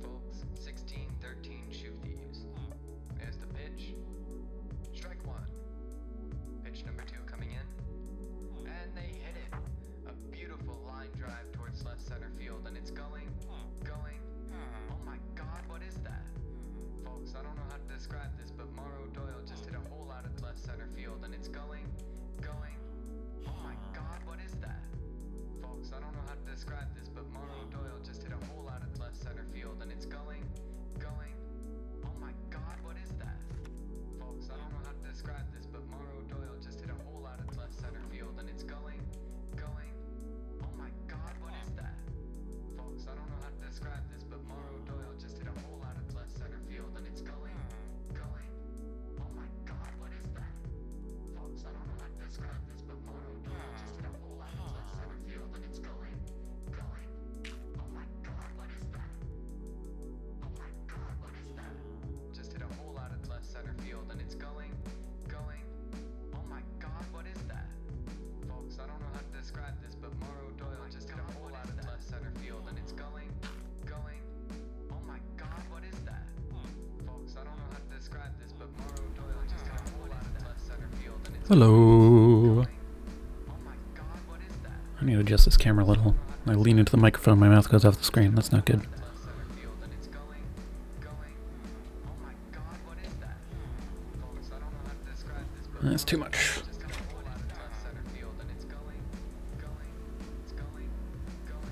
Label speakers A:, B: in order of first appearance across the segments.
A: folks. 16-13 shoe thieves. There's the pitch. Strike one. Pitch number 2 coming in. And they hit it. A beautiful line drive towards left center field, and it's going. Oh my god, what is that? Folks, I don't know how to describe this, but Morrow Doyle just hit a hole out of left center field, and it's going. Oh my god, what is that? Folks, I don't know how to describe this, but Morrow Doyle just hit a hole out of left center field, and it's going. Oh my god, what is that? Folks, I don't know how to describe this, but Morrow Doyle just hit a hole out of left center field, and it's going. Oh my god, what is that? Folks, I don't know how to describe this, but Morrow Doyle just hit a hole out of left center field, and it's going. Oh my god, what is that? Folks, I don't know how to describe this, but Morrow Doyle just hit a hole out of left center field, and it's going. Oh my god, what is that? Oh my god, what is that? Just hit a hole out of left center field, and it's going. Oh my god, what is that? Folks, I don't know how to describe this, but Morrow Doyle just hit a hole out of left center field, and it's going. Oh my god, what is that? Folks, I don't know how to describe this, but Morrow Doyle just hit a hole out of left center field, and it's
B: Hello.
A: Oh my god, what is that?
B: I need to adjust this camera a little. I lean into the microphone, my mouth goes off the screen. That's not good.
A: Left center field, and it's going. Oh my god, what is that? Folks, I don't know how to describe this, but
B: That's too much.
A: just hit a hole out of left center field, and it's going. It's going. Oh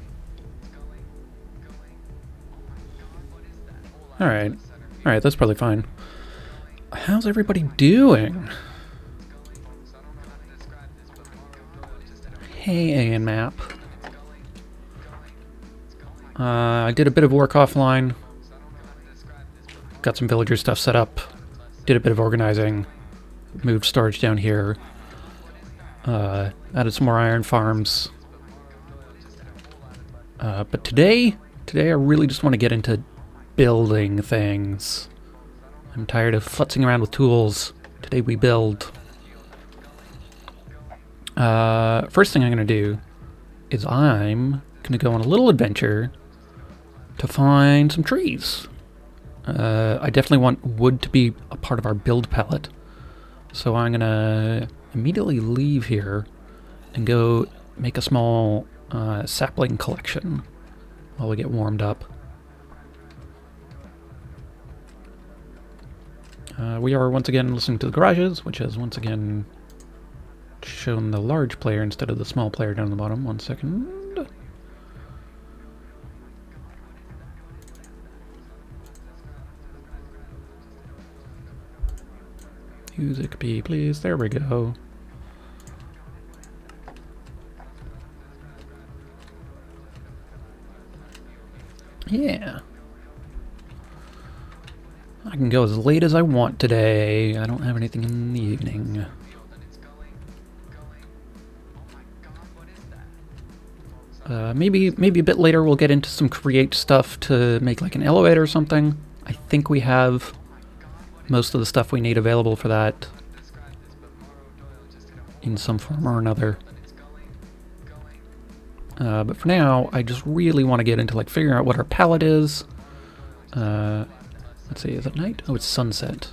A: my god, what is that? Hole out of
B: Alright.
A: left center field.
B: Alright, that's probably fine. How's everybody doing?
A: Folks, I don't know how to describe this, but Morrow Doyle just hit a hole
B: Hey, Ian Map.
A: it's going.
B: I did a bit of work offline.
A: Folks, I don't know how to describe this, but
B: Got some villager stuff set up. Did a bit of organizing. Moved storage down here. Added some more iron farms. But today I really just want to get into building things. I'm tired of futzing around with tools. Today we build. First thing I'm going to do is I'm going to go on a little adventure to find some trees. I definitely want wood to be a part of our build palette. So I'm going to immediately leave here and go make a small sapling collection while we get warmed up. We are once again listening to the garages, which has once again shown the large player instead of the small player down the bottom. 1 second. Music B, please. There we go. Yeah. I can go as late as I want today. I don't have anything in the evening. Maybe a bit later we'll get into some create stuff to make like an elevator or something. I think we have most of the stuff we need available for that in some form or another. But for now, I just really want to get into like figuring out what our palette is. Let's see, is it night? Oh, it's sunset.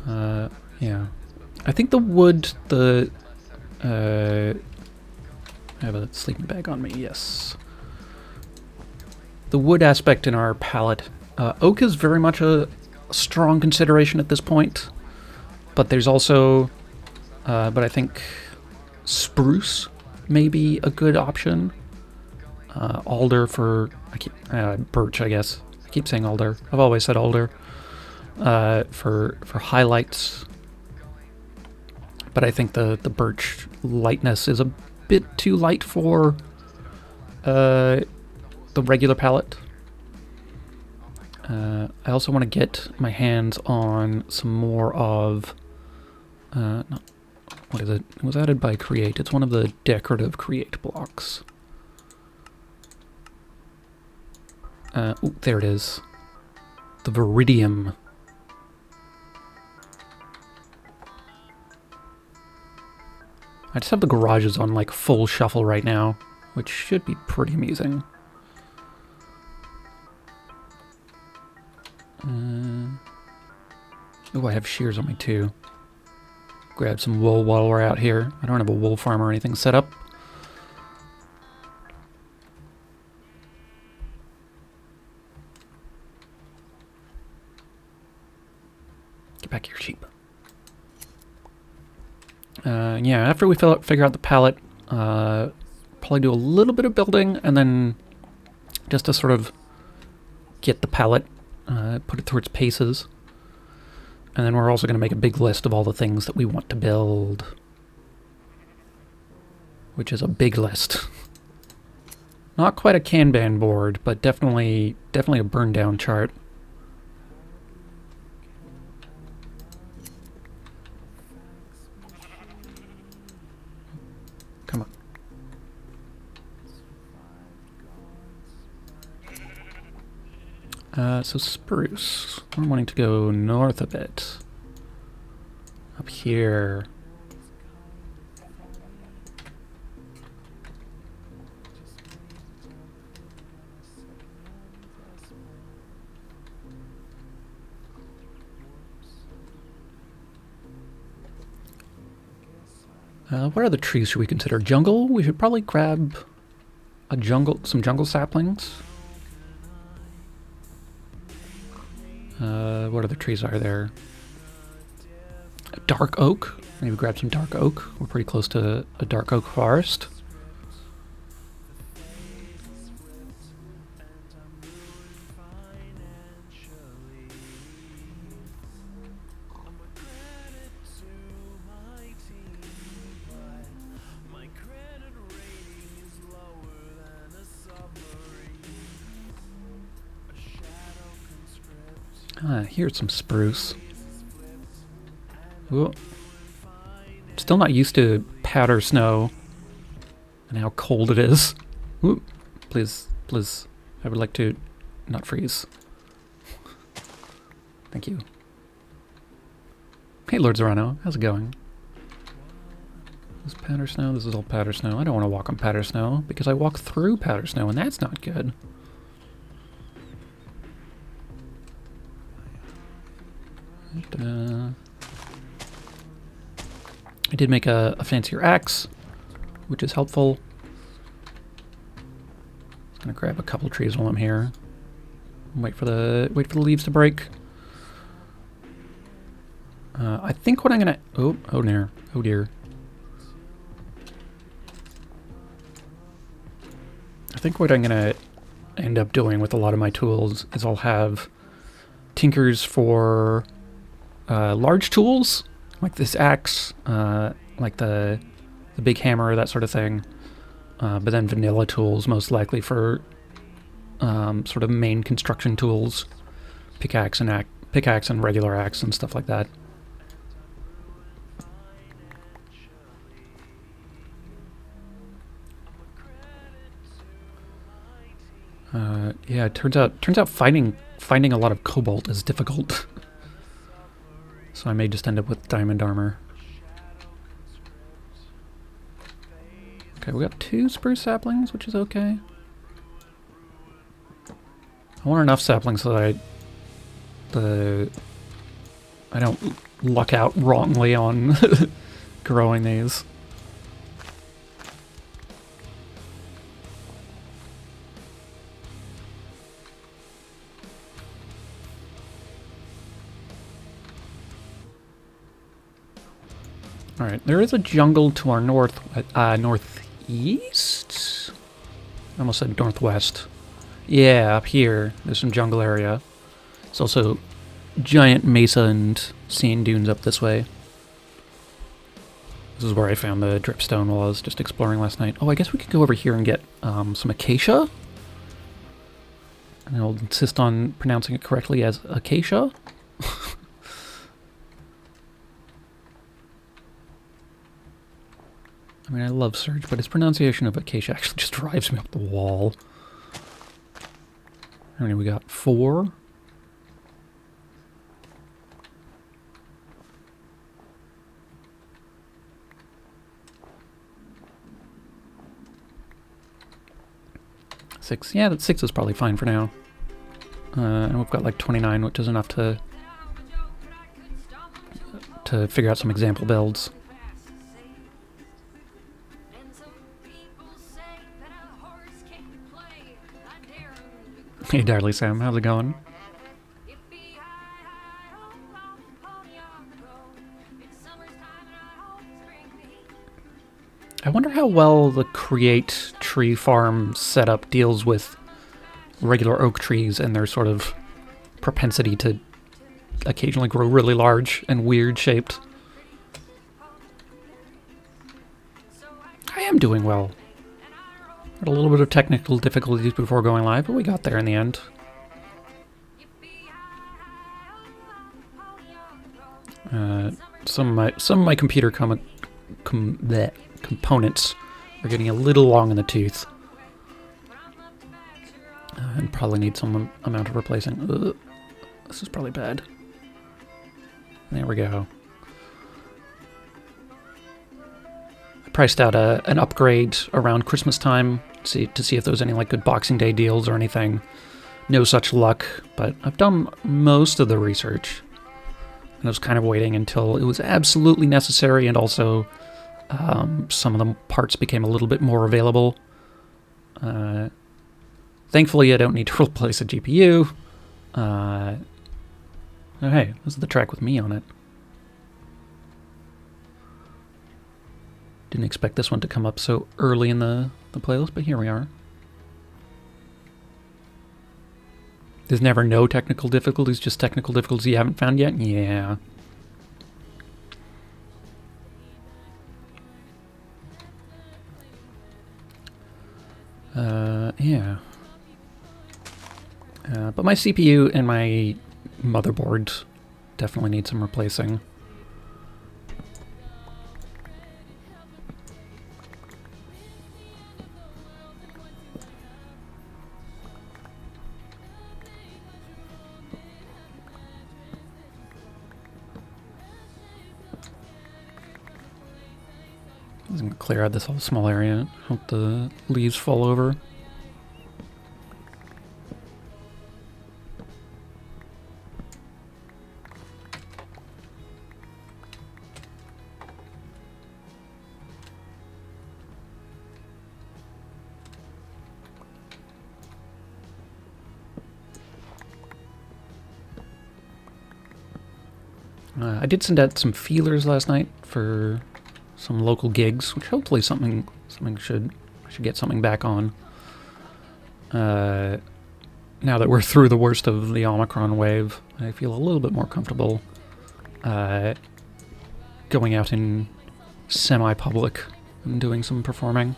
B: Yeah. I think the wood, I have a sleeping bag on me, yes. The wood aspect in our palette. Oak is very much a strong consideration at this point. But there's also, but I think spruce may be a good option. Alder for, birch, I guess. I keep saying alder. I've always said alder. For highlights. But I think the birch lightness is a bit too light for the regular palette. I also want to get my hands on some more of, what is it? It was added by Create. It's one of the decorative Create blocks. Ooh, there it is. The Viridium. I just have the garages on like full shuffle right now, which should be pretty amusing. have shears on me too. Grab some wool while we're out here. I don't have a wool farm or anything set up. Get back here, sheep. Yeah, after we figure out the pallet, probably do a little bit of building, and then just to sort of get the pallet, put it through its paces. And then we're also going to make a big list of all the things that we want to build. Which is a big list. Not quite a Kanban board, but definitely a burn down chart. Come on. So spruce. I'm wanting to go north a bit. Up here. What other trees should we consider? Jungle? We should probably grab some jungle saplings. What other trees are there? Dark oak. Maybe grab some dark oak. We're pretty close to a dark oak forest. Here's some spruce. Ooh. Still not used to powder snow and how cold it is. Ooh. Please, I would like to not freeze. Thank you. Hey, Lord Zorano, how's it going? This is powder snow, this is all powder snow. I don't want to walk on powder snow because I walk through powder snow and that's not good. I did make a fancier axe, which is helpful. Just gonna grab a couple trees while I'm here. Wait for the leaves to break. I think what I'm gonna oh dear. I think what I'm gonna end up doing with a lot of my tools is I'll have tinkers for large tools, like this axe, like the big hammer, that sort of thing. But then vanilla tools, most likely for sort of main construction tools, pickaxe and regular axe and stuff like that. Yeah, it turns out finding a lot of cobalt is difficult. So I may just end up with diamond armor. Okay, we got 2 spruce saplings, which is okay. I want enough saplings so that I don't luck out wrongly on growing these. Alright, there is a jungle to our northeast? I almost said northwest. Yeah, up here, there's some jungle area. There's also giant mesa and sand dunes up this way. This is where I found the dripstone while I was just exploring last night. Oh, I guess we could go over here and get some acacia. And I'll insist on pronouncing it correctly as acacia. I mean, I love Surge, but his pronunciation of acacia actually just drives me up the wall. How many we got? 4? Six. Yeah, that 6 is probably fine for now. And we've got like 29, which is enough to to figure out some example builds. Hey, Darley Sam, how's it going? I wonder how well the Create tree farm setup deals with regular oak trees and their sort of propensity to occasionally grow really large and weird shaped. I am doing well. Had a little bit of technical difficulties before going live, but we got there in the end. Some of my computer components are getting a little long in the tooth. And probably need some amount of replacing. Ugh. This is probably bad. There we go. I priced out an upgrade around Christmas time to see if there was any like good Boxing Day deals or anything. No such luck, but I've done most of the research. And I was kind of waiting until it was absolutely necessary, and also some of the parts became a little bit more available. Thankfully, I don't need to replace a GPU. Oh, hey, this is the track with me on it. Didn't expect this one to come up so early in the playlist, but here we are. There's never no technical difficulties, just technical difficulties you haven't found yet? Yeah. Yeah. But my CPU and my motherboard definitely need some replacing. I'm going to clear out this whole small area. Hope the leaves fall over. I did send out some feelers last night for some local gigs, which hopefully something should get something back on. Now that we're through the worst of the Omicron wave, I feel a little bit more comfortable going out in semi-public and doing some performing.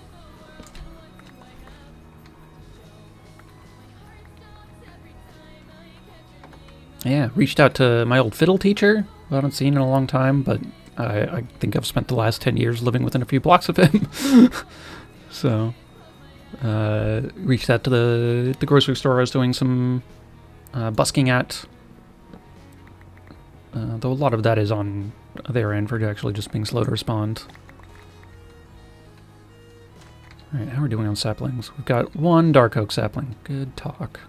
B: Yeah, reached out to my old fiddle teacher, who I haven't seen in a long time, but I think I've spent the last 10 years living within a few blocks of him. So, reached out to the grocery store I was doing some busking at. Though a lot of that is on their end for actually just being slow to respond. Alright, how are we doing on saplings? We've got one dark oak sapling. Good talk.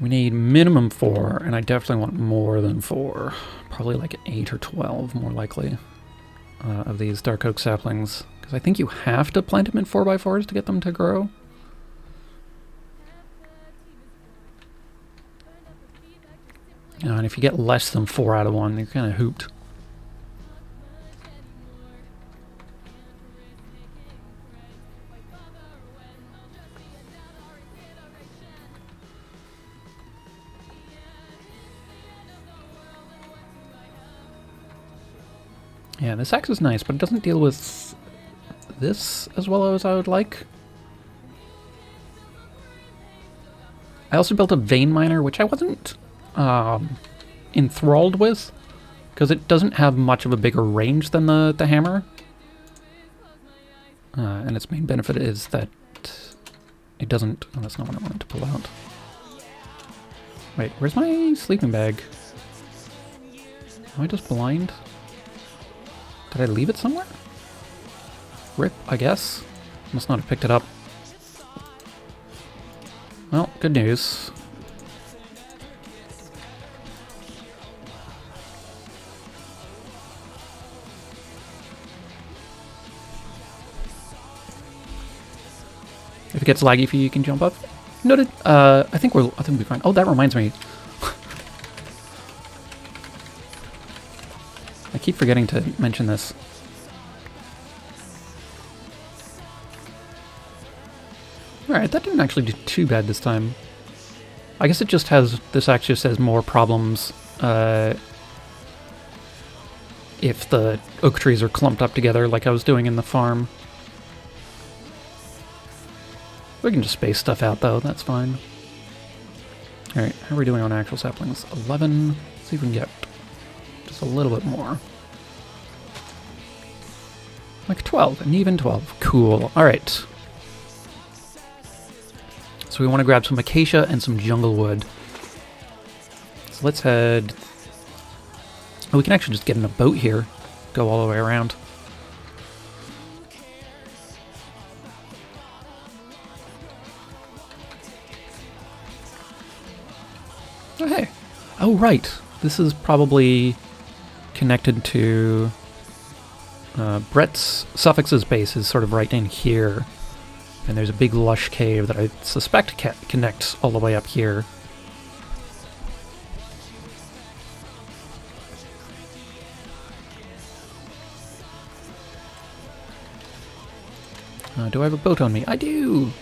B: We need minimum 4, and I definitely want more than 4. Probably like 8 or 12, more likely, of these dark oak saplings. Because I think you have to plant them in 4x4s to get them to grow. And if you get less than 4 out of 1, you're kind of hooped. Yeah, this axe is nice, but it doesn't deal with this as well as I would like. I also built a vein miner, which I wasn't enthralled with, because it doesn't have much of a bigger range than the hammer. And its main benefit is that it doesn't... Oh, that's not what I wanted to pull out. Wait, where's my sleeping bag? Am I just blind? Did I leave it somewhere? Rip, I guess. Must not have picked it up. Well, good news. If it gets laggy for you, you can jump up. Noted. I think we'll be fine. Oh, that reminds me. I keep forgetting to mention this. Alright, that didn't actually do too bad this time. I guess it just has... This actually just has more problems if the oak trees are clumped up together like I was doing in the farm. We can just space stuff out though, that's fine. Alright, how are we doing on actual saplings? 11. Let's see if we can get just a little bit more. Like 12, an even 12. Cool. Alright. So we want to grab some acacia and some jungle wood. So let's head... Oh, we can actually just get in a boat here. Go all the way around. Oh, hey. Oh, right. This is probably connected to... Brett's Suffix's base is sort of right in here. And there's a big lush cave that I suspect connects all the way up here. Do I have a boat on me? I do!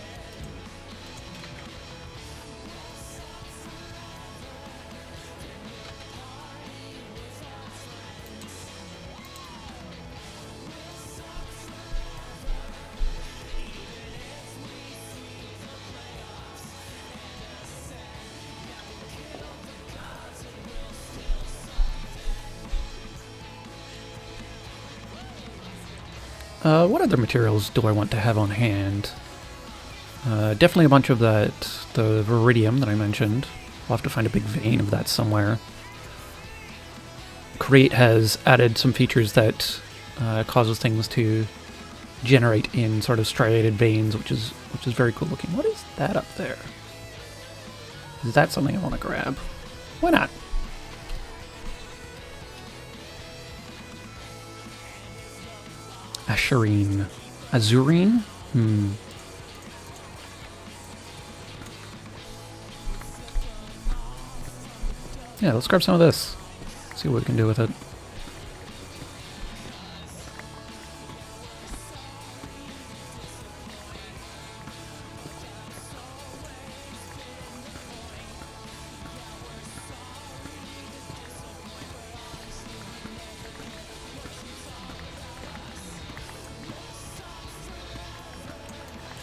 B: What other materials do I want to have on hand? Definitely a bunch of the Viridium that I mentioned. I'll have to find a big vein of that somewhere. Create has added some features that causes things to generate in sort of striated veins, which is very cool looking. What is that up there? Is that something I want to grab? Why not? Azurine. Azurine? Yeah, let's grab some of this. See what we can do with it.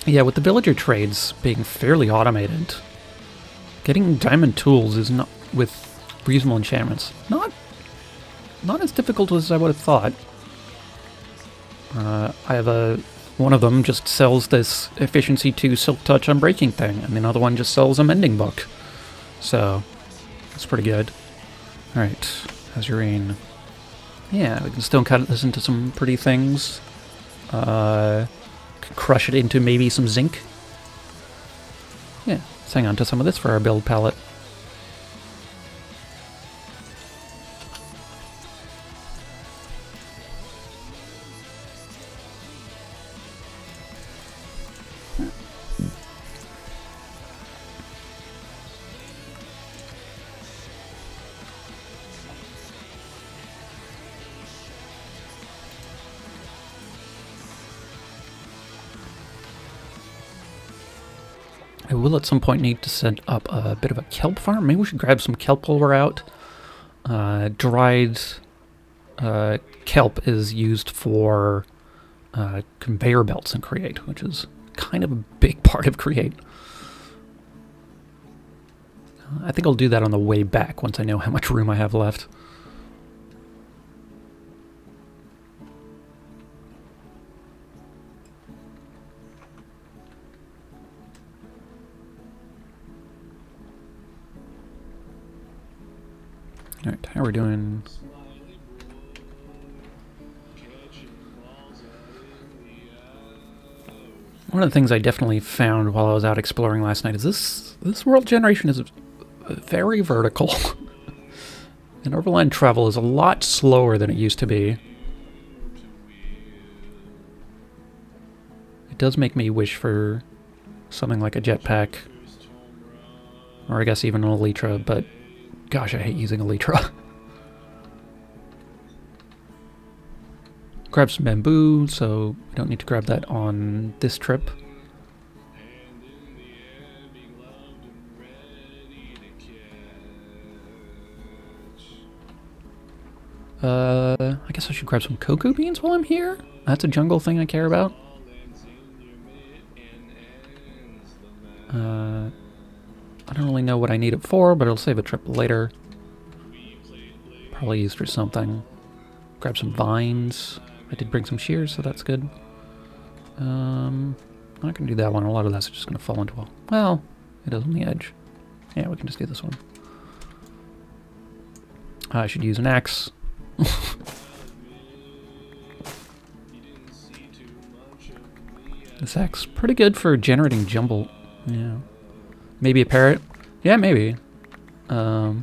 B: Yeah, with the villager trades being fairly automated, getting diamond tools is not, with reasonable enchantments, not as difficult as I would have thought. I have one of them just sells this efficiency 2 silk touch unbreaking thing, and the other one just sells a mending book. So, that's pretty good. Alright, Azurine. Yeah, we can still cut this into some pretty things. Crush it into maybe some zinc. Yeah, let's hang on to some of this for our build palette. I will at some point need to set up a bit of a kelp farm. Maybe we should grab some kelp while we're out. Dried kelp is used for conveyor belts in Create, which is kind of a big part of Create. I think I'll do that on the way back once I know how much room I have left. Alright, how are we doing? One of the things I definitely found while I was out exploring last night is this world generation is very vertical. And overland travel is a lot slower than it used to be. It does make me wish for something like a jetpack. Or I guess even an elytra, but gosh, I hate using elytra. Grab some bamboo, so we don't need to grab that on this trip. I guess I should grab some cocoa beans while I'm here. That's a jungle thing I care about. I don't really know what I need it for, but I'll save a trip later. Probably used for something. Grab some vines. I did bring some shears, so that's good. I'm not going to do that one. A lot of that's just going to fall into a... Well, it is on the edge. Yeah, we can just do this one. I should use an axe. This axe pretty good for generating jumble. Yeah. Maybe a parrot? Yeah, maybe. I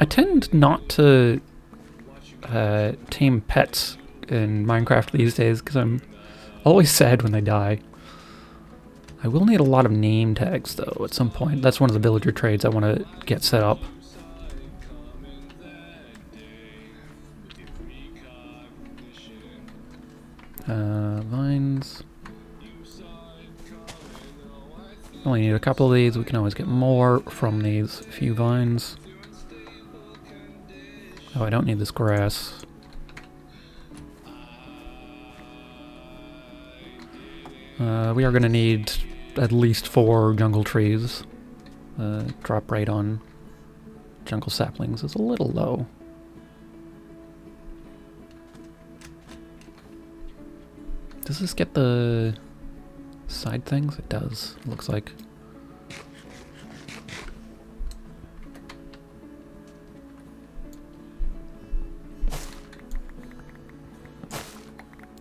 B: tend not to tame pets in Minecraft these days because I'm always sad when they die. I will need a lot of name tags though at some point. That's one of the villager trades I want to get set up. Vines. Only need a couple of these. We can always get more from these few vines. Oh, I don't need this grass. We are going to need at least 4 jungle trees. Drop rate on jungle saplings is a little low. Does this get the side things? It does, it looks like.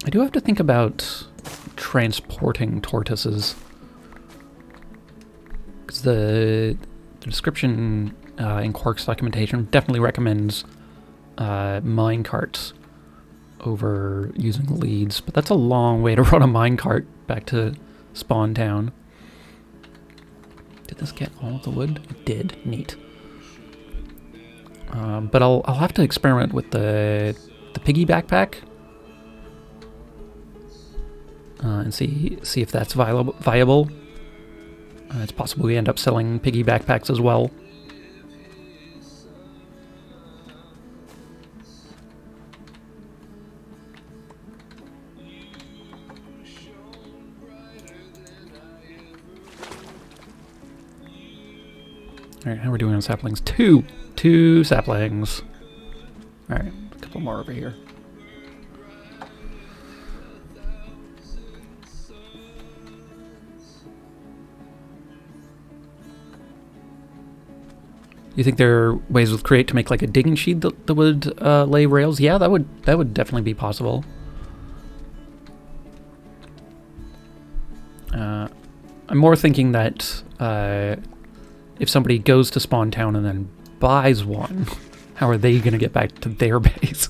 B: I do have to think about transporting tortoises. Because the description in Quark's documentation definitely recommends minecarts over using leads, but that's a long way to run a minecart back to Spawn Town. Did this get all of the wood? It did. Neat. But I'll have to experiment with the piggy backpack and see if that's viable. It's possible we end up selling piggy backpacks as well. Alright, how are we doing on saplings? 2! 2 saplings. Alright, a couple more over here. You think there are ways with Create to make like a digging sheet that would lay rails? Yeah, that would definitely be possible. I'm more thinking that if somebody goes to Spawn Town and then buys one, how are they going to get back to their base?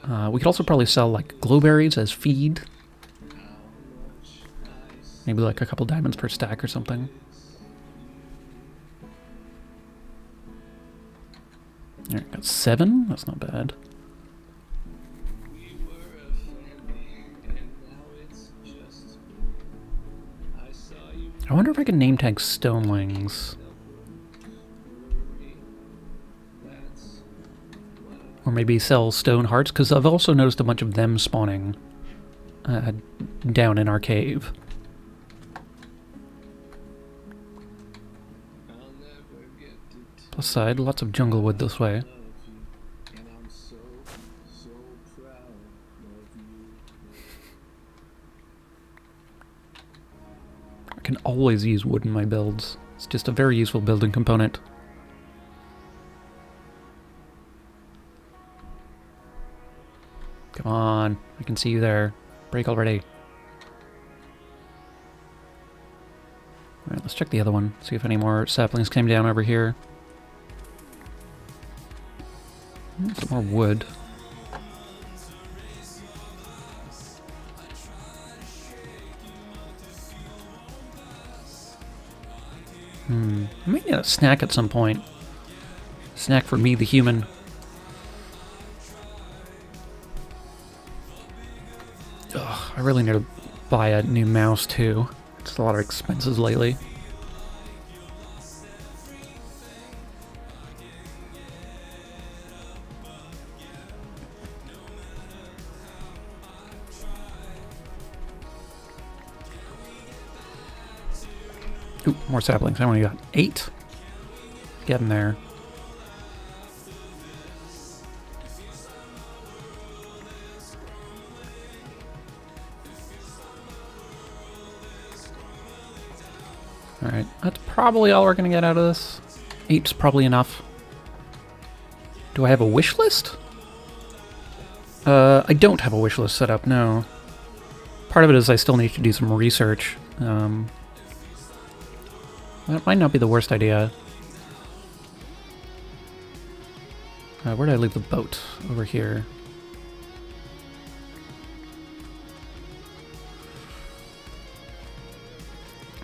B: We could also probably sell like glowberries as feed. Maybe like a couple diamonds per stack or something. Alright, got 7. That's not bad. I wonder if I can name tag stonelings. Or maybe sell stone hearts, because I've also noticed a bunch of them spawning down in our cave. Plus side, lots of jungle wood this way. I can always use wood in my builds. It's just a very useful building component. Come on, I can see you there. Break already. Alright, let's check the other one. See if any more saplings came down over here. Some more wood. I might need a snack at some point. Snack for me, the human. Ugh, I really need to buy a new mouse too. It's a lot of expenses lately. Ooh, more saplings. I only got 8. Getting there. Alright, that's probably all we're gonna get out of this. 8's probably enough. Do I have a wish list? I don't have a wish list set up, no. Part of it is I still need to do some research. That might not be the worst idea. Where did I leave the boat? Over here.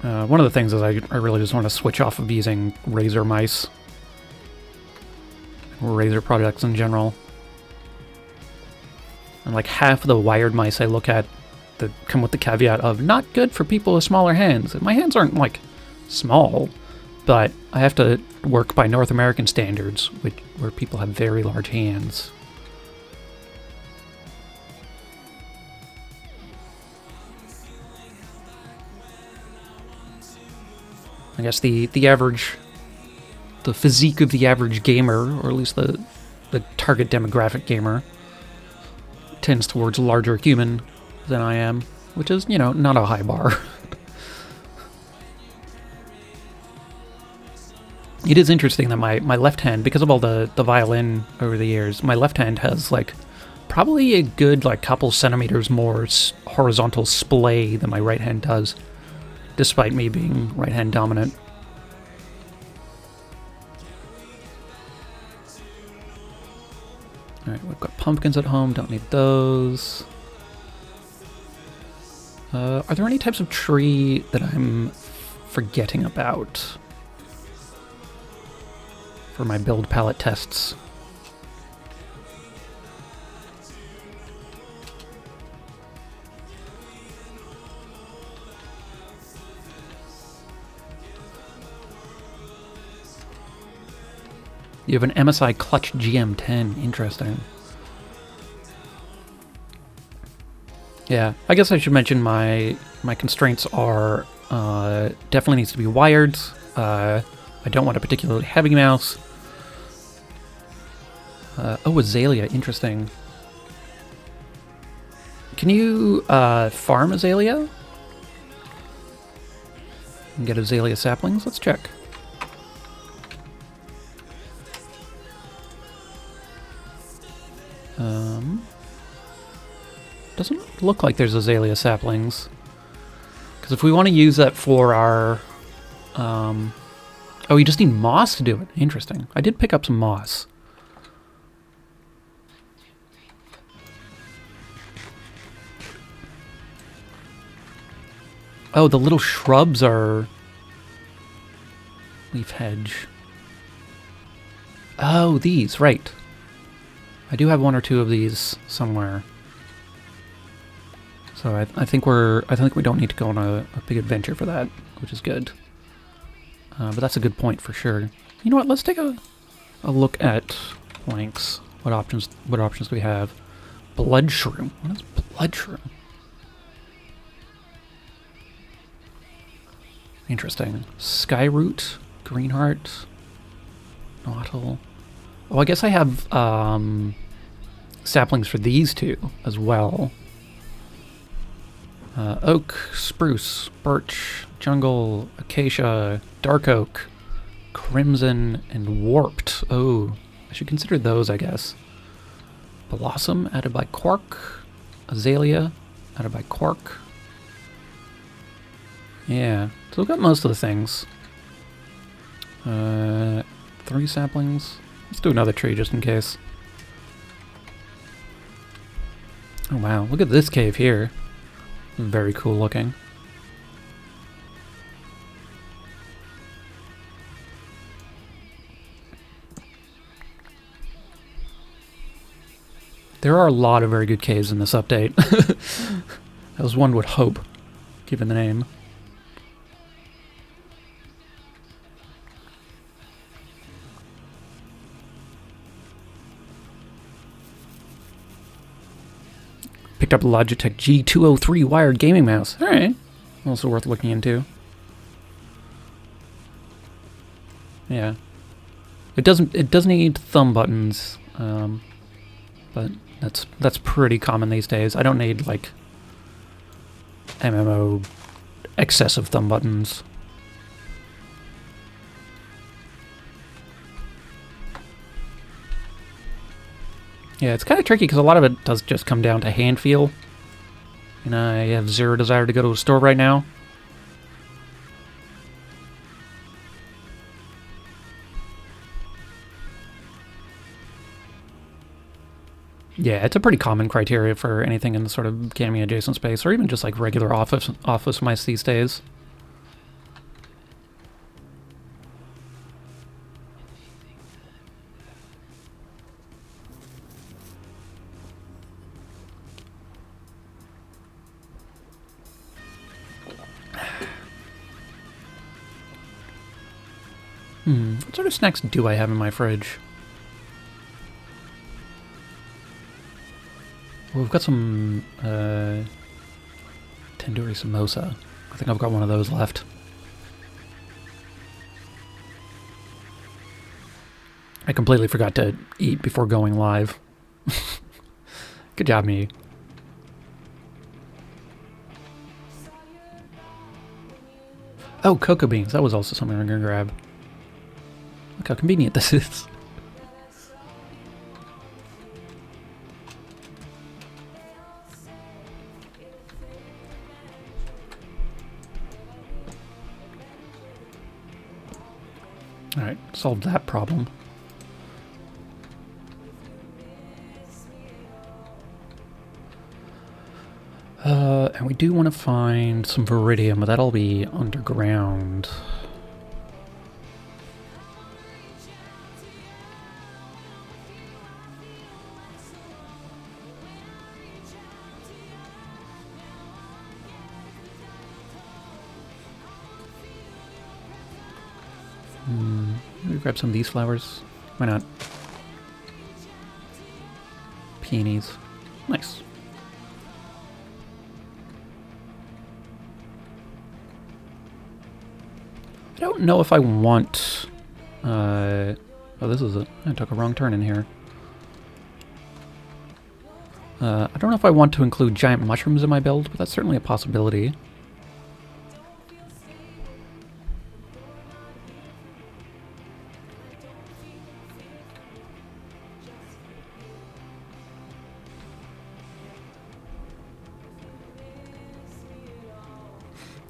B: One of the things is I really just want to switch off of using Razer mice. Or Razer products in general. And like half of the wired mice I look at that come with the caveat of not good for people with smaller hands. My hands aren't like small, but I have to work by North American standards, where people have very large hands. I guess the physique of the average gamer, or at least the target demographic gamer, tends towards larger human than I am, which is, you know, not a high bar. It is interesting that my left hand, because of all the violin over the years, my left hand has, like, probably a good, like, couple centimeters more horizontal splay than my right hand does, despite me being right hand dominant. Alright, we've got pumpkins at home, don't need those. Are there any types of tree that I'm forgetting about for my build palette tests? You have an MSI Clutch GM10. Interesting. Yeah, I guess I should mention my constraints are definitely needs to be wired. I don't want a particularly heavy mouse. Oh, azalea. Interesting. Can you farm azalea? And get azalea saplings? Let's check. Doesn't look like there's azalea saplings. Because if we want to use that for our... oh, you just need moss to do it. Interesting. I did pick up some moss. Oh, the little shrubs are... leaf hedge. Oh, these, right. I do have one or two of these somewhere. So I think we don't need to go on a big adventure for that, which is good. But that's a good point for sure. You know what? Let's take a look at planks. What options do we have? Blood shroom. What is blood shroom? Interesting. Skyroot, Greenheart, Nautil. Oh, I guess I have saplings for these two as well. Oak, spruce, birch, jungle, acacia, dark oak, crimson, and warped. Oh, I should consider those, I guess. Blossom added by Quark. Azalea added by Quark. Yeah, so we've got most of the things. 3 saplings. Let's do another tree just in case. Oh wow, look at this cave here. Very cool looking. There are a lot of very good caves in this update. As one would hope, given the name. Picked up a Logitech G203 wired gaming mouse. Alright. Also worth looking into. Yeah. It doesn't need thumb buttons, but that's pretty common these days. I don't need like MMO excessive thumb buttons. Yeah, it's kind of tricky because a lot of it does just come down to hand feel. And I have zero desire to go to a store right now. Yeah, it's a pretty common criteria for anything in the sort of gaming adjacent space, or even just like regular office mice these days. What sort of snacks do I have in my fridge? Well, we've got some tandoori samosa. I think I've got one of those left. I completely forgot to eat before going live. Good job, me. Oh, cocoa beans. That was also something I'm gonna grab. Look how convenient this is. Alright, solved that problem. And we do want to find some Viridium, but that'll be underground. Let me grab some of these flowers. Why not? Peonies. Nice. I don't know if I want... oh, this is it. I took a wrong turn in here. I don't know if I want to include giant mushrooms in my build, but that's certainly a possibility.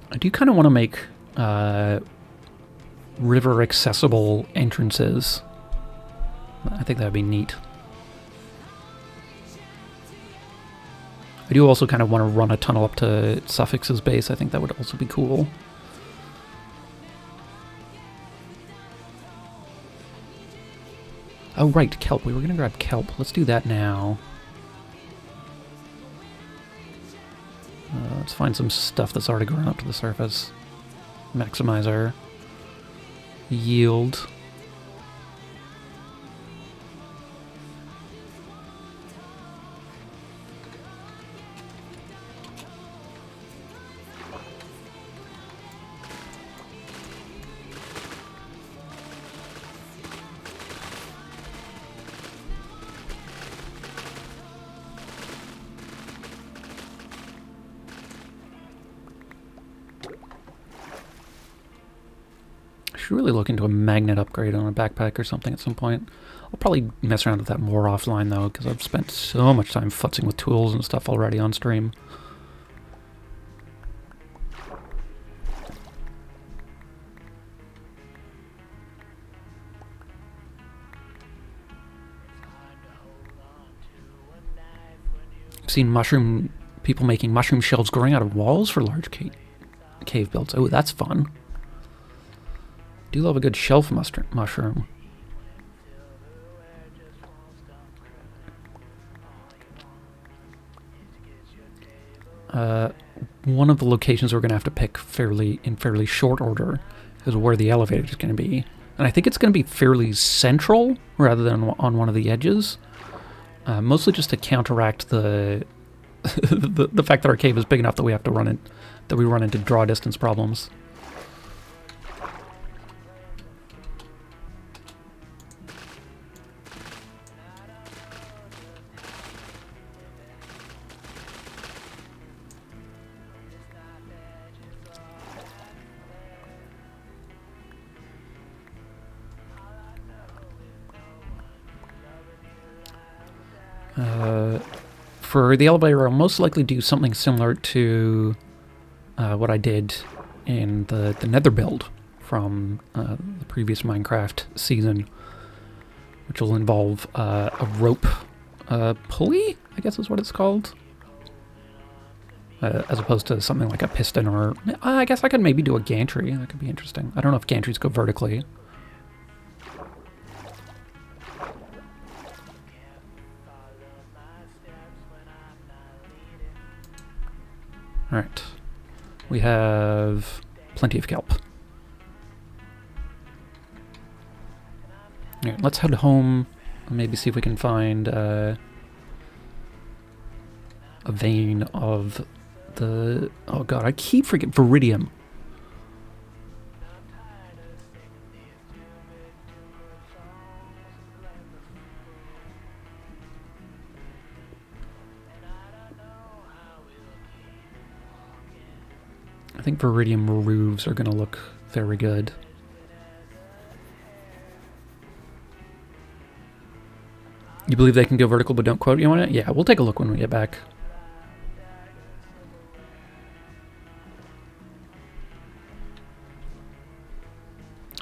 B: I do kind of want to make river accessible entrances. I think that'd be neat. I do also kind of want to run a tunnel up to Suffix's base. I think that would also be cool. Oh right, kelp. We were going to grab kelp. Let's do that now. Let's find some stuff that's already grown up to the surface. Maximize our yield. should really look into a magnet upgrade on a backpack or something at some point. I'll probably mess around with that more offline, though, because I've spent so much time futzing with tools and stuff already on stream. I've seen people making mushroom shells growing out of walls for large cave builds. Oh, that's fun. Do love a good shelf mushroom. One of the locations we're going to have to pick in fairly short order is where the elevator is going to be. And I think it's going to be fairly central rather than on one of the edges. Mostly just to counteract the the fact that our cave is big enough that we run into draw distance problems. For the elevator, I'll most likely do something similar to what I did in the Nether build from the previous Minecraft season, which will involve a rope pulley, I guess is what it's called, as opposed to something like a piston, or I guess I could maybe do a gantry. That could be interesting. I don't know if gantries go vertically. Alright, we have plenty of kelp. Alright, let's head home and maybe see if we can find a vein of the... Oh god, I keep forgetting Viridium. I think Viridium roofs are going to look very good. You believe they can go vertical but don't quote you on it? Yeah, we'll take a look when we get back.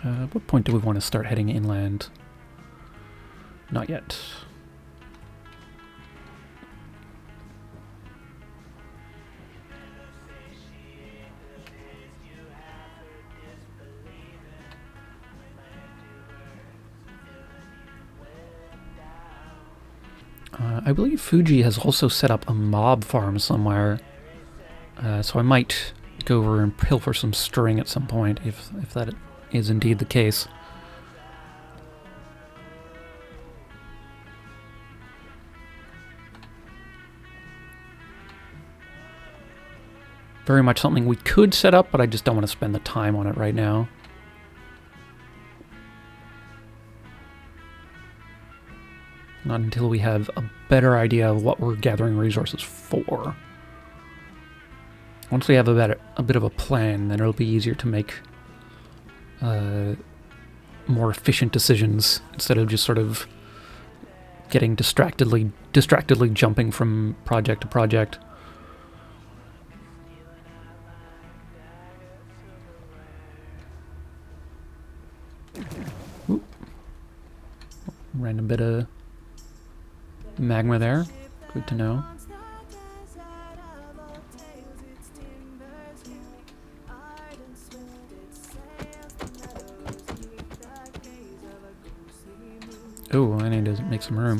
B: At what point do we want to start heading inland? Not yet. I believe Fuji has also set up a mob farm somewhere, so I might go over and pilfer some string at some point, if that is indeed the case. Very much something we could set up, but I just don't want to spend the time on it right now. Not until we have a better idea of what we're gathering resources for. Once we have a bit of a plan, then it'll be easier to make more efficient decisions instead of just sort of getting distractedly jumping from project to project. Oop. Random bit of magma there. Good to know. Oh, I need to make some room.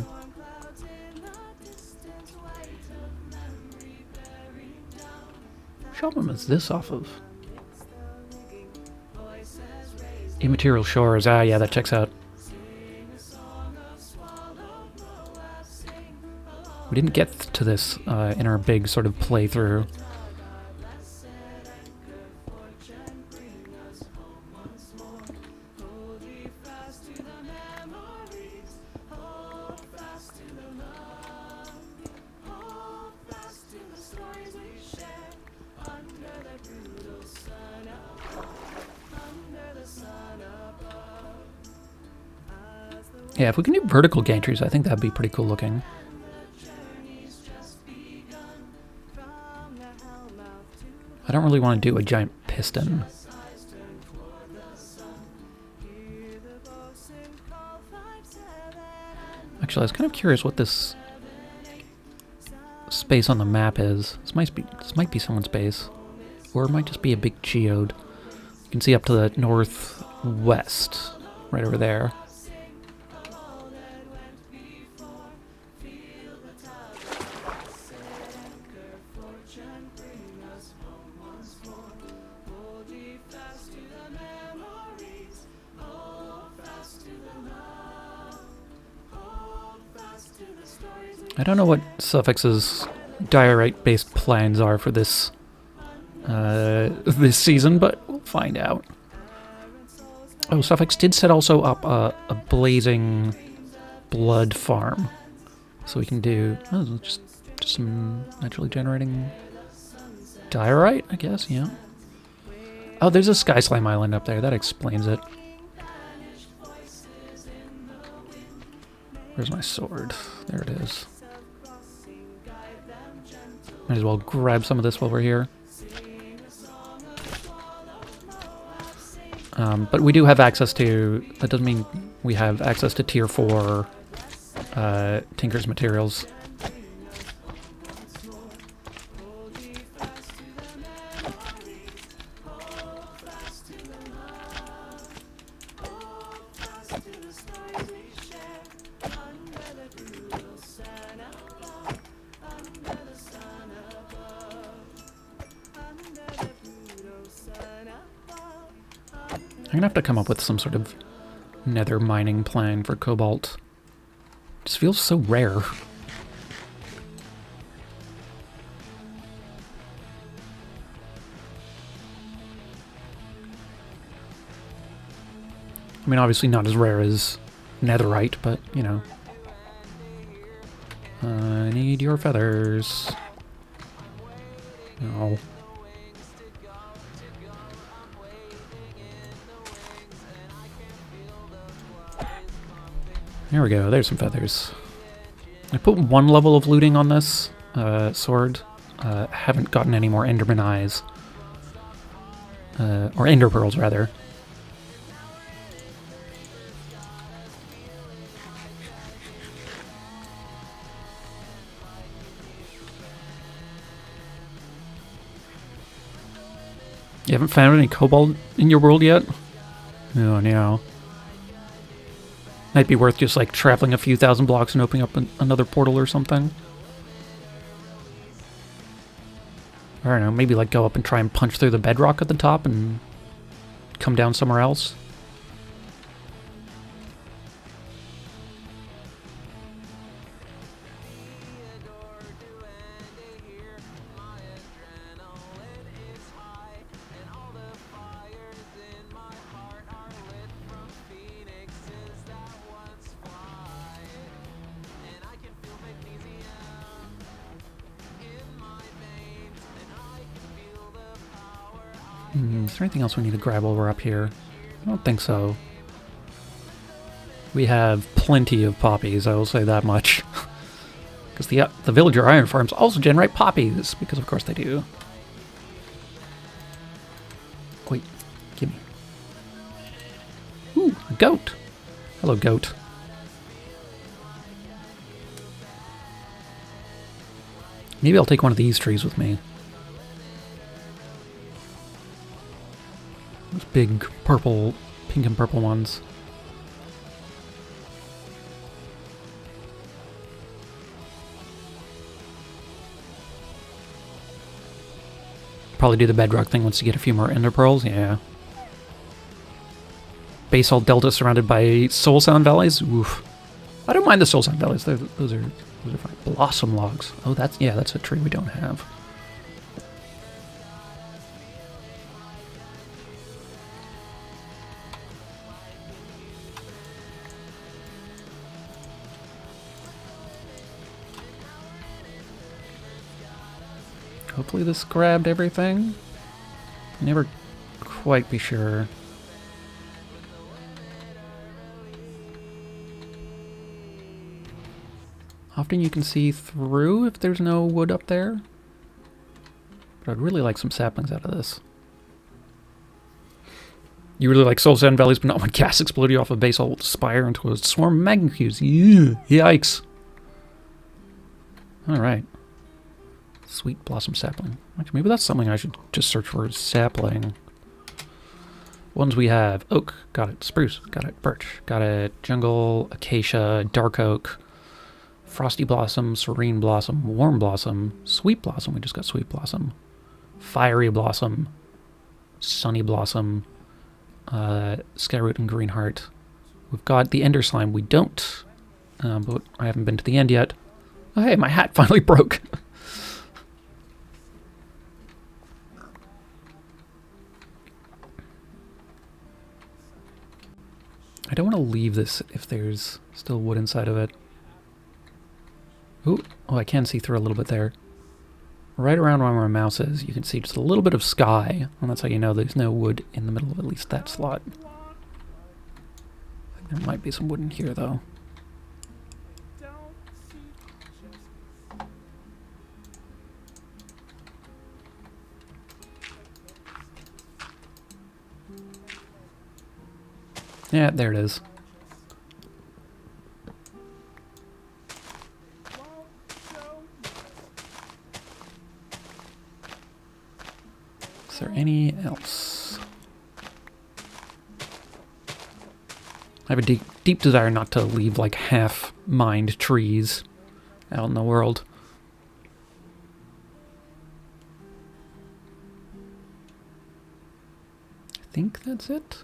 B: Which album is this off of? Immaterial Shores. Ah, yeah, that checks out. We didn't get to this in our big sort of playthrough. Yeah, if we can do vertical gantries, I think that'd be pretty cool looking. I don't really want to do a giant piston. Actually, I was kind of curious what this space on the map is. This might be someone's base. Or it might just be a big geode. You can see up to the northwest, right over there. I don't know what Suffix's diorite-based plans are for this this season, but we'll find out. Oh, Suffix did set also up a blazing blood farm, so we can do just some naturally generating diorite, I guess. Yeah. Oh, there's a Sky Slime Island up there. That explains it. Where's my sword? There it is. Might as well grab some of this while we're here. But we do have access to... That doesn't mean we have access to Tier 4 Tinker's materials. I'm gonna have to come up with some sort of nether mining plan for cobalt. It just feels so rare. I mean, obviously not as rare as netherite, but, you know. I need your feathers. No. There we go, there's some feathers. I put one level of looting on this sword. Haven't gotten any more Enderman eyes. Or Ender pearls, rather. You haven't found any cobalt in your world yet? Oh, no. Might be worth just, like, traveling a few thousand blocks and opening up another portal or something. I don't know, maybe, like, go up and try and punch through the bedrock at the top and come down somewhere else. Is there anything else we need to grab while we're up here? I don't think so. We have plenty of poppies, I will say that much. Because the villager iron farms also generate poppies, because of course they do. Wait, give me. Ooh, a goat! Hello, goat. Maybe I'll take one of these trees with me. Those big purple, pink and purple ones. Probably do the bedrock thing once you get a few more ender pearls, yeah. Basalt delta surrounded by soul sound valleys, oof. I don't mind the soul sound valleys, those are fine. Blossom logs. Oh, that's a tree we don't have. Hopefully this grabbed everything. Never quite be sure. Often you can see through if there's no wood up there. But I'd really like some saplings out of this. You really like Soul Sand Valleys, but not when gas exploded off a basalt spire into a swarm of magma cubes. Yeah, yikes. Alright. Sweet blossom sapling. Actually, maybe that's something I should just search for, is sapling. Ones we have. Oak. Got it. Spruce. Got it. Birch. Got it. Jungle. Acacia. Dark oak. Frosty blossom. Serene blossom. Warm blossom. Sweet blossom. We just got sweet blossom. Fiery blossom. Sunny blossom. Skyroot and green heart. We've got the ender slime. We don't. But I haven't been to the end yet. Oh, hey, my hat finally broke. I don't want to leave this if there's still wood inside of it. Ooh, oh, I can see through a little bit there. Right around where my mouse is, you can see just a little bit of sky, and that's how you know there's no wood in the middle of at least that slot. I think there might be some wood in here, though. Yeah, there it is. Is there any else? I have a deep desire not to leave like half-mined trees out in the world. I think that's it.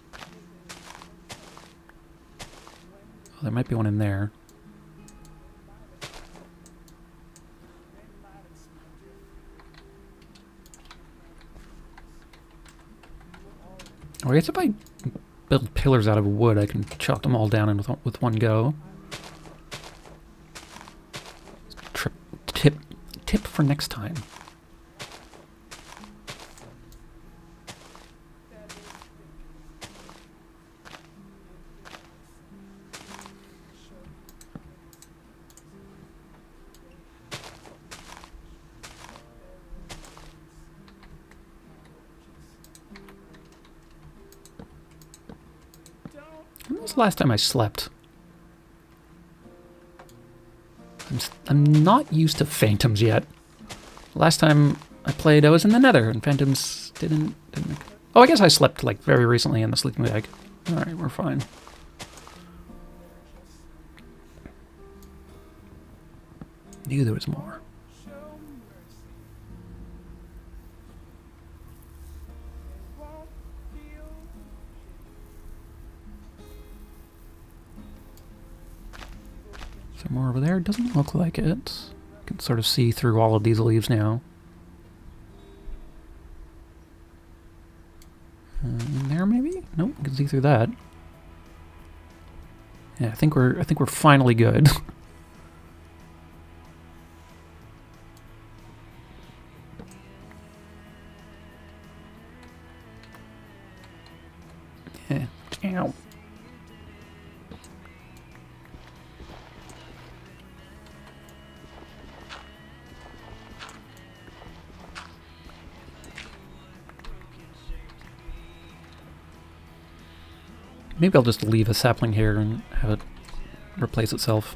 B: Oh, there might be one in there. Oh, I guess if I build pillars out of wood, I can chop them all down in with one go. Tip for next time. When was the last time I slept? I'm not used to phantoms yet. Last time I played, I was in the Nether, and phantoms didn't make... Oh, I guess I slept, like, very recently in the sleeping bag. Alright, we're fine. Knew there was more. Is there more over there? Doesn't look like it. I can sort of see through all of these leaves now. In there maybe? Nope, I can see through that. Yeah, I think we're finally good. Yeah. Ow. Maybe I'll just leave a sapling here and have it replace itself.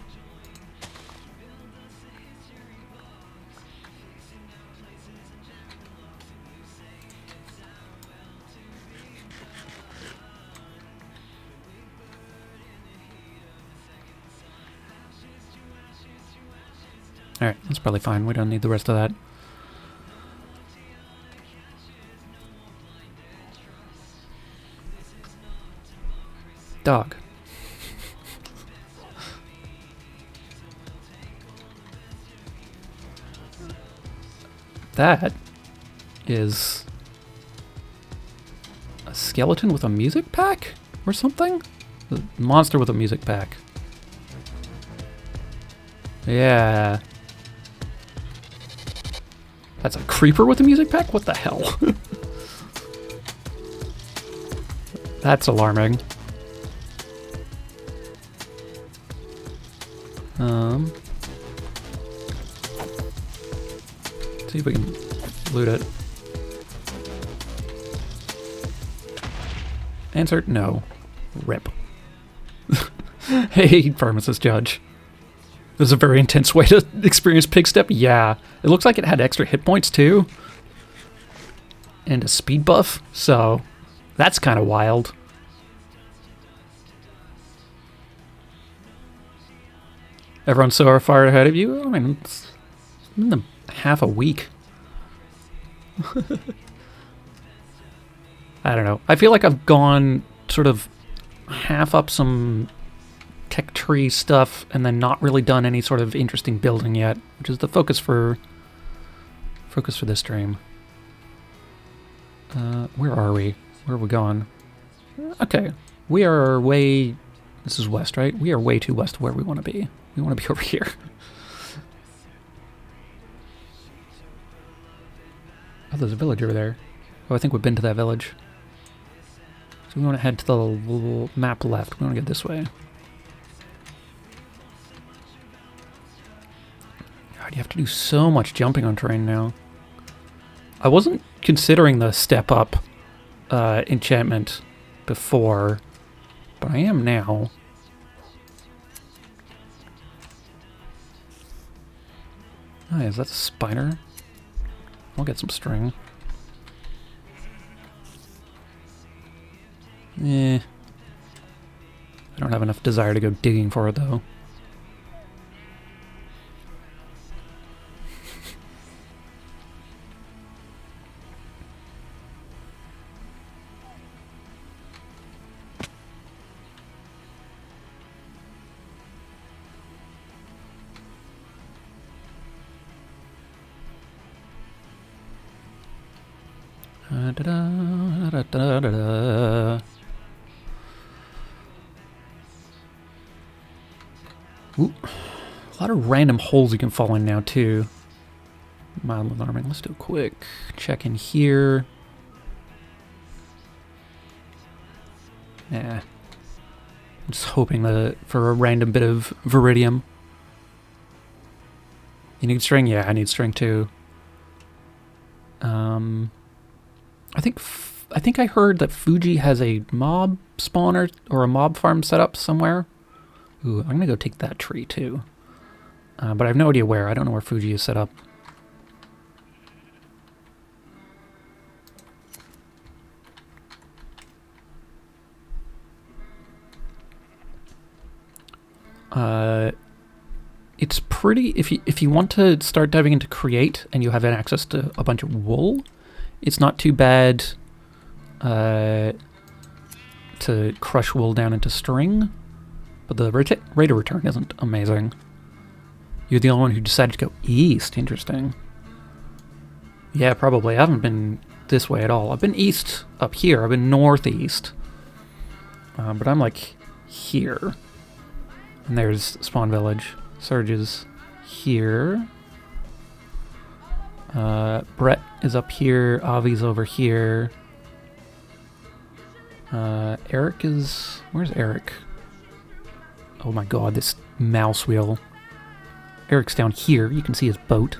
B: Alright, that's probably fine. We don't need the rest of that. Dog. That is a skeleton with a music pack or something? A monster with a music pack. Yeah. That's a creeper with a music pack? What the hell? That's alarming. See if we can loot it. Answer, no. Rip. Hey, pharmacist judge. This is a very intense way to experience pig step. Yeah. It looks like it had extra hit points too. And a speed buff, so that's kind of wild. Everyone's so far ahead of you? I mean, it's been half a week. I don't know. I feel like I've gone sort of half up some tech tree stuff and then not really done any sort of interesting building yet, which is the focus for this stream. Where are we? Where are we going? Okay. We are way... This is west, right? We are way too west of where we want to be. We want to be over here. Oh, there's a village over there. Oh, I think we've been to that village. So we want to head to the little map left. We want to get this way. God, you have to do so much jumping on terrain now. I wasn't considering the step up enchantment before, but I am now. Oh, is that a spider? I'll get some string. I don't have enough desire to go digging for it, though. Ooh, a lot of random holes you can fall in now, too. Mildly alarming. Let's do a quick check in here. Yeah. I'm just hoping for a random bit of viridium. You need string? Yeah, I need string, too. I think I heard that Fuji has a mob spawner or a mob farm set up somewhere. Ooh, I'm gonna go take that tree too. But I have no idea where. I don't know where Fuji is set up. It's pretty, if you want to start diving into create and you have access to a bunch of wool, it's not too bad to crush wool down into string, but the rate of return isn't amazing. You're the only one who decided to go east. Interesting. Yeah, probably. I haven't been this way at all. I've been east up here. I've been northeast. But I'm like here. And there's Spawn Village. Surge is here. Brett is up here. Avi's over here. Eric is... Where's Eric? Oh my god, this mouse wheel. Eric's down here. You can see his boat.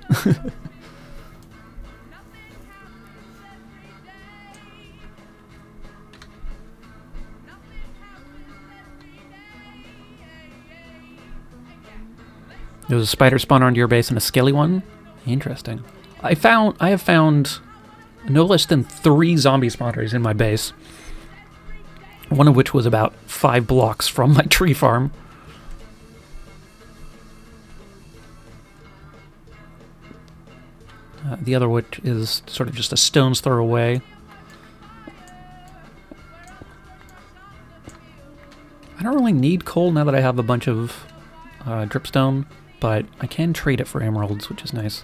B: There's a spider spawn onto your base and a scaly one. Interesting. I have found no less than 3 zombie spawners in my base. One of which was about 5 blocks from my tree farm. The other which is sort of just a stone's throw away. I don't really need coal now that I have a bunch of dripstone, but I can trade it for emeralds, which is nice.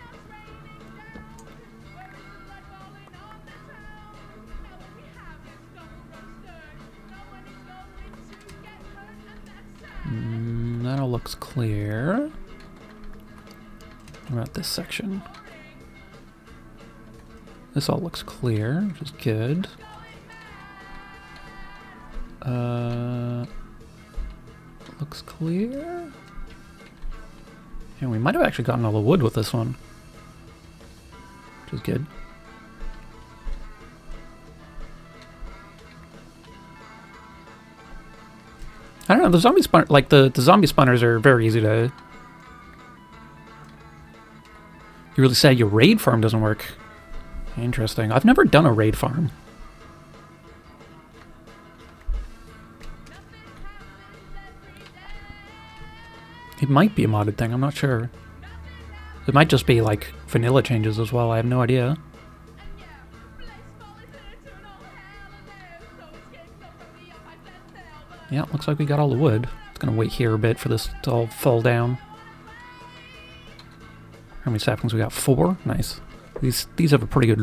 B: That all looks clear. What about this section? This all looks clear, which is good. Looks clear. And we might have actually gotten all the wood with this one. which is good. I don't know, the zombie spawn, like the zombie spawners are very easy to... You really say your raid farm doesn't work. Interesting. I've never done a raid farm. It might be a modded thing, I'm not sure. It might just be like vanilla changes as well, I have no idea. Yeah, looks like we got all the wood. It's gonna wait here a bit for this to all fall down. How many saplings we got? 4? Nice. These have a pretty good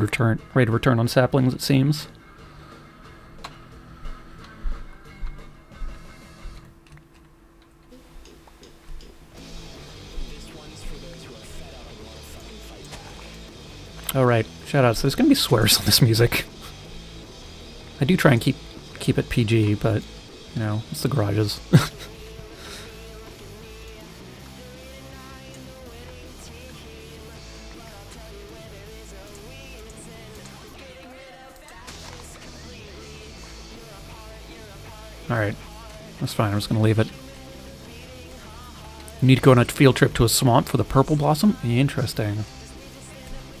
B: rate of return on saplings, it seems. Alright, shoutouts. There's gonna be swears on this music. I do try and keep it PG, but, you know, it's the garages. Alright, that's fine, I'm just gonna leave it. You need to go on a field trip to a swamp for the purple blossom? Interesting.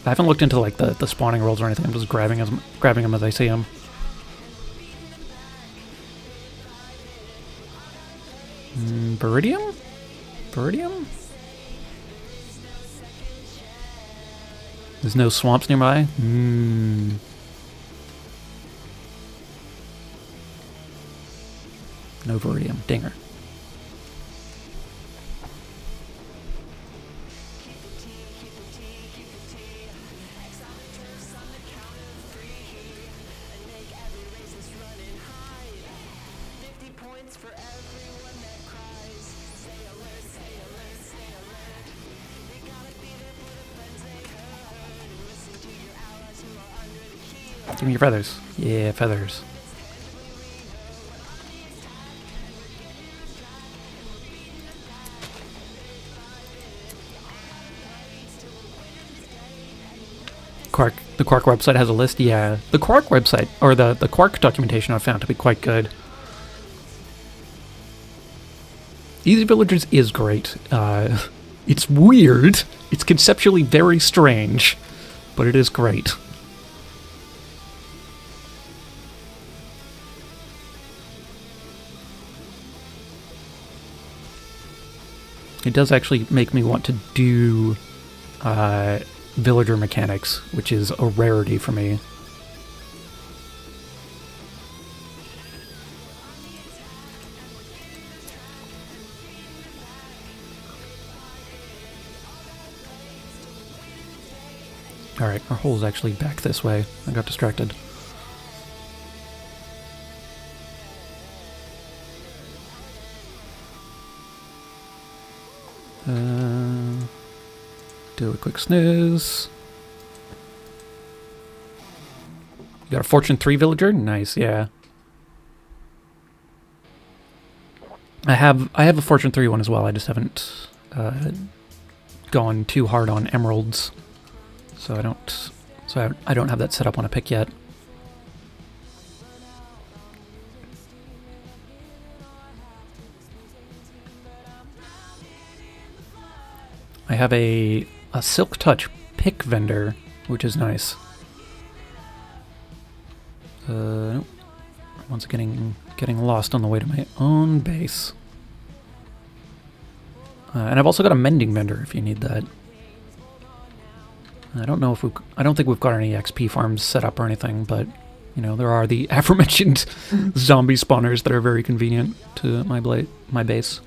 B: I haven't looked into like the spawning rolls or anything, I'm just grabbing them as I see them. Viridium? Viridium? There's no swamps nearby? No Viridium. Dinger. Give me your feathers. Yeah, feathers. The Quark website has a list? Yeah. The Quark website, or the Quark documentation I've found to be quite good. Easy Villagers is great. It's weird. It's conceptually very strange, but it is great. It does actually make me want to do villager mechanics, which is a rarity for me. Alright, our hole's actually back this way. I got distracted. Do a quick snooze. You got a Fortune 3 villager? Nice, yeah. I have a Fortune 3 one as well. I just haven't gone too hard on emeralds, so I don't have that set up on a pick yet. I have a Silk Touch pick vendor, which is nice. Nope. Once getting lost on the way to my own base. And I've also got a mending vendor if you need that. I don't think we've got any XP farms set up or anything, but you know, there are the aforementioned zombie spawners that are very convenient to my base.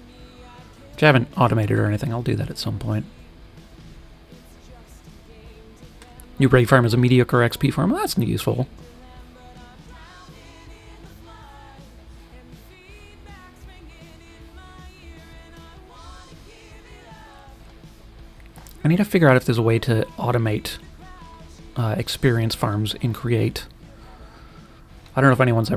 B: Which I haven't automated or anything. I'll do that at some point. Your raid farm is a mediocre XP farm. Well, that's useful. I need to figure out if there's a way to automate experience farms in Create. I don't know if anyone's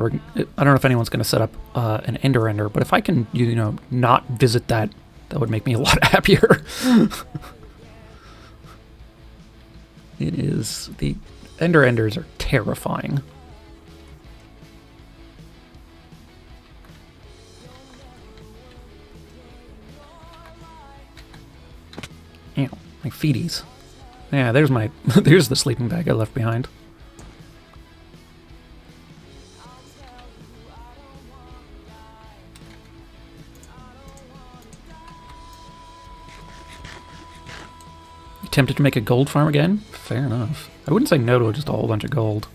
B: going to set up an Ender, but if I can, you know, not visit that would make me a lot happier. It is. The enders are terrifying. Ew, my feeties. Yeah, there's my there's the sleeping bag I left behind. You tempted to make a gold farm again? Fair enough. I wouldn't say no to just a whole bunch of gold.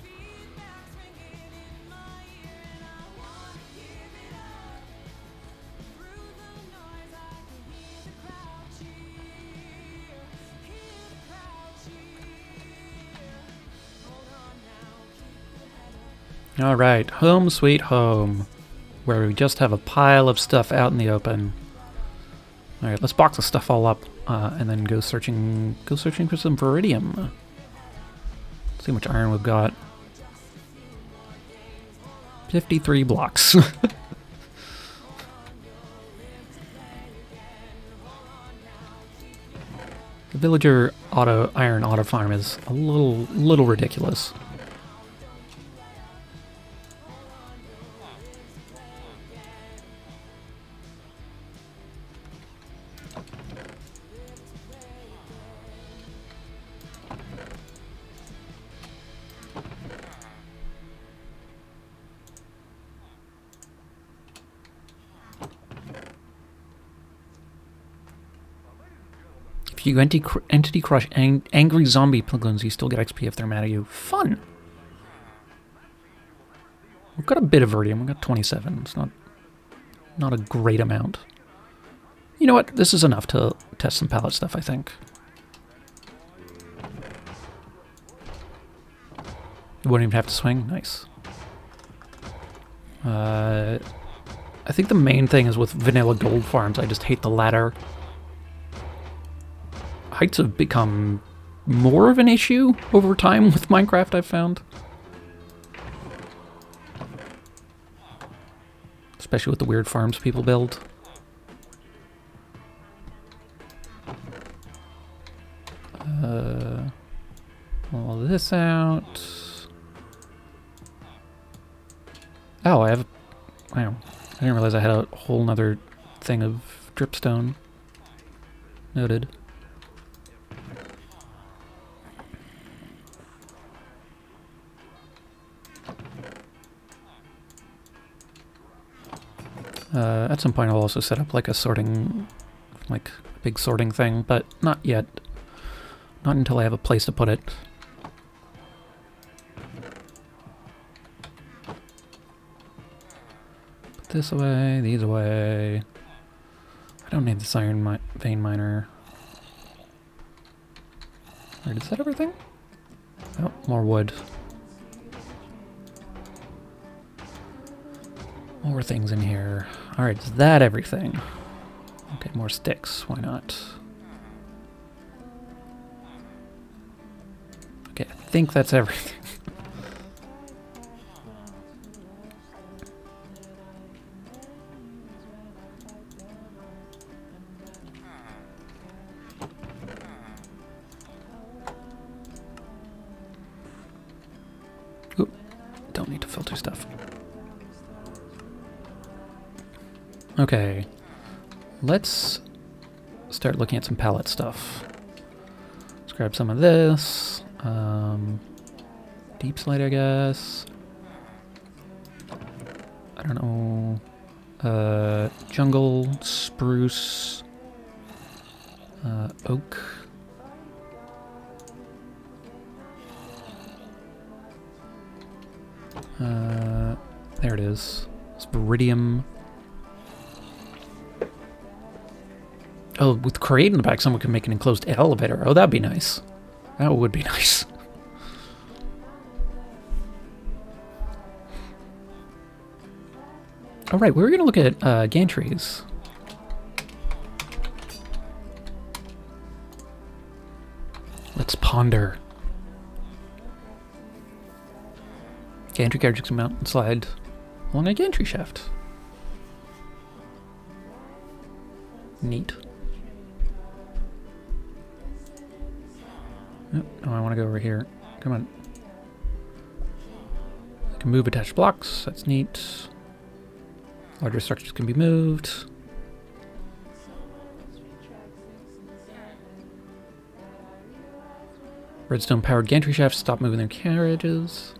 B: Alright, home sweet home. Where we just have a pile of stuff out in the open. Alright, let's box the stuff all up and then go searching for some Viridium. See how much iron we've got. 53 blocks. The villager iron auto farm is a little ridiculous. If you entity crush angry zombie piglins, you still get XP if they're mad at you. Fun! We've got a bit of Viridium. We've got 27. It's not a great amount. You know what? This is enough to test some pallet stuff, I think. You wouldn't even have to swing? Nice. I think the main thing is with vanilla gold farms, I just hate the ladder. Heights have become more of an issue over time with Minecraft, I've found. Especially with the weird farms people build. All this out. Oh, I have... Wow. I didn't realize I had a whole nother thing of dripstone. Noted. At some point I'll also set up like a sorting, like a big sorting thing, but not yet. Not until I have a place to put it. Put this away, these away. I don't need this iron vein miner. Alright, is that everything? Oh, more wood. More things in here. Alright, is that everything? Okay, more sticks. Why not? Okay, I think that's everything. Oop, don't need to filter stuff. Okay, let's start looking at some pallet stuff. Let's grab some of this. Deep slate, I guess. I don't know. Jungle, spruce, oak. There it is. It's Viridium. Oh, with Crate in the back, someone could make an enclosed elevator. Oh, that'd be nice. That would be nice. All right, we were going to look at gantries. Let's ponder. Gantry carriages can mount and slide along a gantry shaft. Neat. Oh, I want to go over here. Come on. I can move attached blocks. That's neat. Larger structures can be moved. Redstone-powered gantry shafts stop moving their carriages.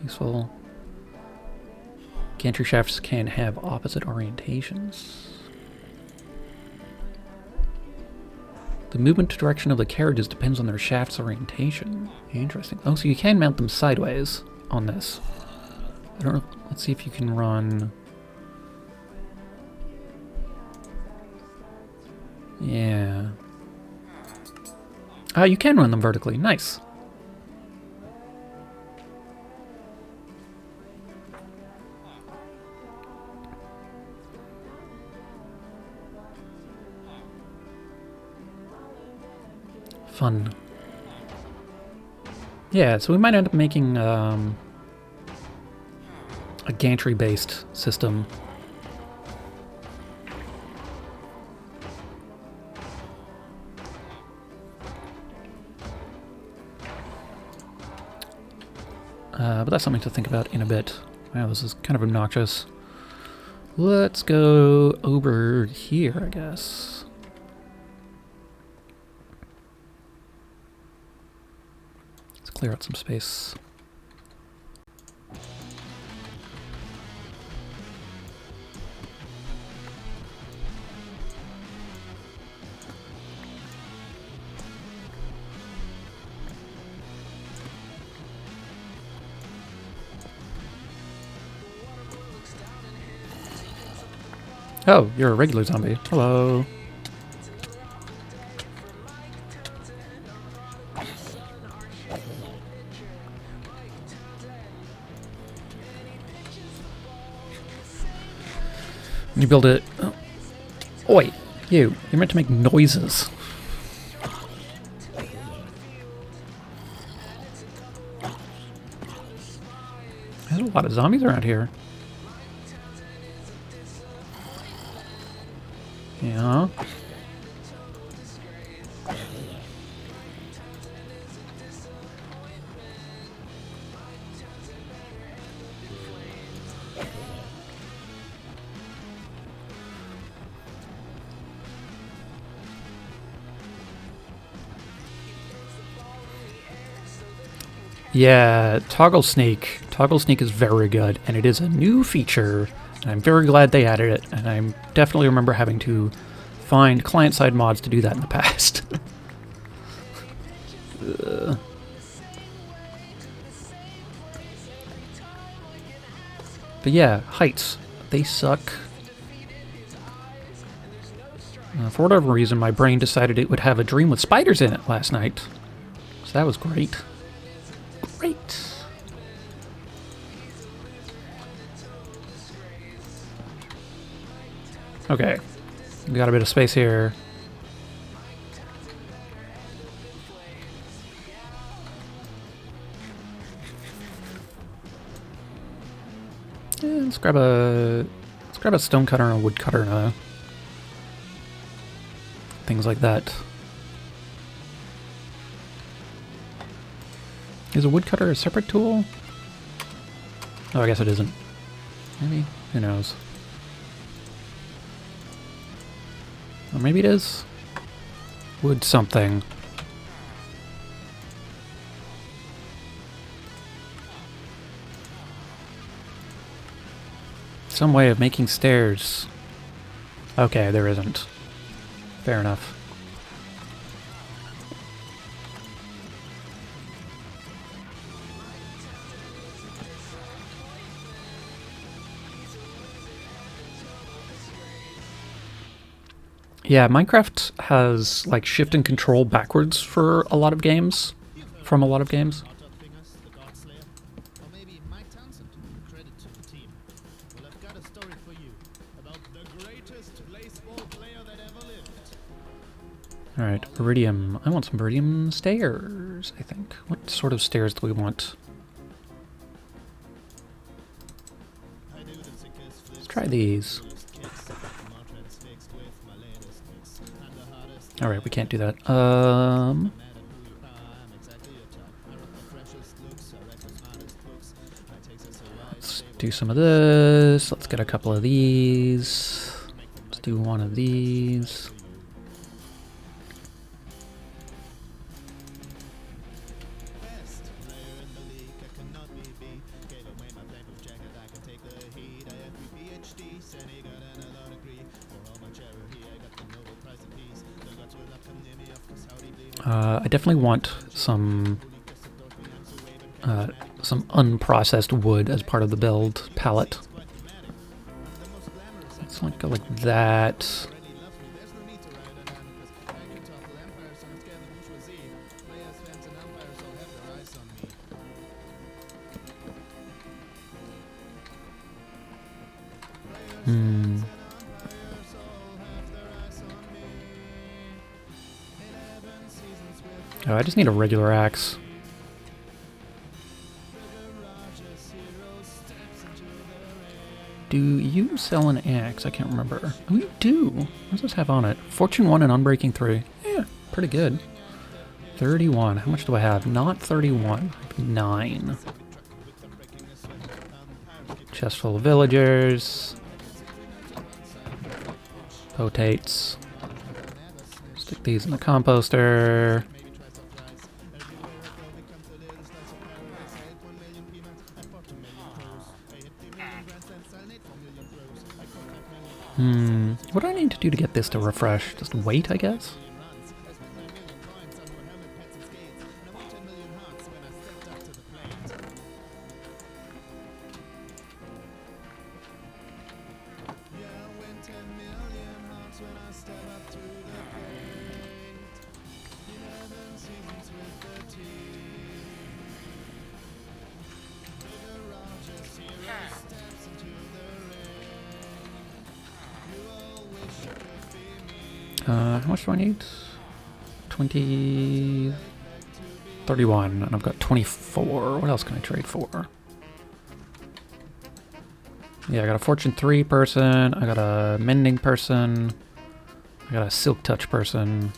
B: Useful. Gantry shafts can have opposite orientations. The movement direction of the carriages depends on their shaft's orientation. Interesting. Oh, so you can mount them sideways on this. I don't know. Let's see if you can run. Yeah. Ah, you can run them vertically. Nice. Fun. Yeah, so we might end up making a gantry-based system. But that's something to think about in a bit. Wow, this is kind of obnoxious. Let's go over here, I guess. Let's clear out some space. Oh, you're a regular zombie. Hello. You build it. Oh. Oi, you're meant to make noises. There's a lot of zombies around here. Yeah. Yeah, Toggle Sneak. Toggle Sneak is very good, and it is a new feature, and I'm very glad they added it, and I definitely remember having to find client-side mods to do that in the past. But yeah, heights. They suck. For whatever reason, my brain decided it would have a dream with spiders in it last night. So that was great. Great. Okay. We got a bit of space here. Yeah, let's grab a stone cutter and a wood cutter and things like that. Is a woodcutter a separate tool? Oh, I guess it isn't. Maybe? Who knows? Or maybe it is? Wood something. Some way of making stairs. Okay, there isn't. Fair enough. Yeah, Minecraft has like shift and control backwards for a lot of games. From a lot of games. Alright, Iridium. I want some Iridium stairs, I think. What sort of stairs do we want? Let's try these. Alright, we can't do that. do some of this. Let's get a couple of these. Let's do one of these. I definitely want some unprocessed wood as part of the build palette. Let's like go like that. Oh, I just need a regular axe. Do you sell an axe? I can't remember. Oh, you do. What does this have on it? Fortune 1 and Unbreaking 3. Yeah, pretty good. 31. How much do I have? Not 31. 9. Chest full of villagers. Potates. Stick these in the composter. What do I need to do to get this to refresh? Just wait, I guess? How much do I need? 20... 31, and I've got 24. What else can I trade for? Yeah, I got a Fortune 3 person, I got a Mending person, I got a Silk Touch person.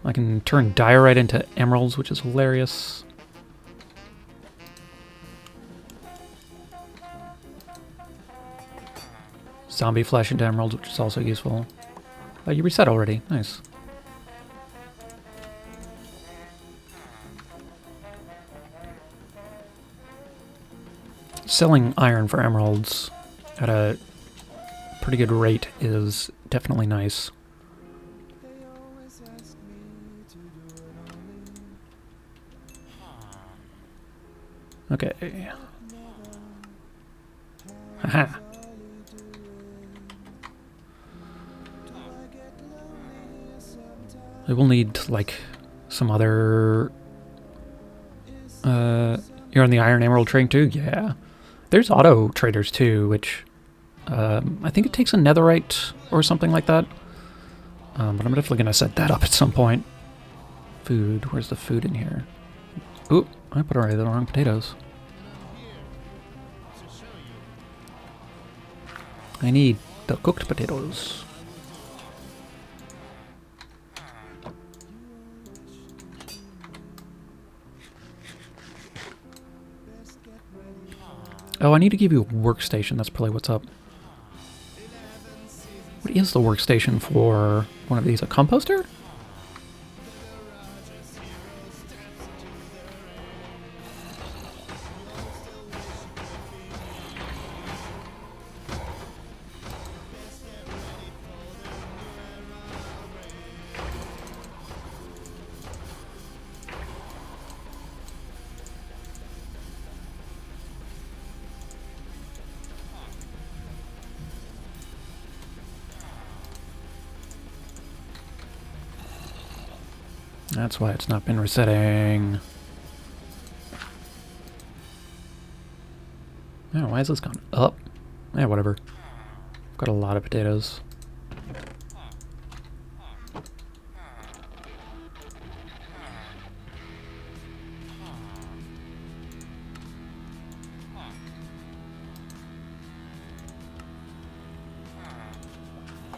B: I can turn diorite into emeralds, which is hilarious. Zombie flesh into emeralds, which is also useful. Oh, you reset already. Nice. Selling iron for emeralds at a pretty good rate is definitely nice. Okay. Haha. I will need, like, some other... you're on the Iron Emerald trading too? Yeah. There's auto traders too, which... I think it takes a netherite or something like that. But I'm definitely going to set that up at some point. Food. Where's the food in here? Ooh, I put already the wrong potatoes. I need the cooked potatoes. Oh, I need to give you a workstation. That's probably what's up. What is the workstation for one of these? A composter? That's why it's not been resetting. Oh, why has this gone up? Yeah, whatever. I've got a lot of potatoes.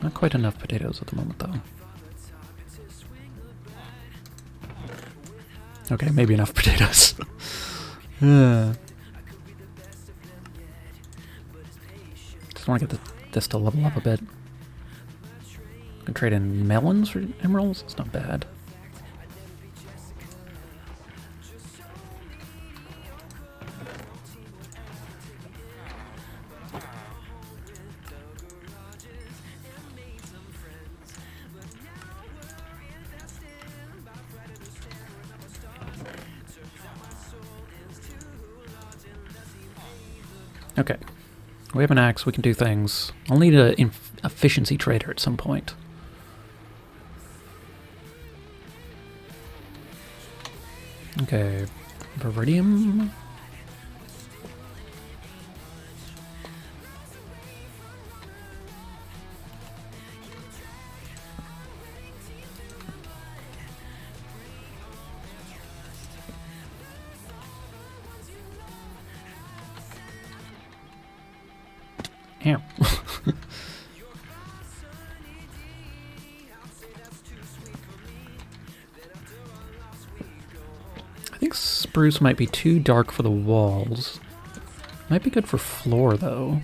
B: Not quite enough potatoes at the moment, though. Okay, maybe enough potatoes. Just want to get this to level up a bit. Can trade in melons for emeralds? It's not bad. Okay. We have an axe, we can do things. I'll need an efficiency trader at some point. Okay. Viridium. Damn. I think spruce might be too dark for the walls. Might be good for floor, though.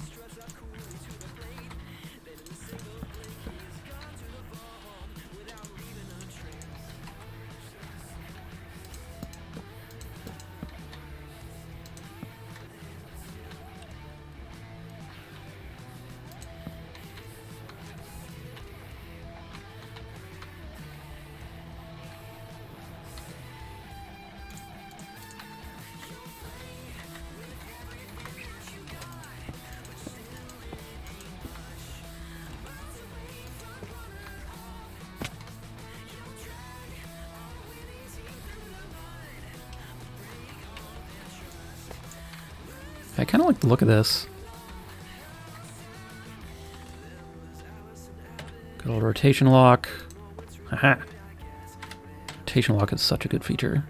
B: I kind of like the look of this. Good old rotation lock. Aha! Rotation lock is such a good feature.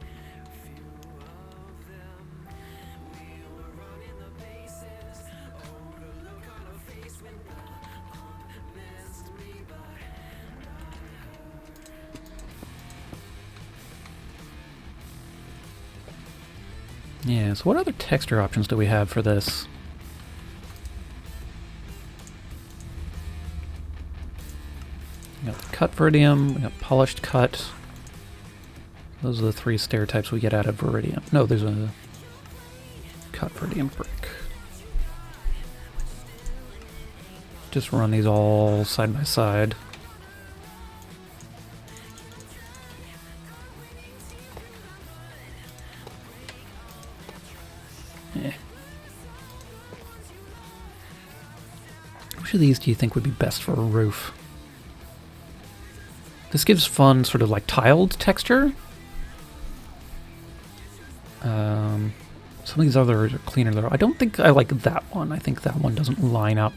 B: Yeah, so what other texture options do we have for this? We got cut viridium, we got polished cut. Those are the three stair types we get out of viridium. No, there's a cut viridium brick. Just run these all side by side. Which of these do you think would be best for a roof? This gives fun sort of like tiled texture. Some of these others are cleaner though. I don't think I like that one. I think that one doesn't line up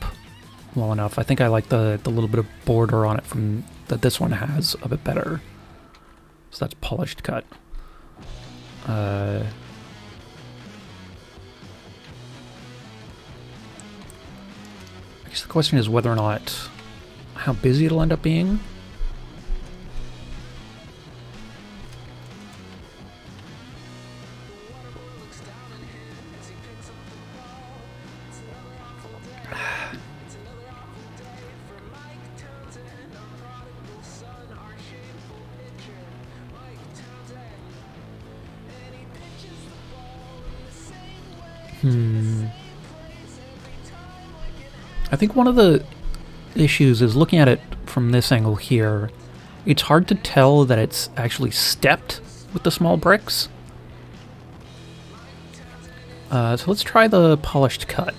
B: well enough. I think I like the little bit of border on it from that this one has a bit better. So that's polished cut. I guess the question is whether or not how busy it'll end up being. I think one of the issues is looking at it from this angle here. It's hard to tell that it's actually stepped with the small bricks. So let's try the polished cut.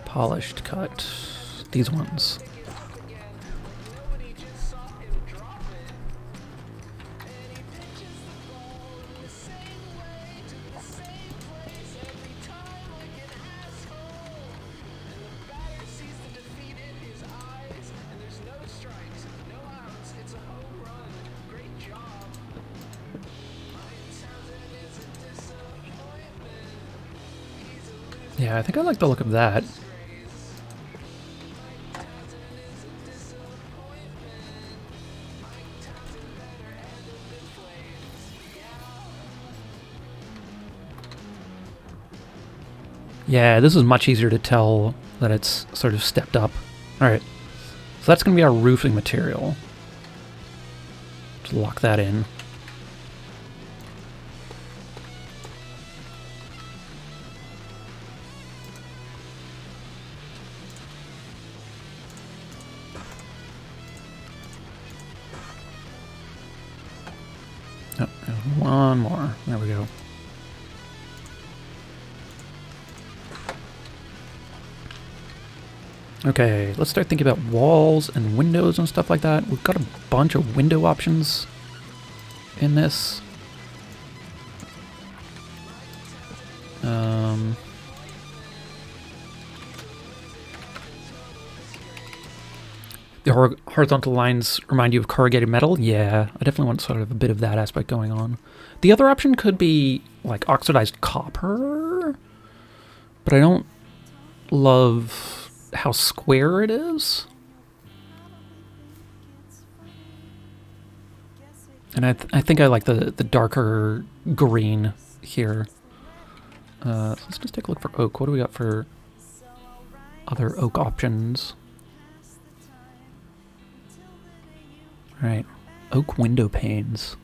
B: Polished cut. These ones. Yeah, I think I like the look of that. Yeah, this is much easier to tell that it's sort of stepped up. Alright, so that's going to be our roofing material. Just lock that in. Oh, one more. There we go. Okay, let's start thinking about walls and windows and stuff like that. We've got a bunch of window options in this. The horizontal lines remind you of corrugated metal? Yeah, I definitely want sort of a bit of that aspect going on. The other option could be like oxidized copper, but I don't love how square it is. And I think I like the darker green here. So let's just take a look for oak. What do we got for other oak options? Alright, oak window panes.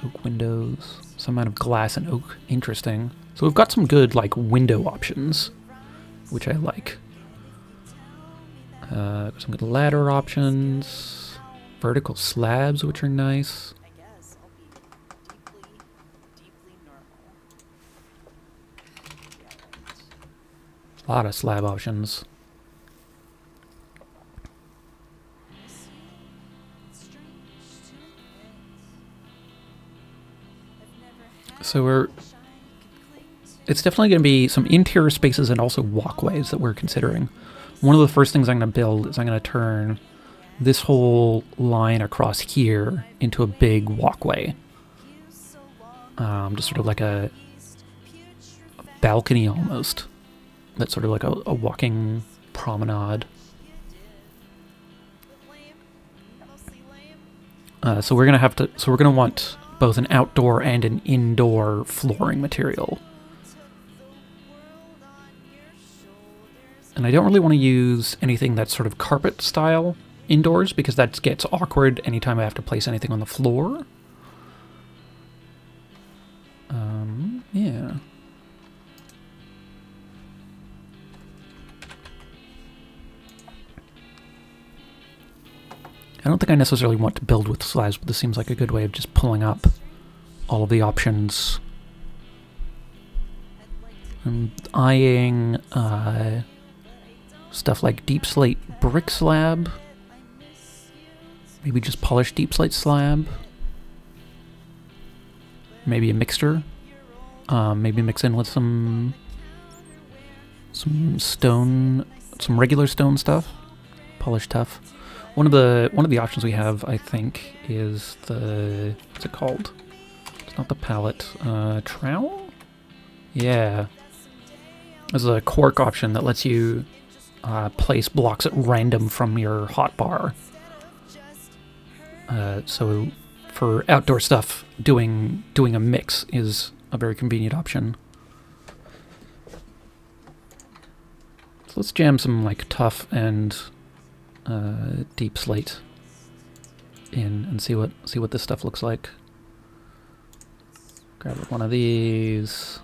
B: Oak windows, some amount of glass and oak. Interesting. So we've got some good, like, window options, which I like. Some good ladder options. Vertical slabs, which are nice. A lot of slab options. So it's definitely going to be some interior spaces and also walkways that we're considering. One of the first things I'm going to build is I'm going to turn this whole line across here into a big walkway. Just sort of like a balcony almost. That's sort of like a walking promenade. So we're gonna want both an outdoor and an indoor flooring material. And I don't really want to use anything that's sort of carpet style indoors because that gets awkward anytime I have to place anything on the floor. Yeah. I don't think I necessarily want to build with slabs, but this seems like a good way of just pulling up all of the options. I'm eyeing stuff like deep slate brick slab. Maybe just polished deep slate slab. Maybe a mixture. Maybe mix in with some stone, some regular stone stuff. Polished tough. One of the options we have, I think, is the, what's it called? It's not the pallet. Trowel? Yeah. There's a cork option that lets you place blocks at random from your hotbar. So for outdoor stuff, doing a mix is a very convenient option. So let's jam some like tough and deep slate in and see what this stuff looks like. Grab one of these.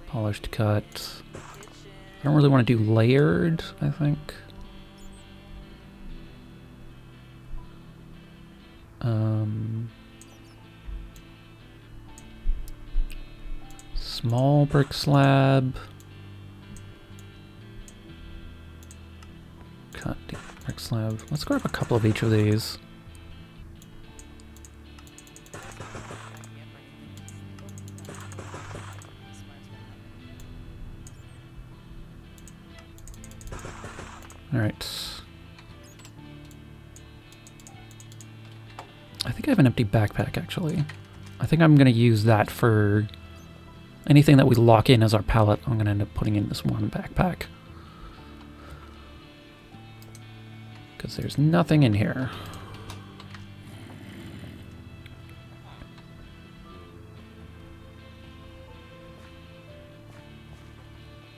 B: Polished cut. I don't really want to do layered, I think. Small brick slab. Cut deep brick slab. Let's grab a couple of each of these. Alright. I think I have an empty backpack, actually. I think I'm going to use that for Anything that we lock in as our palette, I'm going to end up putting in this one backpack. Because there's nothing in here.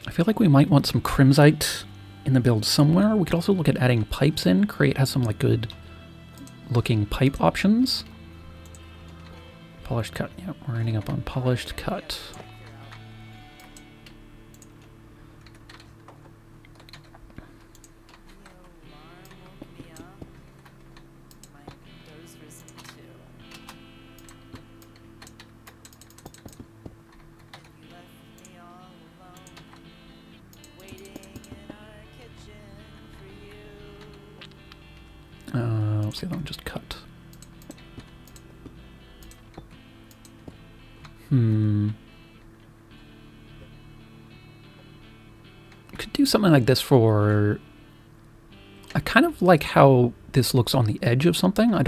B: I feel like we might want some crimsite in the build somewhere. We could also look at adding pipes in. Create has some like good looking pipe options. Polished cut. Yep, we're ending up on polished cut. What's the other one? Just cut. Could do something like this for... I kind of like how this looks on the edge of something. I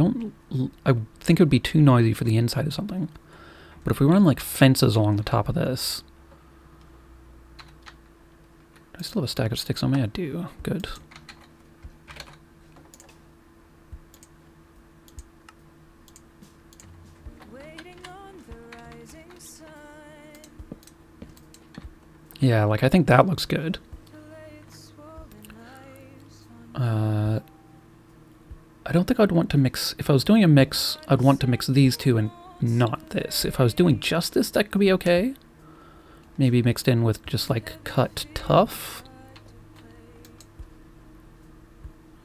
B: think it would be too noisy for the inside of something. But if we run like fences along the top of this... Do I still have a stack of sticks on me? I do. Good. Yeah, like I think that looks good. I don't think I'd want to mix... If I was doing a mix, I'd want to mix these two and not this. If I was doing just this, that could be okay. Maybe mixed in with just like cut tough.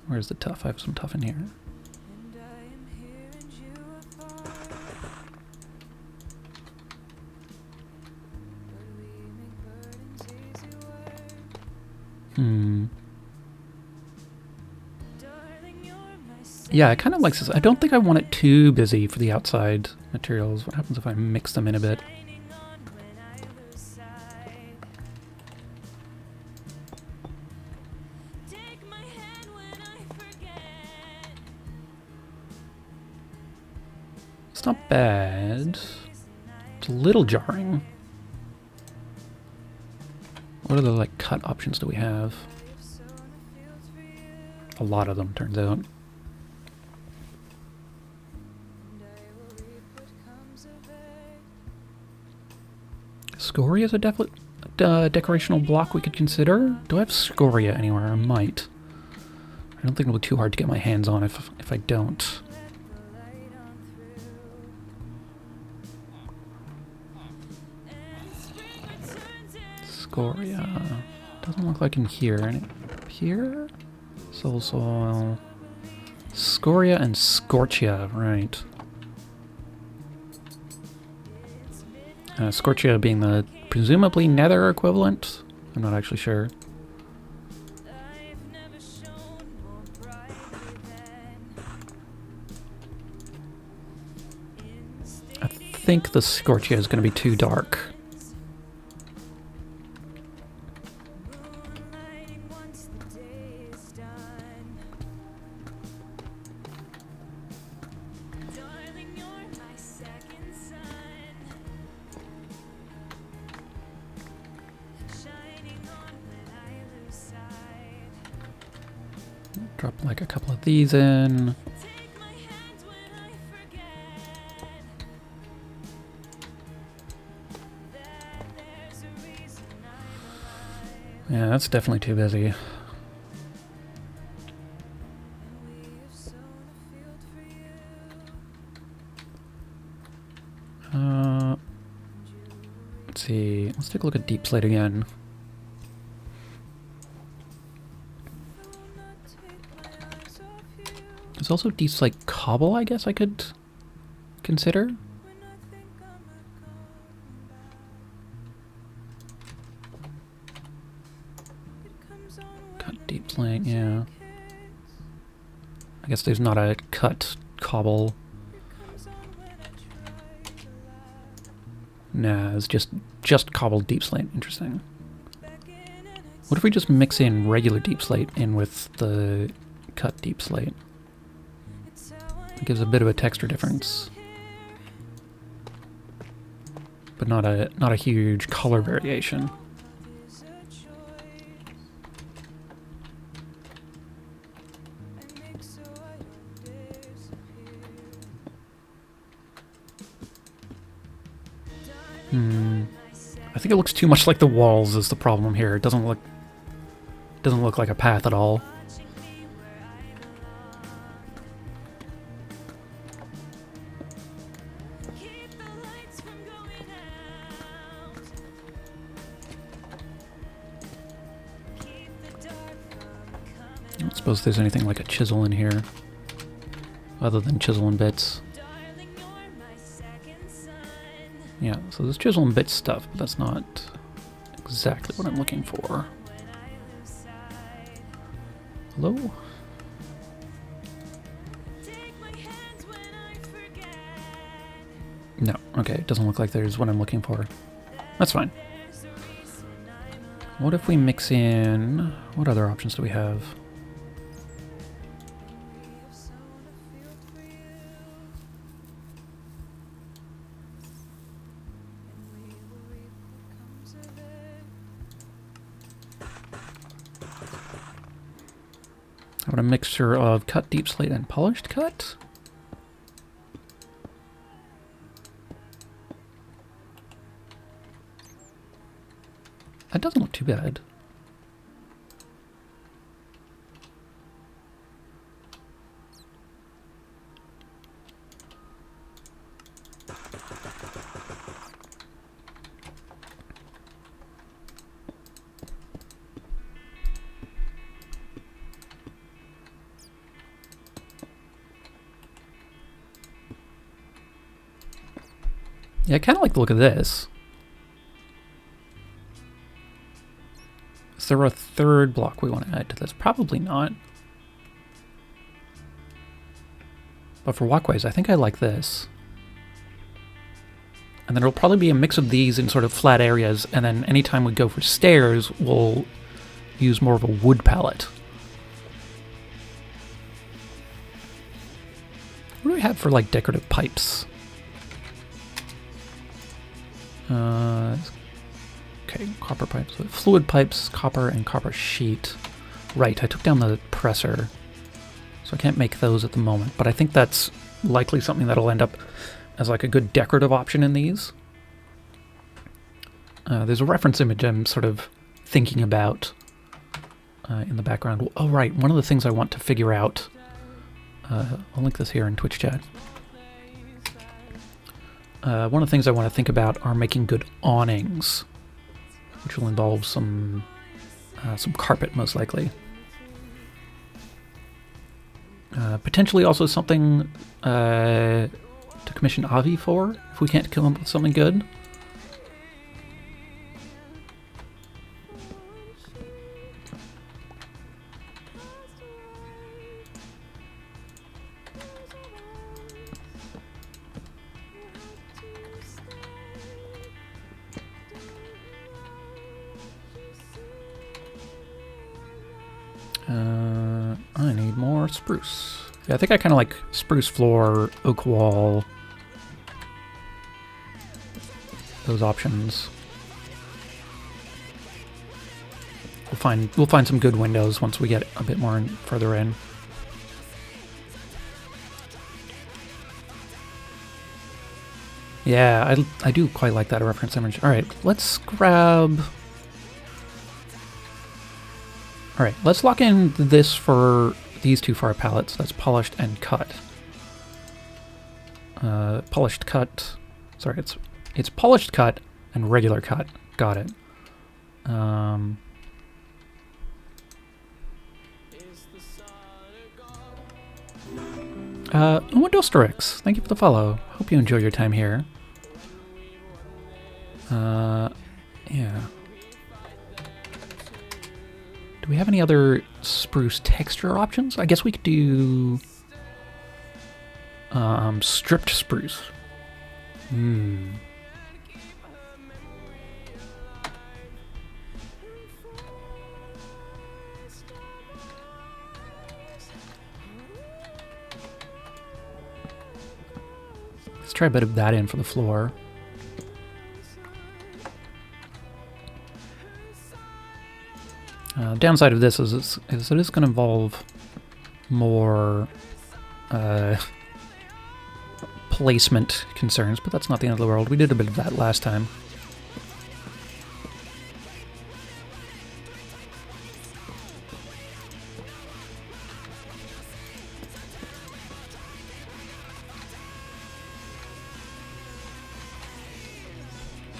B: Where's the tough? I have some tough in here. Yeah, I kind of like this. I don't think I want it too busy for the outside materials. What happens if I mix them in a bit? It's not bad. It's a little jarring. What other like cut options do we have? A lot of them, turns out. Scoria is a decorational block we could consider. Do I have scoria anywhere? I might. I don't think it'll be too hard to get my hands on if I don't. Scoria. Doesn't look like in here. Any here? Soul soil. Scoria and Scorchia, right. Scorchia being the presumably nether equivalent. I'm not actually sure. I think the Scorchia is going to be too dark. Drop like a couple of these in. Yeah, that's definitely too busy. Let's see. Let's take a look at deep slate again. There's also deep slate cobble, I guess I could consider. Cut deep slate, yeah. I guess there's not a cut cobble. Nah, it's just cobbled deep slate. Interesting. What if we just mix in regular deep slate in with the cut deep slate? It gives a bit of a texture difference. But but not a huge color variation. I think it looks too much like the walls is the problem here. It doesn't look like a path at all. I don't suppose there's anything like a chisel in here, other than chisel and bits. Yeah, so there's chisel and bits stuff, but that's not exactly what I'm looking for. Hello? No, okay, it doesn't look like there's what I'm looking for. That's fine. What if we mix in... What other options do we have? How about a mixture of cut, deep slate, and polished cut? That doesn't look too bad. Yeah, I kind of like the look of this. Is there a third block we want to add to this? Probably not. But for walkways, I think I like this. And then it'll probably be a mix of these in sort of flat areas, and then anytime we go for stairs, we'll use more of a wood palette. What do we have for, like, decorative pipes? Okay, copper pipes. Fluid pipes, copper, and copper sheet. Right, I took down the presser, so I can't make those at the moment, but I think that's likely something that'll end up as like a good decorative option in these. There's a reference image I'm sort of thinking about in the background. Oh right, one of the things I want to figure out, I'll link this here in Twitch chat. One of the things I want to think about are making good awnings, which will involve some carpet most likely. Potentially also something to commission Avi for, if we can't come up with something good. I need more spruce. Yeah, I think I kind of like spruce floor, oak wall. Those options. We'll find some good windows once we get a bit more further in. Yeah, I do quite like that reference image. All right, let's grab. All right, let's lock in this for these two far palettes. That's polished and cut. Polished cut. Sorry, it's polished cut and regular cut. Got it. Windostrix, thank you for the follow. Hope you enjoy your time here. Yeah. Do we have any other spruce texture options? I guess we could do stripped spruce. Let's try a bit of that in for the floor. Downside of this is it is going to involve more placement concerns, but that's not the end of the world. We did a bit of that last time.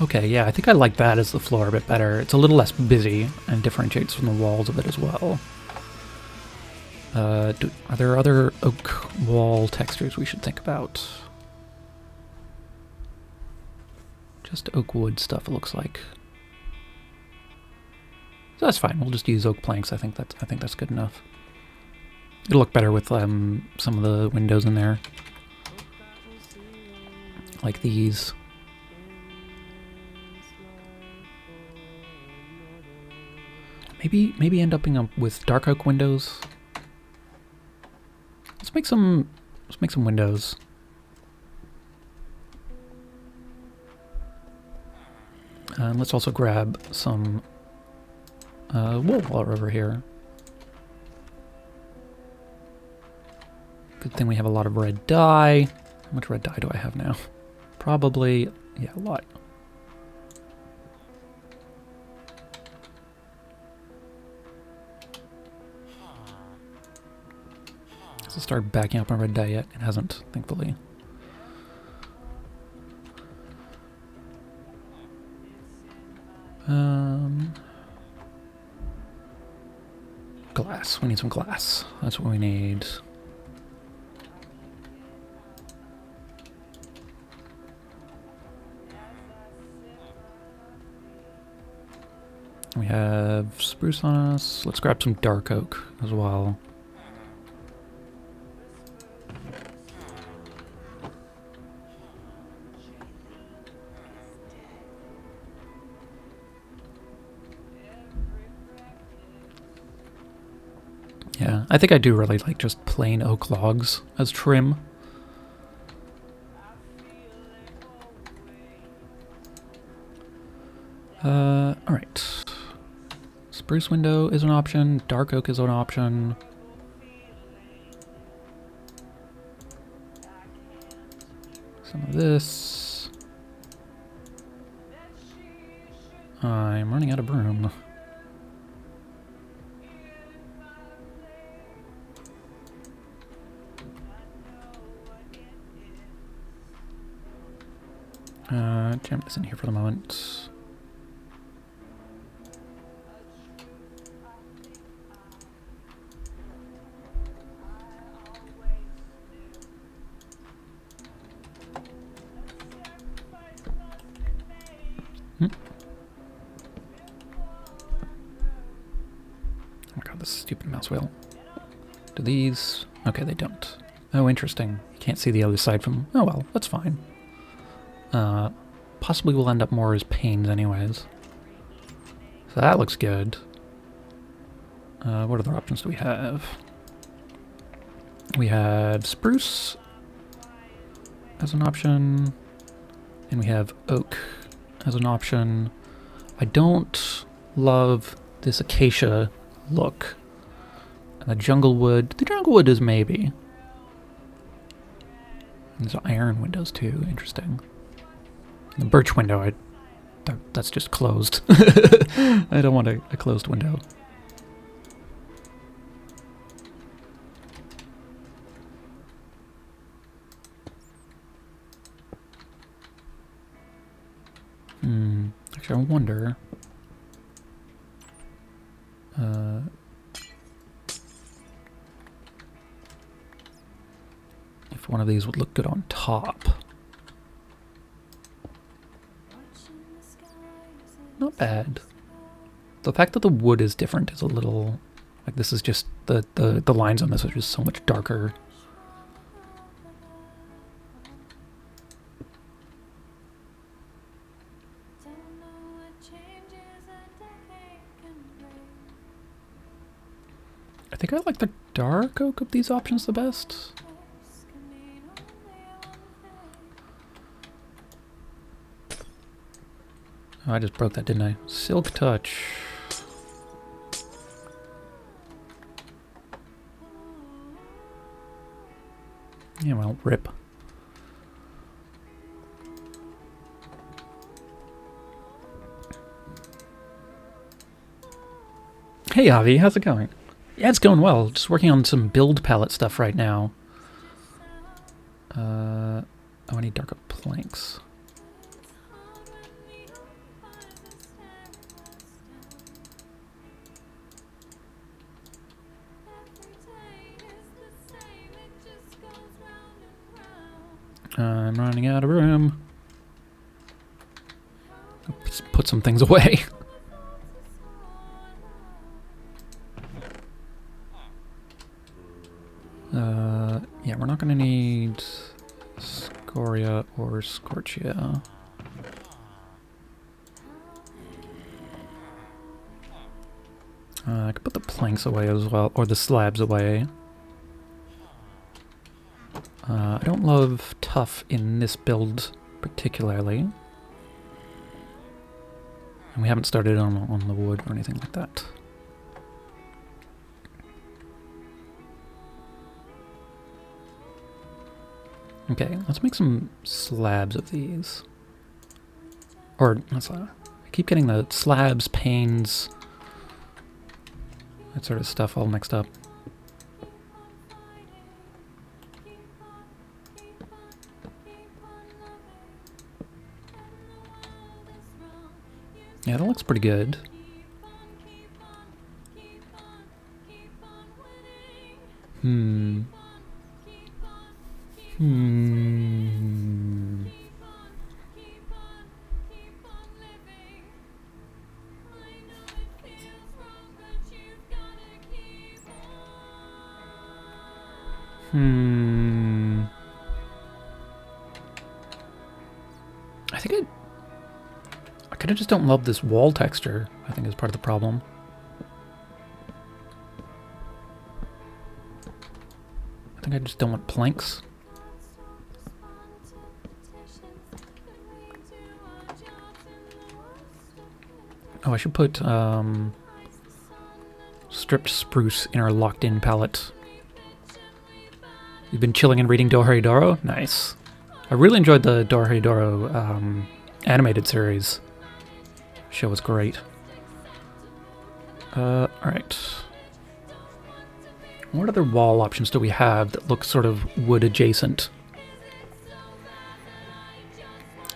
B: Okay, yeah, I think I like that as the floor a bit better. It's a little less busy and differentiates from the walls a bit as well. Are there other oak wall textures we should think about? Just oak wood stuff, it looks like. So that's fine. We'll just use oak planks. I think that's good enough. It'll look better with some of the windows in there, like these. Maybe end up with dark oak windows. Let's make some windows. And let's also grab some wool while we're over here. Good thing we have a lot of red dye. How much red dye do I have now? Probably, yeah, a lot. Let's start backing up on red dye yet. It hasn't, thankfully. Glass. We need some glass. That's what we need. We have spruce on us. Let's grab some dark oak as well. Yeah, I think I do really like just plain oak logs as trim. Alright. Spruce window is an option, dark oak is an option. Some of this. I'm running out of broom. Jam this in here for the moment. Oh my god, this stupid mouse wheel. Do these... Okay, they don't. Oh, interesting. You can't see the other side from... Oh well, that's fine. Possibly we'll end up more as panes anyways. So that looks good. What other options do we have? We have spruce as an option, and we have oak as an option. I don't love this acacia look. And the jungle wood is maybe. And there's iron windows too, interesting. The birch window, that's just closed. I don't want a closed window. Actually, I wonder... if one of these would look good on top. Not bad. The fact that the wood is different is a little... Like, this is just... The lines on this are just so much darker. I think I like the dark oak of these options the best. Oh, I just broke that, didn't I? Silk touch. Yeah, well, rip. Hey, Avi, how's it going? Yeah, it's going well. Just working on some build palette stuff right now. Oh, I need darker planks. I'm running out of room. Let's put some things away. Yeah, we're not going to need scoria or scorchia. I could put the planks away as well, or the slabs away. I don't love tough in this build particularly. And we haven't started on the wood or anything like that. Okay, let's make some slabs of these. Or, I keep getting the slabs, panes, that sort of stuff all mixed up. Yeah, that looks pretty good. I kind of just don't love this wall texture, I think is part of the problem. I think I just don't want planks. Oh, I should put stripped spruce in our locked-in palette. You've been chilling and reading Dorohedoro? Nice. I really enjoyed the Dorohedoro animated series. Show was great. Alright. What other wall options do we have that look sort of wood adjacent?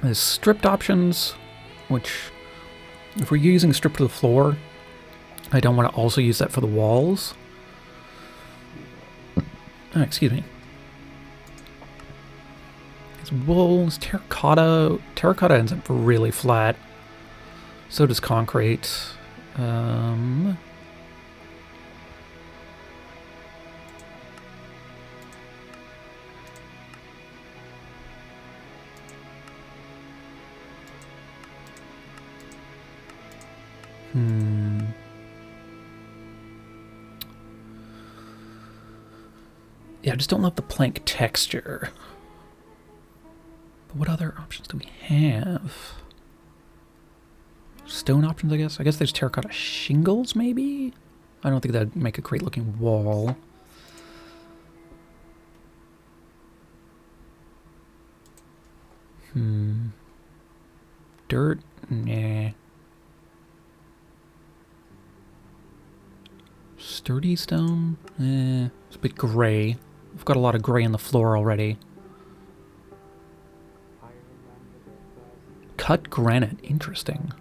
B: There's stripped options, which, if we're using strip to the floor, I don't want to also use that for the walls. Oh, excuse me. It's wool, it's terracotta. Terracotta ends up really flat. So does concrete. Yeah, I just don't love the plank texture. But what other options do we have? Stone options, I guess? I guess there's terracotta shingles, maybe? I don't think that'd make a great looking wall. Dirt? Nah. Sturdy stone? It's a bit gray. We've got a lot of gray on the floor already. Cut granite. Interesting.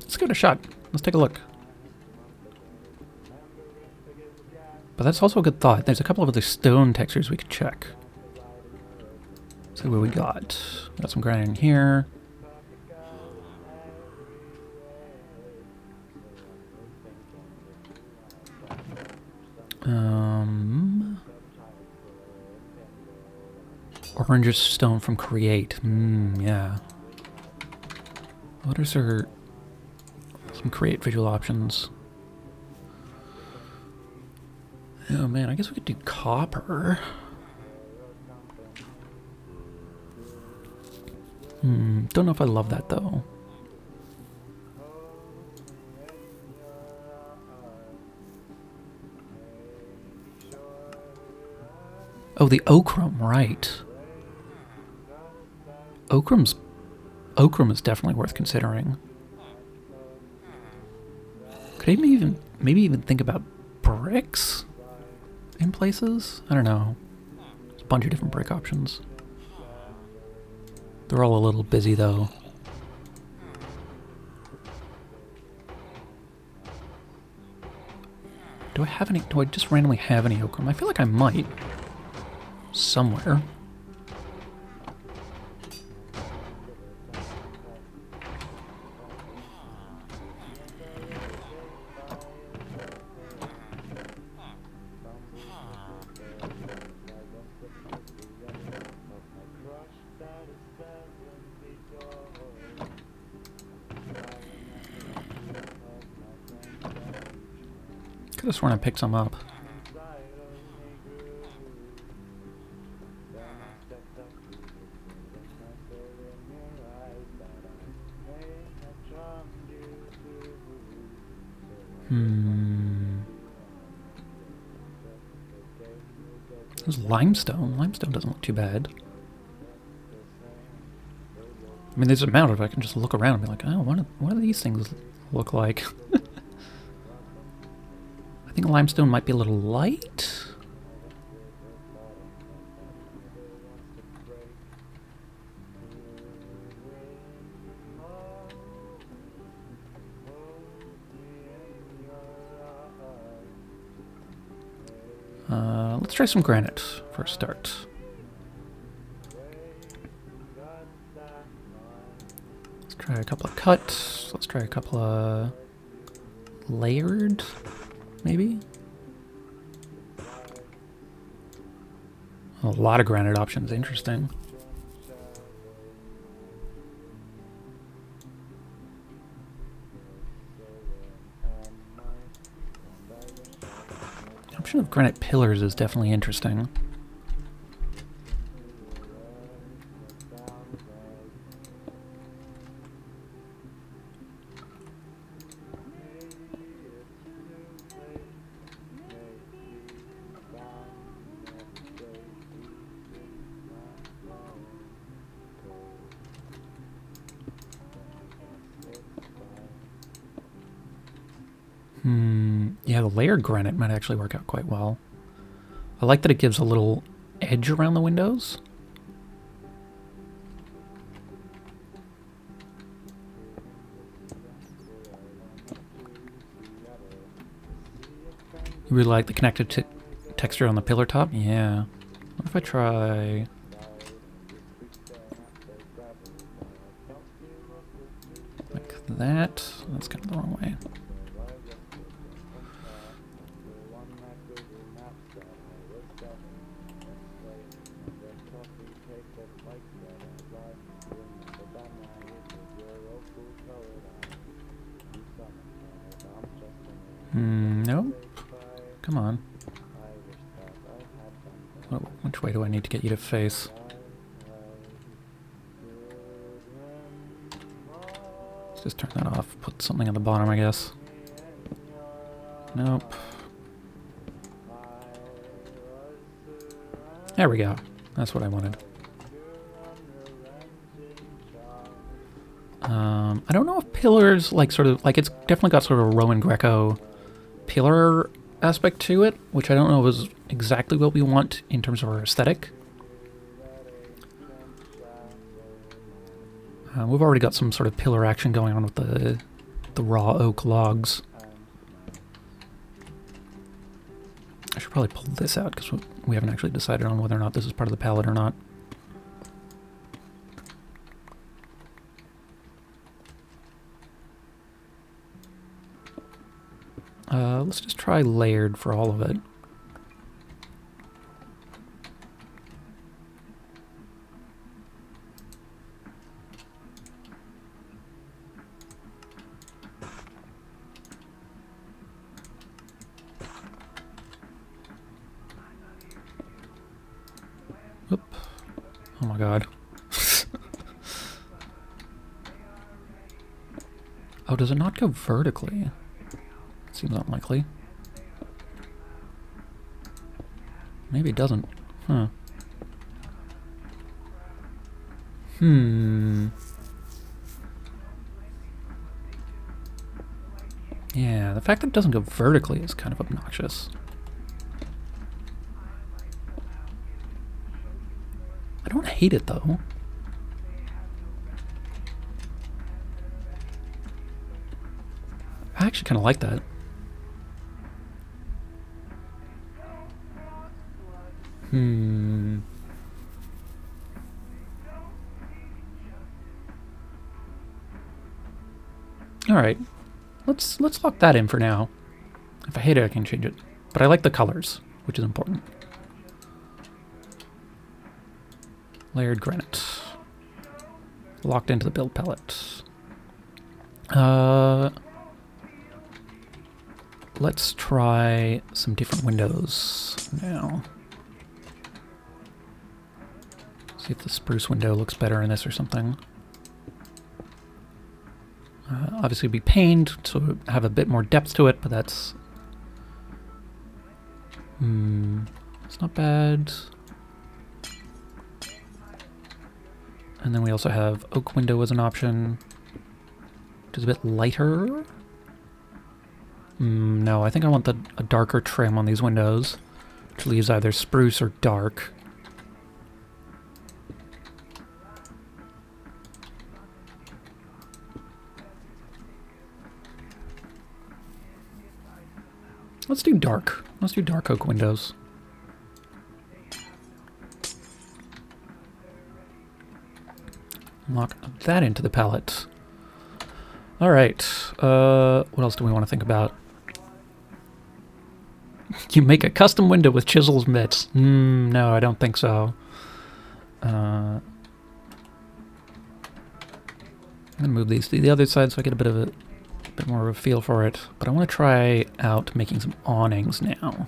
B: Let's give it a shot. Let's take a look. But that's also a good thought. There's a couple of other stone textures we could check. See what we got. Got some granite in here. Orange stone from Create. Yeah. What is there? Some Create visual options. Oh man, I guess we could do copper. Don't know if I love that though. Oh, the Okram, right. Okram is definitely worth considering. Could I maybe even think about bricks in places? I don't know. There's a bunch of different brick options. They're all a little busy though. Do I just randomly have any Okram? I feel like I might. Somewhere. Could have sworn I picked some up. There's limestone. Limestone doesn't look too bad. I mean, there's a amount of it. I can just look around and be like, oh, what do these things look like? I think limestone might be a little light. Let's try some granite for a start. Let's try a couple of cut. Let's try a couple of layered, maybe? A lot of granite options, interesting. The option of granite pillars is definitely interesting. Yeah, the layered granite might actually work out quite well. I like that it gives a little edge around the windows. You really like the connected texture on the pillar top? Yeah. What if I try... like that? That's kind of the wrong way. Nope. Come on. Which way do I need to get you to face? Let's just turn that off. Put something on the bottom, I guess. Nope. There we go. That's what I wanted. I don't know if pillars, like, sort of, like, it's definitely got sort of a Roman Greco pillar aspect to it, which I don't know is exactly what we want in terms of our aesthetic. We've already got some sort of pillar action going on with the raw oak logs. I should probably pull this out because we haven't actually decided on whether or not this is part of the palette or not. Let's just try layered for all of it. Oop. Oh my god. Oh, does it not go vertically? Seems unlikely. Maybe it doesn't. Huh. Yeah, the fact that it doesn't go vertically is kind of obnoxious. I don't hate it, though. I actually kind of like that. All right. Let's lock that in for now. If I hate it, I can change it. But I like the colors, which is important. Layered granite. Locked into the build palette. Let's try some different windows now. See if the spruce window looks better in this or something. Obviously it'd be paned to have a bit more depth to it, but that's... it's not bad. And then we also have oak window as an option, which is a bit lighter. No, I think I want a darker trim on these windows, which leaves either spruce or dark. Let's do dark. Let's do dark oak windows. Lock that into the palette. All right. What else do we want to think about? You make a custom window with chisels mitts. No, I don't think so. I'm gonna move these to the other side so I get a bit more of a feel for it. But I want to try out making some awnings now.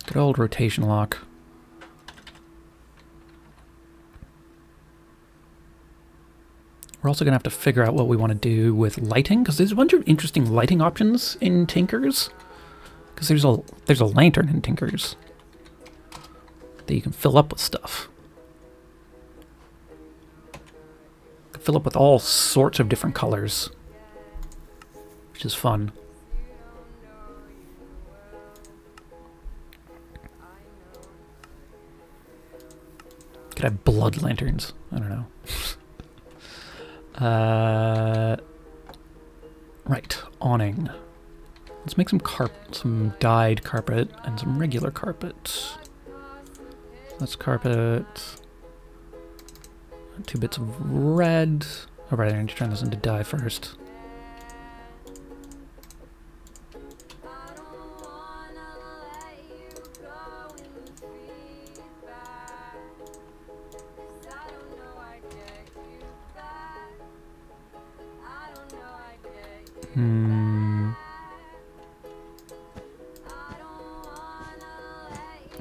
B: Good old rotation lock. We're also going to have to figure out what we want to do with lighting, because there's a bunch of interesting lighting options in Tinkers. Because there's a lantern in Tinkers that you can fill up with stuff. You can fill up with all sorts of different colors, which is fun. Could have blood lanterns. I don't know. Right, awning. Let's make some dyed carpet and some regular carpet. Let's carpet. 2 bits of red. Oh, right, I need to turn this into dye first.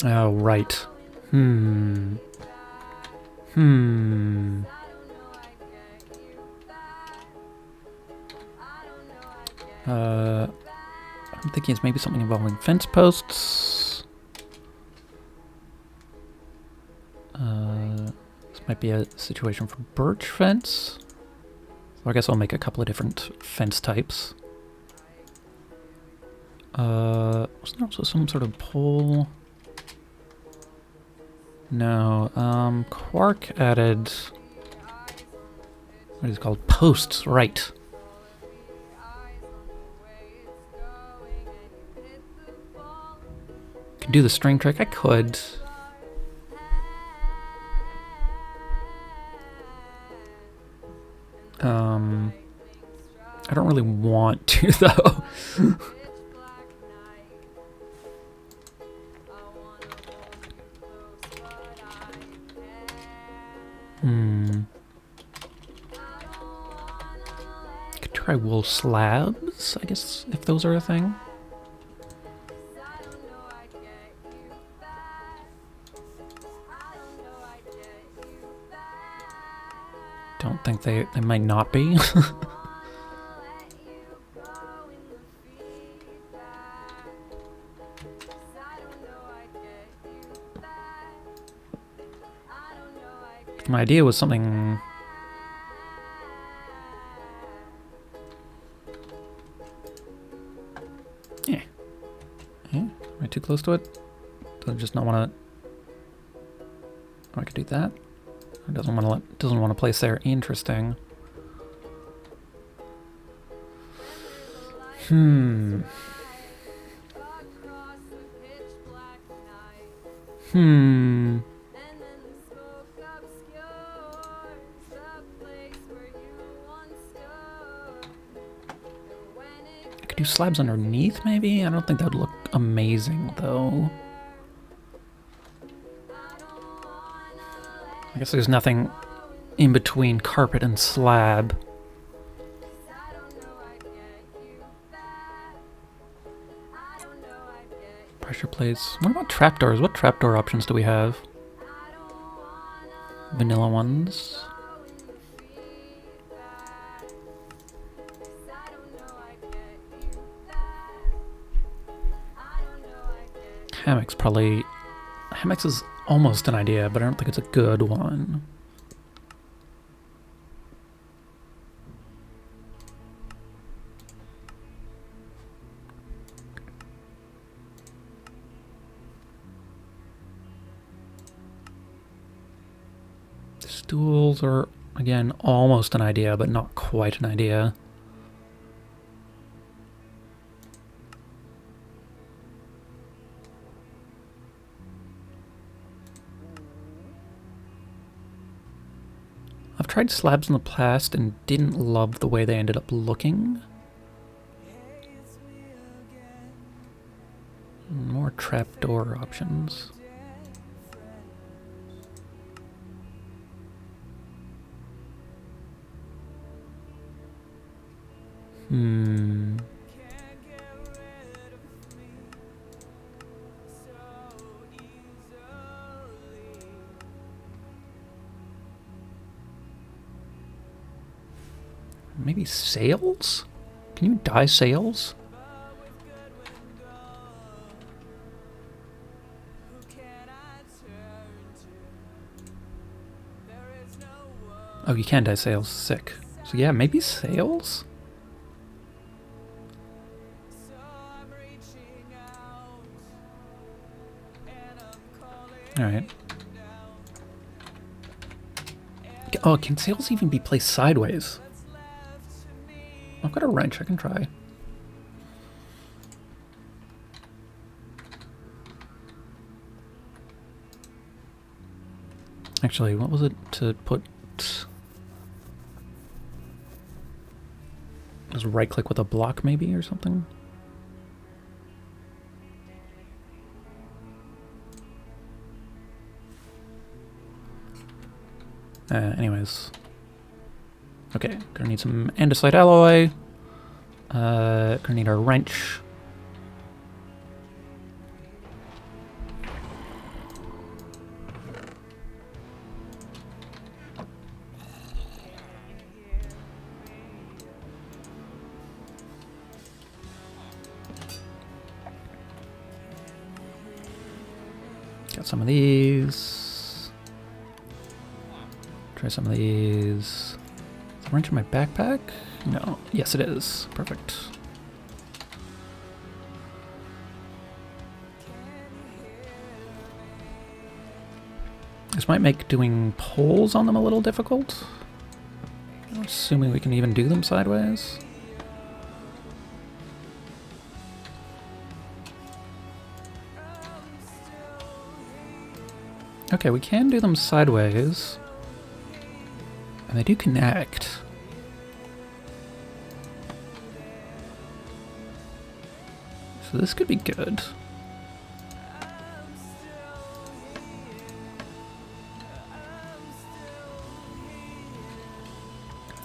B: Oh, right. I'm thinking it's maybe something involving fence posts. This might be a situation for birch fence. So I guess I'll make a couple of different fence types. Was there also some sort of pole? No, Quark added, what is it called? Posts, right. Could do the string trick, I could. I don't really want to, though. try wool slabs, I guess, if those are a thing. Don't think they might not be. My idea was something... Yeah. Yeah? Am I too close to it? Does it just not want to... Oh, I could do that. It doesn't want to place there. Interesting. Hmm. I could do slabs underneath, maybe? I don't think that would look amazing, though. I guess there's nothing in between carpet and slab. Pressure plates. What about trapdoors? What trapdoor options do we have? Vanilla ones. Hammocks probably... Hammocks is almost an idea, but I don't think it's a good one. Stools are, again, almost an idea, but not quite an idea. I've tried slabs in the past and didn't love the way they ended up looking. More trapdoor options. Maybe sails? Can you dye sails? Oh, you can dye sails. Sick. So yeah, maybe sails? Alright. Oh, can sails even be placed sideways? I've got a wrench, I can try. Actually, what was it to put... Just right-click with a block, maybe, or something? Anyways. Okay, gonna need some andesite alloy. Gonna need our wrench. Got some of these. Try some of these. Is the wrench in my backpack? No. Yes, it is. Perfect. This might make doing poles on them a little difficult. I'm assuming we can even do them sideways. Okay, we can do them sideways. And they do connect. So this could be good.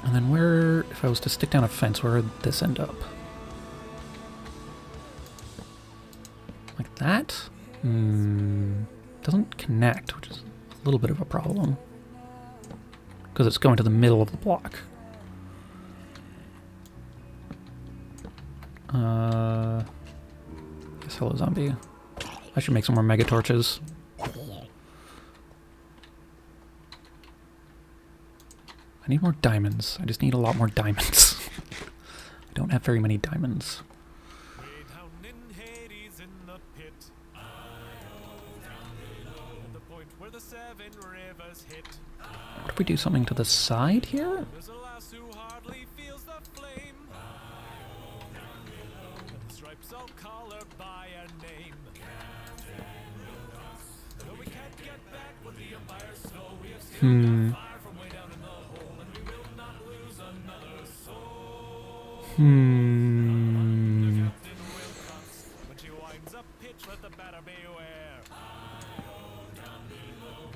B: And then where, if I was to stick down a fence, where would this end up? Like that? Doesn't connect, which is a little bit of a problem. Because it's going to the middle of the block. Guess hello zombie. I should make some more mega torches. I need more diamonds. I just need a lot more diamonds. I don't have very many diamonds. Could we do something to the side here?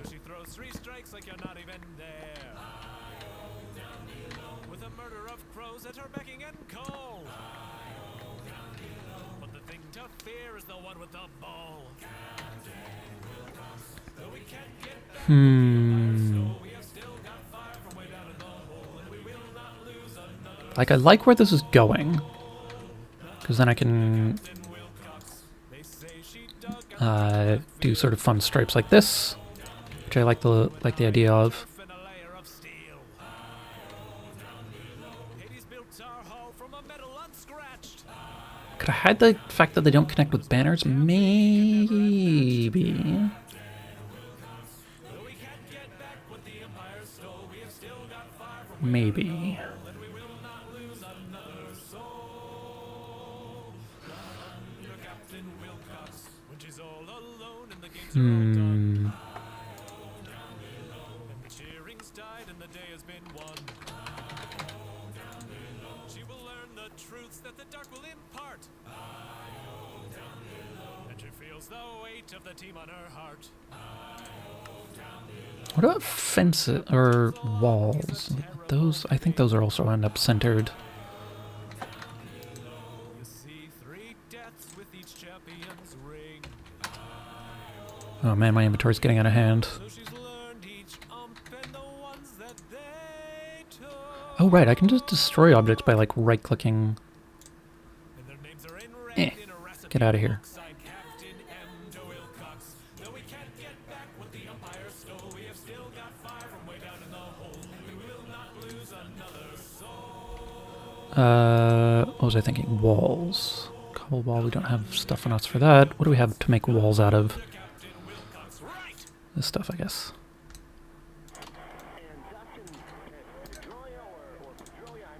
C: She throws 3 strikes like you're not even there. With a murder of crows at her becking and call. But the thing to fear is the one with the ball. Though we can't get back we have still got fire from way down in the hole, and we will not lose another.
B: Like, I like where this is going. Because then I can do sort of fun stripes like this, which I like the idea of. Could I hide the fact that they don't connect with banners? Maybe. Maybe.
C: Cheering's died and the day has been won. She will learn the truths that the dark will impart. And she feels the weight of the team on her heart.
B: What about fences or walls? Those, I think those are also end up centered.
C: You see 3 deaths with each champion's ring.
B: Oh man, my inventory's getting out of hand.
C: So she's learned each and the ones that they took.
B: Oh right, I can just destroy objects by like right-clicking.
C: And their names are in in a recipe
B: Get out of here.
C: alongside Captain M. Wilcox. Though we can't get back what the Empire stole, we have still got fire from way down in the hole. We will not lose another soul.
B: What was I thinking? Walls. Cobble wall, we don't have stuff enough for that. What do we have to make walls out of?
C: Captain Wilcox, right?
B: This stuff, I guess.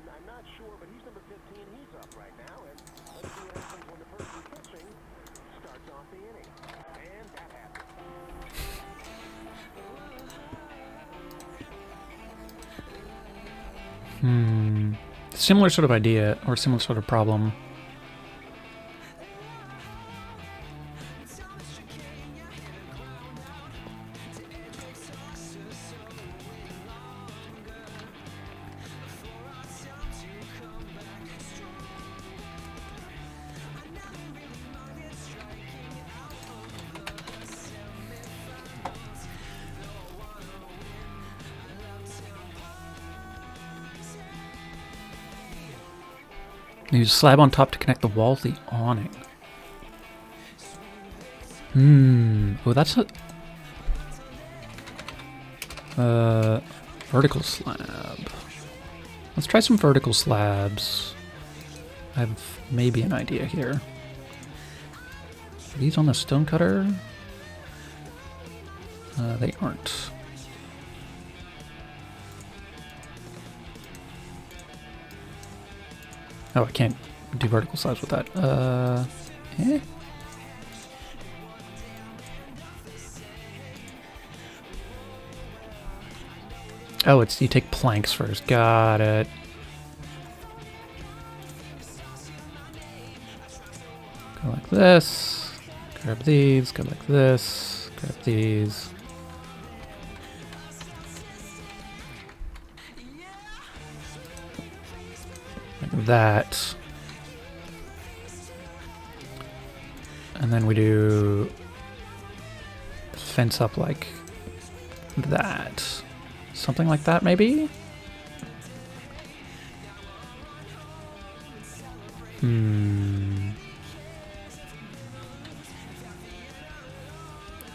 D: I'm not sure, but he's number 15. He's up right now, and let's see what happens when the person pitching starts off the inning. And that happens.
B: Similar sort of idea, or similar sort of problem. Use a slab on top to connect the wall to the awning. Oh, that's a vertical slab. Let's try some vertical slabs. I have maybe an idea here. Are these on the stone cutter? They aren't. Oh, I can't do vertical slabs with that. Eh? Oh, it's you take planks first. Got it. Go like this. Grab these. Go like this. Grab these. like that. And then we do fence up like that. Something like that, maybe?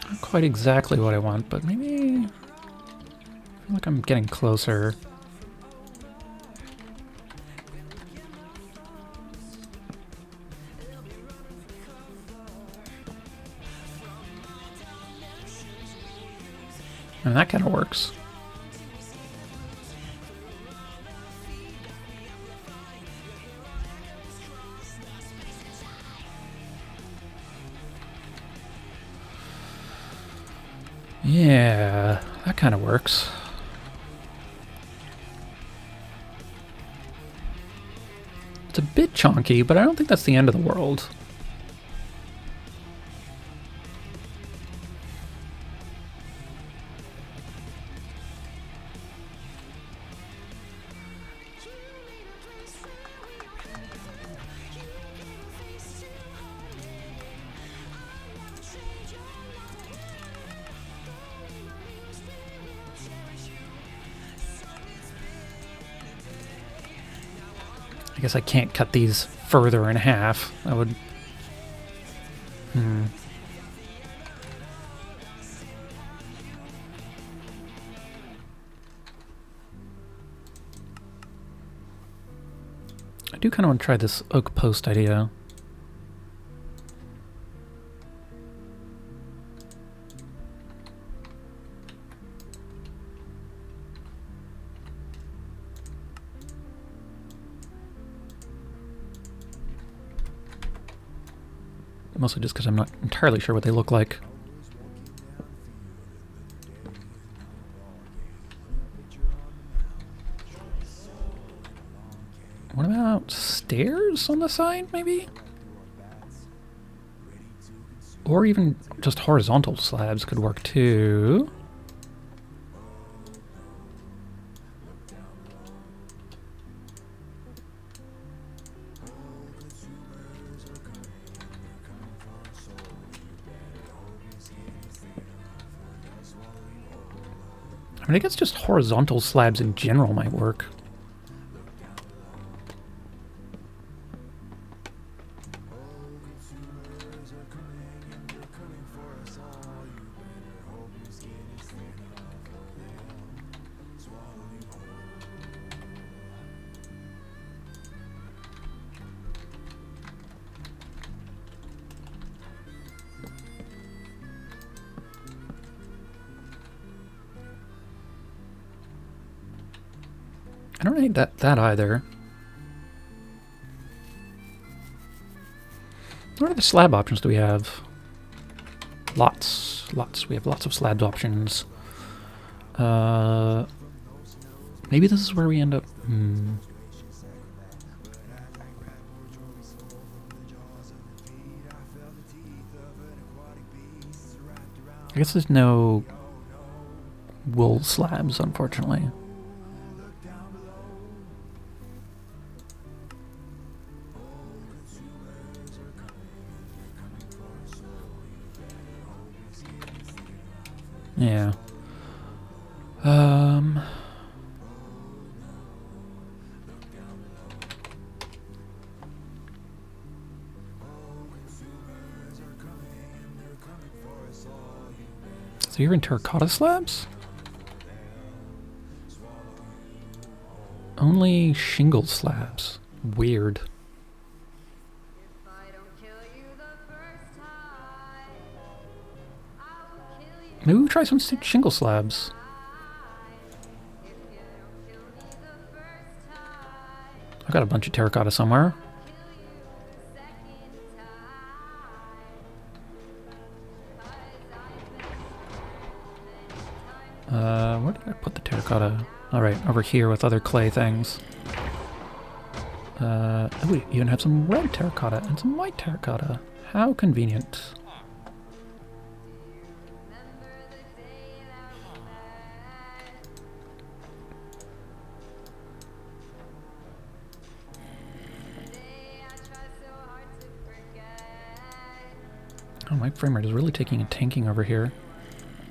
B: Not quite exactly what I want, but maybe... I feel like I'm getting closer. And that kind of works. Yeah, that kind of works. It's a bit chunky, but I don't think that's the end of the world. I guess I can't cut these further in half. That would... I do kind of want to try this oak post idea. Mostly just because I'm not entirely sure what they look like. What about stairs on the side, maybe? Or even just horizontal slabs could work too. I mean, I guess just horizontal slabs in general might work. I don't hate that either. What other slab options do we have? Lots. We have lots of slab options. Maybe this is where we end up. I guess there's no wool slabs, unfortunately. Yeah. So you're in terracotta slabs? Only shingle slabs. Weird. Maybe we try some shingle slabs. I've got a bunch of terracotta somewhere. Where did I put the terracotta? Alright, over here with other clay things. Oh, we even have some red terracotta and some white terracotta. How convenient. Oh, my frame rate is really taking a tanking over here.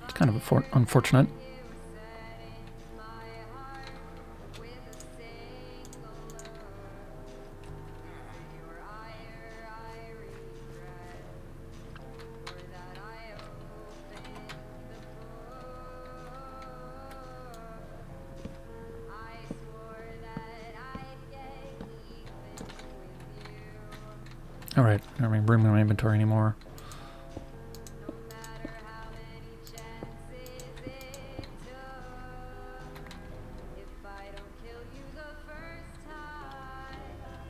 B: It's kind of unfortunate. Alright, I don't have room in my inventory anymore.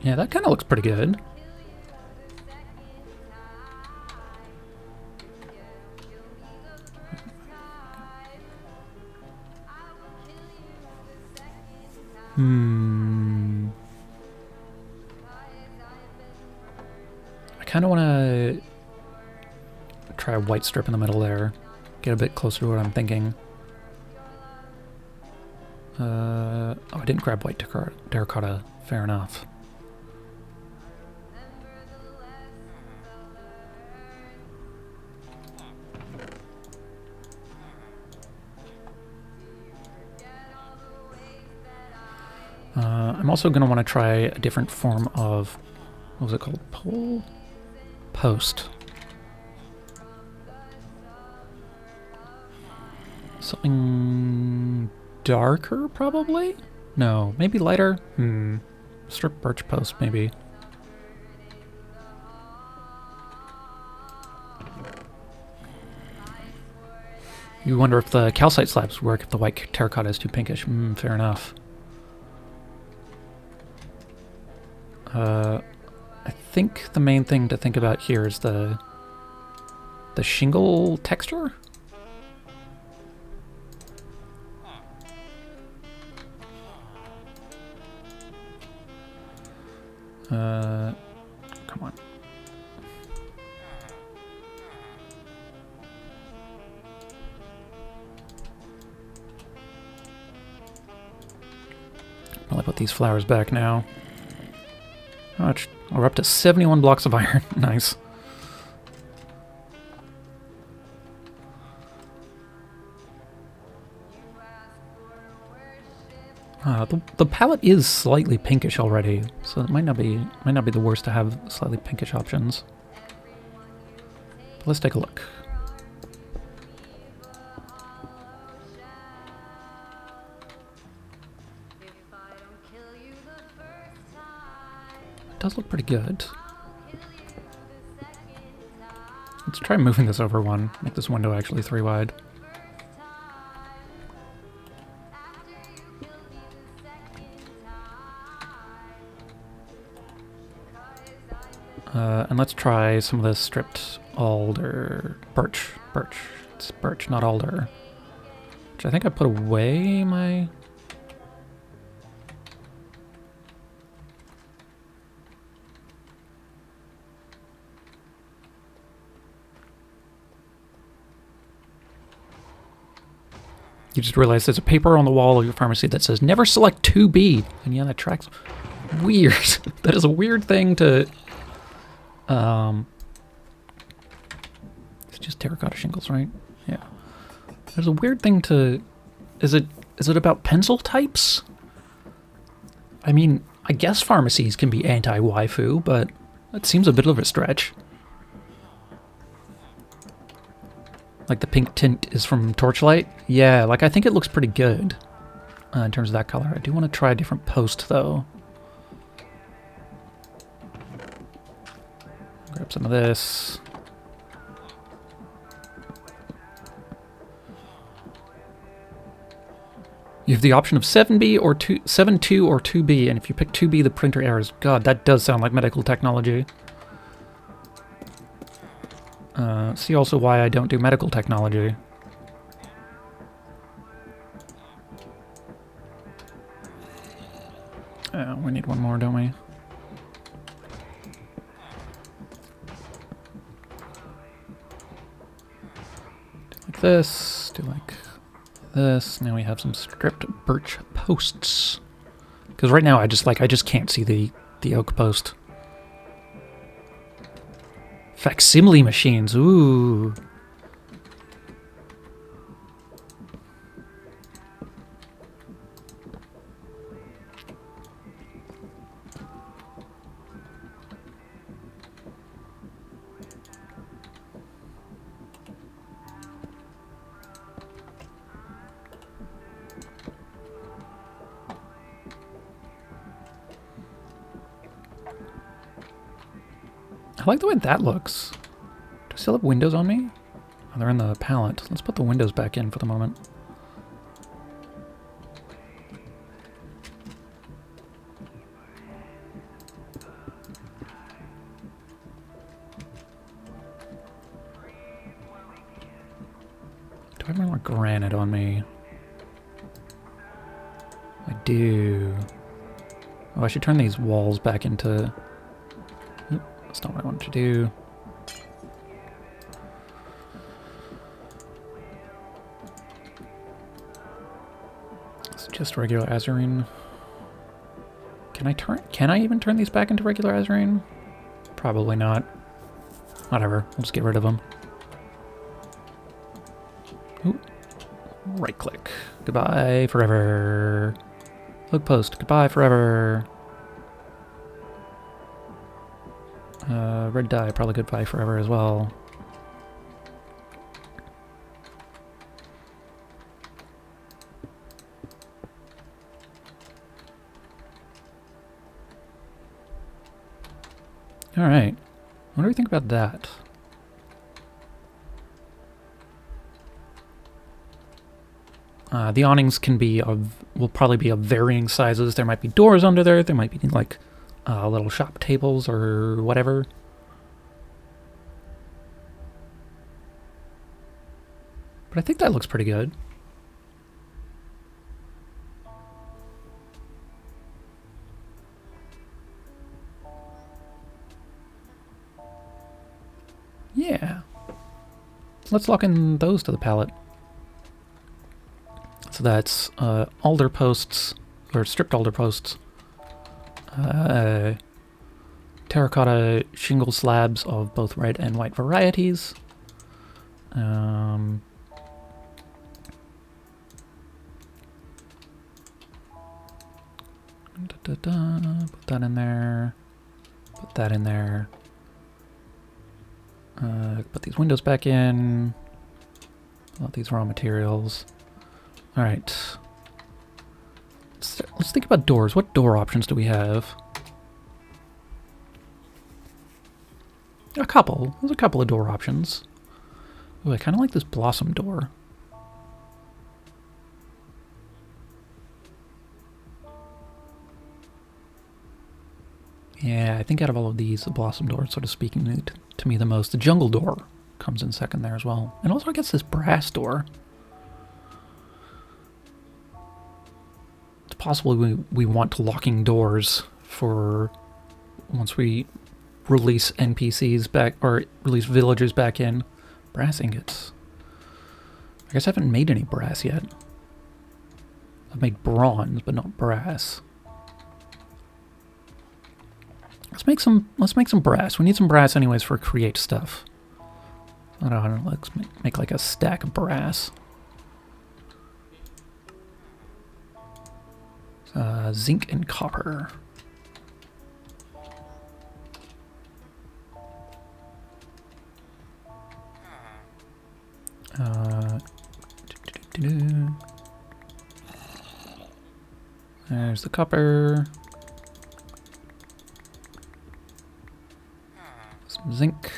B: Yeah, that kind of looks pretty good. I kind of want to try a white strip in the middle there. Get a bit closer to what I'm thinking. Oh, I didn't grab white terracotta. Fair enough. I'm also going to want to try a different form of, what was it called? Pole? Post. Something darker, probably? No, maybe lighter? Strip birch post, maybe. You wonder if the calcite slabs work if the white terracotta is too pinkish. Fair enough. I think the main thing to think about here is the shingle texture. Come on. I'll put these flowers back now. Oh, we're up to 71 blocks of iron. Nice. The palette is slightly pinkish already, so it might not be the worst to have slightly pinkish options. But let's take a look. It does look pretty good. Let's try moving this over one. Make this window actually 3 wide. And let's try some of this stripped alder. Birch. It's birch, not alder. Which I think I put away my... You just realize there's a paper on the wall of your pharmacy that says, never select 2B. And yeah, that tracks. Weird. That is a weird thing to... It's just terracotta shingles, right? Yeah. There's a weird thing to... Is it about pencil types? I mean, I guess pharmacies can be anti-waifu, but that seems a bit of a stretch. Like the pink tint is from Torchlight? Yeah, like I think it looks pretty good in terms of that color. I do want to try a different post, though. Grab some of this. You have the option of 7B or 7.2 or 2B, and if you pick 2B, the printer errors. God, that does sound like medical technology. See also why I don't do medical technology. We need one more, don't we? Do like this, do like this. Now we have some stripped birch posts. Because right now I just can't see the oak post. Facsimile machines. Ooh. I like the way that looks. Do I still have windows on me? Oh, they're in the palette. Let's put the windows back in for the moment. Do I have any more granite on me? I do. Oh, I should turn these walls back into... Oop, that's not what I wanted to do. It's just regular azurine. Can I even turn these back into regular azurine? Probably not. Whatever, we'll just get rid of them. Ooh. Right click. Goodbye forever. Look post. Goodbye forever. Red dye, probably goodbye forever as well. Alright. What do we think about that? The awnings can be will probably be of varying sizes. There might be doors under there. There might be like little shop tables or whatever. But I think that looks pretty good. Yeah. Let's lock in those to the palette. So that's alder posts, or stripped alder posts, terracotta shingle slabs of both red and white varieties, put that in there, put that in there, put these windows back in, all these raw materials. Alright. Let's think about doors. What door options do we have? A couple. There's a couple of door options. Ooh, I kind of like this blossom door. Yeah, I think out of all of these, the blossom door is sort of speaking to me the most. The jungle door comes in second there as well. And also I guess this brass door. Possibly we want locking doors for once we release NPCs back, or release villagers back in. Brass ingots. I guess I haven't made any brass yet. I've made bronze, but not brass. Let's make some brass. We need some brass anyways for create stuff. I don't know, let's make like a stack of brass. Zinc and copper. There's the copper. Some zinc.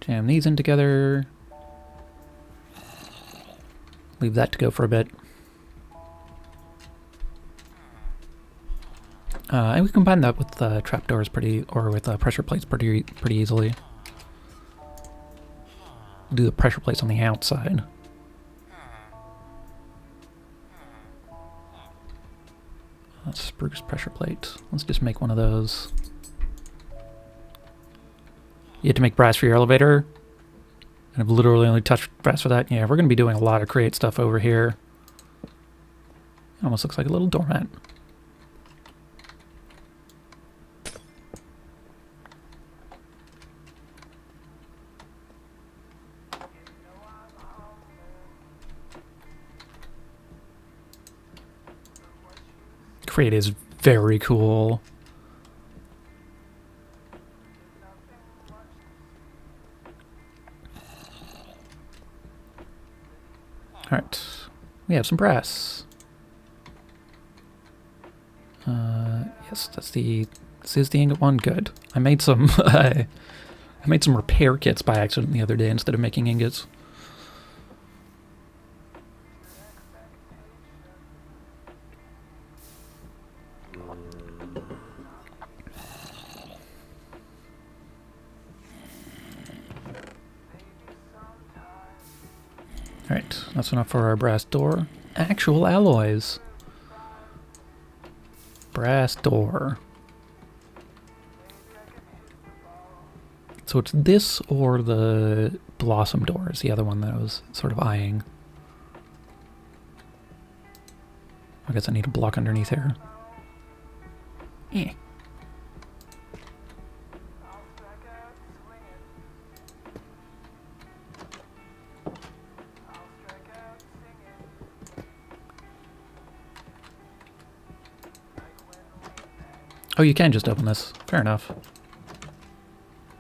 B: Jam these in together. Leave that to go for a bit. And we combine that with trapdoors or with pressure plates pretty easily. We'll do the pressure plates on the outside. Spruce pressure plate. Let's just make one of those. You had to make brass for your elevator? And I've literally only touched brass for that? Yeah, we're going to be doing a lot of create stuff over here. It almost looks like a little doormat. crate is very cool. Alright, we have some brass. Yes, this is the ingot one. Good. I made some I made some repair kits by accident the other day instead of making ingots. Alright, that's enough for our brass door. Actual alloys. Brass door. So it's this or the blossom door is the other one that I was sort of eyeing. I guess I need a block underneath here. Eh. Oh, you can just open this. Fair enough.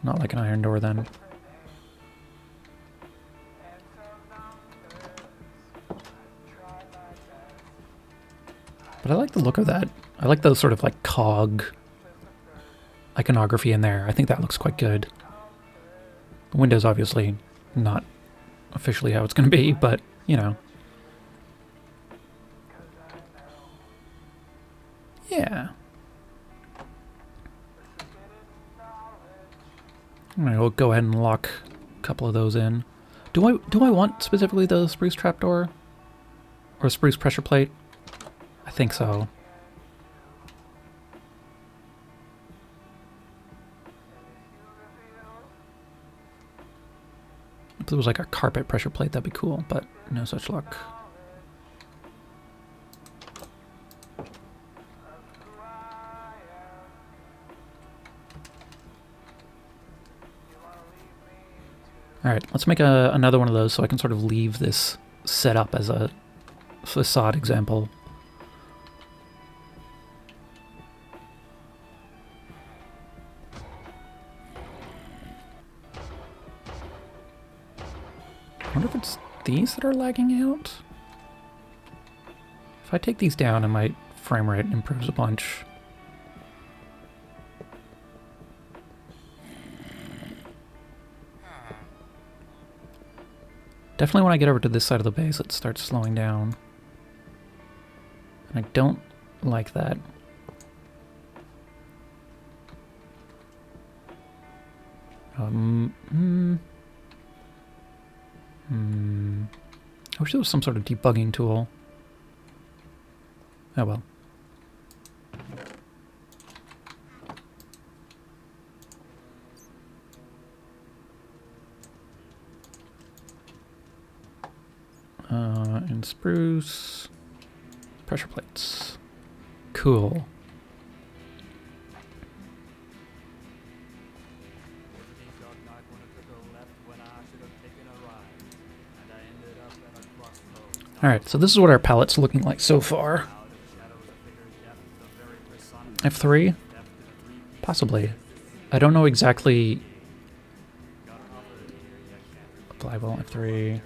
B: Not like an iron door then. But I like the look of that. I like the sort of like cog iconography in there. I think that looks quite good. The window's obviously not officially how it's going to be, but, you know. Yeah. I'll go ahead and lock a couple of those in. Do I want specifically the spruce trapdoor? Or spruce pressure plate? I think so. If there was like a carpet pressure plate, that'd be cool, but no such luck. Alright, let's make another one of those so I can sort of leave this set up as a facade example. I wonder if it's these that are lagging out? If I take these down, my frame rate improves a bunch. Definitely when I get over to this side of the base, it starts slowing down. And I don't like that. I wish there was some sort of debugging tool. Oh well. And spruce pressure plates. Cool. Alright, so this is what our palette's looking like so far. F3? Possibly. I don't know exactly. Apply well, F3.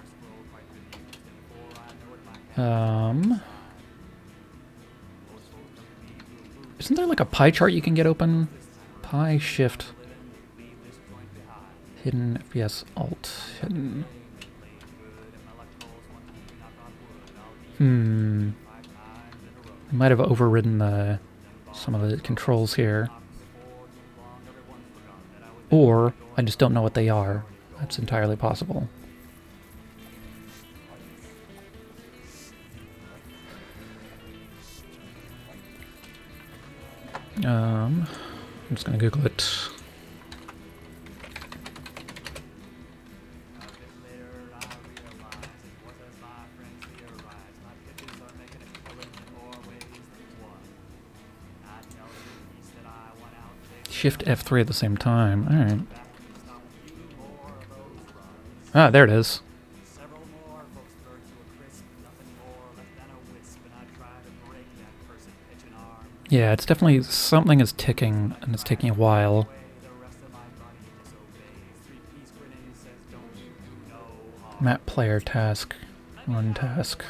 B: Isn't there like a pie chart you can get open? Pie, shift, hidden, FPS, alt, hidden. I might have overridden some of the controls here. Or I just don't know what they are. That's entirely possible. I'm just gonna Google it. Shift F3 at the same time. Alright. Ah, there it is. Yeah, it's definitely something is ticking, and it's taking a while. Map player task. Run task.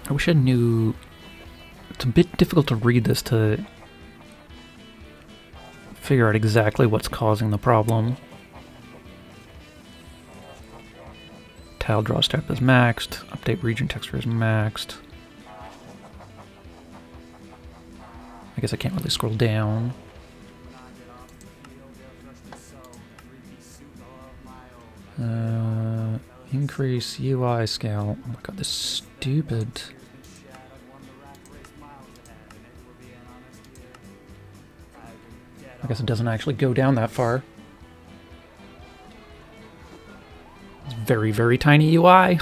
B: I wish I knew. It's a bit difficult to read this to figure out exactly what's causing the problem. Tile draw step is maxed. Update region texture is maxed. I guess I can't really scroll down. Increase UI scale. Oh my god, this is stupid. I guess it doesn't actually go down that far. It's very, very tiny UI.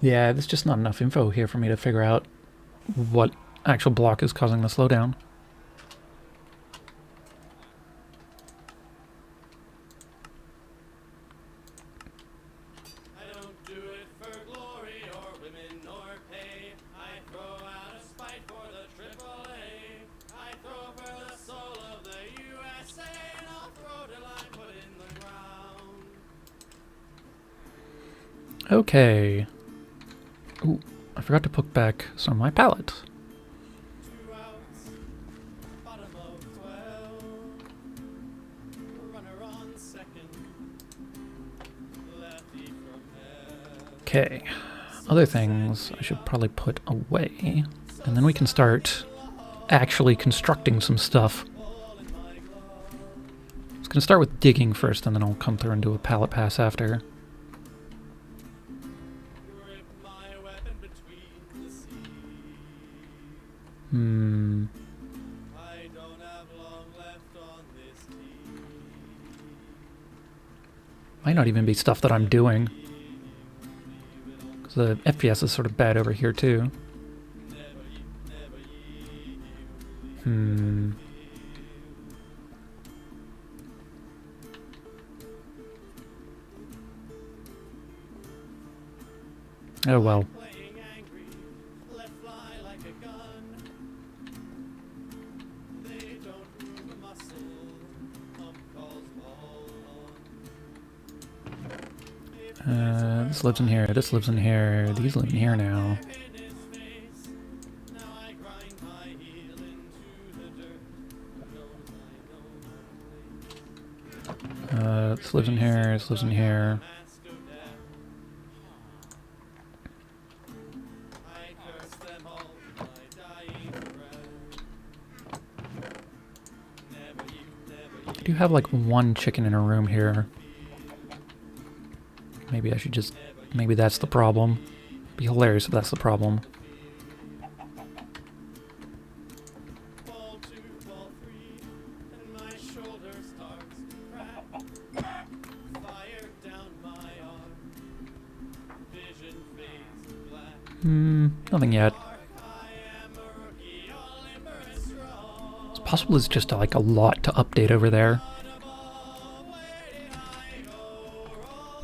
B: Yeah, there's just not enough info here for me to figure out what actual block is causing the slowdown.
C: I don't do it for glory or women or pay. I throw out a spite for the AAA. I throw for the soul of the USA, and I'll throw till I put in the ground.
B: Okay. Ooh, I forgot to put back some of my palette.
C: 2 outs, bottom of 12. Runner on second, lefty from hell.
B: Okay. Other things I should probably put away. And then we can start actually constructing some stuff. I was going to start with digging first, and then I'll come through and do a palette pass after.
C: Grip my weapon between the seas. I don't have long left on this team.
B: Might not even be stuff that I'm doing. Because the FPS is sort of bad over here too. Oh well.
C: Playing angry, let fly like a gun. They don't move a muscle. Pump calls ball on.
B: This lives in here, this lives in here, these live in here now.
C: In his face. Now I grind my heel into the dirt. Knows I know my place.
B: This lives in here, this lives in here.
C: Mask of death. I curse them all with my dying breath. Never you, never
B: I do have like one chicken in a room here. Maybe I should just... Maybe that's the problem. It'd be hilarious if that's the problem.
C: ball 2, ball 3, and my shoulder starts to crack. Fire down my arm. Vision fades to black.
B: Nothing yet.
C: I am a rookie, all limber and strong.
B: It's possible it's just like a lot to update over there.
C: Where did I go wrong?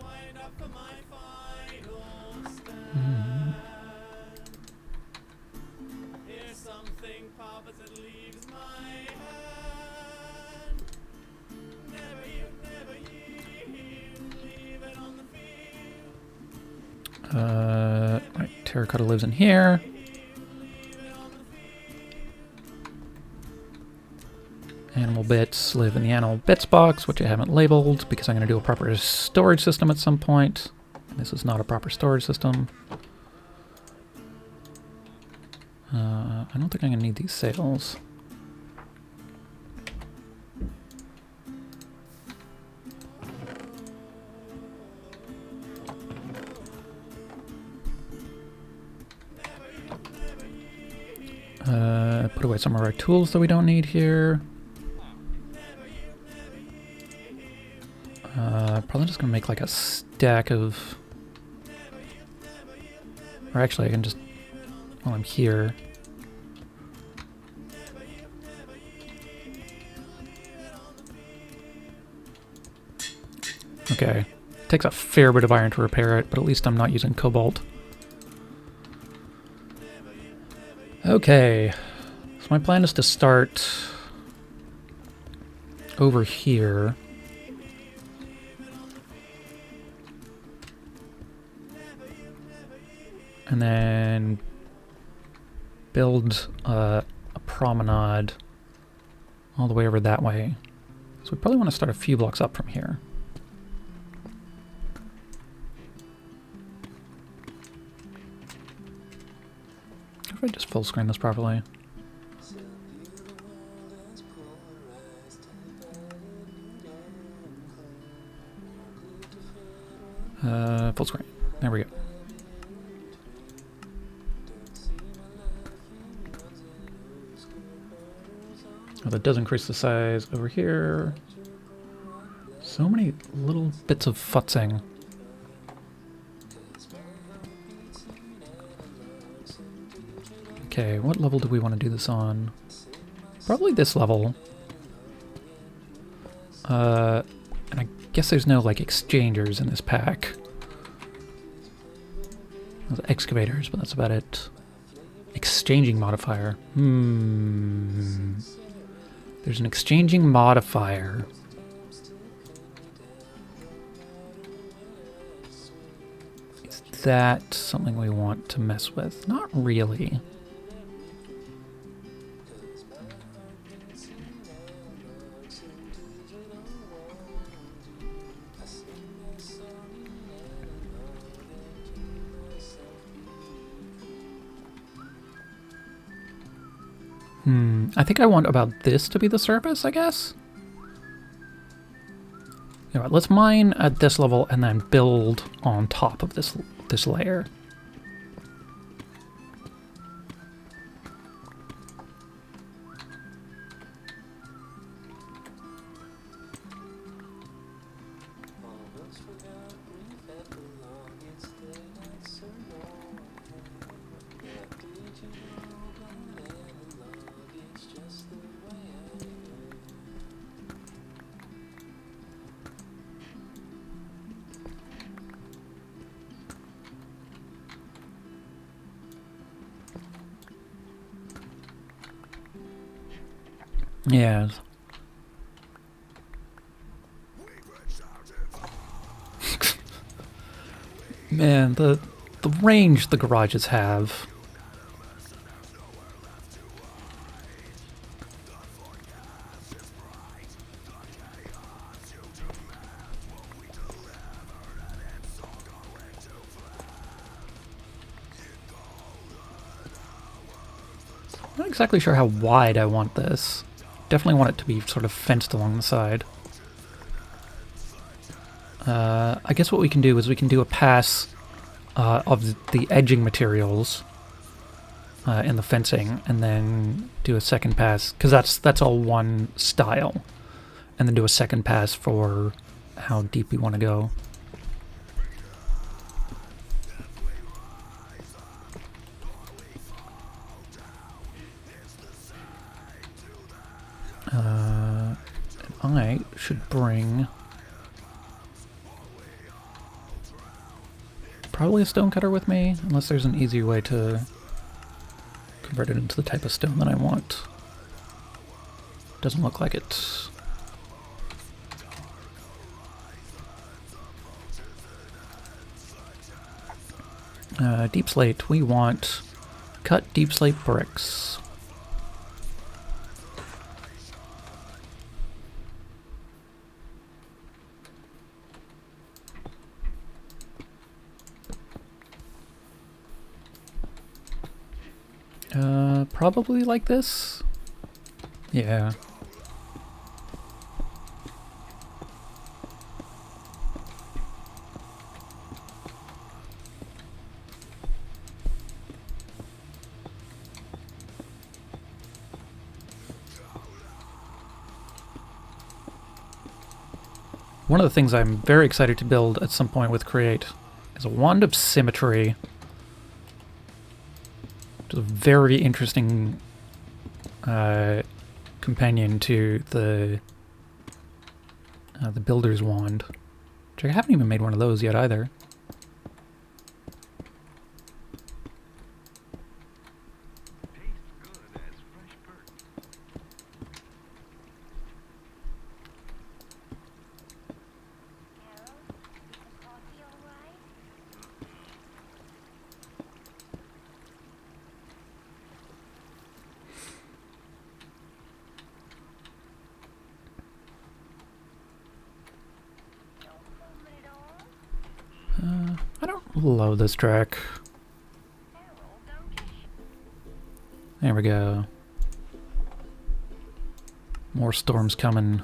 C: Wind up for my final stand. Here's something pop as it leaves my hand. Never you, leave it on the field.
B: Right, terracotta lives in here.
C: Leave it on the field.
B: And animal bits live in the animal bits box, which I haven't labeled because I'm going to do a proper storage system at some point. This is not a proper storage system. I don't think I'm going to need these sails. Put away some of our tools that we don't need here. Probably just gonna make like a stack of... Or actually I can just... While I'm here... Okay. Takes a fair bit of iron to repair it, but at least I'm not using cobalt. Okay. So my plan is to start over here. And then build a promenade all the way over that way. So we probably want to start a few blocks up from here. If I just full screen this properly. Full screen. There we go. Oh, that does increase the size over here. So many little bits of futzing. Okay, what level do we want to do this on? Probably this level. And I guess there's no, like, exchangers in this pack. There's excavators, but that's about it. Exchanging modifier. There's an exchanging modifier. Is that something we want to mess with? Not really. I think I want about this to be the surface, I guess. All right, let's mine at this level and then build on top of this layer. Yeah. Man, the range the garages have. I'm not exactly sure how wide I want this. Definitely want it to be sort of fenced along the side. I guess what we can do is we can do a pass of the edging materials in the fencing, and then do a second pass, because that's all one style, and then do a second pass for how deep we want to go. I should bring probably a stone cutter with me, unless there's an easier way to convert it into the type of stone that I want. Doesn't look like it. Deep slate, we want cut deep slate bricks. Probably like this. Yeah. One of the things I'm very excited to build at some point with Create is a Wand of Symmetry. Which is a very interesting companion to the Builder's Wand. Which I haven't even made one of those yet either. I don't love this track. There we go. More storms coming.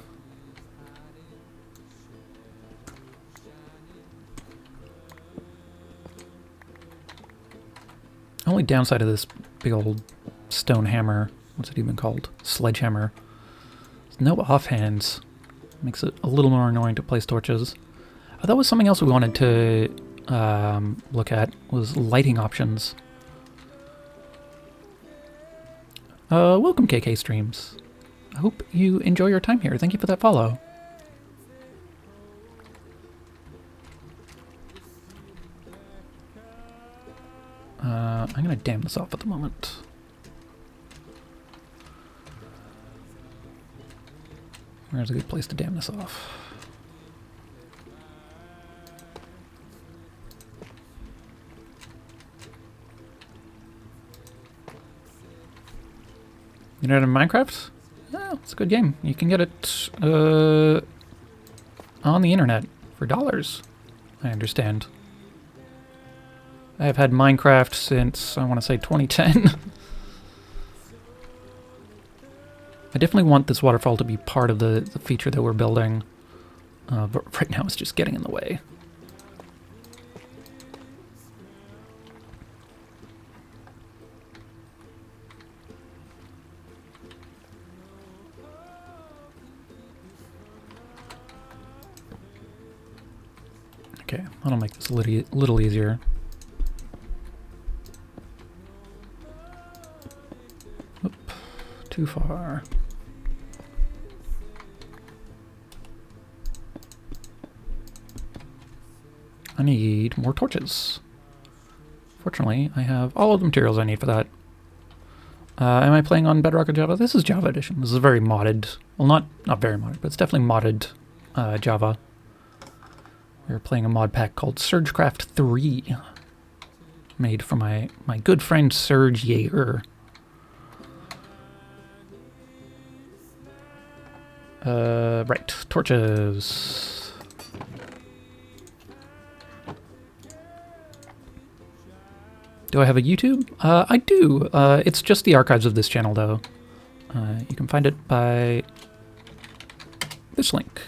B: Only downside of this big old stone hammer, what's it even called? Sledgehammer. There's no offhands. Makes it a little more annoying to place torches. Oh, that was something else we wanted to look at, was lighting options. Welcome KK Streams. I hope you enjoy your time here. Thank you for that follow. I'm gonna dam this off at the moment. Where's a good place to dam this off? You know, in Minecraft? Yeah, it's a good game. You can get it on the internet for dollars, I understand. I have had Minecraft since, I want to say, 2010. I definitely want this waterfall to be part of the feature that we're building, but right now it's just getting in the way. Okay, that'll make this a little easier. Oop, too far. I need more torches. Fortunately, I have all of the materials I need for that. Am I playing on Bedrock or Java? This is Java Edition. This is very modded. Well, not very modded, but it's definitely modded Java. We're playing a mod pack called Surgecraft 3, made for my good friend Serge Jaeger. Right, torches. Do I have a YouTube? I do. It's just the archives of this channel, though. You can find it by this link.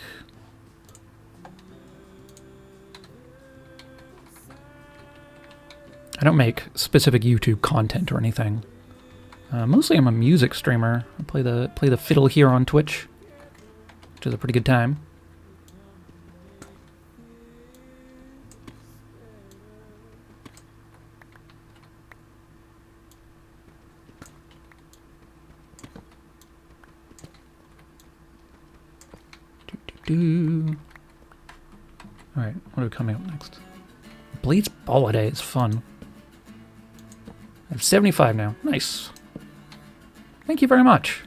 B: I don't make specific YouTube content or anything. Mostly I'm a music streamer. I play the fiddle here on Twitch, which is a pretty good time. Alright, what are we coming up next? Blades Holiday is fun. I have 75 now. Nice. Thank you very much.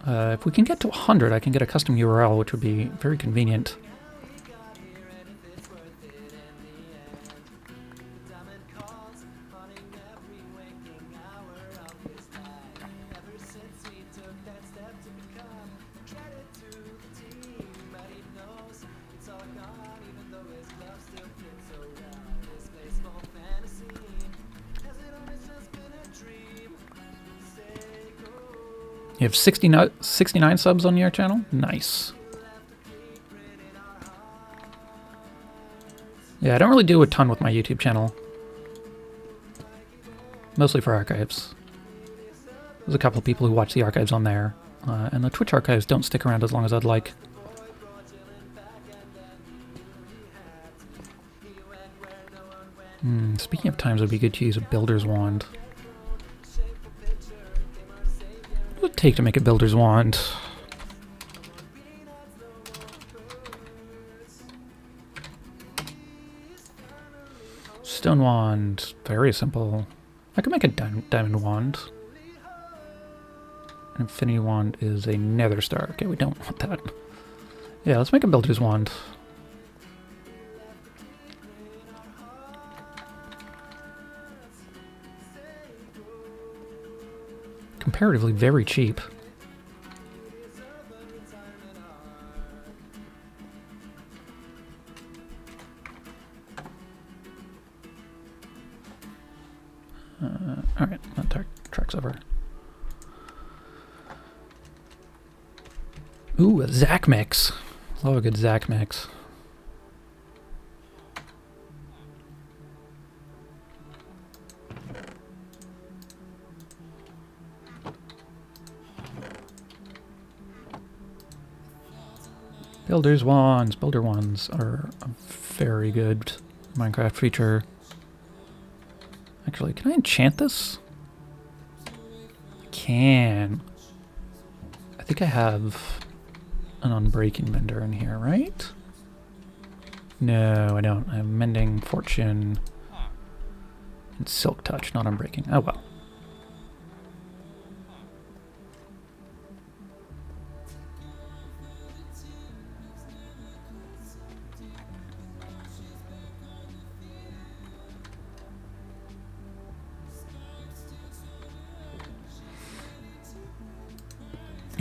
B: If we can get to 100, I can get a custom URL, which would be very convenient. You have 69 subs on your channel? Nice. Yeah, I don't really do a ton with my YouTube channel. Mostly for archives. There's a couple of people who watch the archives on there. And the Twitch archives don't stick around as long as I'd like. Speaking of times, it would be good to use a builder's wand. What would it take to make a builder's wand? Stone wand, very simple. I could make a diamond wand. An infinity wand is a nether star. Okay, we don't want that. Yeah, let's make a builder's wand. Comparatively very cheap. Alright, that track's over. Ooh, a Zac mix. Love a good Zac mix. Builder wands are a very good Minecraft feature. Actually, can I enchant this? I can. I think I have an unbreaking mender in here, right? No, I don't. I have mending, fortune, and silk touch, not unbreaking. Oh well.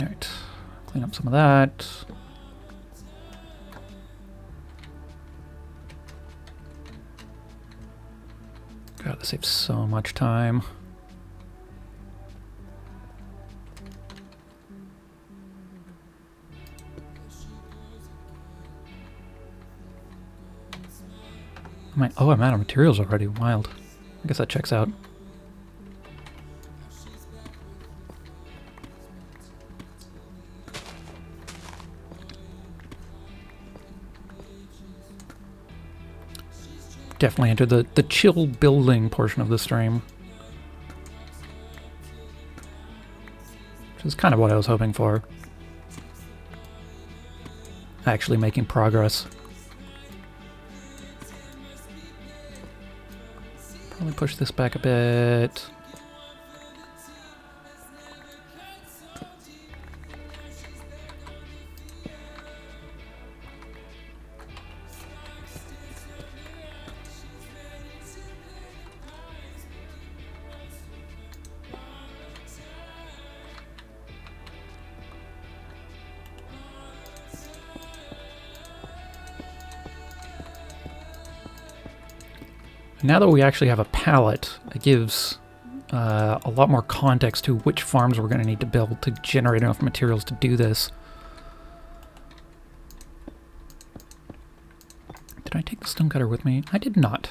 B: Alright, clean up some of that. God, this saves so much time. Oh, I'm out of materials already. Wild. I guess that checks out. Definitely entered the chill building portion of the stream. Which is kind of what I was hoping for. Actually making progress. Probably push this back a bit. Now that we actually have a palette, it gives a lot more context to which farms we're going to need to build to generate enough materials to do this. Did I take the stonecutter with me? I did not.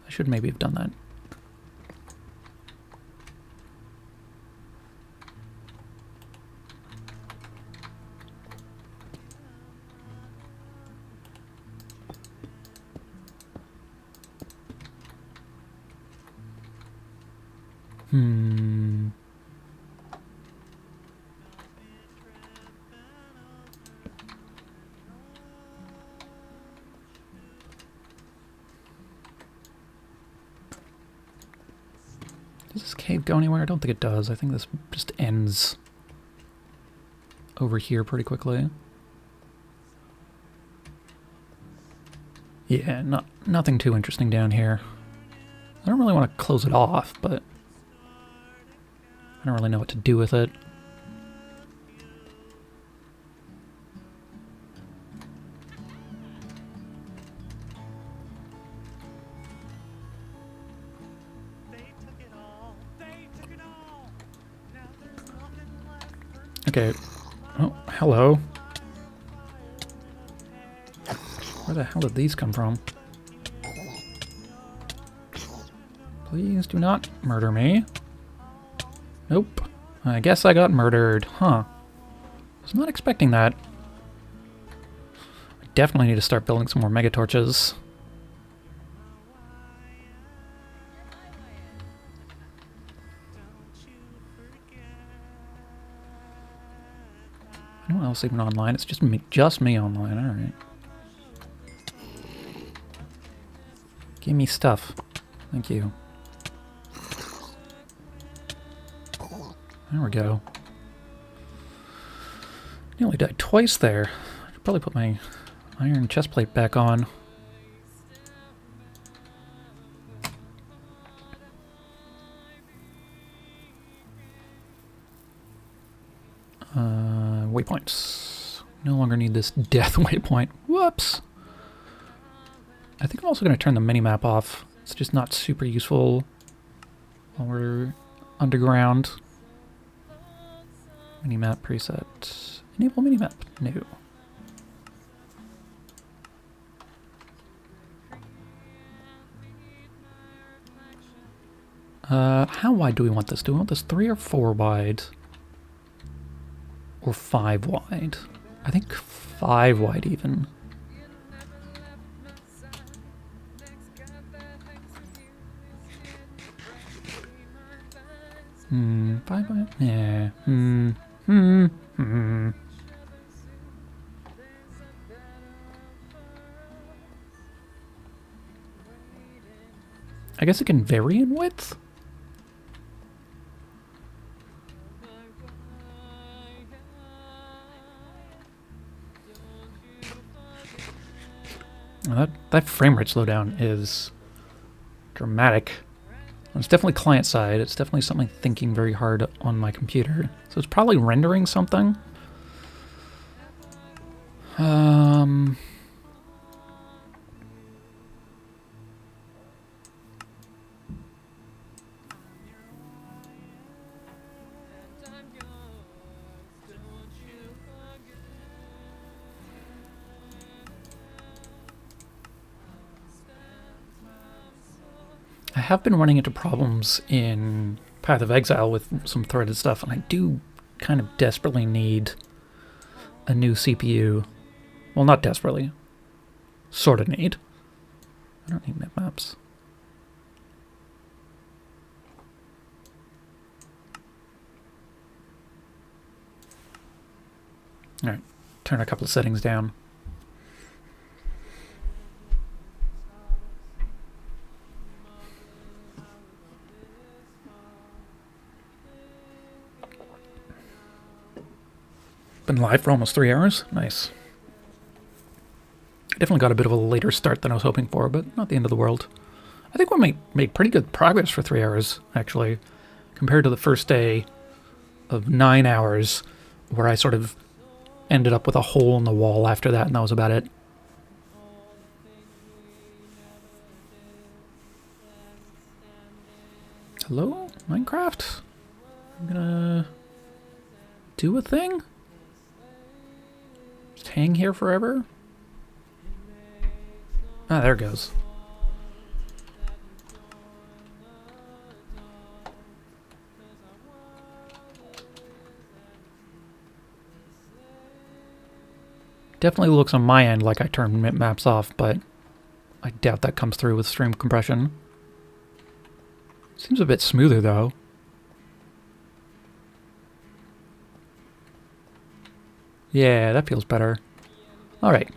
B: I should maybe have done that. Does this cave go anywhere? I don't think it does. I think this just ends over here pretty quickly. Yeah, nothing too interesting down here. I don't really want to close it off, but I don't really know what to do with it. Okay. Oh, hello. Where the hell did these come from? Please do not murder me. Nope. I guess I got murdered. Huh. Was not expecting that. I definitely need to start building some more mega torches. Anyone else even online? It's just me online. All right. Give me stuff. Thank you. There we go. Nearly died twice there. I should probably put my iron chest plate back on. Waypoints. No longer need this death waypoint. Whoops. I think I'm also going to turn the minimap off. It's just not super useful while we're underground. Minimap preset. Enable minimap. No. How wide do we want this? Do we want this 3 or 4 wide? Or 5 wide? I think 5 wide even. 5 wide? Yeah. I guess it can vary in width? Well, that frame rate slowdown is dramatic. It's definitely client side. It's definitely something thinking very hard on my computer. So it's probably rendering something. I have been running into problems in Path of Exile with some threaded stuff, and I do kind of desperately need a new CPU. Well, not desperately. Sort of need. I don't need maps. Alright, turn a couple of settings down. Been live for almost 3 hours. Nice. I definitely got a bit of a later start than I was hoping for, but not the end of the world. I think we made pretty good progress for 3 hours, actually, compared to the first day of 9 hours, where I sort of ended up with a hole in the wall after that, and that was about it. Hello, Minecraft? I'm gonna do a thing? Just hang here forever? Ah, there it goes. Definitely looks on my end like I turned maps off, but I doubt that comes through with stream compression. Seems a bit smoother, though. Yeah, that feels better. Alright.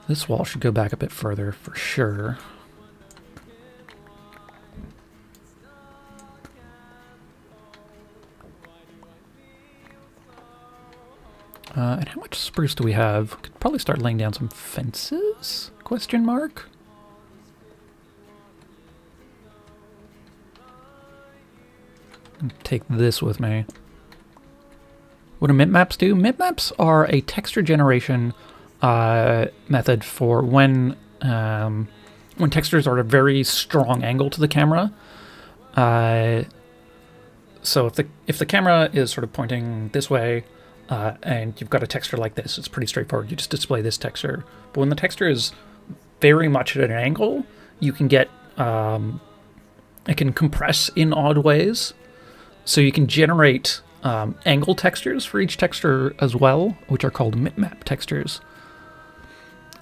B: This wall should go back a bit further, for sure. And how much spruce do we have? Could probably start laying down some fences? Question mark? Take this with me. What do mipmaps do? Mipmaps are a texture generation method for when textures are at a very strong angle to the camera. So if the camera is sort of pointing this way, and you've got a texture like this, it's pretty straightforward. You just display this texture. But when the texture is very much at an angle, you can get it can compress in odd ways. So you can generate angle textures for each texture as well, which are called mipmap textures.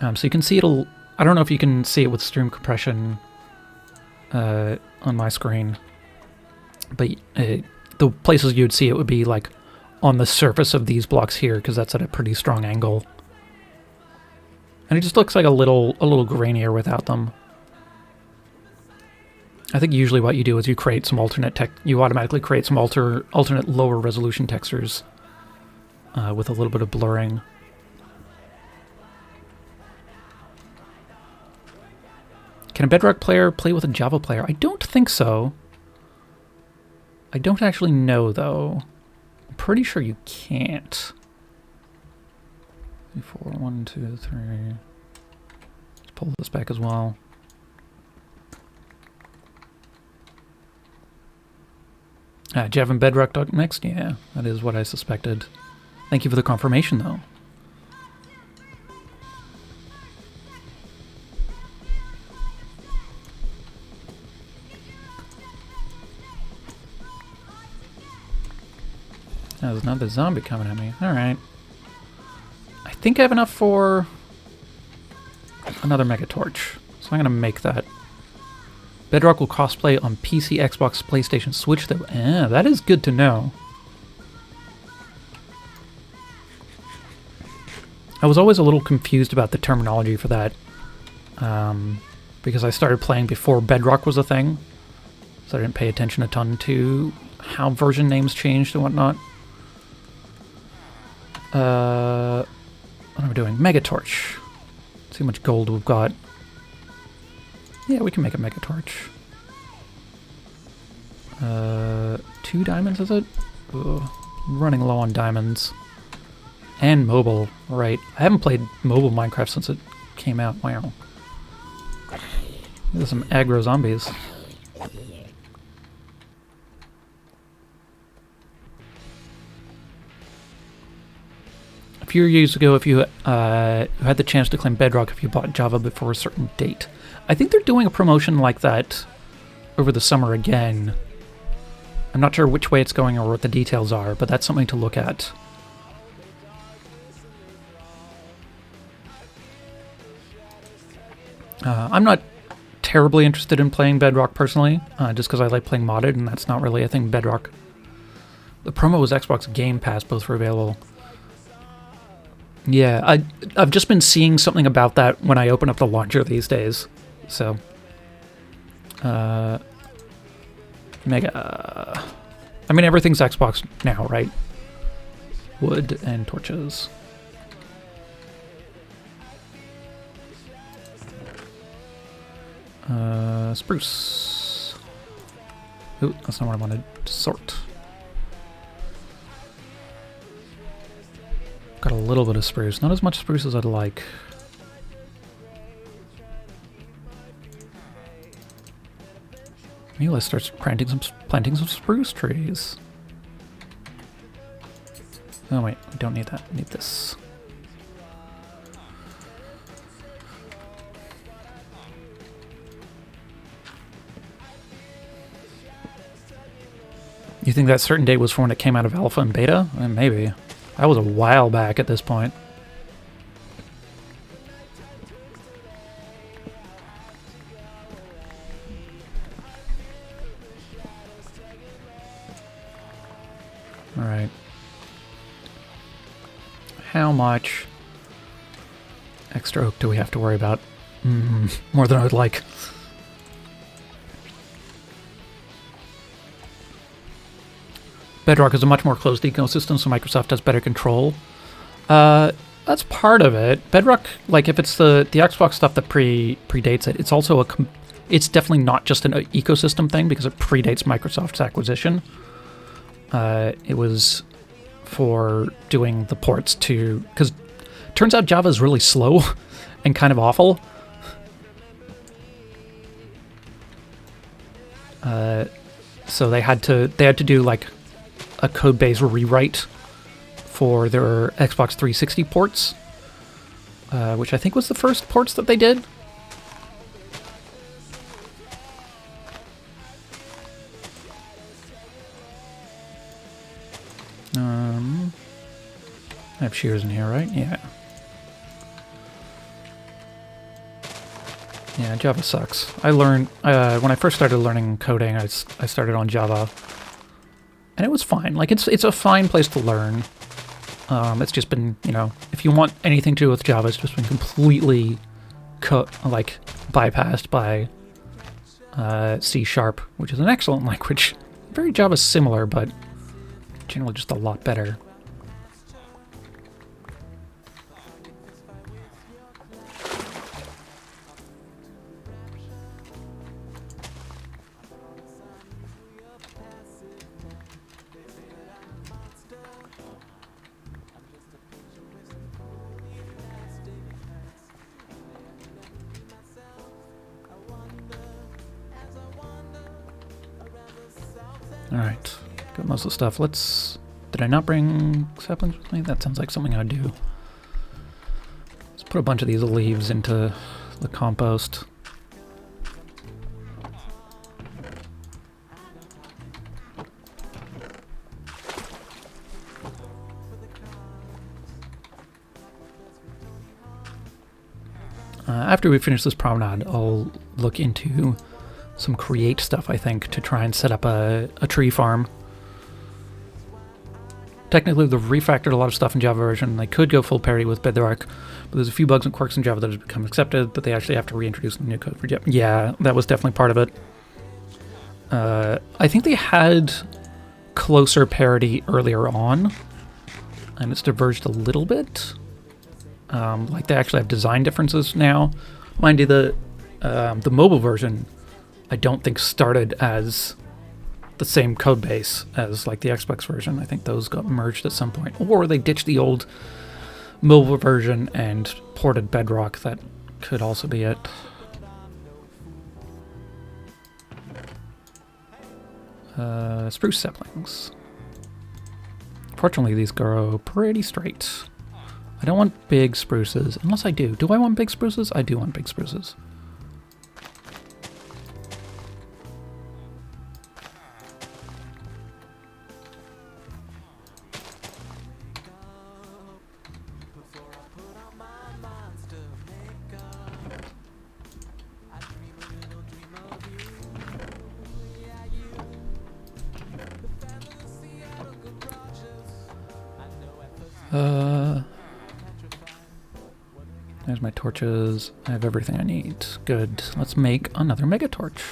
B: So you can see it'll. I don't know if you can see it with stream compression on my screen, but the places you'd see it would be like on the surface of these blocks here, because that's at a pretty strong angle. And it just looks like a little grainier without them. I think usually what you do is you create some you automatically create some alternate lower resolution textures with a little bit of blurring. Can a Bedrock player play with a Java player? I don't think so. I don't actually know, though. I'm pretty sure you can't. 4, 1, 2, 3. Let's pull this back as well. Java and Bedrock mixed? Yeah, that is what I suspected. Thank you for the confirmation, though. Oh, there's another zombie coming at me. Alright. I think I have enough for another Mega Torch. So I'm going to make that. Bedrock will cosplay on PC, Xbox, PlayStation, Switch, though. That is good to know. I was always a little confused about the terminology for that. Because I started playing before Bedrock was a thing. So I didn't pay attention a ton to how version names changed and whatnot. What are we doing? Mega Torch. Let's see how much gold we've got. Yeah, we can make a Mega Torch. 2 diamonds, is it? Ugh, I'm running low on diamonds. And mobile, right. I haven't played mobile Minecraft since it came out. Wow. There's some aggro zombies. A few years ago, if you had the chance to claim Bedrock if you bought Java before a certain date. I think they're doing a promotion like that over the summer again. I'm not sure which way it's going or what the details are, but that's something to look at. I'm not terribly interested in playing Bedrock personally, just because I like playing modded, and that's not really a thing Bedrock. The promo was Xbox Game Pass, both were available. Yeah, I've just been seeing something about that when I open up the launcher these days. So, Mega. I mean, everything's Xbox now, right? Wood and torches. Spruce. Ooh, that's not what I wanted. Sort. Got a little bit of spruce. Not as much spruce as I'd like. Maybe let's start planting some spruce trees. Oh wait, we don't need that. We need this. You think that certain date was from when it came out of alpha and beta? Maybe. That was a while back at this point. Alright. How much extra oak do we have to worry about? More than I would like. Bedrock is a much more closed ecosystem, so Microsoft has better control. That's part of it. Bedrock, like if it's the Xbox stuff that predates it, it's also it's definitely not just an ecosystem thing because it predates Microsoft's acquisition. It was for doing the ports to, because turns out Java is really slow and kind of awful. So they had to do like a code base rewrite for their Xbox 360 ports, which I think was the first ports that they did. I have shears in here, right? Yeah. Yeah, Java sucks. I learned, when I first started learning coding, I started on Java. And it was fine. Like, it's a fine place to learn. It's just been, you know, if you want anything to do with Java, it's just been completely, bypassed by C#, which is an excellent language. Very Java similar, but generally just a lot better. Alright, got most of the stuff. Did I not bring saplings with me? That sounds like something I'd do. Let's put a bunch of these leaves into the compost. After we finish this promenade, I'll look into some create stuff, I think, to try and set up a tree farm. Technically, they've refactored a lot of stuff in Java version. They could go full parity with Bedrock, but there's a few bugs and quirks in Java that have become accepted that they actually have to reintroduce new code for Java. Yeah, that was definitely part of it. I think they had closer parity earlier on, and it's diverged a little bit. Like, they actually have design differences now. Mind you, the mobile version, I don't think started as the same code base as like the Xbox version. I think those got merged at some point, or they ditched the old mobile version and ported Bedrock. That could also be it. Spruce saplings. Fortunately, these grow pretty straight. I don't want big spruces, unless I do. Do I want big spruces? I do want big spruces. There's my torches. I have everything I need. Good. Let's make another mega torch.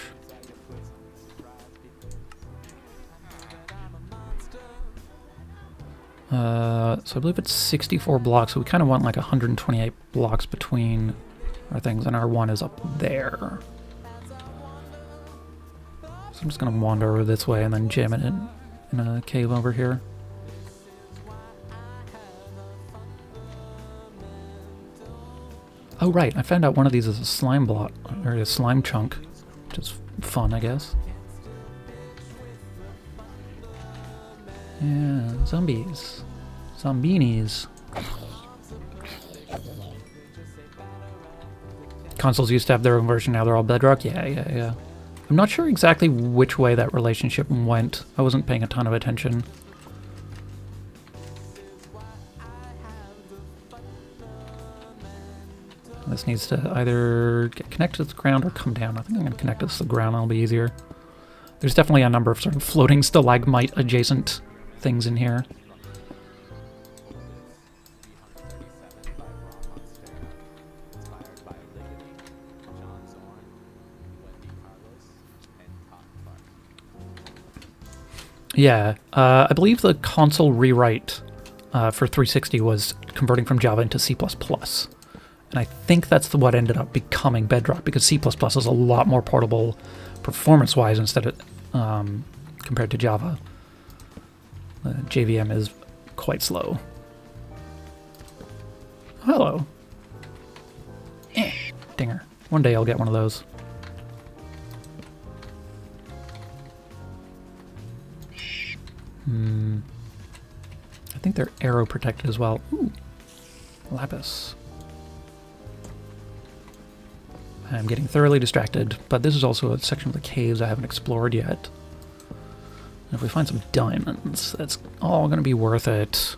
B: So I believe it's 64 blocks, so we kind of want like 128 blocks between our things, and our one is up there. So I'm just gonna wander over this way and then jam it in a cave over here. Oh right, I found out one of these is a slime block, or a slime chunk, which is fun, I guess. Yeah, zombies. Zombinis. Consoles used to have their own version, now they're all Bedrock? Yeah. I'm not sure exactly which way that relationship went. I wasn't paying a ton of attention. This needs to either get connected to the ground or come down. I think I'm going to connect this to the ground, that'll be easier. There's definitely a number of sort of floating stalagmite adjacent things in here. Yeah, I believe the console rewrite for 360 was converting from Java into C++. And I think that's what ended up becoming Bedrock, because C++ is a lot more portable performance-wise instead of compared to Java. JVM is quite slow. Hello. Dinger. One day I'll get one of those. I think they're arrow protected as well. Ooh, lapis. I'm getting thoroughly distracted, but this is also a section of the caves I haven't explored yet. And if we find some diamonds, that's all going to be worth it.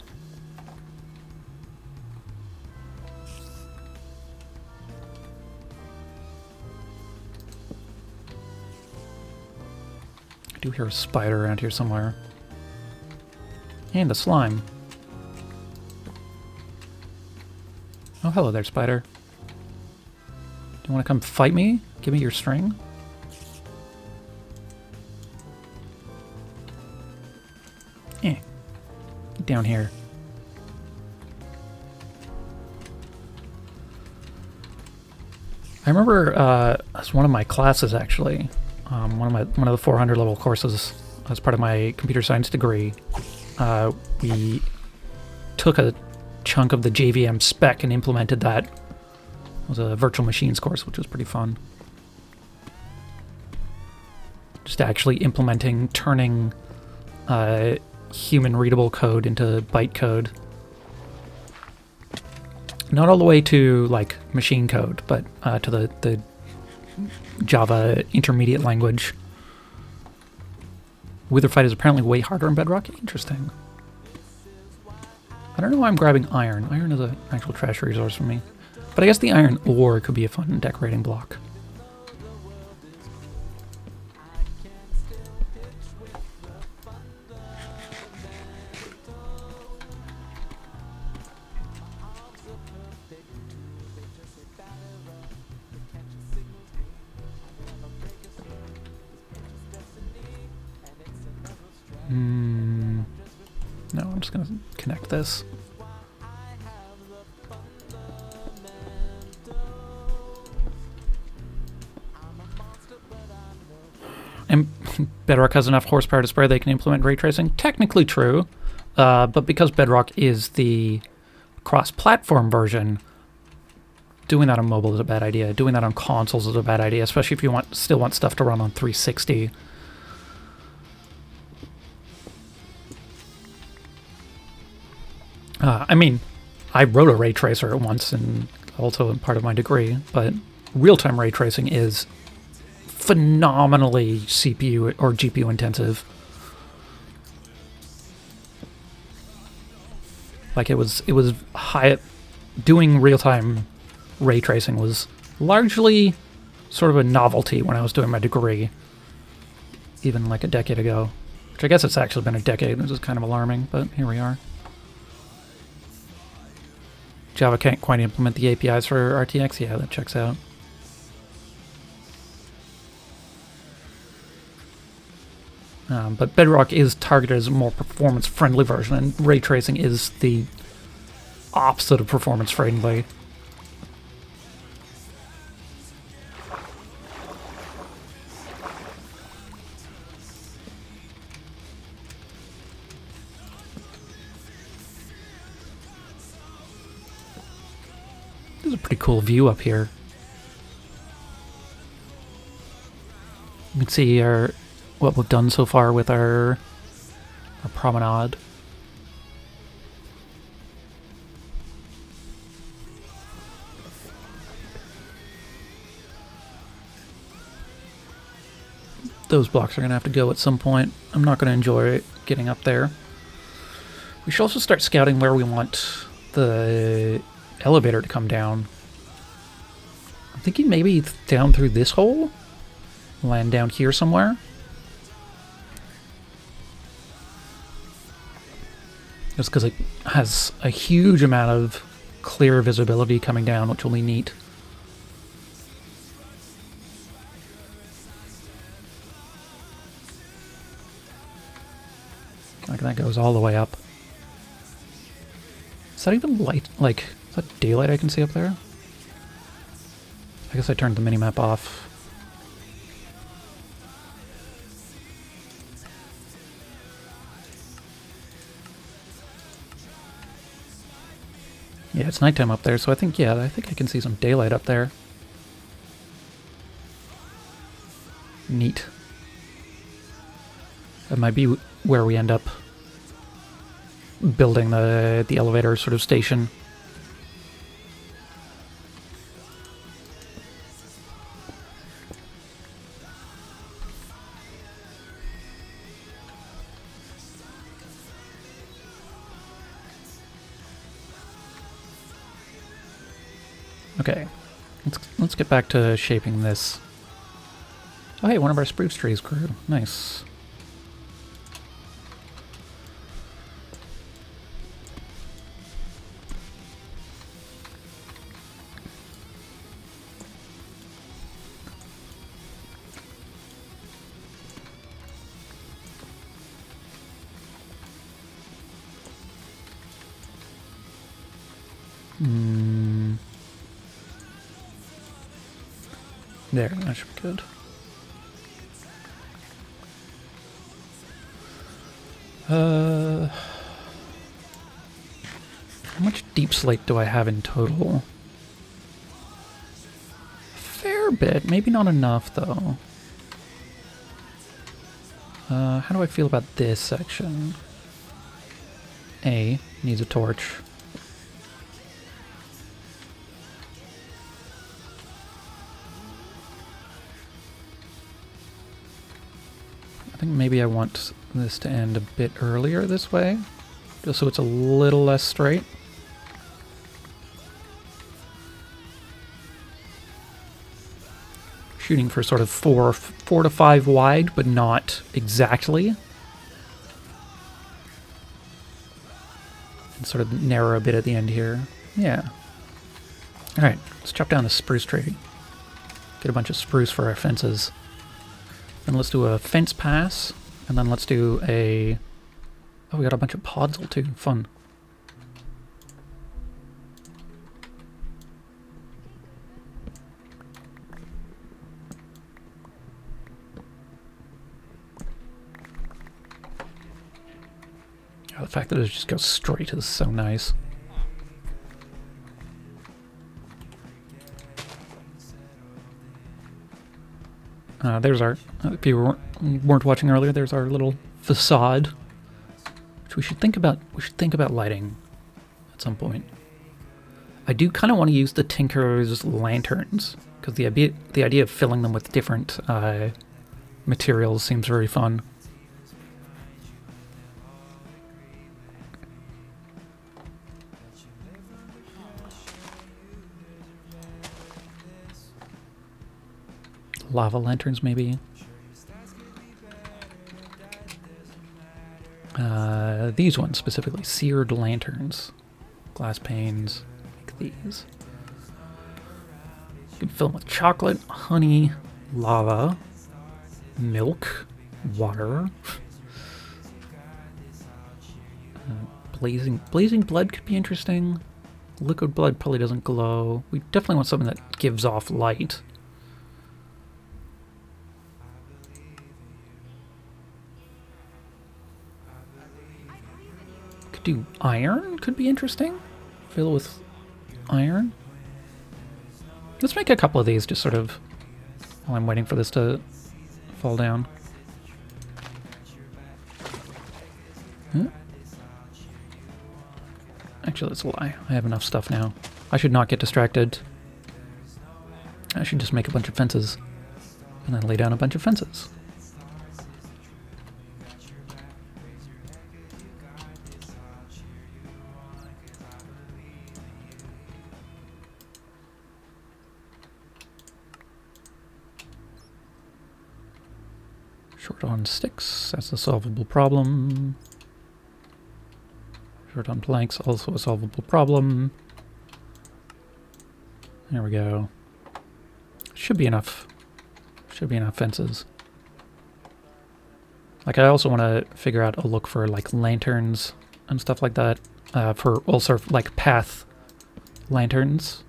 B: I do hear a spider around here somewhere. And a slime. Oh, hello there, spider. Do you want to come fight me? Give me your string? Get down here. I remember as one of my classes, actually, one of the 400 level courses as part of my computer science degree, we took a chunk of the JVM spec and implemented that. It was a virtual machines course, which was pretty fun. Just actually implementing, turning human readable code into byte code. Not all the way to like machine code, but to the Java intermediate language. Wither fight is apparently way harder in Bedrock. Interesting. I don't know why I'm grabbing iron. Iron is an actual trash resource for me. But I guess the iron ore could be a fun decorating block. No, I'm just going to connect this. And Bedrock has enough horsepower to spare they can implement ray tracing. Technically true, but because Bedrock is the cross-platform version, doing that on mobile is a bad idea. Doing that on consoles is a bad idea, especially if you still want stuff to run on 360. I mean, I wrote a ray tracer once, and also in part of my degree, but real-time ray tracing is phenomenally CPU or GPU intensive. Like it was high. Doing real-time ray tracing was largely sort of a novelty when I was doing my degree, even like a decade ago. Which I guess it's actually been a decade, which is kind of alarming, but here we are. Java can't quite implement the APIs for RTX. Yeah, that checks out. But Bedrock is targeted as a more performance-friendly version, and ray tracing is the opposite of performance-friendly. This is a pretty cool view up here. You can see what we've done so far with our promenade. Those blocks are going to have to go at some point. I'm not going to enjoy getting up there. We should also start scouting where we want the elevator to come down. I'm thinking maybe down through this hole? Land down here somewhere? Just because it has a huge amount of clear visibility coming down, which will be neat. Like that goes all the way up. Is that even light? Like, is that daylight I can see up there? I guess I turned the minimap off. Yeah, it's nighttime up there, so I think I can see some daylight up there. Neat. That might be where we end up building the elevator sort of station. Okay, let's get back to shaping this. Oh hey, one of our spruce trees grew. Nice. There, that should be good. How much deep slate do I have in total? Fair bit, maybe not enough though. How do I feel about this section? A needs a torch. I think maybe I want this to end a bit earlier this way, just so it's a little less straight. Shooting for sort of four to five wide, but not exactly. And sort of narrow a bit at the end here. Yeah. Alright, let's chop down the spruce tree. Get a bunch of spruce for our fences. Then let's do a fence pass, and then let's do a... Oh, we got a bunch of podzol too. Fun. Oh, the fact that it just goes straight is so nice. There's our, if you weren't watching earlier, there's our little facade, which we should think about lighting at some point. I do kind of want to use the Tinker's lanterns, because the idea of filling them with different materials seems very fun. Lava lanterns, maybe. These ones specifically, seared lanterns, glass panes. Like these. You can fill them with chocolate, honey, lava, milk, water. Blazing blood could be interesting. Liquid blood probably doesn't glow. We definitely want something that gives off light. Do iron could be interesting. Fill with iron. Let's make a couple of these just sort of while I'm waiting for this to fall down. Huh? Actually, that's a lie. I have enough stuff now. I should not get distracted. I should just make a bunch of fences and then lay down a bunch of fences. Short on sticks, that's a solvable problem. Short on planks, also a solvable problem. There we go. Should be enough. Should be enough fences. Like, I also want to figure out a look for like lanterns and stuff like that. For also like path lanterns.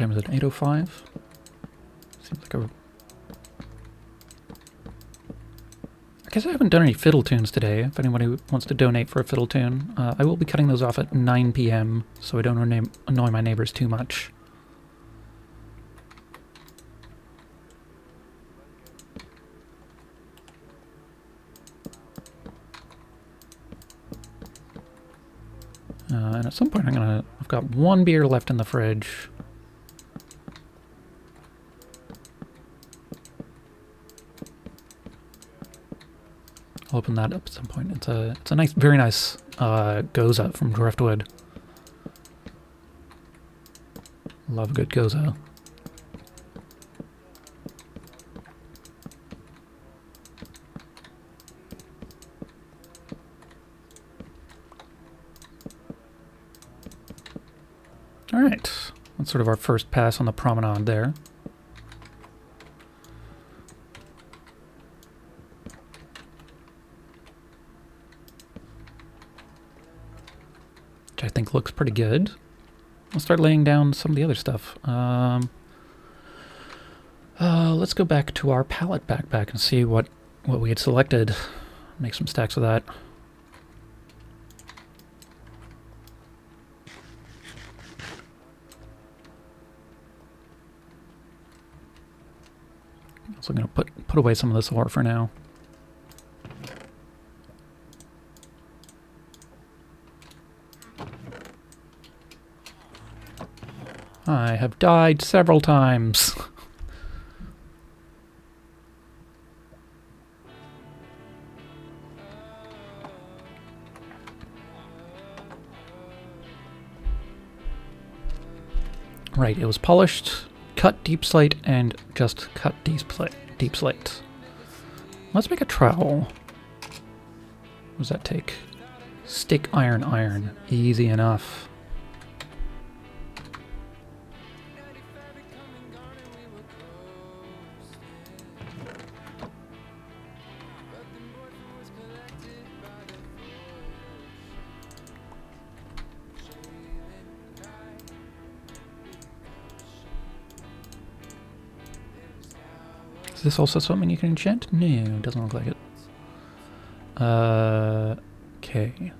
B: time is it? 8:05? Seems like a... I guess I haven't done any fiddle tunes today. If anybody wants to donate for a fiddle tune, I will be cutting those off at 9 p.m. so I don't annoy my neighbors too much. And at some point I've got one beer left in the fridge. I'll open that up at some point. It's a nice, very nice Goza from Driftwood. Love a good Goza. All right, that's sort of our first pass on the promenade there. Which I think looks pretty good. I'll start laying down some of the other stuff. Let's go back to our pallet backpack and see what we had selected. Make some stacks of that. So I'm going to put away some of this ore for now. I have died several times. Right, it was polished, cut deep slate, and just cut deep slate. Let's make a trowel. What does that take? Stick iron. Easy enough. Is this also something you can enchant? No, it doesn't look like it. Okay.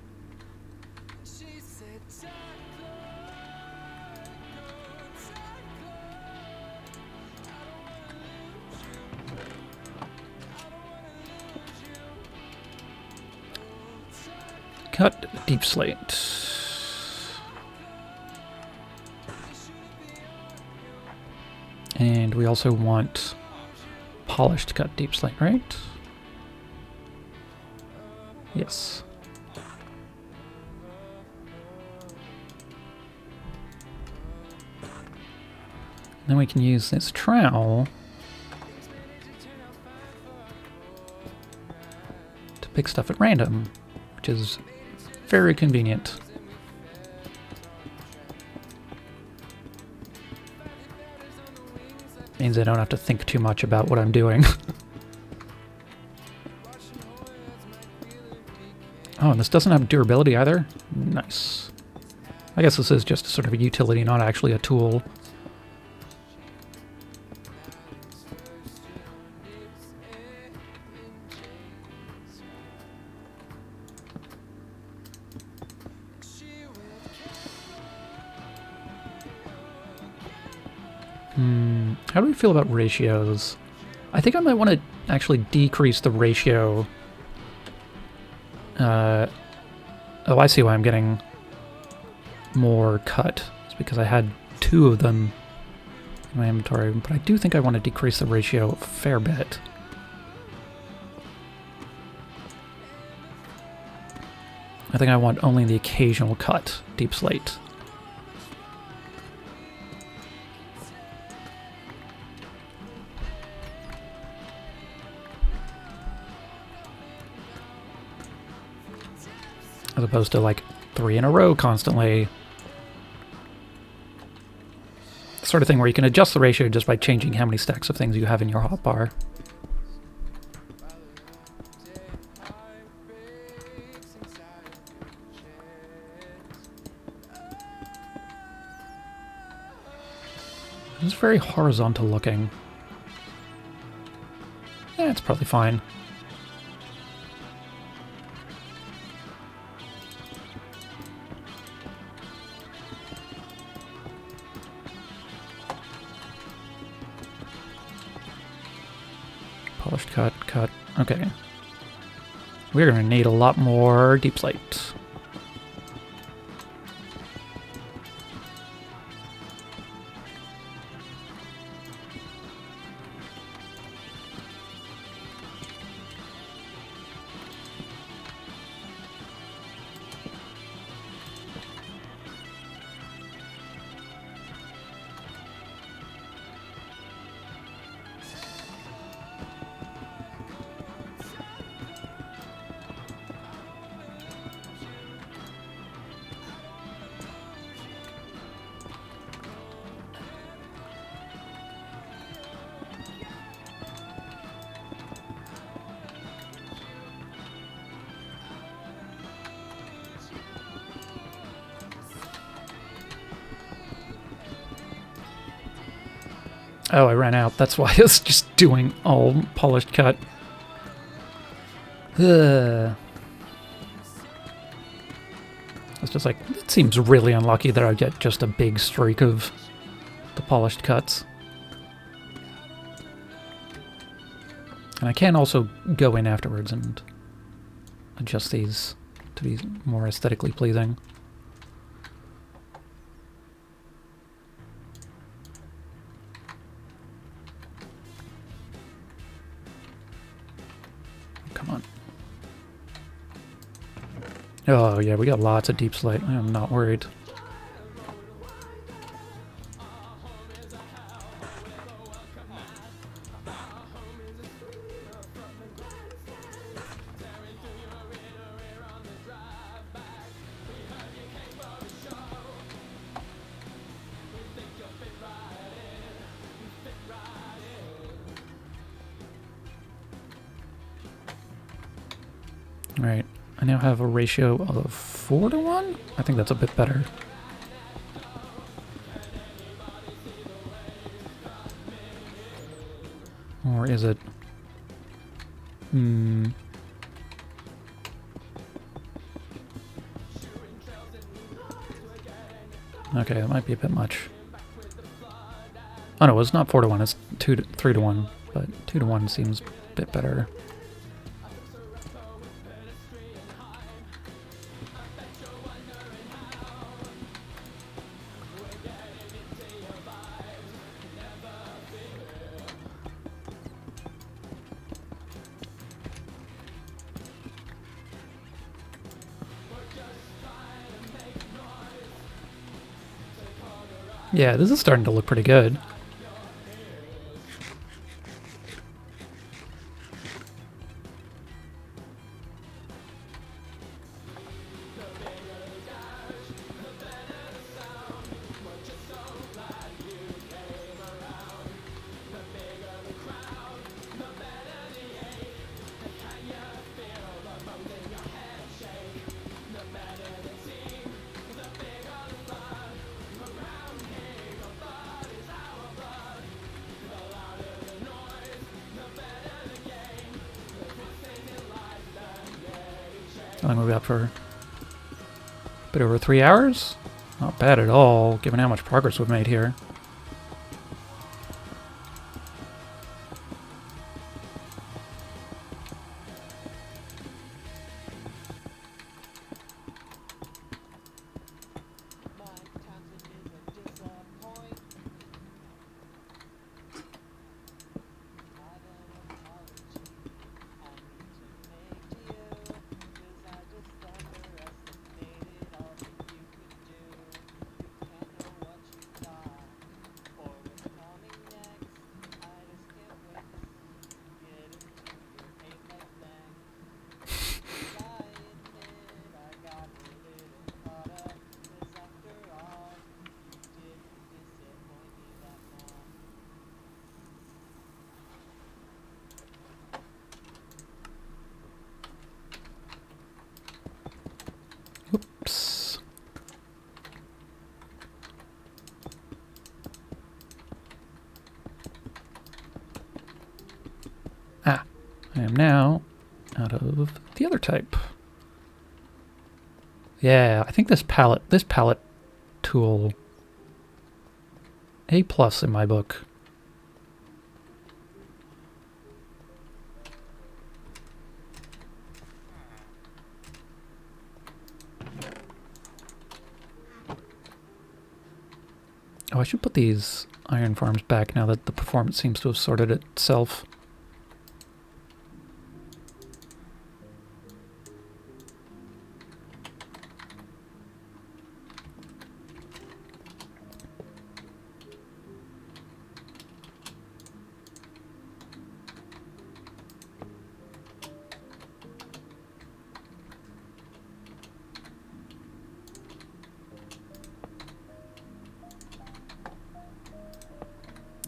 B: Cut deep slate. And we also want polished cut deep slate, right? Yes. Then we can use this trowel to pick stuff at random, which is very convenient. Means I don't have to think too much about what I'm doing. Oh, and this doesn't have durability either? Nice. I guess this is just sort of a utility, not actually a tool. How do we feel about ratios? I think I might want to actually decrease the ratio. Oh, I see why I'm getting more cut. It's because I had 2 of them in my inventory, but I do think I want to decrease the ratio a fair bit. I think I want only the occasional cut deep slate. As opposed to like 3 in a row constantly. The sort of thing where you can adjust the ratio just by changing how many stacks of things you have in your hotbar. very horizontal looking. Yeah, it's probably fine. Polished cut, cut. Okay. We're gonna need a lot more deep slate. Oh, I ran out. That's why I was just doing all polished cut. Ugh. It's just like, it seems really unlucky that I get just a big streak of the polished cuts. And I can also go in afterwards and adjust these to be more aesthetically pleasing. Come on. Oh yeah, we got lots of deep slate. I'm not worried. Alright, I now have a ratio of 4 to 1? I think that's a bit better. Or is it? Okay, that might be a bit much. Oh no, it's not 4 to 1, it's 3 to 1, but 2 to 1 seems a bit better. Yeah, this is starting to look pretty good. I think we'll be up for a bit over 3 hours. Not bad at all, given how much progress we've made here. I am now out of the other type. Yeah, I think this palette tool, A+ in my book. Oh, I should put these iron farms back now that the performance seems to have sorted itself.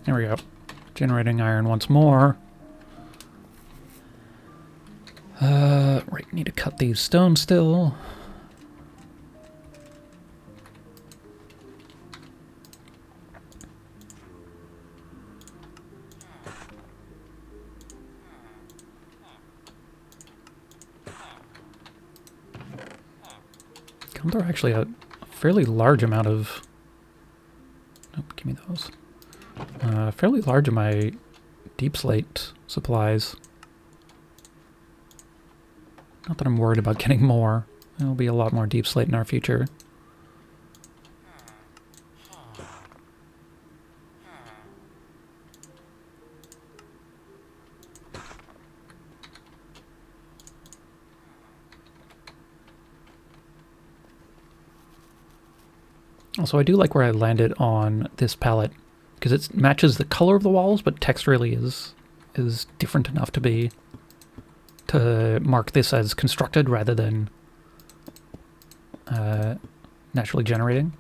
B: There we go. Generating iron once more. Right, need to cut these stones still. There are actually a fairly large amount of... Nope, give me those. Fairly large of my deep slate supplies. Not that I'm worried about getting more. There'll be a lot more deep slate in our future. Also, I do like where I landed on this palette, because it matches the color of the walls, but texturally is different enough to mark this as constructed rather than naturally generating.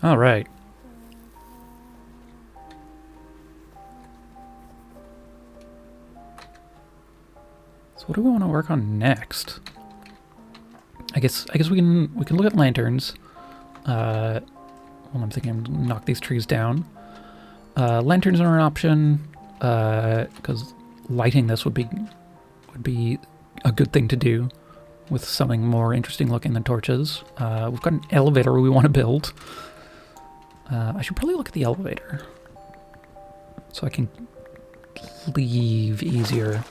B: All right. So what do we want to work on next? I guess we can look at lanterns. Well, I'm thinking knock these trees down. Lanterns are an option because lighting this would be a good thing to do with something more interesting looking than torches. We've got an elevator we want to build. I should probably look at the elevator so I can leave easier.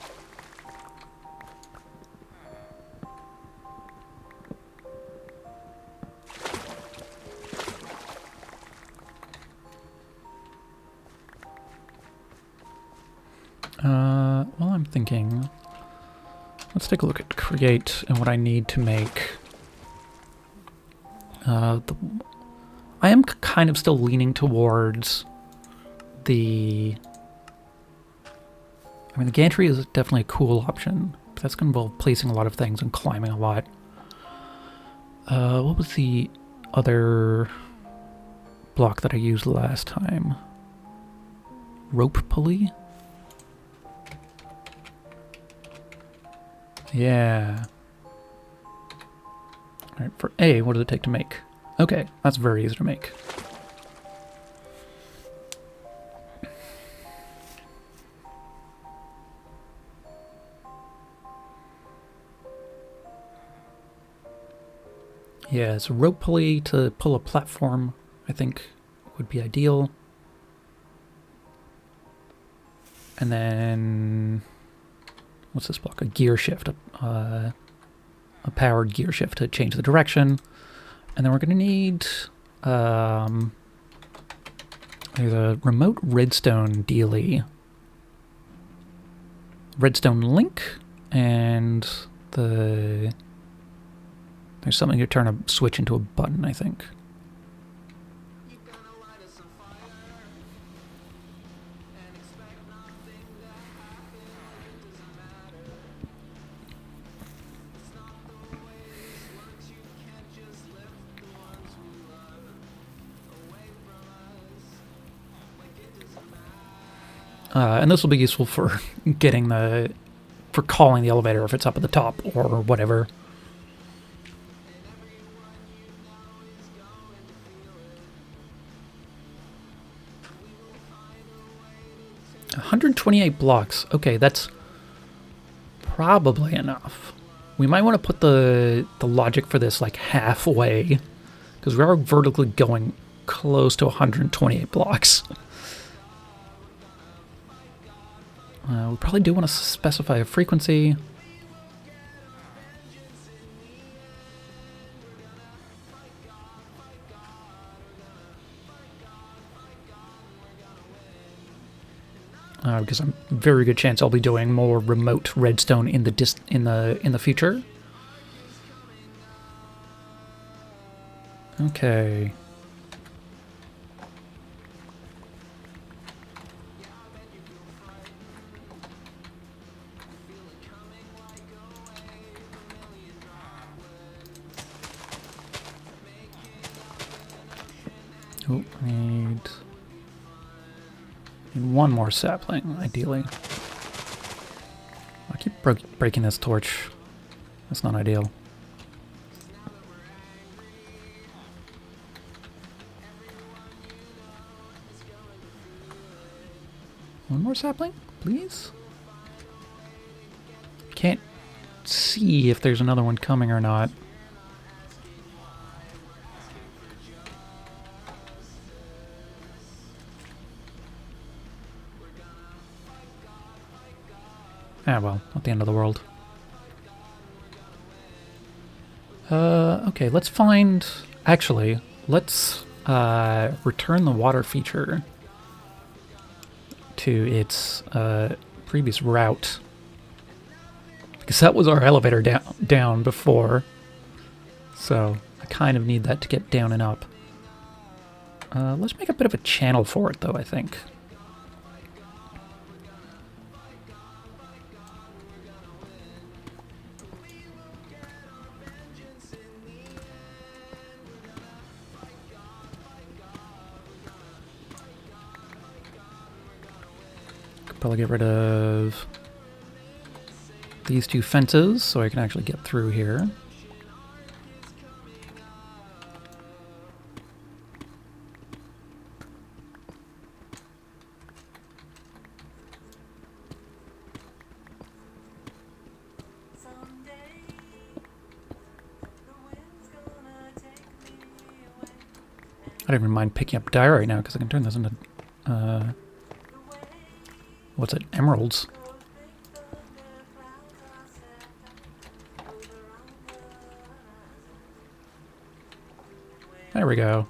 B: Well, I'm thinking, let's take a look at create and what I need to make. I am kind of still leaning towards the... I mean, the gantry is definitely a cool option, but that's going to involve placing a lot of things and climbing a lot. What was the other block that I used last time? Rope pulley? Yeah. Alright, for A, what does it take to make? Okay, that's very easy to make. Yeah, it's a rope pulley to pull a platform, I think, would be ideal. And then... what's this block? A gear shift. A powered gear shift to change the direction. And then we're going to need there's a remote redstone dealie. Redstone link, and there's something to turn a switch into a button, I think. And this will be useful for getting for calling the elevator if it's up at the top or whatever. $128 blocks. Okay, that's probably enough. We might want to put the logic for this like halfway, because we are vertically going close to 128 blocks. We probably do want to specify a frequency. Because I'm very good chance I'll be doing more remote redstone in the future. Okay. Oh, need one more sapling, ideally. I keep breaking this torch. That's not ideal. One more sapling, please? Can't see if there's another one coming or not. Ah, well, not the end of the world. Okay, let's find... Actually, let's return the water feature to its previous route. Because that was our elevator down before. So, I kind of need that to get down and up. Let's make a bit of a channel for it, though, I think. Probably get rid of these two fences so I can actually get through here. I don't even mind picking up dye right now because I can turn this into what's it? Emeralds. There we go.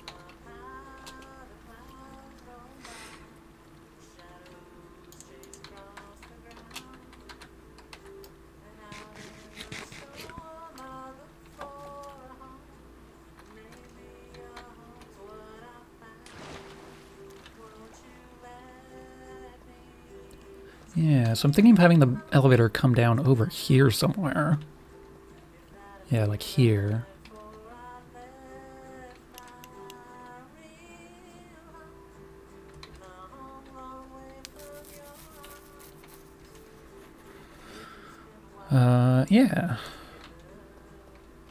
B: Yeah, so I'm thinking of having the elevator come down over here somewhere. Yeah, like here. Yeah.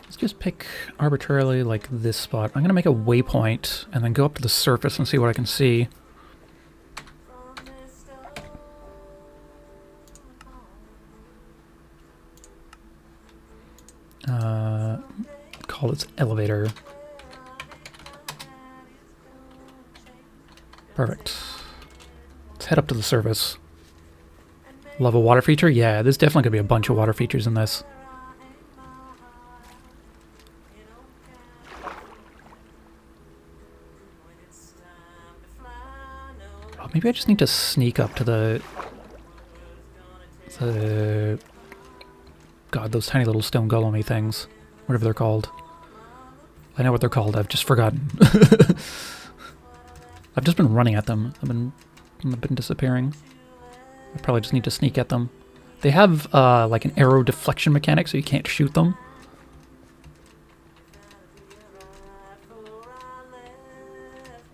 B: Let's just pick arbitrarily like this spot. I'm gonna make a waypoint and then go up to the surface and see what I can see. Call this elevator. Perfect. Let's head up to the surface. Love a water feature? Yeah, there's definitely gonna be a bunch of water features in this. Oh, maybe I just need to sneak up to the God, those tiny little stone golem-y things. Whatever they're called. I know what they're called, I've just forgotten. I've just been running at them. I've been disappearing. I probably just need to sneak at them. They have like an arrow deflection mechanic, so you can't shoot them.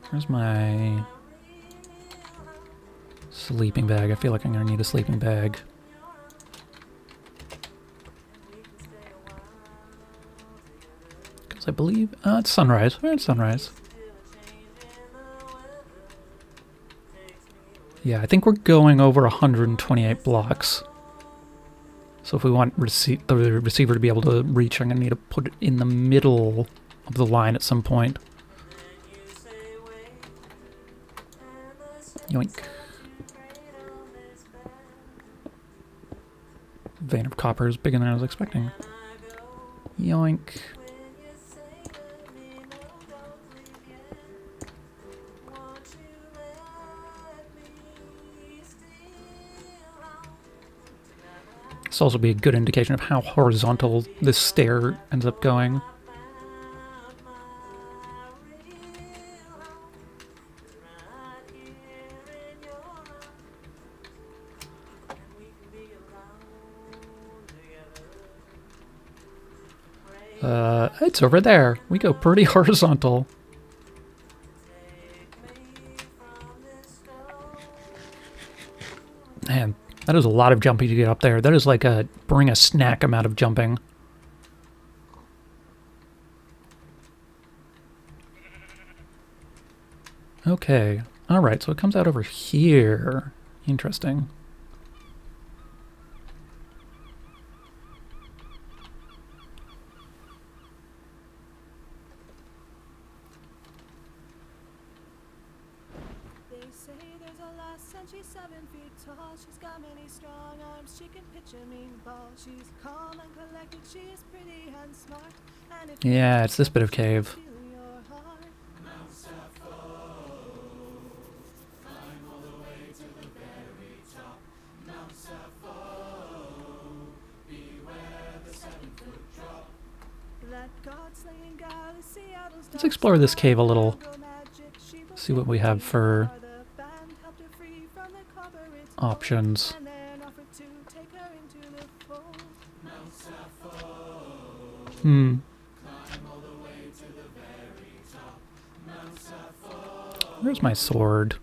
B: Where's my Sleeping bag. I feel like I'm gonna need a sleeping bag. Because I believe... it's sunrise. We're at sunrise. Yeah, I think we're going over 128 blocks. So if we want the receiver to be able to reach, I'm going to need to put it in the middle of the line at some point. Yoink. Vein of copper is bigger than I was expecting. Yoink. This will also be a good indication of how horizontal this stair ends up going. It's over there. We go pretty horizontal. Man, that is a lot of jumping to get up there. That is like a bring a snack amount of jumping. Okay. Alright, so it comes out over here. Interesting.
E: She's 7 feet tall, she's got many strong arms, she can pitch a mean ball. She's calm and collected, she is pretty and smart. And if
B: Yeah, it's this bit of cave.
E: feel your heart, that God-slaying galaxy Seattle's
B: Let's explore this cave a little.
E: magic, she will
B: See what we have for
E: the band helped her free from the corporate
B: options.
E: and then offered to take her into the fold.
B: Where's my sword?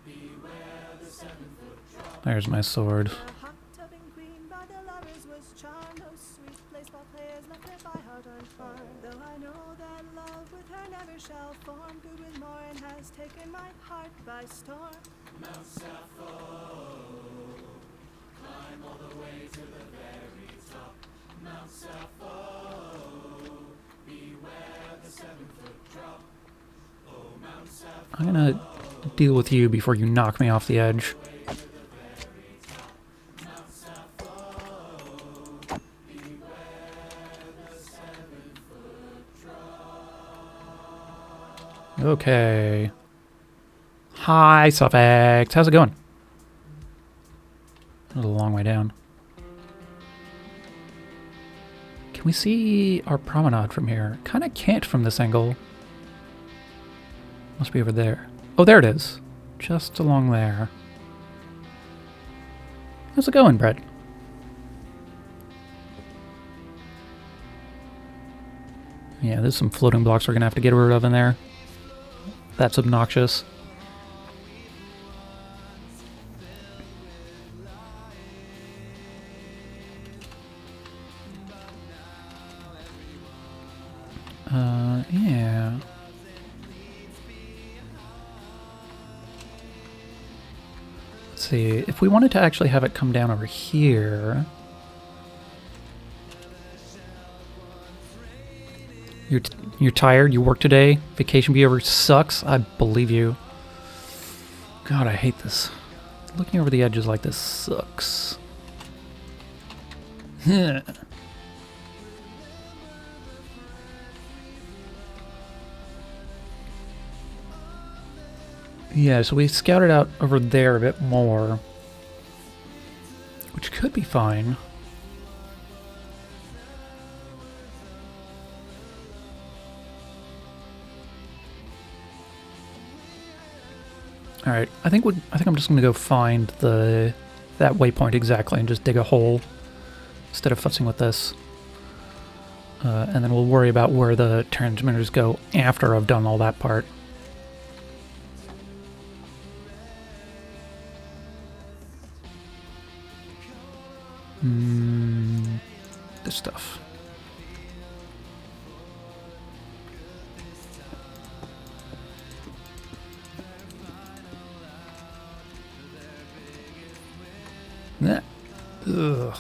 B: There's my sword.
E: The hot tubbing queen by the lovers was charmed. Those sweet baseball players left her by heart unharmed. Though I know that love with her never shall form. Good with more and has taken my heart by storm.
B: I'm gonna deal with you before you knock me off the edge. Okay. Hi, Suffix. How's it going? That was a long way down. Can we see our promenade from here? Kind of can't from this angle. Must be over there. Oh, there it is. Just along there. How's it going, Brett? Yeah, there's some floating blocks we're going to have to get rid of in there. That's obnoxious. Yeah. Let's see, if we wanted to actually have it come down over here... You're tired? You work today? Vacation be over sucks? I believe you. God, I hate this. Looking over the edges like this sucks. Yeah, so we scouted out over there a bit more. Which could be fine. All right, I think I'm just gonna go find that waypoint exactly and just dig a hole instead of futzing with this, and then we'll worry about where the transmitters go after I've done all that part. This stuff. Nah. Ugh.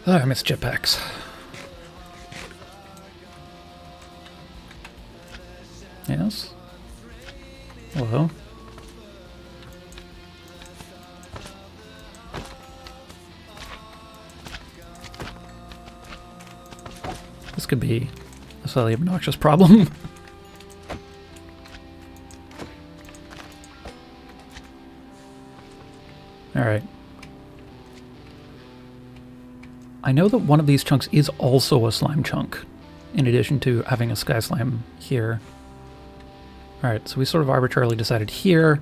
B: Oh, I miss jetpacks. Yes? Hello? This could be a slightly obnoxious problem. Alright. I know that one of these chunks is also a slime chunk, in addition to having a sky slime here. Alright, so we sort of arbitrarily decided here.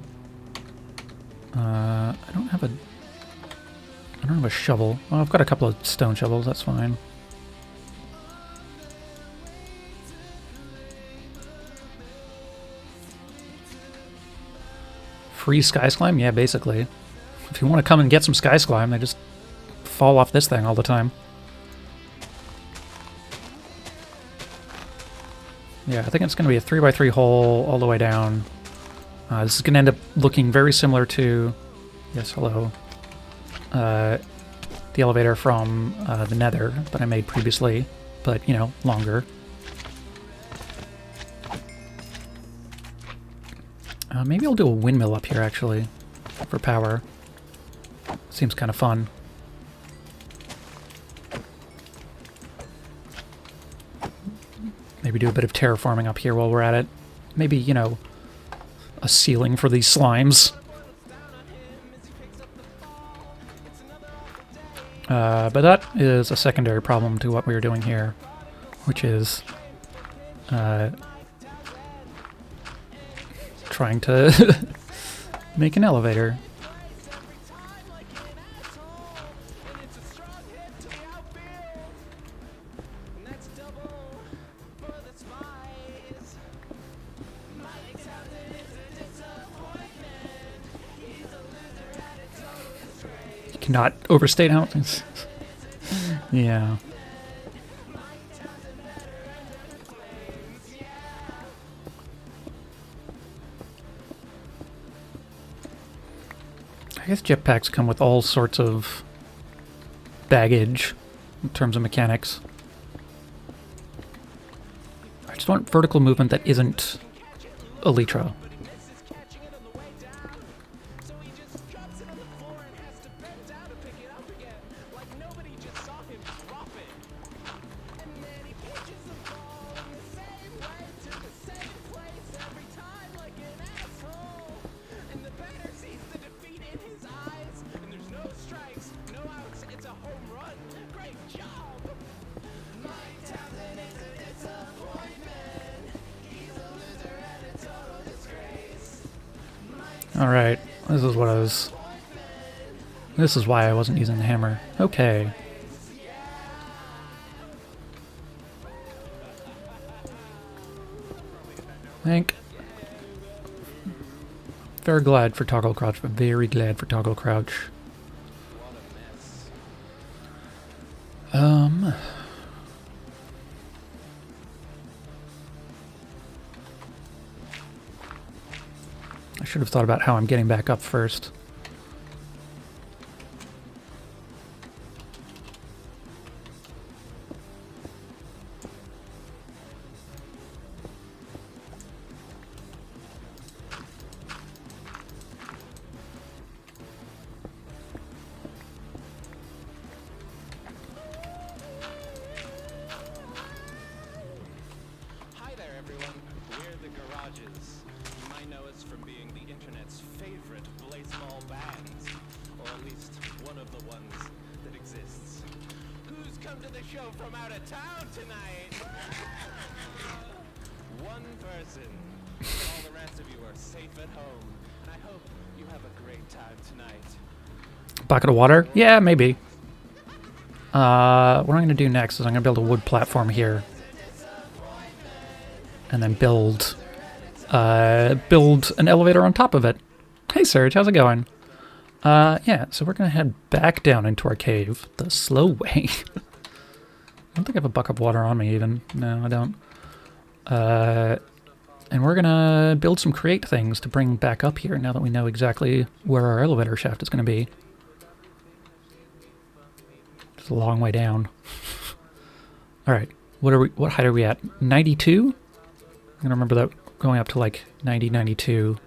B: I don't have a shovel. Well, I've got a couple of stone shovels, that's fine. Free sky slime? Yeah, basically. If you want to come and get some sky slime, they just fall off this thing all the time. Yeah, I think it's going to be a 3x3 hole all the way down. This is going to end up looking very similar to... Yes, hello. The elevator from the Nether that I made previously, but, you know, longer. Maybe I'll do a windmill up here, actually, for power. Seems kind of fun. Maybe do a bit of terraforming up here while we're at it. Maybe, you know, a ceiling for these slimes. But that is a secondary problem to what we were doing here, which is trying to make an elevator. You cannot overstate how... Yeah. I guess jetpacks come with all sorts of baggage in terms of mechanics. I just want vertical movement that isn't elytra. Alright, this is what I was... This is why I wasn't using the hammer. Okay. Very glad for toggle crouch, but very glad for toggle crouch. I should have thought about how I'm getting back up first.
C: Hi there, everyone. We're the Garages. You might know us from being the internet's favorite blaseball bands, or at least one of the ones that exists. Who's come to the show from out of town tonight? One person. All the rest of you are safe at home, and I hope you have a great time tonight.
B: Bucket of water? Yeah, maybe. What I'm going to do next is I'm going to build a wood platform here. And then build an elevator on top of it. Hey Serge, how's it going? Yeah, so we're gonna head back down into our cave the slow way. I don't think I have a bucket of water on me even. No, I don't. And we're gonna build some create things to bring back up here now that we know exactly where our elevator shaft is gonna be. It's a long way down. Alright, what height are we at? 92? I'm gonna remember that going up to like 90, 92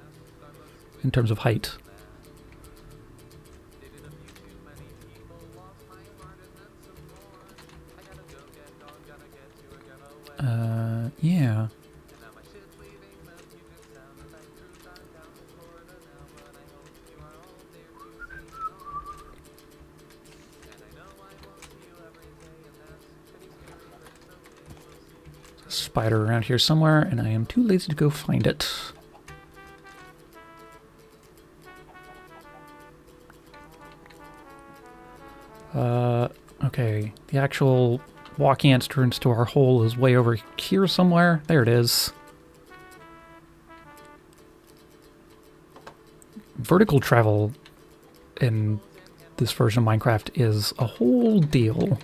B: in terms of height. Yeah. Spider around here somewhere, and I am too lazy to go find it. Okay, the actual walking entrance to our hole is way over here somewhere. There it is. Vertical travel in this version of Minecraft is a whole deal.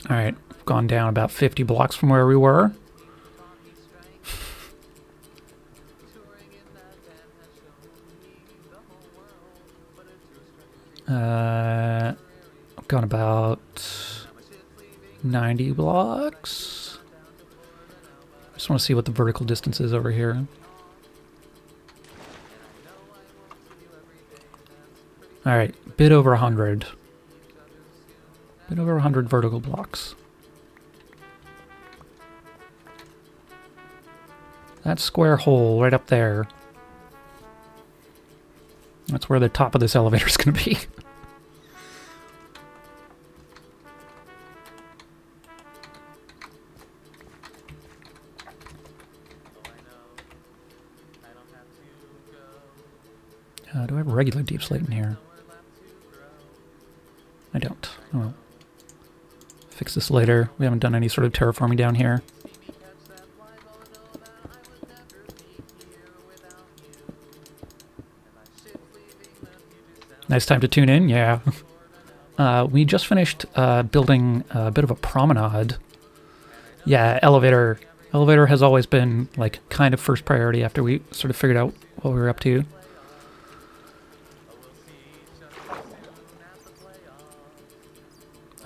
B: Alright, gone down about 50 blocks from where we were. Gone about 90 blocks. Just want to see what the vertical distance is over here. Alright, bit over 100. Bit over 100 vertical blocks. That square hole right up there. That's where the top of this elevator is going to be. Do I have regular deep slate in here? I don't. Oh well. Fix this later. We haven't done any sort of terraforming down here. Nice time to tune in, yeah. We just finished building a bit of a promenade. Yeah, elevator. Elevator has always been like kind of first priority after we sort of figured out what we were up to.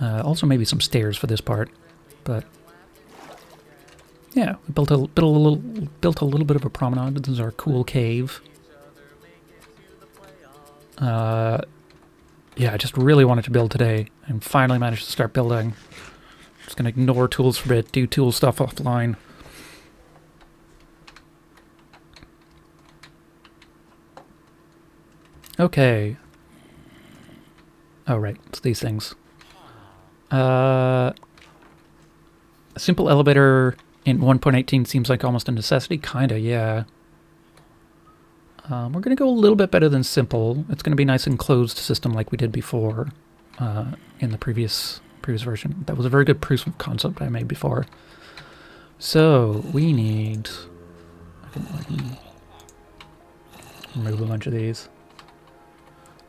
B: Also maybe some stairs for this part, but yeah, we built a little bit of a promenade. This is our cool cave. Yeah, I just really wanted to build today, and finally managed to start building. Just gonna ignore tools for a bit, do tool stuff offline. Okay. Oh right, it's these things. A simple elevator in 1.18 seems like almost a necessity. Kinda, yeah. We're going to go a little bit better than simple. It's going to be a nice enclosed system like we did before in the previous version. That was a very good proof of concept I made before. So, we need... I can remove a bunch of these.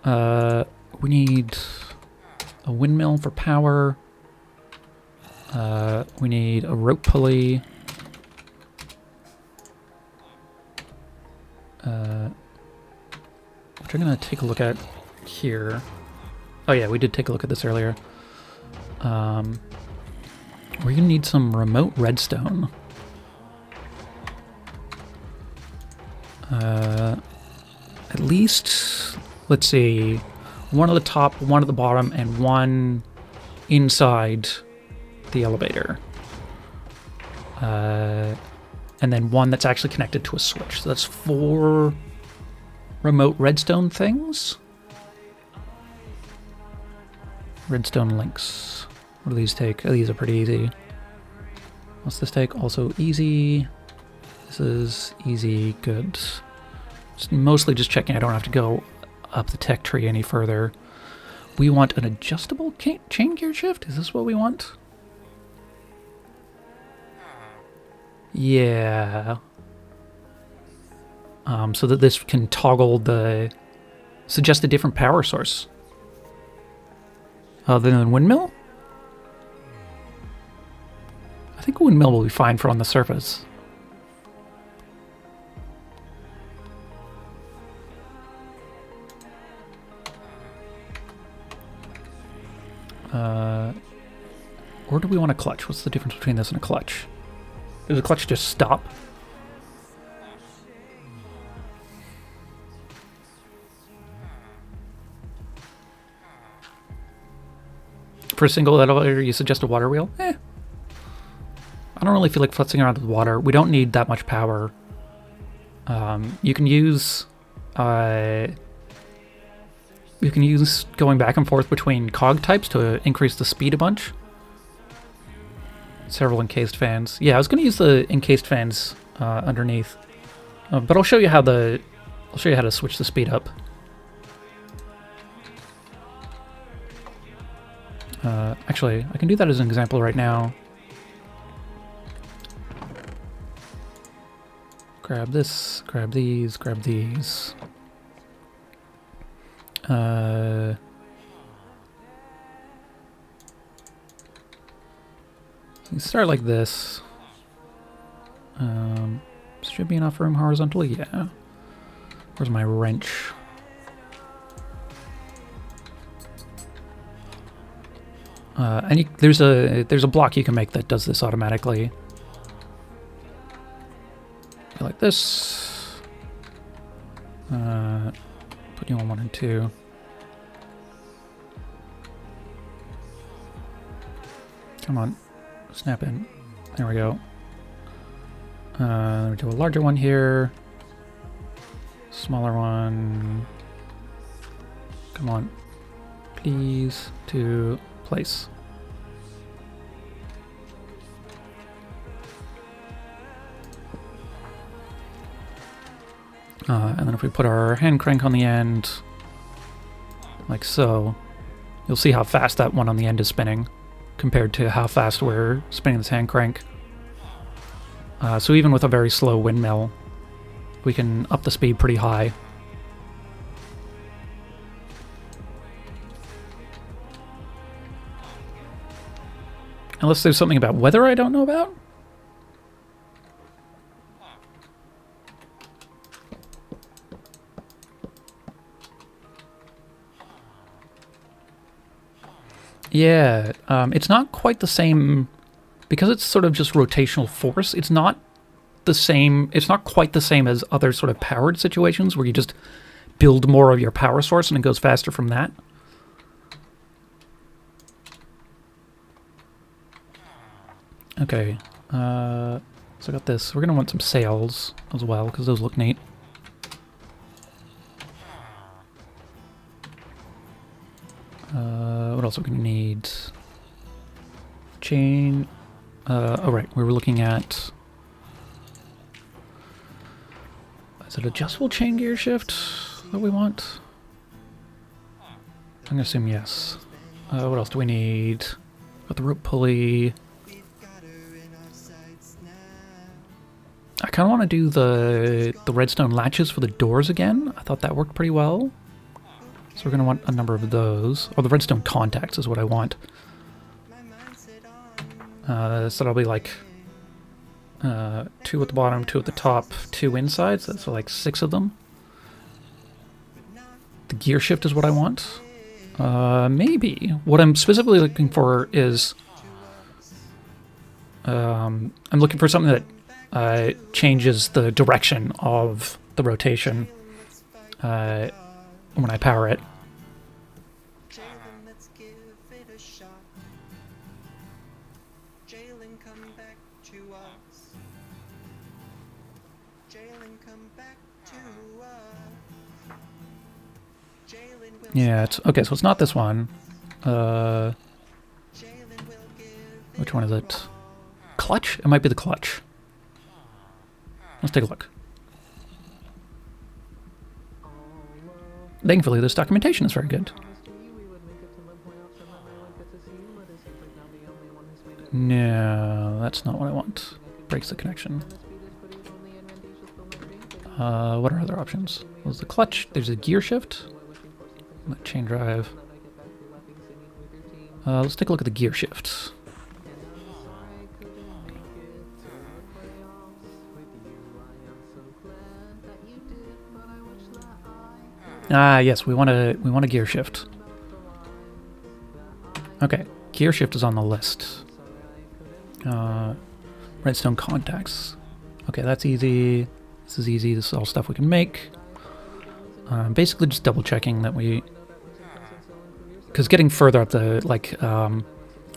B: We need a windmill for power. We need a rope pulley. Which I'm going to take a look at here. Oh yeah, we did take a look at this earlier. We're going to need some remote redstone. At least, let's see, one at the top, one at the bottom, and one inside the elevator. And then one that's actually connected to a switch. So that's 4 remote redstone things. Redstone links. What do these take? Oh, these are pretty easy. What's this take? Also easy. This is easy, good. Mostly just checking I don't have to go up the tech tree any further. We want an adjustable chain gear shift? Is this what we want? Yeah. So that this can toggle the... suggest a different power source. Other than windmill? I think a windmill will be fine for on the surface. Or do we want a clutch? What's the difference between this and a clutch? Does a clutch just stop? For a single elevator, you suggest a water wheel? I don't really feel like futzing around with water. We don't need that much power. You can use going back and forth between cog types to increase the speed a bunch. Several encased fans. Yeah, I was going to use the encased fans underneath, but I'll show you how to switch the speed up. Actually, I can do that as an example right now. Grab this, grab these, grab these. You can start like this. Should be enough room horizontally, yeah. Where's my wrench? And there's a block you can make that does this automatically. Go like this. Put you on 1 and 2. Come on, snap in. There we go. Let me do a larger one here. Smaller one. Come on, please, to place. And then if we put our hand crank on the end, like so, you'll see how fast that one on the end is spinning compared to how fast we're spinning this hand crank. So even with a very slow windmill, we can up the speed pretty high. Unless there's something about weather I don't know about? Yeah, it's not quite the same, because it's sort of just rotational force, it's not the same, it's not quite the same as other sort of powered situations where you just build more of your power source and it goes faster from that. Okay, so I got this. We're going to want some sails as well, because those look neat. What else are we going to need? Chain. Oh right, we were looking at... Is it adjustable chain gear shift that we want? I'm going to assume yes. What else do we need? Got the rope pulley. I kind of want to do the redstone latches for the doors again. I thought that worked pretty well. So we're going to want a number of those. Or the redstone contacts is what I want. So that'll be like 2 at the bottom, 2 at the top, 2 inside. So that's like 6 of them. The gear shift is what I want. Maybe. What I'm specifically looking for is... I'm looking for something that changes the direction of the rotation when I power it. Yeah, it's okay, so it's not this one. Which one is it? Clutch? It might be the clutch. Let's take a look. Thankfully, this documentation is very good. No, that's not what I want. Breaks the connection. What are other options? There's the clutch. There's a gear shift. Chain drive. Let's take a look at the gear shift. Ah, yes, we want a gear shift. Okay, gear shift is on the list. Redstone contacts. Okay, that's easy. This is easy. This is all stuff we can make. Basically, just double checking that we. Because getting further up the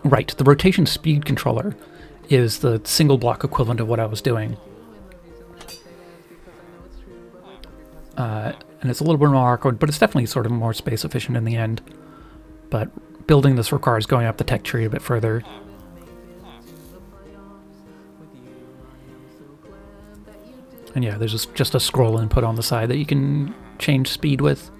B: right, the rotation speed controller is the single block equivalent of what I was doing. And it's a little bit more awkward, but it's definitely sort of more space efficient in the end. But building this requires going up the tech tree a bit further. And yeah, there's just a scroll input on the side that you can change speed with.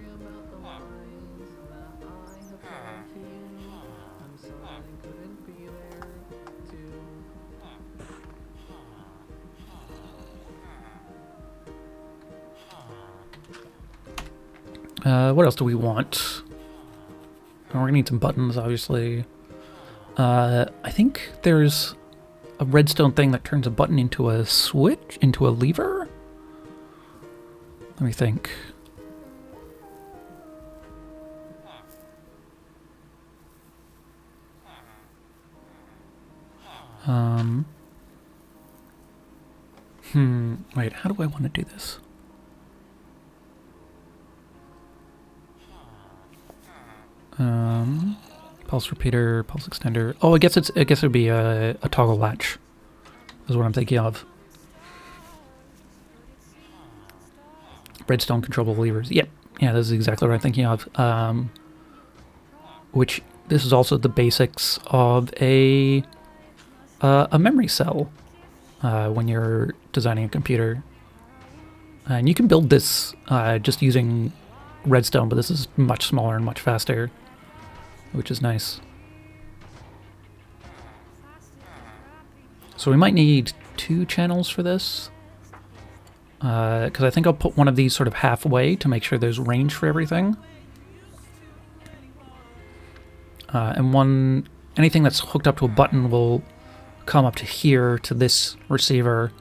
B: What else do we want? We're gonna need some buttons, obviously. I think there's a redstone thing that turns a button into a switch, into a lever? Let me think. Wait, how do I want to do this? Pulse repeater, pulse extender. Oh, I guess it would be a toggle latch. Is what I'm thinking of. Redstone controllable levers. Yep. Yeah, this is exactly what I'm thinking of. Which this is also the basics of a memory cell when you're designing a computer. And you can build this just using redstone, but this is much smaller and much faster, which is nice. So we might need 2 channels for this. Because I think I'll put one of these sort of halfway to make sure there's range for everything. And anything that's hooked up to a button will come up to here to this receiver.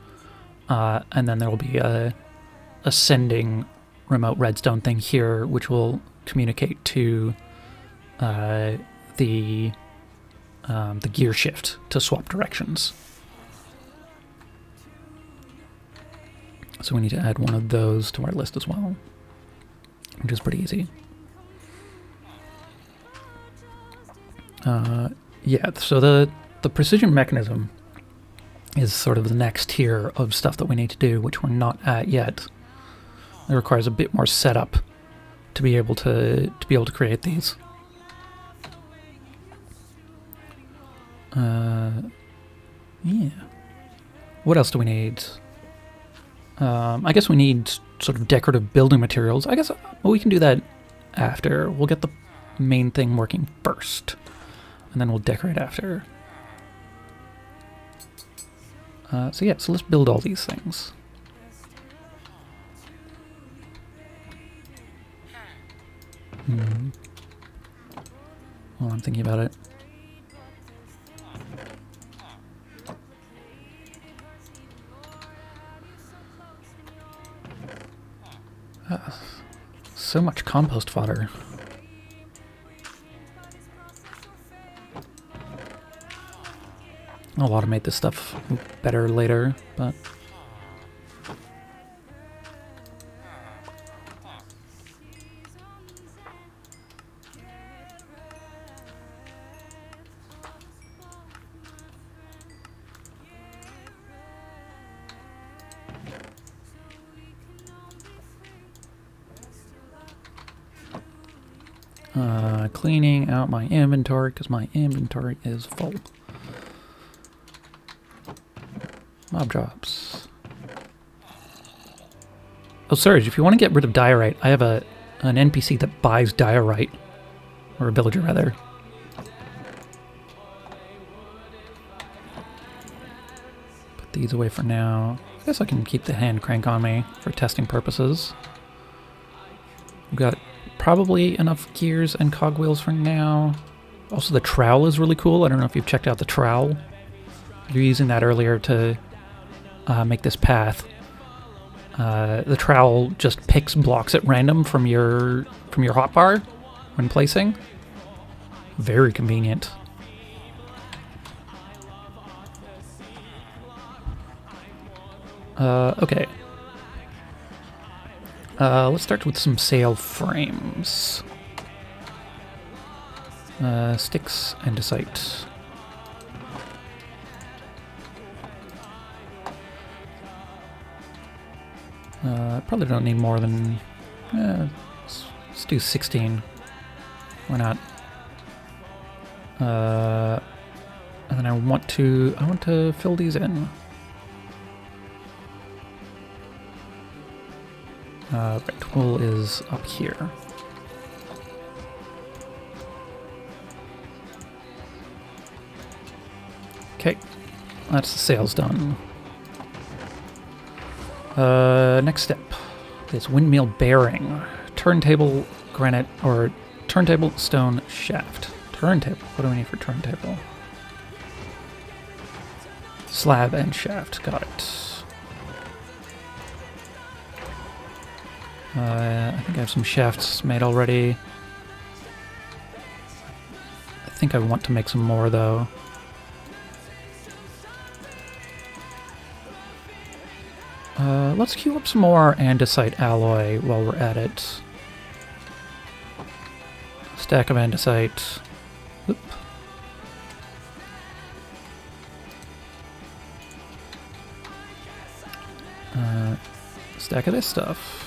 B: And then there will be a ascending remote redstone thing here, which will communicate to the gear shift to swap directions. So we need to add one of those to our list as well, which is pretty easy. Yeah, so the precision mechanism is sort of the next tier of stuff that we need to do, which we're not at yet. It requires a bit more setup to be able to create these. Yeah. What else do we need? I guess we need sort of decorative building materials. I guess we can do that after. We'll get the main thing working first, and then we'll decorate after. So yeah, so let's build all these things. Well, I'm thinking about it. So much compost fodder. I'll automate this stuff better later, but... cleaning out my inventory, because my inventory is full. Mob drops. Oh, Surge, if you want to get rid of diorite, I have a an NPC that buys diorite, or a villager rather. Put these away for now. I guess I can keep the hand crank on me for testing purposes. We've got probably enough gears and cogwheels for now. Also, the trowel is really cool. I don't know if you've checked out the trowel. You're using that earlier to make this path. The trowel just picks blocks at random from your hotbar when placing. Very convenient. Okay. Let's start with some sail frames. Sticks, andesite. Probably don't need more than... let's do 16. Why not? And then I want to fill these in. Right, wool is up here. Okay, that's the sails done. Next step is windmill bearing. Turntable granite or turntable stone shaft. Turntable. What do we need for turntable? Slab and shaft. Got it. I think I have some shafts made already. I think I want to make some more though. Let's queue up some more andesite alloy while we're at it. Stack of andesite. Oop. Stack of this stuff.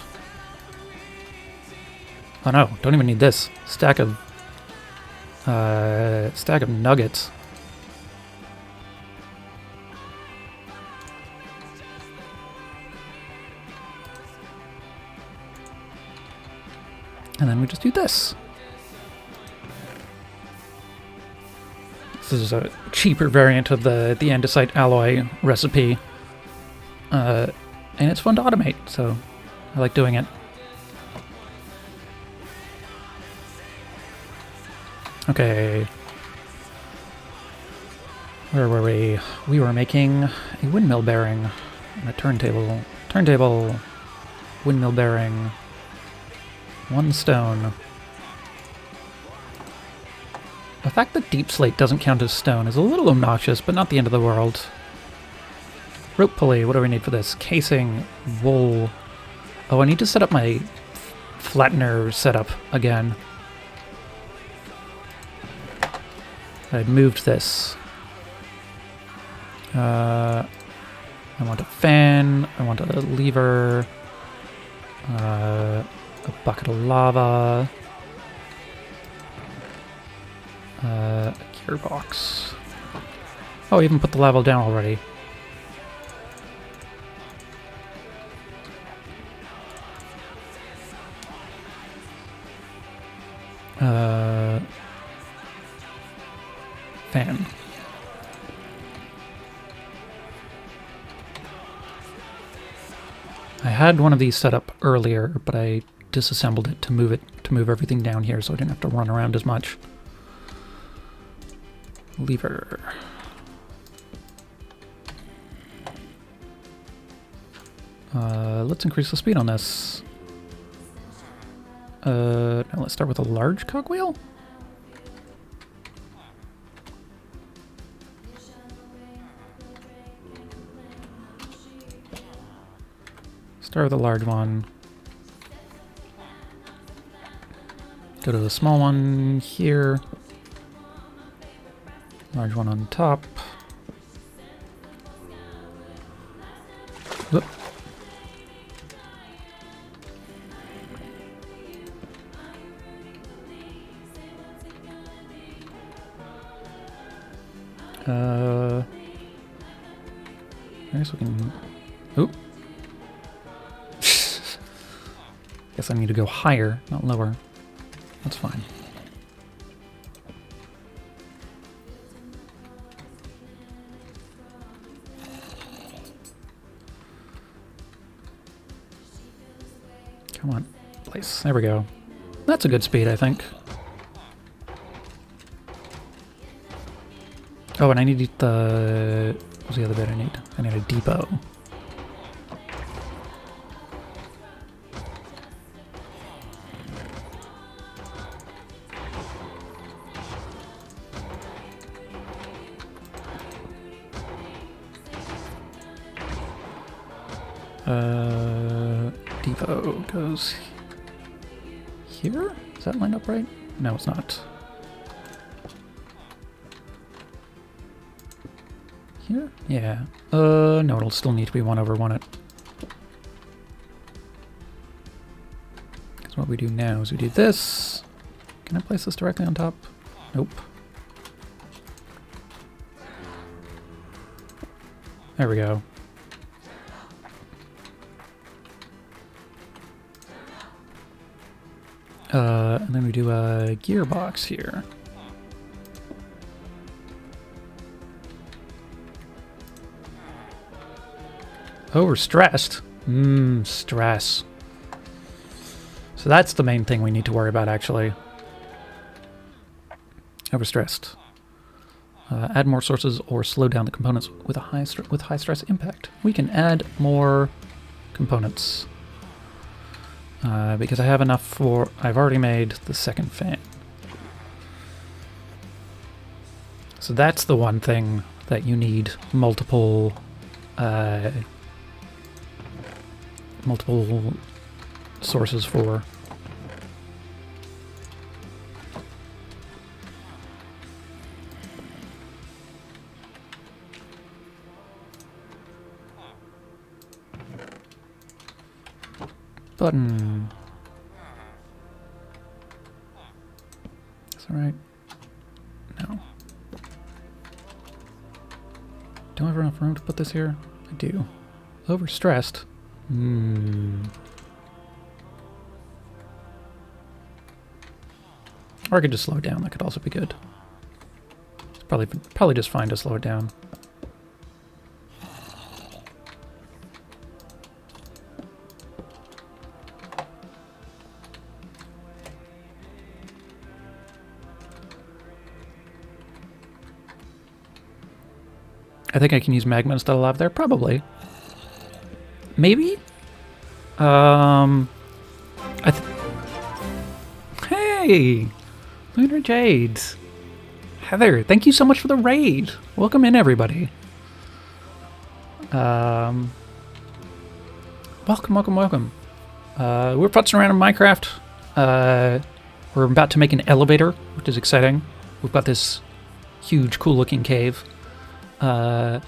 B: Oh no, don't even need this. Stack of nuggets. And then we just do this. This is a cheaper variant of the andesite alloy recipe. And it's fun to automate, so I like doing it. Okay. Where were we? We were making a windmill bearing and a turntable. Turntable, windmill bearing, 1 stone. The fact that deep slate doesn't count as stone is a little obnoxious, but not the end of the world. Rope pulley, what do we need for this? Casing, wool. Oh, I need to set up my flattener setup again. I moved this. I want a fan, I want a lever, a bucket of lava, a gearbox. Oh, I even put the lava down already. Fan. I had one of these set up earlier, but I disassembled it to move everything down here so I didn't have to run around as much. Lever. Let's increase the speed on this. Now let's start with a large cogwheel. Start with a large one. Go to the small one here. Large one on top. Whoop. I guess we can... Oop. Guess I need to go higher, not lower. That's fine. Come on, place. There we go. That's a good speed, I think. Oh, and I need the... What's the other bit I need? I need a depot. Depot goes here? Is that lined up right? No, it's not. Here? Yeah. No, it'll still need to be 1/1 it. Because what we do now is we do this. Can I place this directly on top? Nope. There we go. And then we do a gearbox here. Oh, we're stressed. Stress. So that's the main thing we need to worry about, actually. Overstressed. Add more sources or slow down the components with a high stress impact. We can add more components. Because I have enough for... I've already made the second fan. So that's the one thing that you need multiple sources for. Button. Is that right? No. Do I have enough room to put this here? I do. Overstressed. Or I could just slow it down. That could also be good. It's probably just fine to slow it down. I think I can use magma instead of lava there. Probably. Maybe? Hey! Lunar Jades. Heather, thank you so much for the raid. Welcome in, everybody. Welcome. We're putzing around in Minecraft. We're about to make an elevator, which is exciting. We've got this huge, cool-looking cave. Yeah,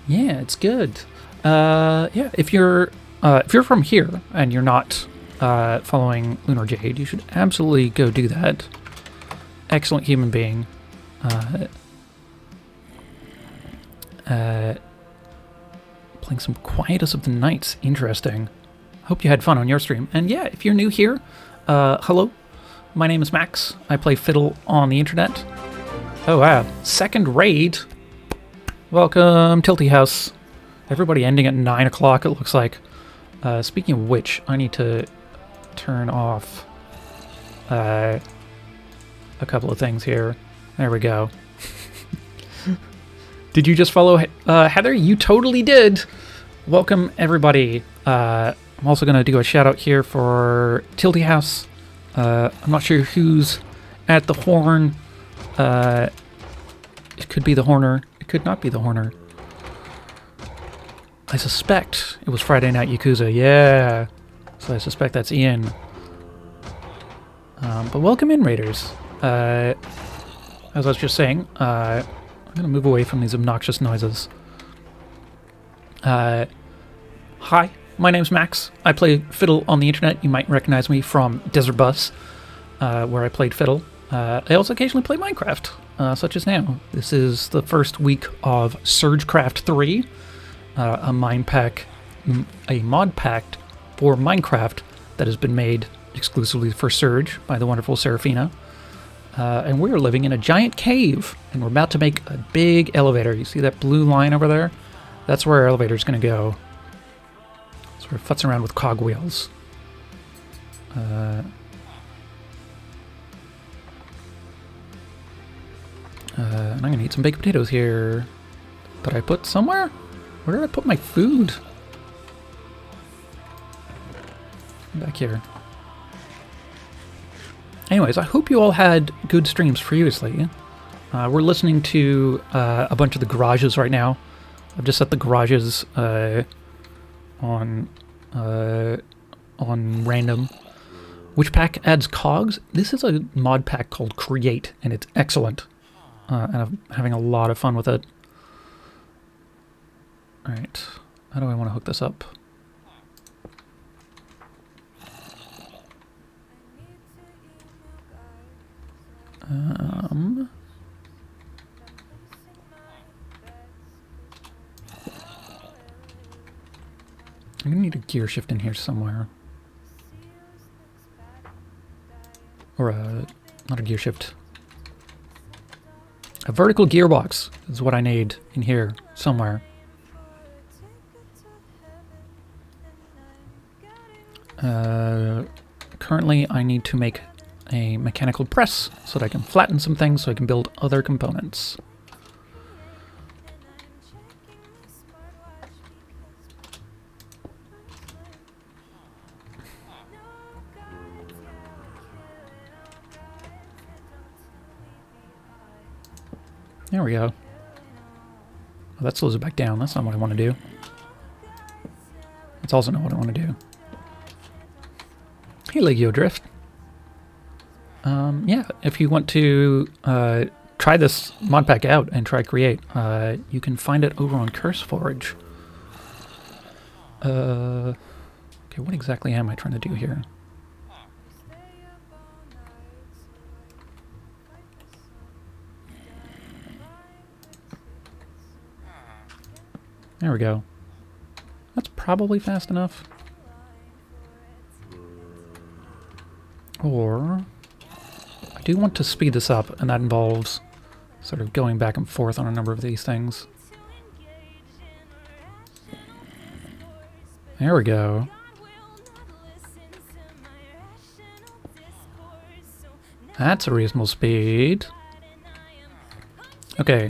B: it's good. Yeah, if you're from here and you're not following Lunar Jade, you should absolutely go do that. Excellent human being. Playing some Quietus of the Nights. Interesting. Hope you had fun on your stream. And yeah, if you're new here, hello. My name is Max. I play fiddle on the internet. Oh wow, second raid. Welcome, Tilty House. Everybody ending at 9 o'clock, it looks like. Speaking of which, I need to turn off a couple of things here. There we go. Did you just follow Heather? You totally did. Welcome, everybody. I'm also going to do a shout out here for Tilty House. I'm not sure who's at the horn. It could be the Horner. It could not be the Horner. I suspect it was Friday Night Yakuza. Yeah. So I suspect that's Ian. But welcome in, Raiders. As I was just saying, I'm going to move away from these obnoxious noises. Hi, my name's Max. I play fiddle on the internet. You might recognize me from Desert Bus, where I played fiddle. I also occasionally play Minecraft, such as now. This is the first week of Surgecraft 3, a mod pack for Minecraft that has been made exclusively for Surge by the wonderful Seraphina. And we're living in a giant cave, and we're about to make a big elevator. You see that blue line over there? That's where our elevator's going to go. So we're futzing around with cogwheels. And I'm going to eat some baked potatoes here. That I put somewhere? Where did I put my food? Back here. Anyways, I hope you all had good streams previously. We're listening to a bunch of the garages right now. I've just set the garages on random. Which pack adds cogs? This is a mod pack called Create, and it's excellent. And I'm having a lot of fun with it. Alright, how do I want to hook this up? I'm gonna need a gear shift in here somewhere. Or not a gear shift. A vertical gearbox is what I need in here somewhere. Currently I need to make a mechanical press so that I can flatten some things so I can build other components. There we go. Oh, that slows it back down. That's not what I want to do. That's also not what I want to do. Hey, Legio Drift. Yeah, if you want to try this mod pack out and try Create, you can find it over on CurseForge. Okay, what exactly am I trying to do here? There we go. That's probably fast enough. Or I do want to speed this up, and that involves sort of going back and forth on a number of these things. There we go. That's a reasonable speed. Okay.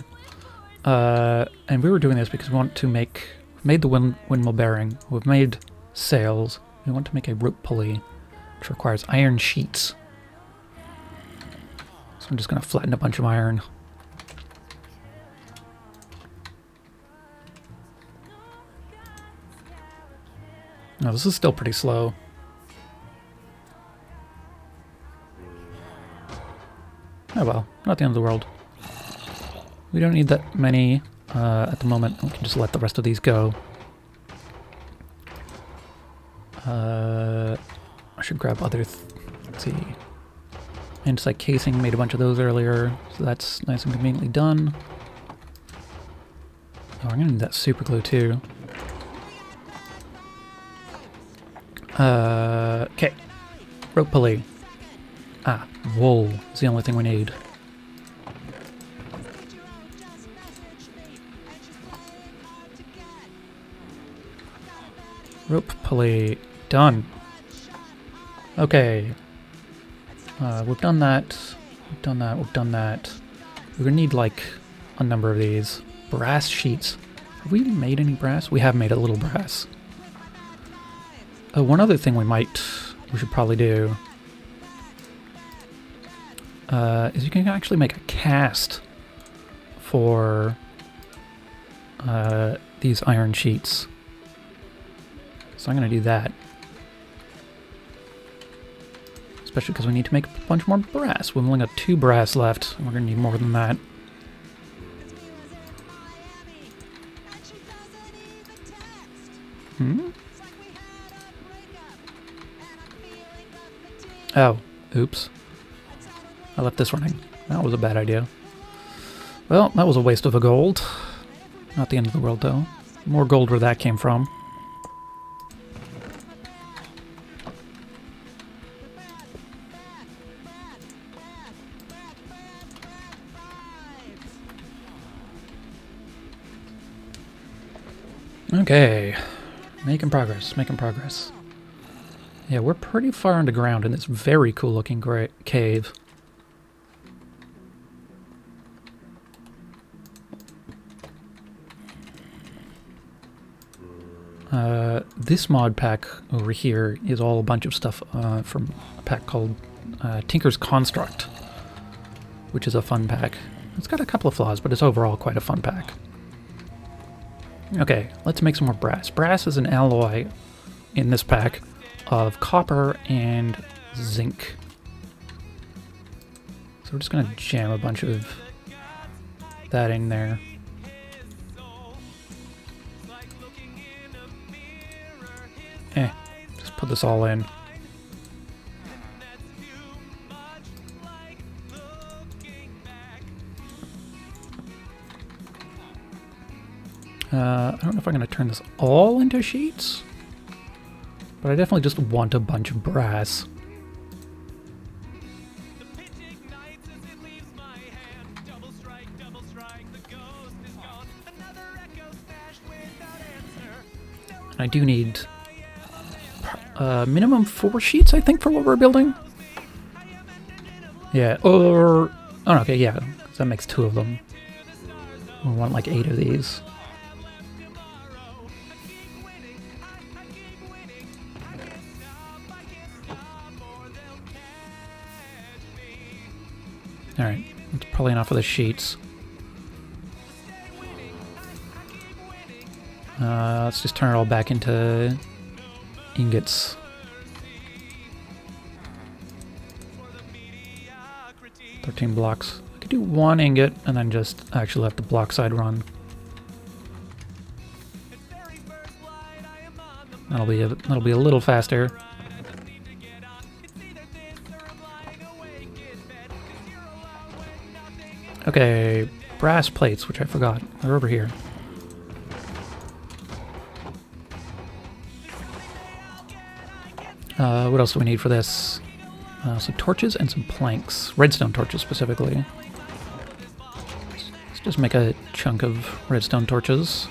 B: And we were doing this because we want to made the windmill bearing. We've made sails. We want to make a rope pulley, which requires iron sheets. So I'm just going to flatten a bunch of iron. No, this is still pretty slow. Oh well, not the end of the world. We don't need that many at the moment. We can just let the rest of these go. I should grab other... let's see. Andesite casing, made a bunch of those earlier, so that's nice and conveniently done. Oh, I'm gonna need that super glue too. Okay. Rope pulley. Ah, wool is the only thing we need. Rope pulley. Done. Okay. We've done that. We've done that. We've done that. We're gonna need like a number of these. Brass sheets. Have we made any brass? We have made a little brass. Oh, one other thing we should probably do is you can actually make a cast for these iron sheets. So I'm going to do that. Especially because we need to make a bunch more brass. We've only got 2 brass left, and we're going to need more than that. Oh, oops. I left this running. That was a bad idea. Well, that was a waste of a gold. Not the end of the world, though. More gold where that came from. Okay. Making progress, making progress. Yeah, we're pretty far underground in this very cool looking cave. This mod pack over here is all a bunch of stuff from a pack called Tinker's Construct, which is a fun pack. It's got a couple of flaws, but it's overall quite a fun pack. Okay, let's make some more brass. Brass is an alloy in this pack of copper and zinc. So we're just gonna jam a bunch of that in there. Just put this all in. I don't know if I'm going to turn this all into sheets, but I definitely just want a bunch of brass. And I do need minimum 4 sheets, I think, for what we're building. Yeah, or... Oh, okay, yeah, that makes 2 of them. We want like 8 of these. Alright, that's probably enough for the sheets. Let's just turn it all back into ingots. "13 blocks. I could do 1 ingot and then just actually let the block side run. That'll be a little faster. Okay, brass plates, which I forgot. They're over here. What else do we need for this? Some torches and some planks. Redstone torches, specifically. Let's just make a chunk of redstone torches.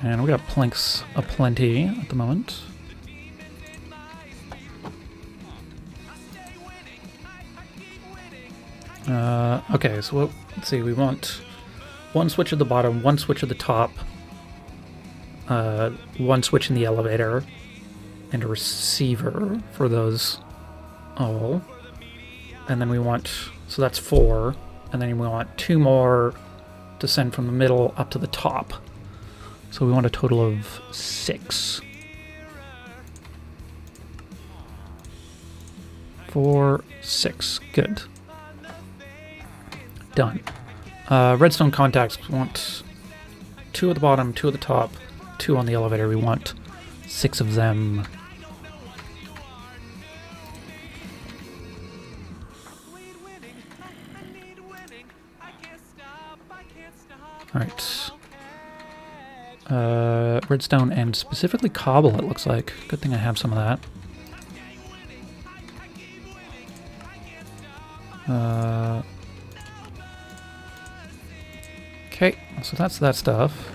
B: And we got planks aplenty at the moment. Okay, so let's see, we want 1 switch at the bottom, 1 switch at the top, 1 switch in the elevator, and a receiver for those all. And then we want, so that's 4, and then we want 2 more to send from the middle up to the top. So we want a total of 6. 4, 6, good. Done. Redstone contacts, we want 2 at the bottom, 2 at the top, 2 on the elevator. We want 6 of them. Alright. Redstone and specifically cobble, it looks like. Good thing I have some of that. Okay, so that's that stuff.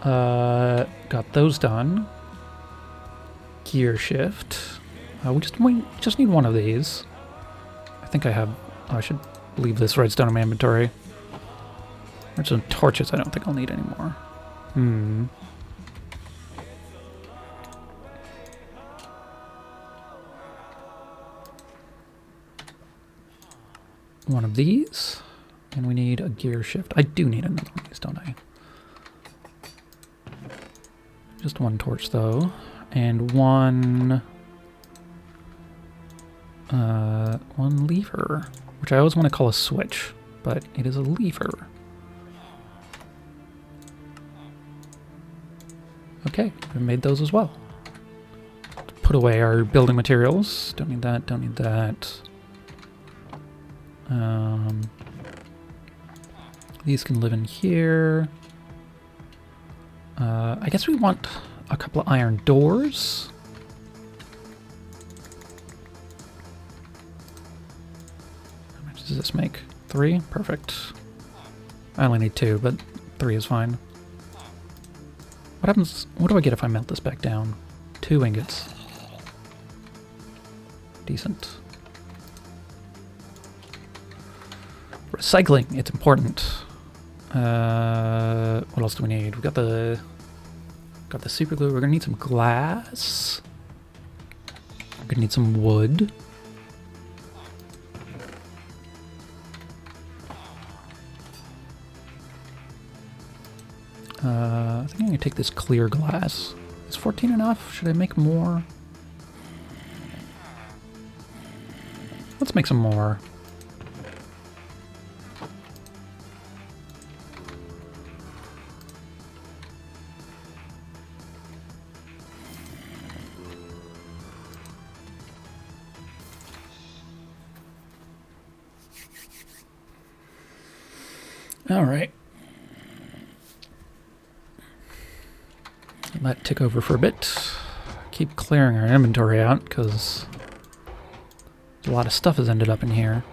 B: Got those done. Gear shift. We just need 1 of these. I think I have... Oh, I should leave this redstone in my inventory. Redstone torches I don't think I'll need anymore. One of these, and we need a gear shift. I do need another one of these, don't I? Just 1 torch, though, and 1 lever, which I always want to call a switch, but it is a lever. Okay, we made those as well. Put away our building materials. Don't need that, don't need that. These can live in here. I guess we want a couple of iron doors. does this make? 3? Perfect. I only need 2, but 3 is fine. What happens? What do I get if I melt this back down? 2 ingots. Decent. Recycling, it's important. What else do we need? We got the super glue. We're gonna need some glass. We're gonna need some wood. I think I'm gonna take this clear glass. Is 14 enough? Should I make more? Let's make some more. All right. Let it tick over for a bit. Keep clearing our inventory out because a lot of stuff has ended up in here.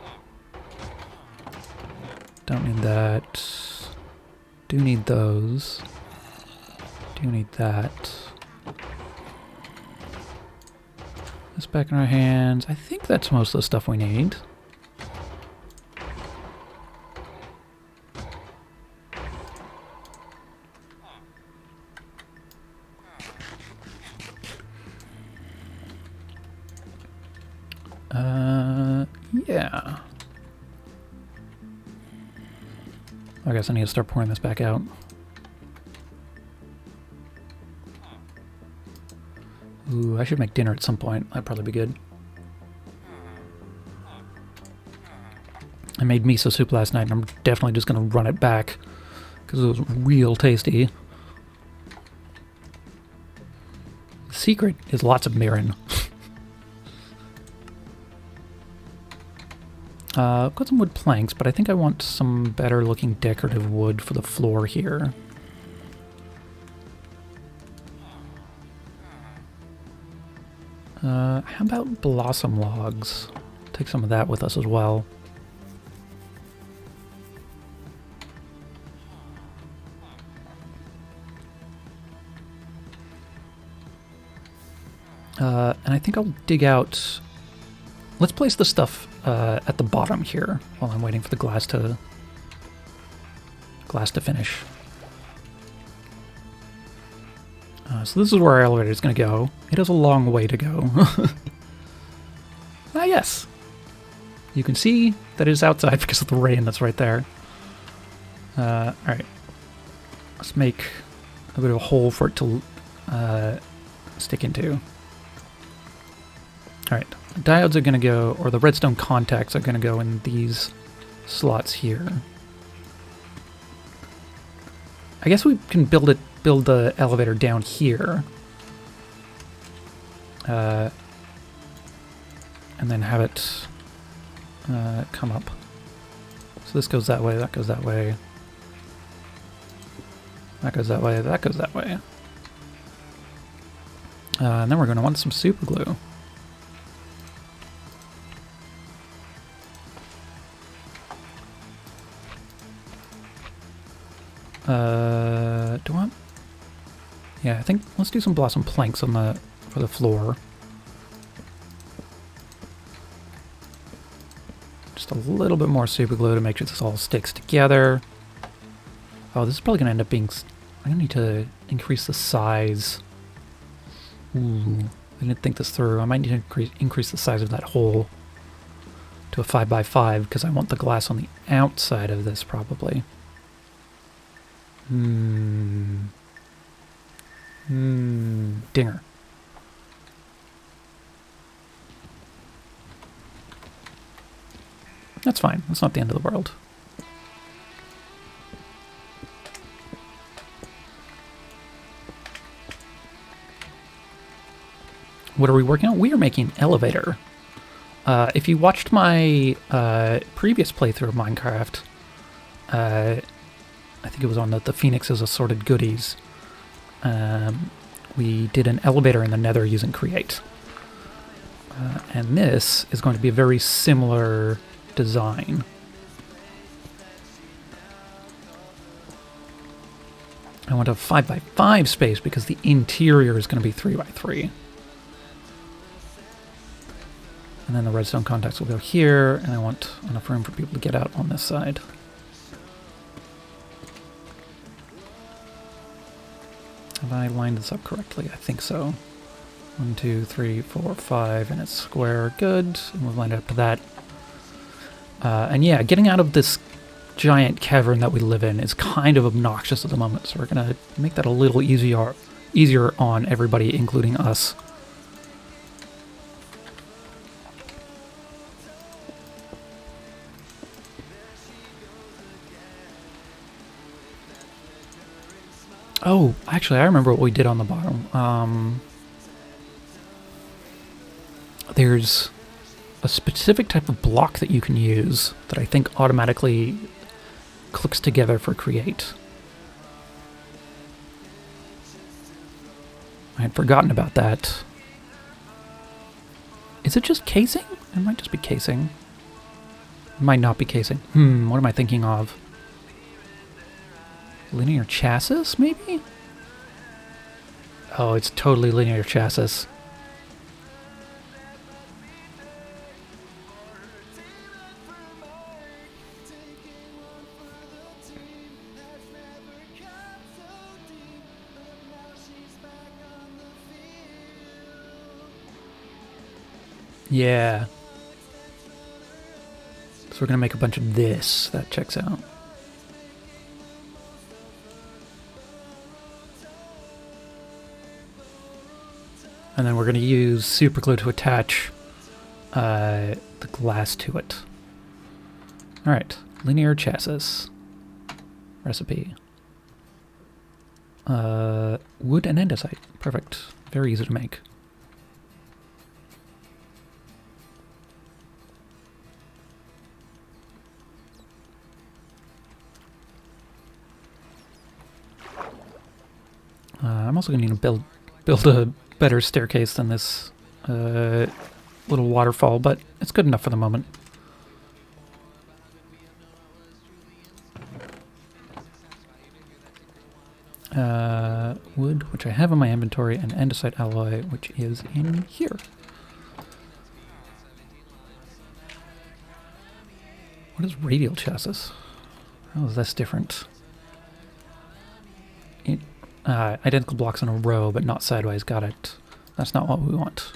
B: Don't need that. Do need those. Do need that. This back in our hands. I think that's most of the stuff we need. Yeah. I guess I need to start pouring this back out. Ooh, I should make dinner at some point. That'd probably be good. I made miso soup last night, and I'm definitely just gonna run it back because it was real tasty. The secret is lots of mirin. I've got some wood planks, but I think I want some better looking decorative wood for the floor here. How about blossom logs? Take some of that with us as well. And I think I'll dig out... Let's place the stuff at the bottom here while I'm waiting for the glass to finish. So this is where our elevator is going to go. It has a long way to go. Ah, yes. You can see that it is outside because of the rain that's right there. Alright. Let's make a bit of a hole for it to stick into. Alright. The diodes are going to go, or the redstone contacts are going to go in these slots here. I guess we can build the elevator down here. And then have it come up. So this goes that way, that goes that way. That goes that way, that goes that way. And then we're going to want some super glue. Do I want... Yeah, I think let's do some blossom planks on for the floor. Just a little bit more super glue to make sure this all sticks together. Oh, this is probably going to end up being... I'm going to need to increase the size. Ooh, I didn't think this through. I might need to increase the size of that hole to a 5x5 because I want the glass on the outside of this probably. Dinger. That's fine. That's not the end of the world. What are we working on? We are making an elevator. If you watched my previous playthrough of Minecraft, I think it was on the Phoenix's Assorted Goodies, we did an elevator in the Nether using Create. And this is going to be a very similar design. I want a 5x5 space because the interior is going to be 3x3. And then the redstone contacts will go here, and I want enough room for people to get out on this side. Have I lined this up correctly? I think so. 1, 2, 3, 4, 5, and it's square. Good. And we'll line it up to that. And yeah, getting out of this giant cavern that we live in is kind of obnoxious at the moment, so we're going to make that a little easier on everybody, including us. Oh, actually, I remember what we did on the bottom. There's a specific type of block that you can use that I think automatically clicks together for create. I had forgotten about that. Is it just casing? It might just be casing. It might not be casing. What am I thinking of? Linear chassis, maybe? Oh, it's totally linear chassis. Yeah. So we're gonna make a bunch of this. That checks out. And then we're going to use superglue to attach the glass to it. Alright, linear chassis. Recipe. Wood and andesite. Perfect. Very easy to make. I'm also going to need to build a better staircase than this little waterfall, but it's good enough for the moment. Wood, which I have in my inventory, and andesite alloy, which is in here. What is radial chassis? How is this different? Identical blocks in a row, but not sideways. Got it. That's not what we want.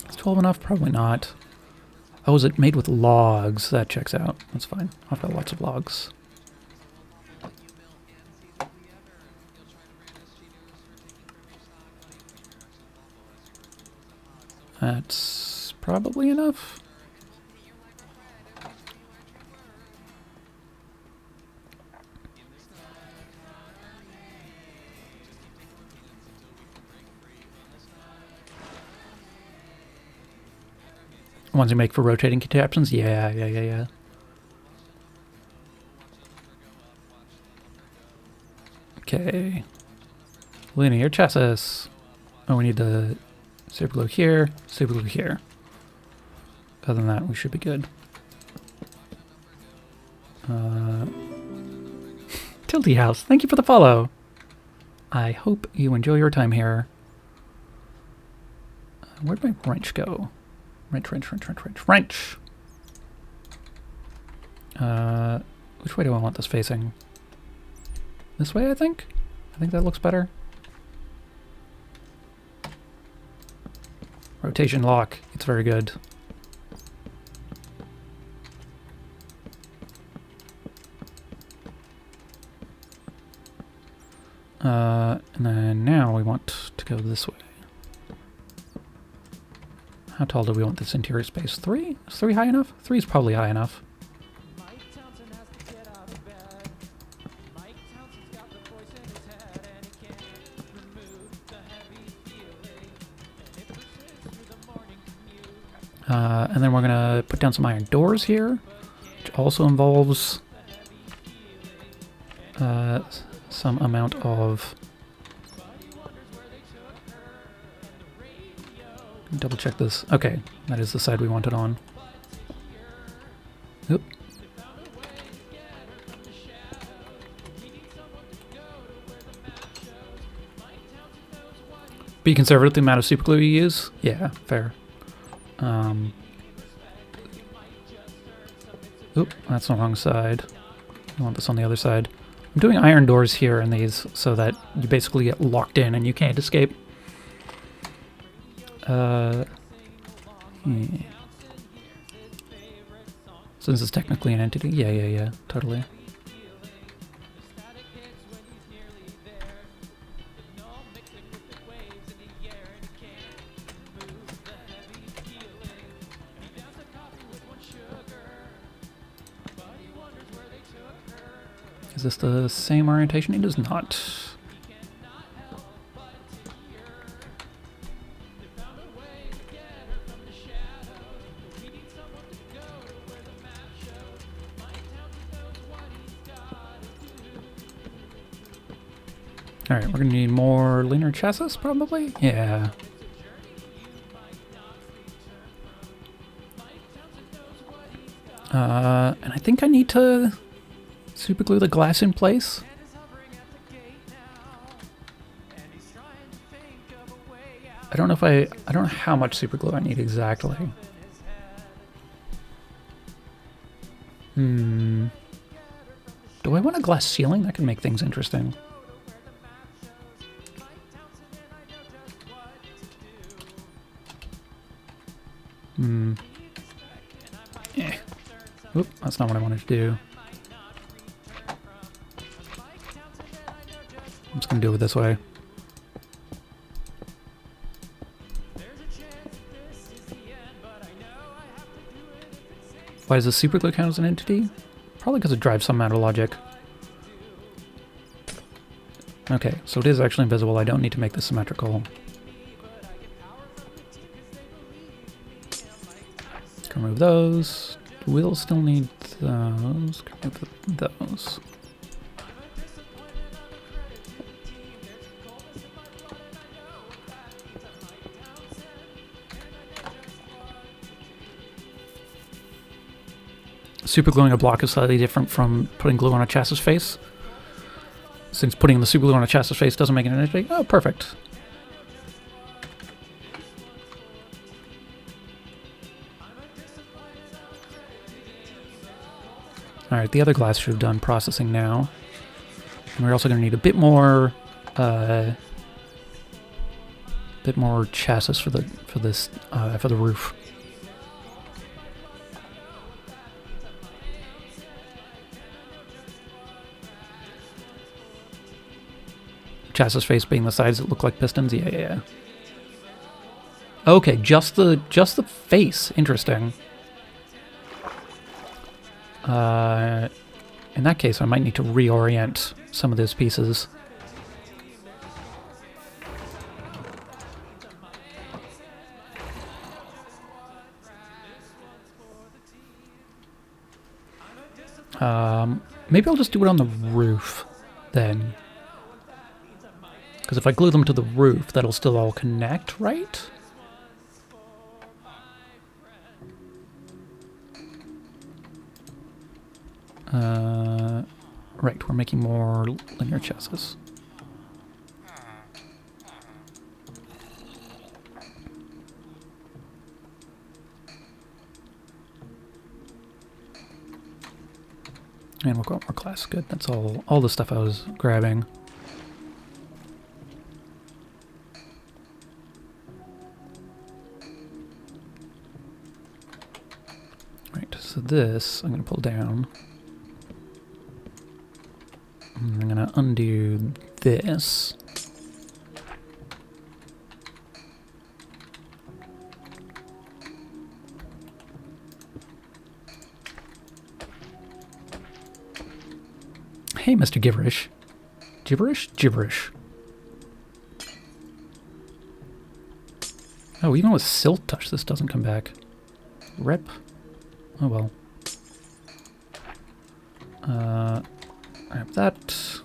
B: Is 12 enough? Probably not. Oh, is it made with logs? That checks out. That's fine. I've got lots of logs. That's probably enough. Ones you make for rotating contraptions? Yeah. Okay. Linear chassis. Oh, we need the superglue here, superglue here. Other than that, we should be good. Tilty House, thank you for the follow. I hope you enjoy your time here. Where'd my wrench go? Wrench. Which way do I want this facing? This way, I think? I think that looks better. Rotation lock. It's very good. And then now we want to go this way. How tall do we want this interior space? 3? Is 3 high enough? 3 is probably high enough. And then we're going to put down some iron doors here, which also involves some amount of Double check this. Okay, that is the side we wanted on. Oop. Be conservative with the amount of super glue you use. Yeah, fair. Oop, that's the wrong side. I want this on the other side. I'm doing iron doors here in these so that you basically get locked in and you can't escape. Yeah. So this is technically an entity? Yeah, totally. Is this the same orientation? It is not. Alright, we're gonna need more linear chassis, probably? Yeah. And I think I need to super glue the glass in place. I don't know if I don't know how much super glue I need exactly. Do I want a glass ceiling? That can make things interesting. Oop, that's not what I wanted to do. I'm just gonna do it this way. Why does the super glue count as an entity? Probably because it drives some amount of logic. Okay, so it is actually invisible. I don't need to make this symmetrical. Can remove those. We'll still need those. Can remove those. Super gluing a block is slightly different from putting glue on a chassis face. Since putting the super glue on a chassis face doesn't make it an entity. Oh, perfect. Alright, the other glass should have done processing now. And we're also going to need a bit more chassis for the roof. Chassis face being the sides that look like pistons. Yeah. Okay, just the face. Interesting. In that case, I might need to reorient some of those pieces. Maybe I'll just do it on the roof then. Because if I glue them to the roof, that'll still all connect, right? Right, we're making more linear chassis. And we'll go more glass. Good, that's all the stuff I was grabbing. Right, so this I'm going to pull down. And I'm going to undo this. Hey, Mr. Gibberish. Gibberish. Oh, even with Silt Touch, this doesn't come back. Rip. Oh well. Grab that.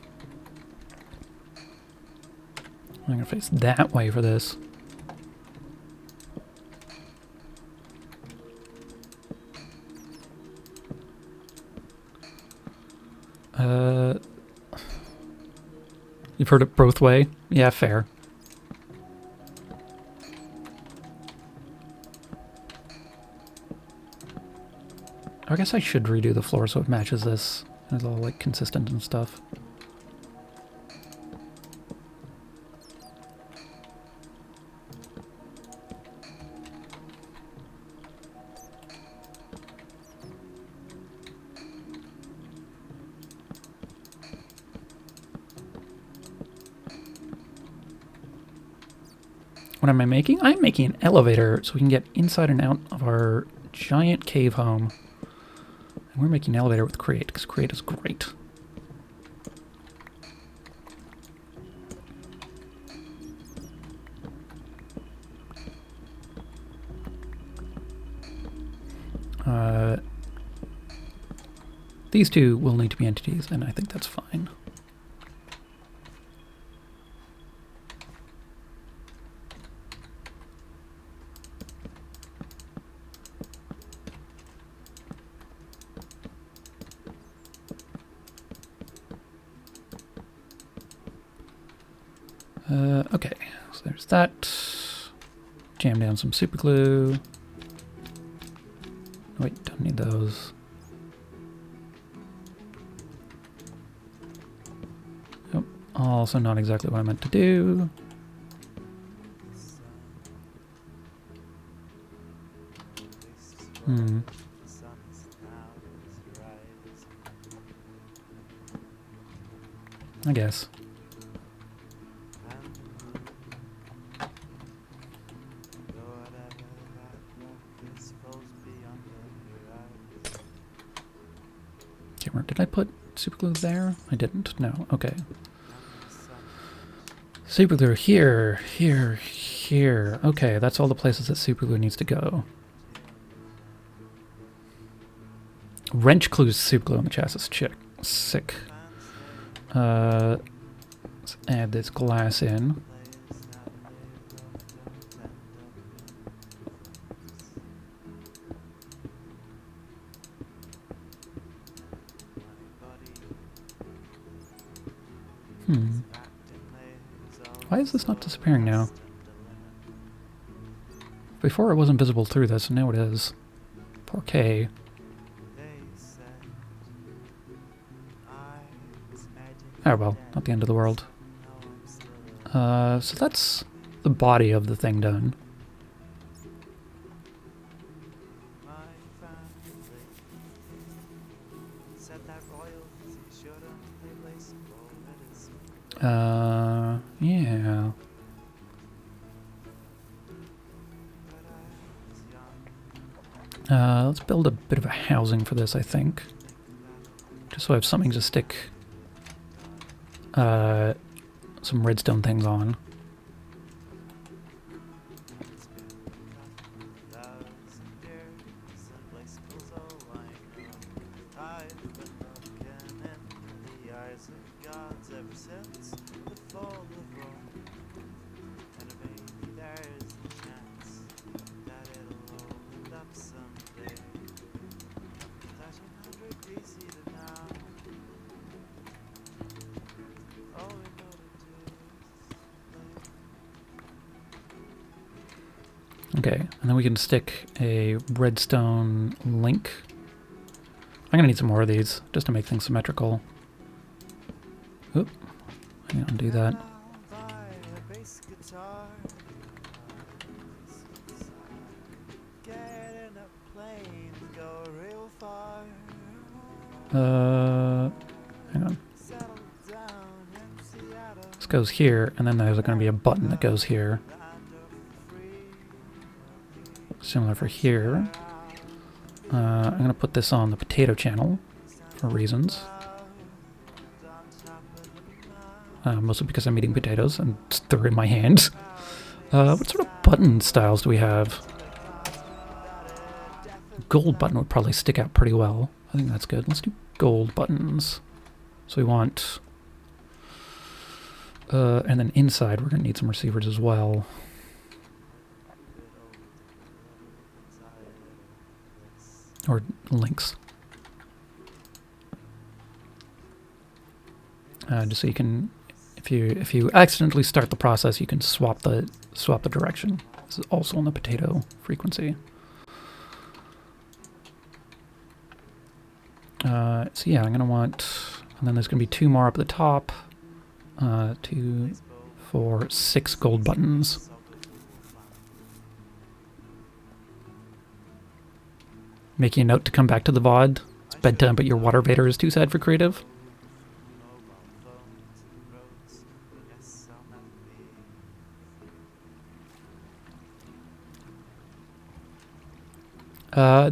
B: I'm gonna face that way for this. You've heard it both way? Yeah, fair. I guess I should redo the floor so it matches this. It's all like consistent and stuff. What am I making? I'm making an elevator so we can get inside and out of our giant cave home. And we're making an elevator with Create, because Create is great. These two will need to be entities, and I think that's fine. Okay, so there's that. Jam down some super glue. Wait, don't need those. Oh, also not exactly what I meant to do. I guess. Did I put super glue there? I didn't. No. Okay. Super glue here, here, here. Okay, that's all the places that super glue needs to go. Wrench glues super glue on the chassis. Check. Sick. Let's add this glass in. Why is this not disappearing now? Before it wasn't visible through this, and now it is. Poor K. Oh well, not the end of the world. So that's the body of the thing done. Yeah. Let's build a bit of a housing for this, I think. Just so I have something to stick some redstone things on. Okay, and then we can stick a redstone link. I'm gonna need some more of these, just to make things symmetrical. Oop, I need to undo that. Hang on. This goes here, and then there's gonna be a button that goes here. Similar for here. I'm going to put this on the potato channel for reasons. Mostly because I'm eating potatoes and they're in my hand. What sort of button styles do we have? Gold button would probably stick out pretty well. I think that's good. Let's do gold buttons. So we want... and then inside we're going to need some receivers as well. Or links. Just so you can If you accidentally start the process, you can swap the direction. This is also on the potato frequency. So yeah, I'm gonna want, and then there's gonna be 2 more up at the top. 2, 4, 6 gold buttons. Making a note to come back to the VOD. It's bedtime, but your water vader is too sad for creative.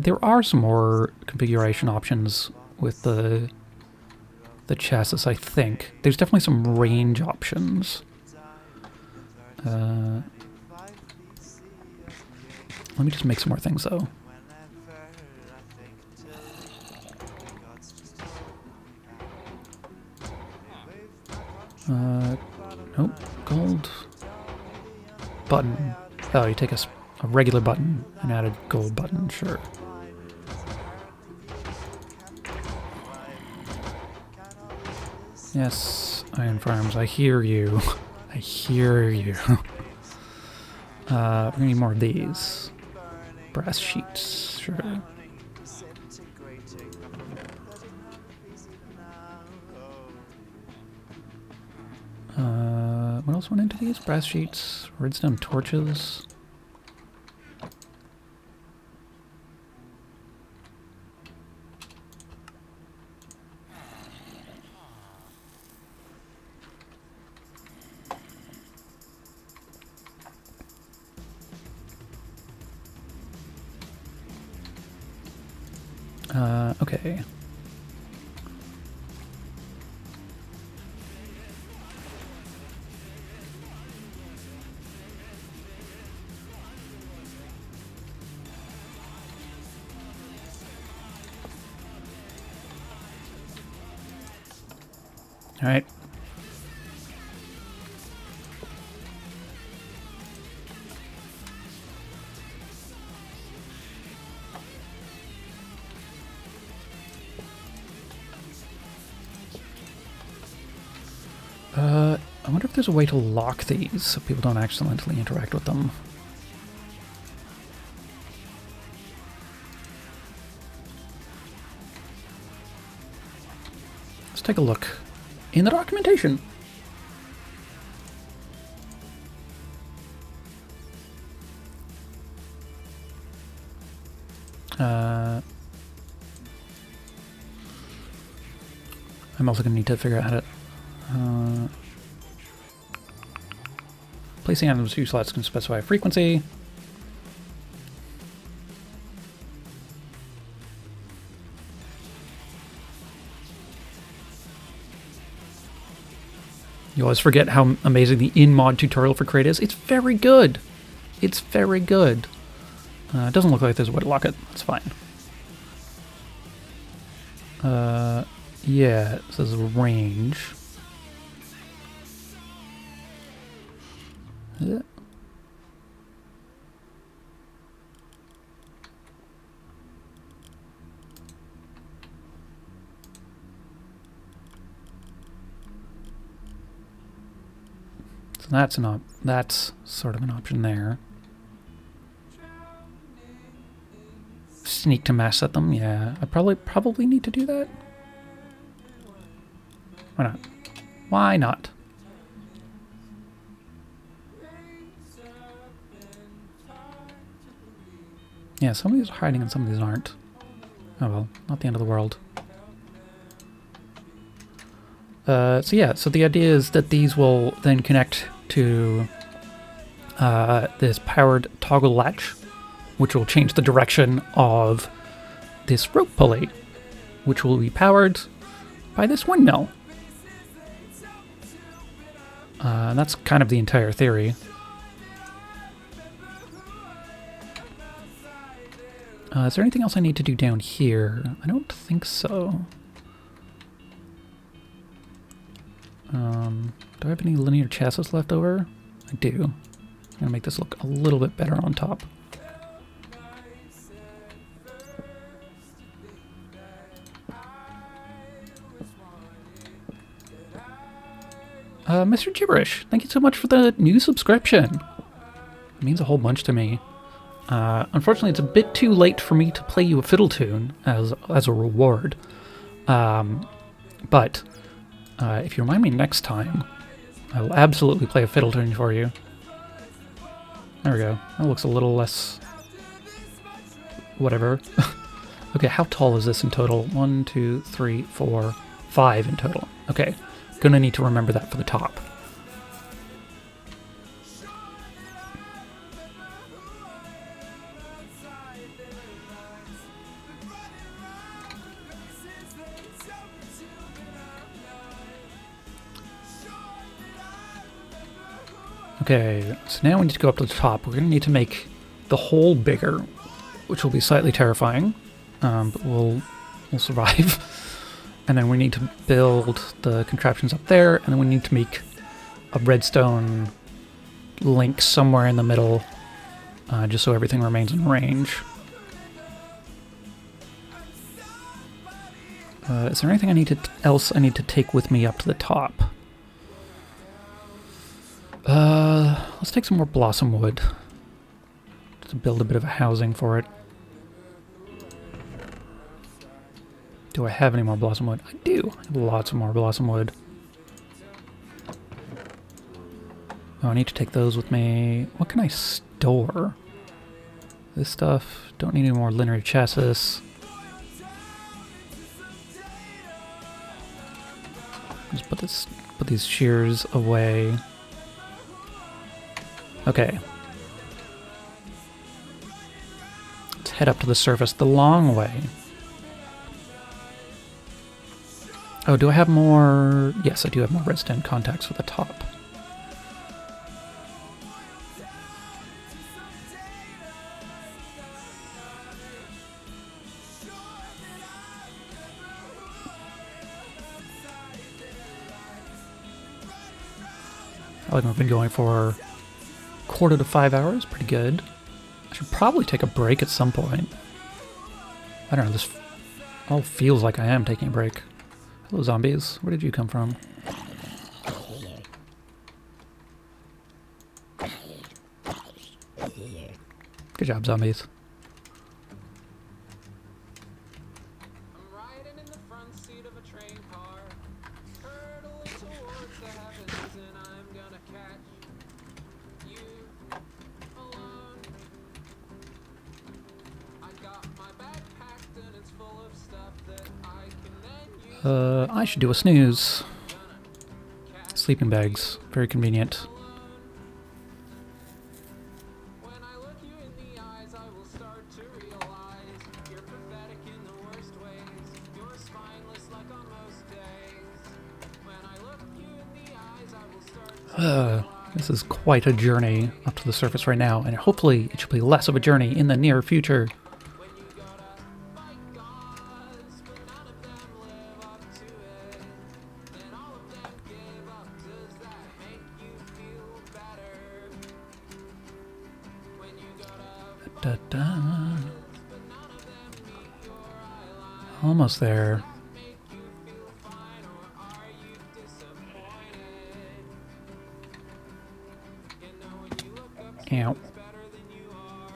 B: There are some more configuration options with the chassis, I think. There's definitely some range options. Let me just make some more things, though. Nope. Gold button. Oh, you take a regular button and add a gold button, sure. Yes, Iron Farms, I hear you. I hear you. We're gonna need more of these. Brass sheets, sure. What else went into these? Brass sheets, redstone torches. Okay. All right. I wonder if there's a way to lock these so people don't accidentally interact with them. Let's take a look in the documentation. I'm also going to need to figure out how to... placing items 2 slots can specify a frequency. You always forget how amazing the in-mod tutorial for Crate is. It's very good. It's very good. It doesn't look like there's a way to lock it. It's fine. Yeah, it says range. Yeah. So that's sort of an option there. Sneak to mass at them, yeah. I probably need to do that. Why not? Why not? Yeah, some of these are hiding and some of these aren't. Oh well, not the end of the world. So yeah, so the idea is that these will then connect to this powered toggle latch, which will change the direction of this rope pulley, which will be powered by this windmill. And that's kind of the entire theory. Is there anything else I need to do down here? I don't think so. Do I have any linear chassis left over? I do. I'm gonna make this look a little bit better on top. Mr. Gibberish, thank you so much for the new subscription. It means a whole bunch to me. Unfortunately, it's a bit too late for me to play you a fiddle tune as a reward. But if you remind me next time, I will absolutely play a fiddle tune for you. There we go. That looks a little less... whatever. Okay, how tall is this in total? 1, 2, 3, 4, 5 in total. Okay, gonna need to remember that for the top. Okay, so now we need to go up to the top. We're going to need to make the hole bigger, which will be slightly terrifying, but we'll survive. And then we need to build the contraptions up there, and then we need to make a redstone link somewhere in the middle, just so everything remains in range. Is there anything else I need to take with me up to the top? Let's take some more blossom wood to build a bit of a housing for it. Do I have any more blossom wood? I do. I have lots of more blossom wood. Oh, I need to take those with me. What can I store? This stuff. Don't need any more linear chassis. Just put these shears away. Okay. Let's head up to the surface the long way. Oh, do I have more? Yes, I do have more redstone contacts for the top. I think I've been going for 4 to 5 hours. Pretty good. I should probably take a break at some point. I don't know, this all feels like I am taking a break. Hello, zombies. Where did you come from? Good job, zombies.
C: I'm riding in the front seat of a train car, hurtling towards the heavens, and I'm gonna catch you alone. I got my bag packed and it's full of stuff that I can then use.
B: I should do a snooze. Sleeping bags. Very convenient.
C: When I look you in the eyes, I will start to realize you're pathetic in the worst ways. You're spineless like on most days. When I look you in the eyes, I will start to realize
B: This is quite a journey up to the surface right now, and hopefully it should be less of a journey in the near future.
C: when you gotta fight gods, but none of them live up to it. And all of them give up. Does that make you feel better? When you gotta
B: Da, da.
C: but none of them meet your eyeline.
B: Almost there.
C: Make you feel fine, or are you disappointed? You know when you look up to
B: Ow.
C: who's better than you are.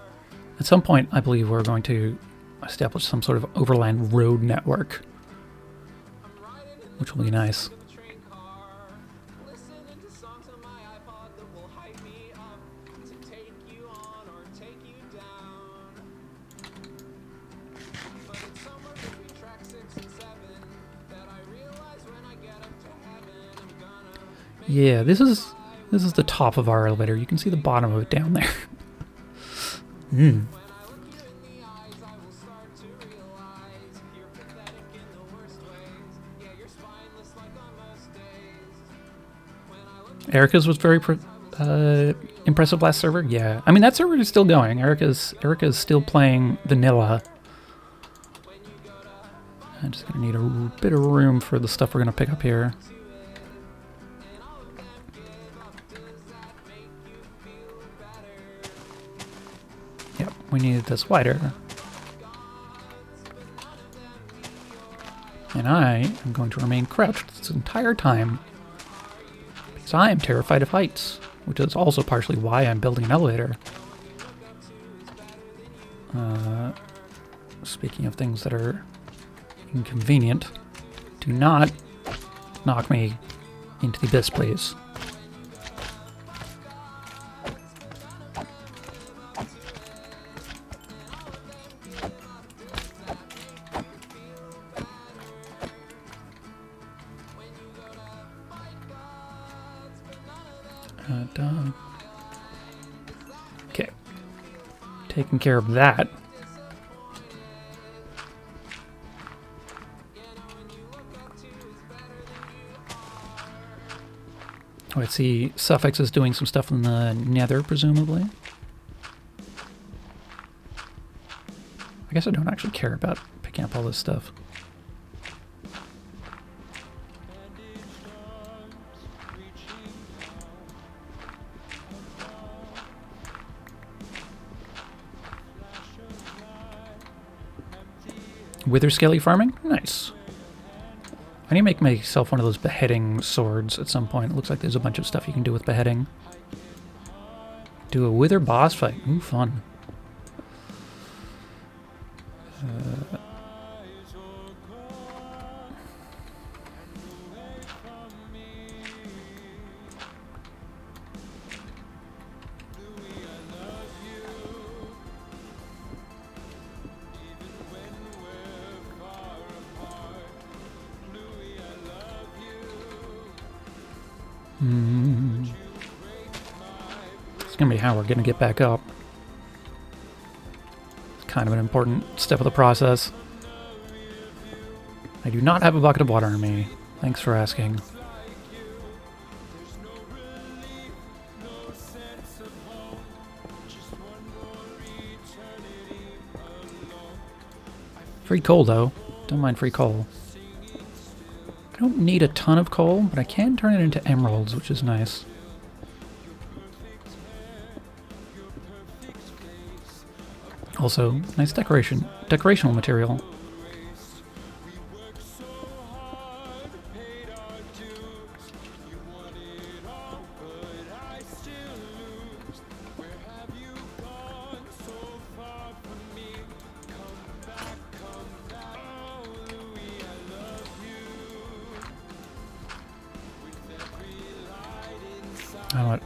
B: At some point, I believe we're going to establish some sort of overland road network,
C: I'm riding in the
B: which will be nice.
C: back of a train car, listening to songs on my iPod that will hype me up to take you on or take you down. But it's somewhere between track 6 and 7 that I realize when I get up to heaven, I'm gonna make
B: Yeah, this is the top of our elevator. You can see the bottom of it down there.
C: When I look you in the eyes, I will start to realize you're pathetic in the worst ways. Yeah, you're spineless like on most days. When I look
B: Erica's was very impressive last server. Yeah, I mean that server is still going. Erica's still playing vanilla. I'm just gonna need a bit of room for the stuff we're gonna pick up here. Yep, we needed this wider. And I am going to remain crouched this entire time So I am terrified of heights, which is also partially why I'm building an elevator. Speaking of things that are inconvenient, do not knock me into the abyss, please. Done. Okay. Taking care of that. Oh, I see Suffix is doing some stuff in the nether, presumably. I guess I don't actually care about picking up all this stuff. Wither scaly farming? Nice. I need to make myself one of those beheading swords at some point. It looks like there's a bunch of stuff you can do with beheading. Do a wither boss fight. Ooh, fun. It's gonna be how we're gonna get back up. It's kind of an important step of the process. I do not have a bucket of water on me. Thanks for asking. Free coal, though. Don't mind free coal. I don't need a ton of coal, but I can turn it into emeralds, which is nice. Also, nice decorational material.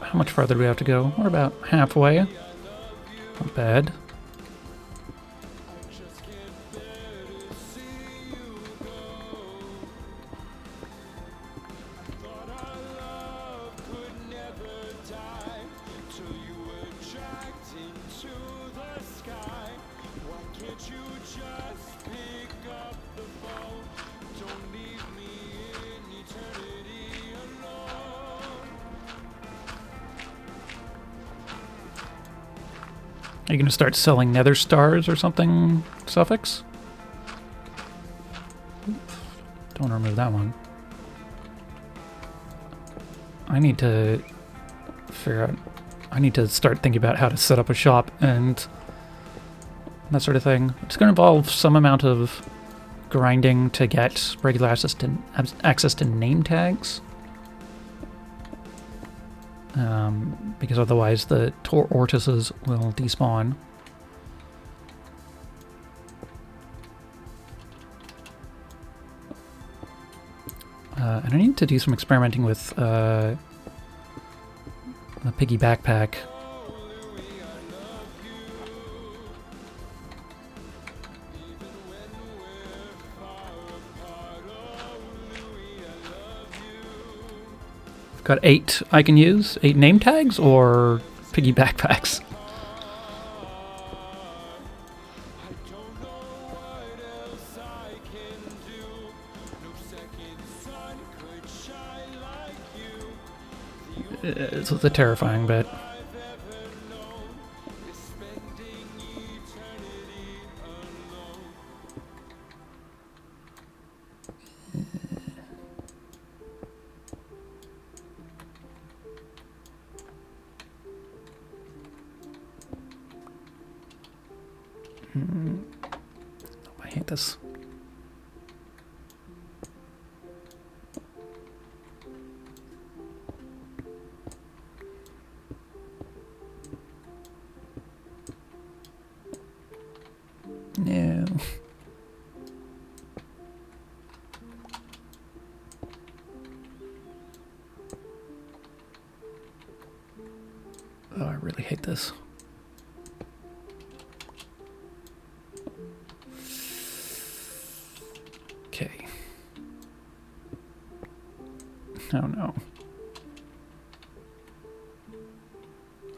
B: How much farther do we have to go? We're about halfway. Not bad. Are you going to start selling nether stars or something, Suffix? Oops. Don't remove that one. I need to figure out... I need to start thinking about how to set up a shop and that sort of thing. It's going to involve some amount of grinding to get regular access to name tags. Because otherwise the Ortises will despawn. And I need to do some experimenting with the piggy backpack. Got 8 I can use. 8 name tags or piggy backpacks? It's the terrifying bit. I hate this. really hate this. Okay. Oh no.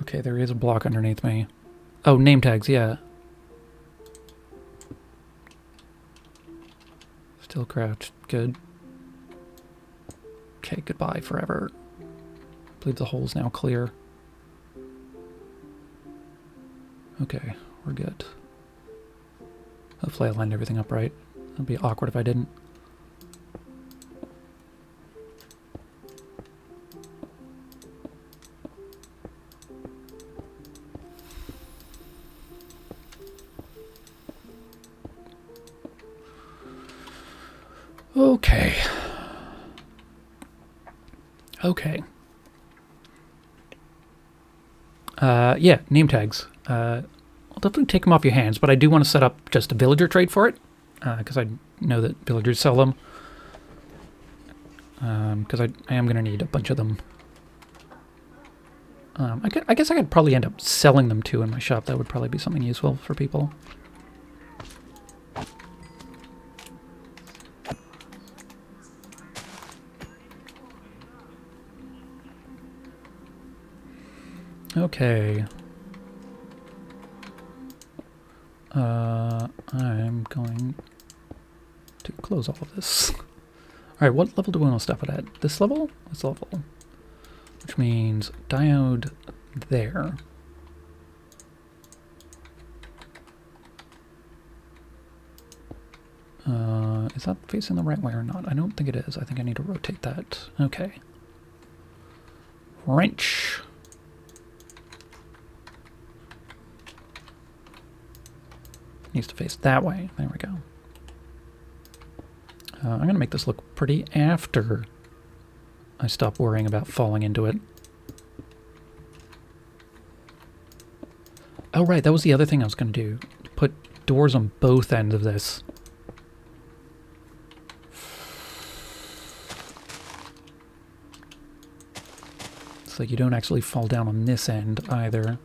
B: Okay, there is a block underneath me. Oh, name tags, yeah. Still crouched. Good. Okay, goodbye forever. I believe the hole's now clear. Okay, we're good. Hopefully I lined everything up right. It'd be awkward if I didn't. Okay. Okay. Yeah, name tags. I'll definitely take them off your hands, but I do want to set up just a villager trade for it, because I know that villagers sell them. Because I am going to need a bunch of them. I guess I could probably end up selling them too in my shop. That would probably be something useful for people. Okay. I'm going to close all of this. Alright, what level do we want to stop it at? This level? This level. Which means diode there. Is that facing the right way or not? I don't think it is. I think I need to rotate that. Okay. Wrench. Needs to face that way. There we go. I'm going to make this look pretty after I stop worrying about falling into it. Oh, right. That was the other thing I was going to do. Put doors on both ends of this. So you don't actually fall down on this end either.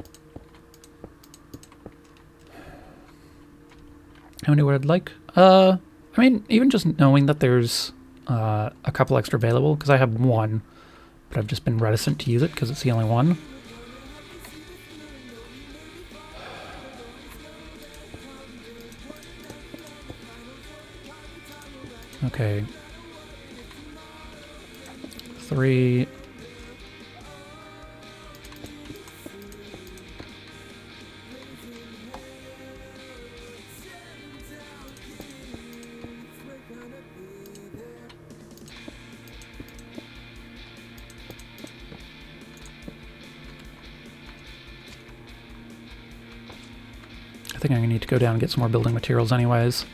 B: I wonder what I'd like. I mean, even just knowing that there's a couple extra available, because I have one, but I've just been reticent to use it because it's the only one. Okay. 3. I think I'm gonna need to go down and get some more building materials anyways.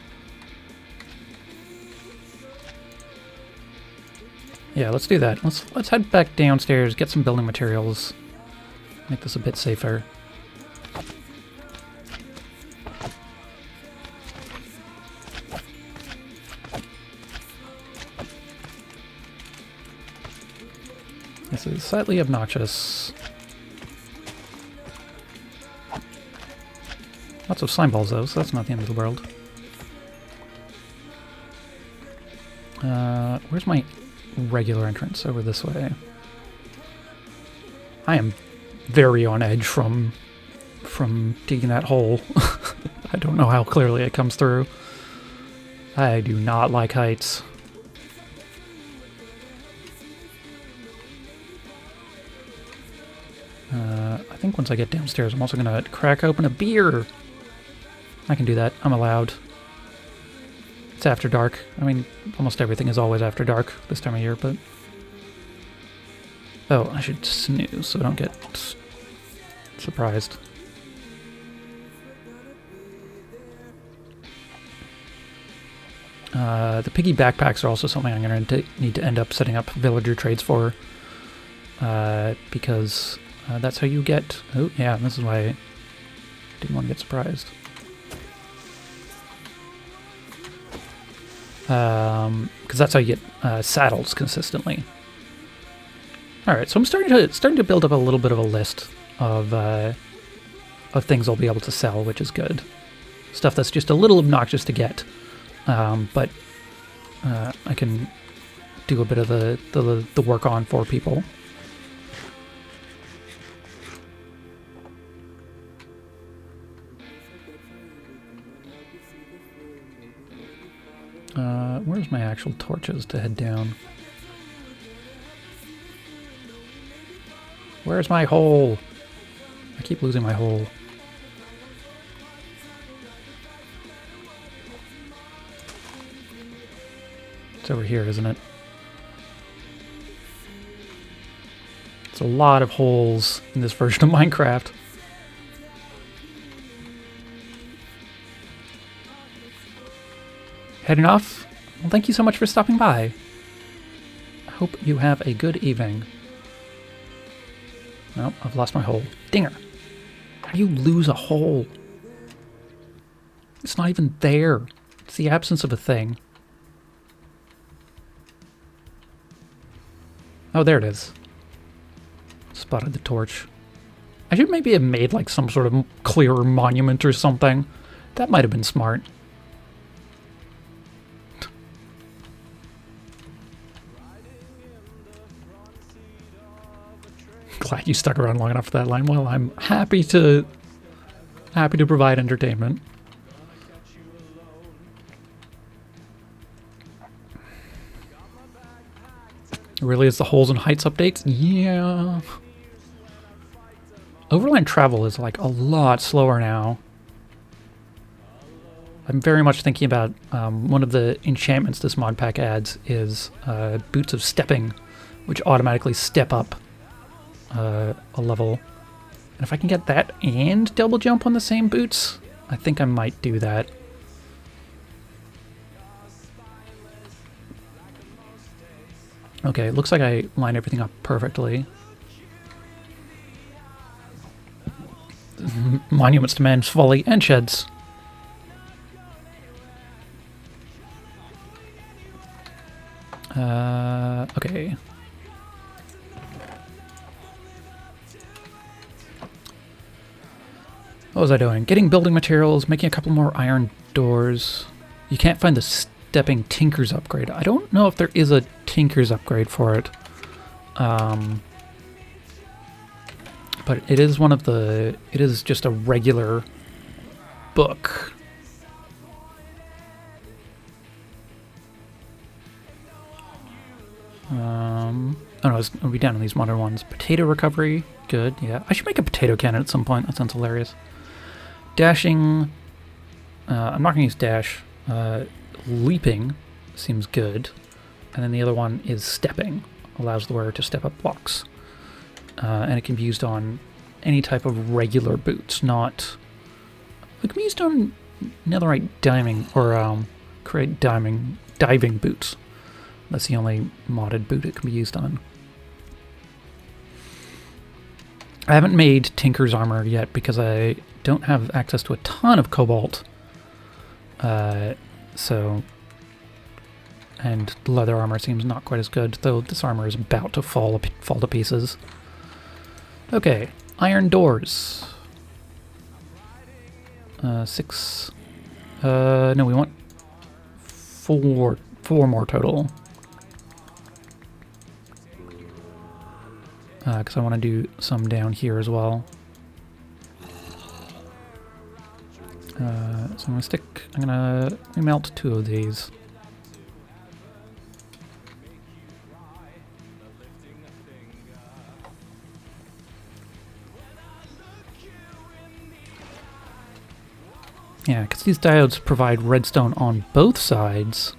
B: Yeah, let's do that. Let's head back downstairs, get some building materials. Make this a bit safer. This is slightly obnoxious. Lots of slime balls though, so that's not the end of the world. Where's my regular entrance? Over this way. I am very on edge from digging that hole. I don't know how clearly it comes through. I do not like heights. I think once I get downstairs, I'm also gonna crack open a beer. I can do that. I'm allowed. It's after dark. I mean, almost everything is always after dark this time of year, but... Oh, I should snooze so I don't get surprised. The piggy backpacks are also something I'm going to need to end up setting up villager trades for. Because that's how you get... Oh, yeah, this is why I didn't want to get surprised. Because that's how you get saddles consistently. All right, so I'm starting to build up a little bit of a list of things I'll be able to sell, which is good. Stuff that's just a little obnoxious to get, but I can do a bit of the work on for people. Where's my actual torches to head down? Where's my hole? I keep losing my hole. It's over here, isn't it? It's a lot of holes in this version of Minecraft. Heading off? Well, thank you so much for stopping by. I hope you have a good evening. Nope, I've lost my hole. Dinger! How do you lose a hole? It's not even there. It's the absence of a thing. Oh, there it is. Spotted the torch. I should maybe have made like some sort of clearer monument or something. That might have been smart. Glad you stuck around long enough for that line. Well, I'm happy to provide entertainment. It really is the Holes and Heights updates? Yeah. Overland travel is like a lot slower now. I'm very much thinking about one of the enchantments this mod pack adds is Boots of Stepping, which automatically step up a level. And if I can get that and double jump on the same boots, I think I might do that. Okay, it looks like I lined everything up perfectly. Monuments to man's folly and sheds. Okay. What was I doing? Getting building materials, making a couple more iron doors. You can't find the stepping Tinker's upgrade. I don't know if there is a Tinker's upgrade for it. But it is one of the... It is just a regular book. Oh no, it'll be down in these modern ones. Potato recovery, good, yeah. I should make a potato cannon at some point, that sounds hilarious. Dashing, I'm not going to use dash. Leaping seems good. And then the other one is stepping, allows the wearer to step up blocks. And it can be used on any type of regular boots, not... It can be used on netherite diving, or create diving boots. That's the only modded boot it can be used on. I haven't made Tinker's armor yet because I don't have access to a ton of cobalt. So... And leather armor seems not quite as good, though this armor is about to fall to pieces. Okay, iron doors. 6. No, we want 4 more total. Because I want to do some down here as well. So I'm gonna remelt 2 of these. Yeah, because these diodes provide redstone on both sides.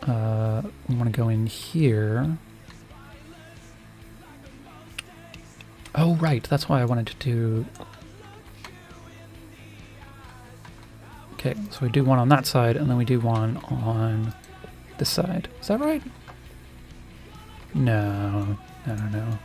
B: We want to go in here. Oh, right, that's why I wanted to do... Okay, so we do one on that side, and then we do one on this side. Is that right? No, no.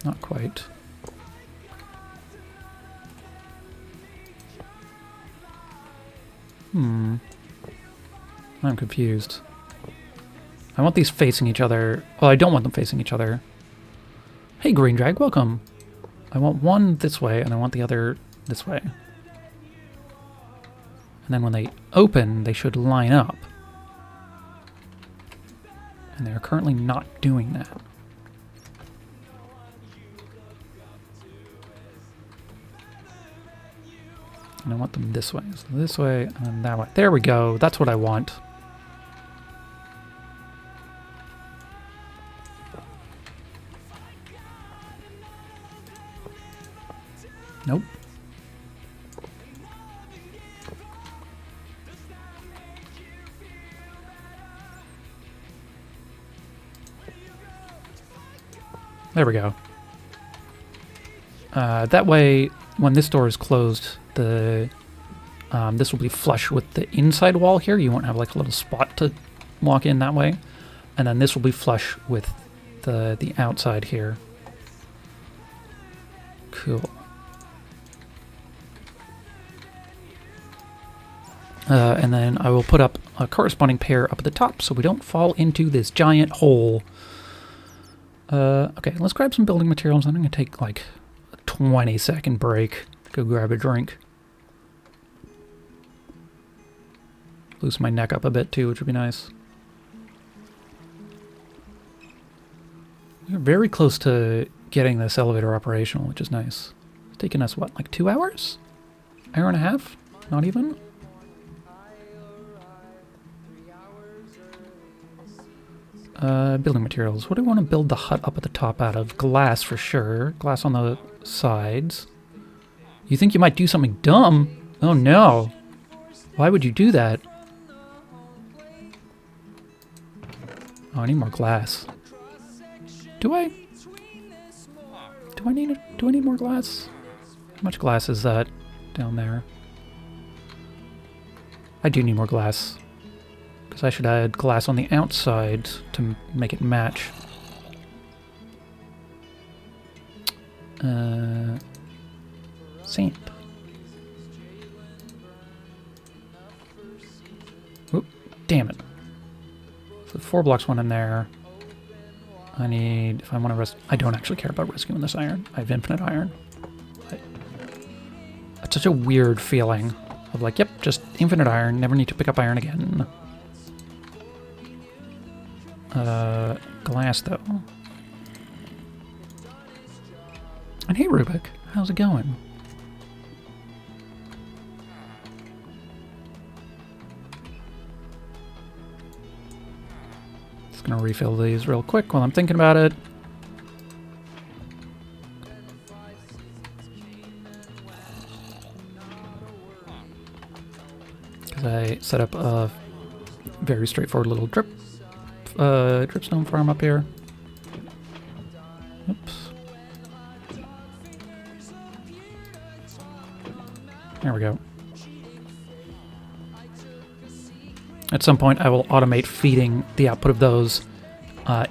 B: Not quite. I'm confused. I want these facing each other. Well, I don't want them facing each other. Hey, Green Drag, welcome. I want one this way, and I want the other this way. And then when they open, they should line up. And they're currently not doing that. And I want them this way. So this way, and that way. There we go. That's what I want. Nope. There we go. That way, when this door is closed, this will be flush with the inside wall here. You won't have like a little spot to walk in that way. And then this will be flush with the outside here. Cool. And then I will put up a corresponding pair up at the top so we don't fall into this giant hole. Okay, let's grab some building materials. I'm going to take like a 20-second break to go grab a drink. Loosen my neck up a bit too, which would be nice. We're very close to getting this elevator operational, which is nice. It's taken us, what, like 2 hours? Hour and a half? Not even? Building materials. What do I want to build the hut up at the top out of? Glass for sure. Glass on the sides. You think you might do something dumb? Oh no. Why would you do that? Oh, I need more glass. Do I? Do I need more glass? How much glass is that down there? I do need more glass. Because I should add glass on the outside to make it match. Sand. Oop, damn it. So 4 blocks went in there. I need, if I want to I don't actually care about rescuing this iron. I have infinite iron. It's such a weird feeling of like, yep, just infinite iron, never need to pick up iron again. Glass though. And hey Rubik, how's it going? Just gonna refill these real quick while I'm thinking about it. Because I set up a very straightforward little dripstone farm up here. Oops. There we go. At some point I will automate feeding the output of those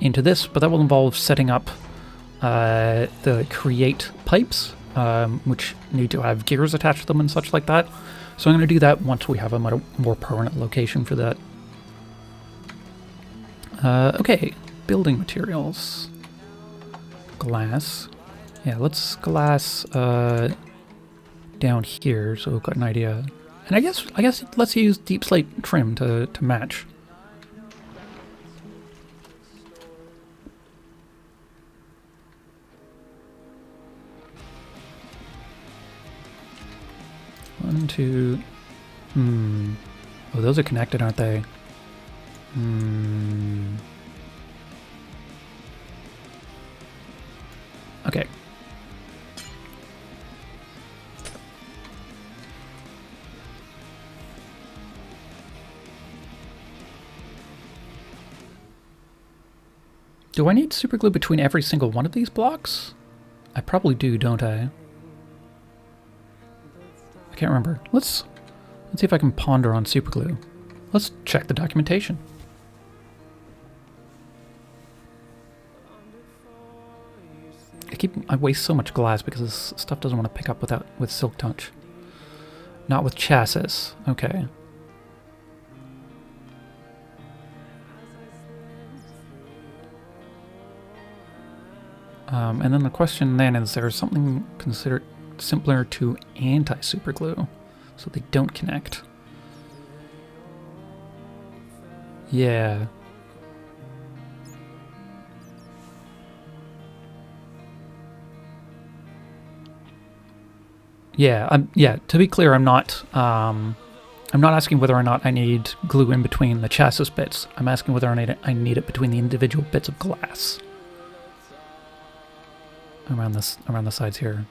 B: into this, but that will involve setting up the create pipes, which need to have gears attached to them and such like that. So I'm going to do that once we have a more permanent location for that. Okay, building materials. Glass. Yeah, let's glass down here so we've got an idea. And I guess let's use deep slate trim to match. One, two. Oh, those are connected, aren't they? Okay. Do I need super glue between every single one of these blocks? I probably do, don't I? I can't remember. Let's see if I can ponder on super glue. Let's check the documentation. I waste so much glass because this stuff doesn't want to pick up with Silk Touch. Not with chassis. Okay. And then the question then is there something considered simpler to anti-superglue so they don't connect? Yeah. Yeah, to be clear, I'm not asking whether or not I need glue in between the chassis bits. I'm asking whether I need it between the individual bits of glass. Around the sides here.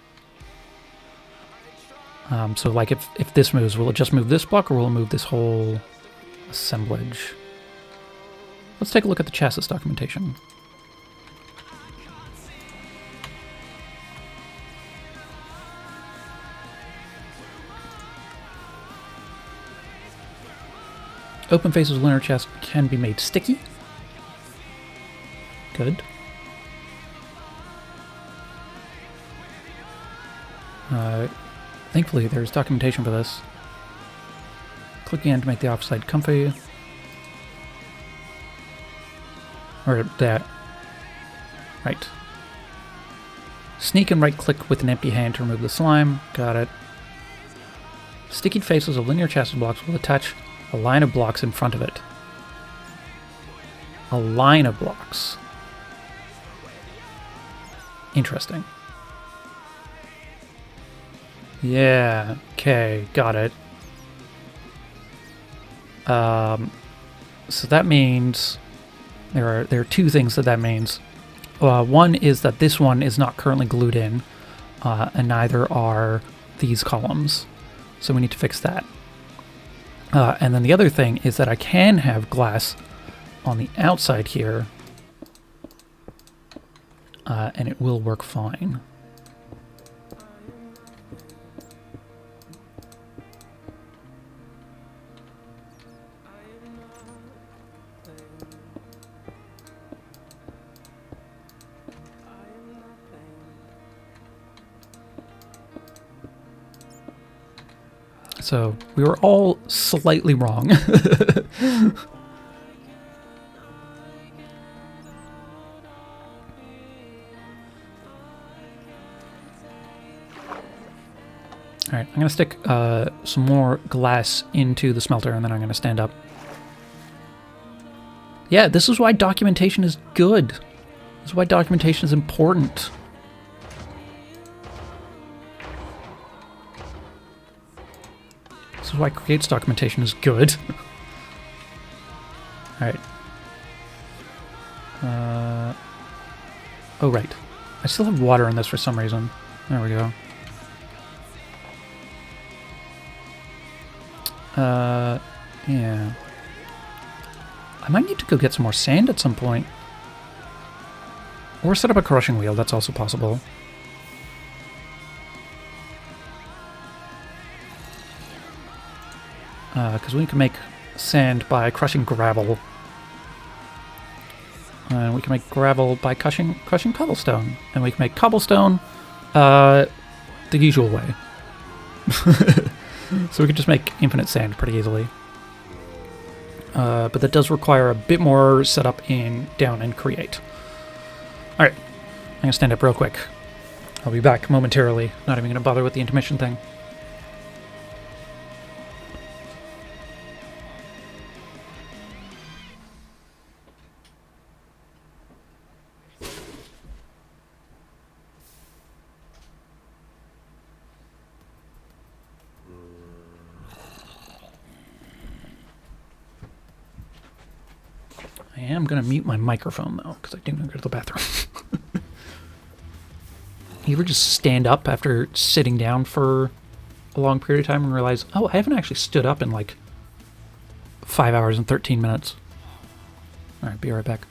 B: So like if this moves, will it just move this block or will it move this whole assemblage? Let's take a look at the chassis documentation. Open faces of linear chassis can be made sticky. Good. Thankfully, there's documentation for this. Click again to make the offside comfy. Or that. Right. Sneak and right-click with an empty hand to remove the slime. Got it. Sticky faces of linear chassis blocks will attach a line of blocks in front of it. A line of blocks. Interesting. Yeah, okay, got it. So that means there are two things that means. One is that this one is not currently glued in, and neither are these columns. So we need to fix that. And then the other thing is that I can have glass on the outside here, and it will work fine. So we were all slightly wrong. Alright, I'm going to stick some more glass into the smelter and then I'm going to stand up. Yeah, this is why documentation is good. This is why documentation is important. This is why Create's documentation is good. Alright. Oh, right. I still have water in this for some reason. There we go. Yeah. I might need to go get some more sand at some point. Or set up a crushing wheel, that's also possible. Because we can make sand by crushing gravel. And we can make gravel by crushing cobblestone. And we can make cobblestone the usual way. So we could just make infinite sand pretty easily. But that does require a bit more setup down in Create. Alright, I'm going to stand up real quick. I'll be back momentarily. Not even going to bother with the intermission thing. I am going to mute my microphone, though, because I didn't go to the bathroom. You ever just stand up after sitting down for a long period of time and realize, oh, I haven't actually stood up in like 5 hours and 13 minutes. All right, be right back.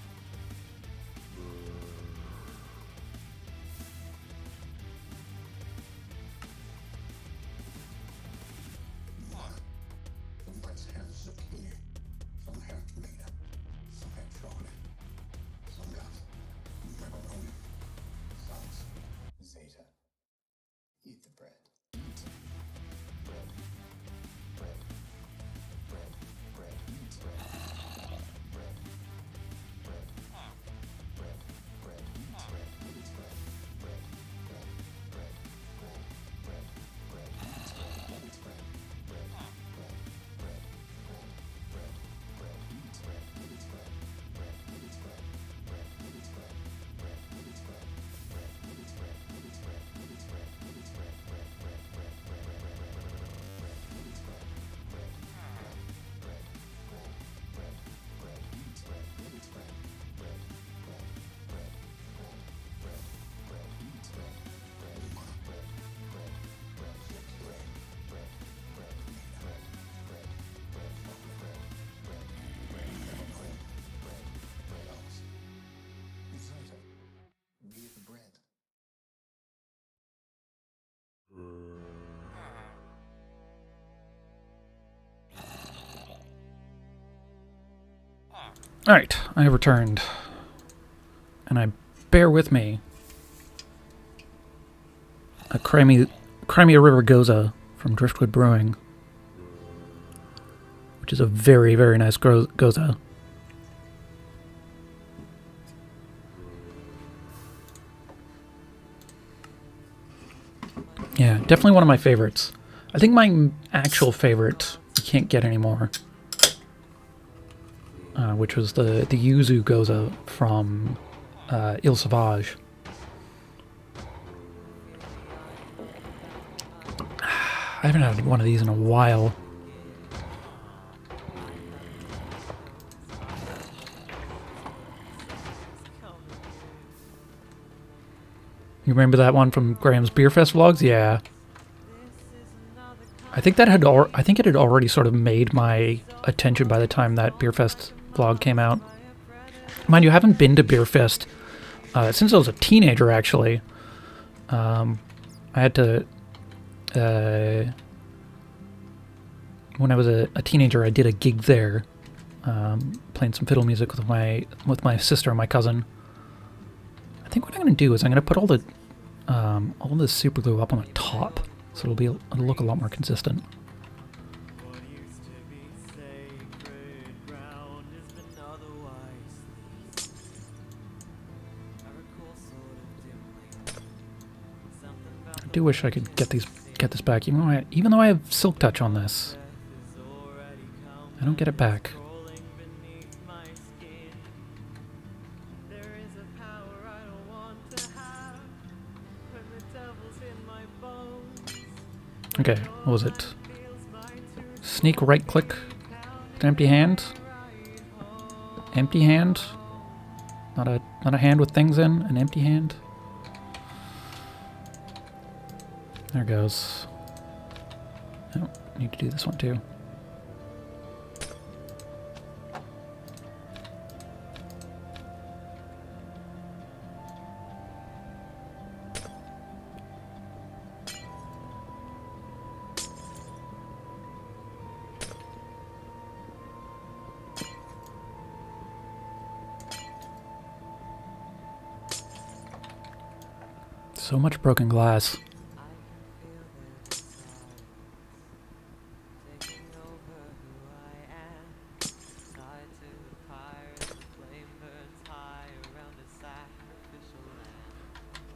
B: Alright, I have returned. And I bear with me a Crimea River Goza from Driftwood Brewing, which is a very, very nice Goza. Yeah, definitely one of my favorites. I think my actual favorite you can't get anymore, which was the Yuzu Goza from Il Sauvage. I haven't had one of these in a while. You remember that one from Graham's Beer Fest vlogs? Yeah. I think that I think it had already sort of made my attention by the time that Beer Fest vlog came out. Mind you, I haven't been to Beer Fest since I was a teenager, actually. I had to... when I was a teenager, I did a gig there, playing some fiddle music with my sister and my cousin. I think what I'm going to do is I'm going to put all this super glue up on the top, so it'll look a lot more consistent.
C: What used to be sacred ground has been otherwise leased. I recall sort of dimly something about
B: I do wish I could get this back, even though I have Silk Touch on this.
C: death is already come.
B: I don't get it back.
C: Crawling beneath my skin. There is a power I don't want to have when the devil's in my bones.
B: Okay, what was it?
C: Feels my tooth
B: Sneak right click. An empty hand. Empty hand. Not a hand with things in. An empty hand. There goes. Oh, need to do this one too. So much broken glass.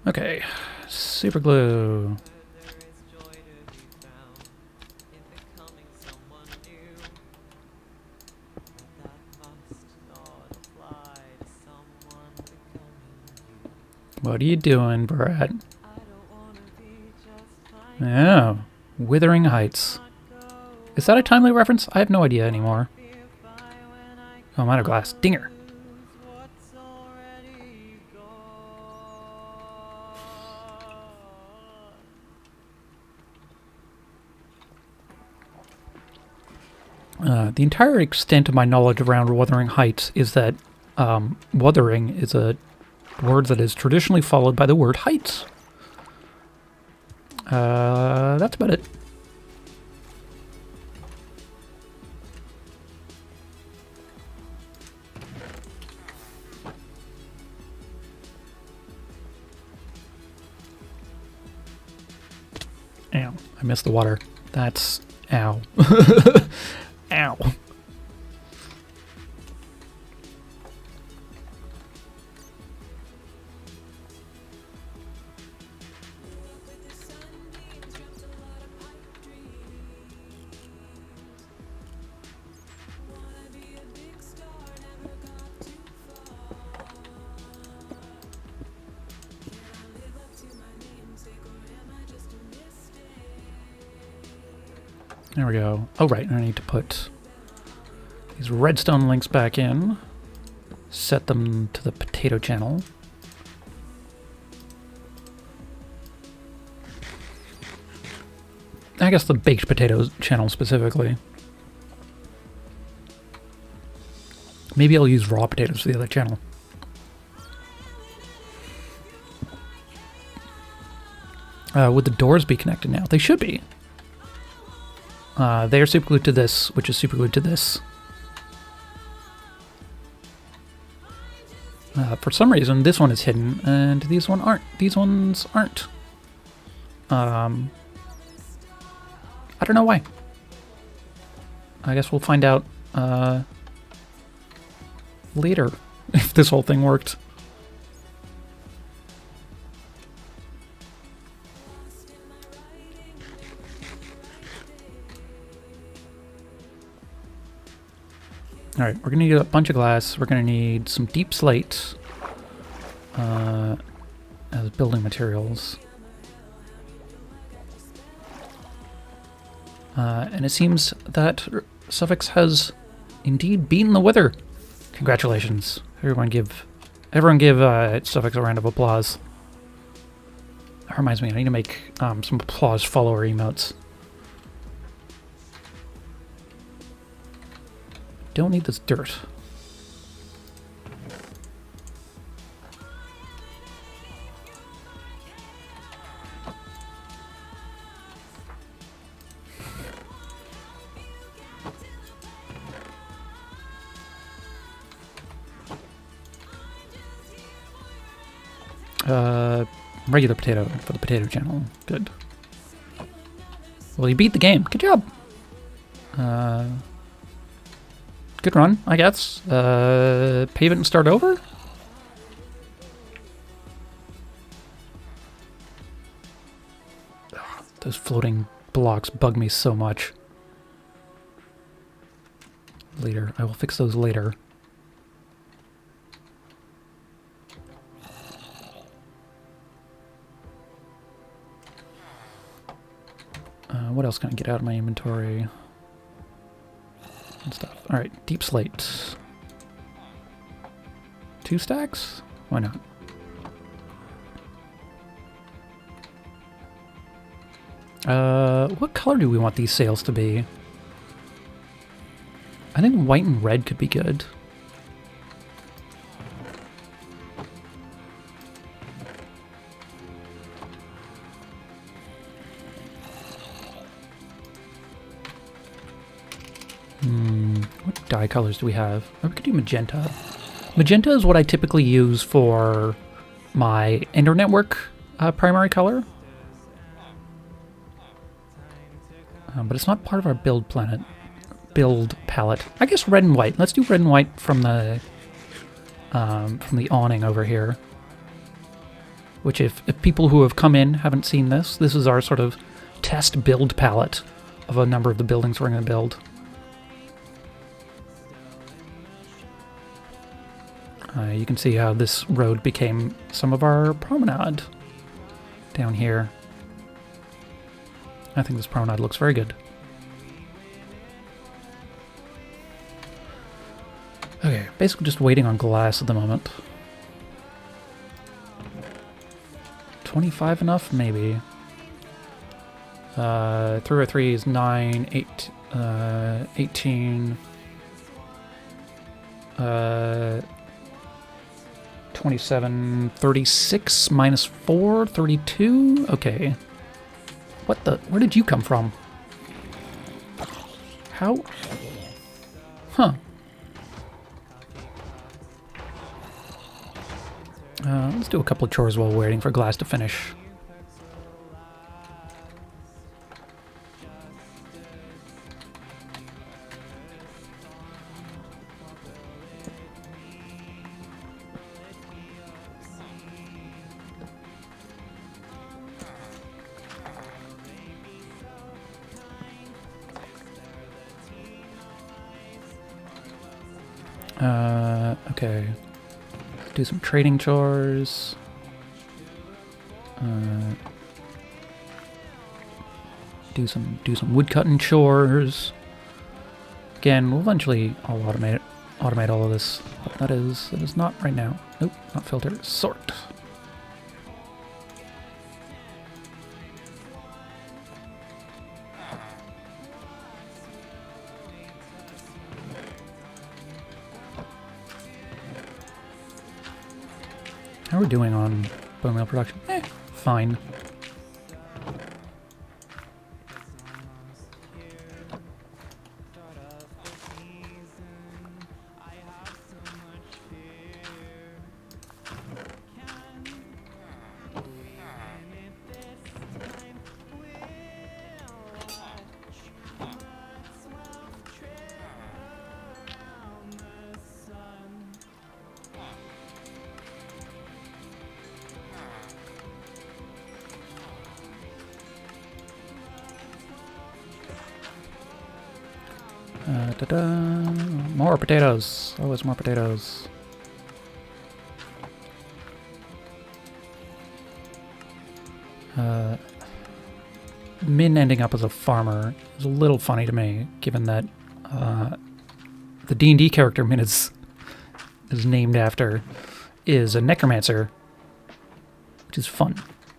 B: Okay, super glue. What are you doing, Brett? Oh, Withering Heights. Is that a timely reference? I have no idea anymore. Oh, I'm out of glass. Dinger. The entire extent of my knowledge around Wuthering Heights is that wuthering is a word that is traditionally followed by the word heights. That's about it. Ow, I missed the water. That's... ow. Ow. There we go. Oh, right. I need to put these redstone links back in. Set them to the potato channel. I guess the baked potatoes channel specifically. Maybe I'll use raw potatoes for the other channel. Would the doors be connected now? They should be. They are superglued to this, which is superglued to this. For some reason, this one is hidden, and these ones aren't. I don't know why. I guess we'll find out later if this whole thing worked. Alright, we're going to need a bunch of glass. We're going to need some deep slate as building materials. And it seems that Suffix has indeed beaten the Wither. Congratulations. Everyone give Suffix a round of applause. That reminds me, I need to make some applause follower emotes. Don't need this dirt. Regular potato for the potato channel. Good. Well, you beat the game. Good job. Good run, I guess. Pave it and start over? Ugh, those floating blocks bug me so much. Later. I will fix those later. What else can I get out of my inventory? And stuff. Alright, deep slate. 2 stacks? Why not? What color do we want these sails to be? I think white and red could be good. What dye colors do we have? Oh, we could do magenta. Magenta is what I typically use for my Ender Network primary color. But it's not part of our build palette. I guess red and white. Let's do red and white from the awning over here. Which if people who have come in haven't seen this is our sort of test build palette of a number of the buildings we're going to build. You can see how this road became some of our promenade down here. I think this promenade looks very good. Okay, basically just waiting on glass at the moment. 25 enough? Maybe. 3 or 3 is 9, 8, 18... 27, 36 minus 4, 32? Okay. What the? Where did you come from? How? Huh. Let's do a couple of chores while we're waiting for glass to finish. Okay. Do some trading chores. Do some wood cutting chores. Again, we'll eventually I'll automate all of this, but that is not right now. Nope, not filter. Sort. How are we doing on bone meal production? Fine. Da-da-da. More potatoes. Always more potatoes. Min ending up as a farmer is a little funny to me, given that the D&D character Min is named after is a necromancer, which is fun.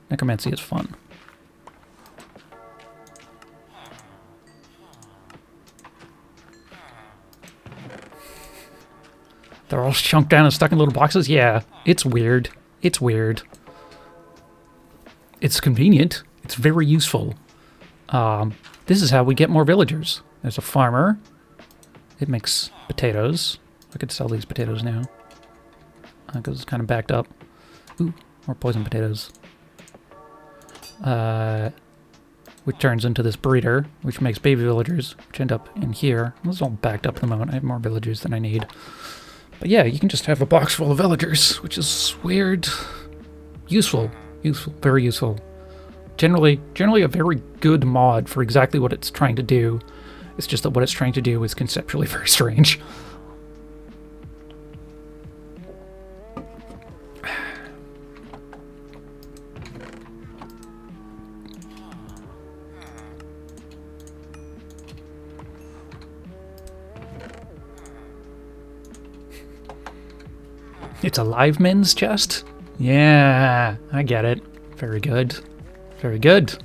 B: Necromancy is fun. They're all chunked down and stuck in little boxes? Yeah, it's weird. It's weird. It's convenient. It's very useful. This is how we get more villagers. There's a farmer. It makes potatoes. I could sell these potatoes now. Because it's kind of backed up. Ooh, more poison potatoes. Which turns into this breeder, which makes baby villagers, which end up in here. This is all backed up at the moment. I have more villagers than I need. But yeah, you can just have a box full of villagers, which is weird. Useful. Useful. Very useful. Generally a very good mod for exactly what it's trying to do. It's just that what it's trying to do is conceptually very strange. It's a live men's chest? Yeah, I get it. Very good. Very good.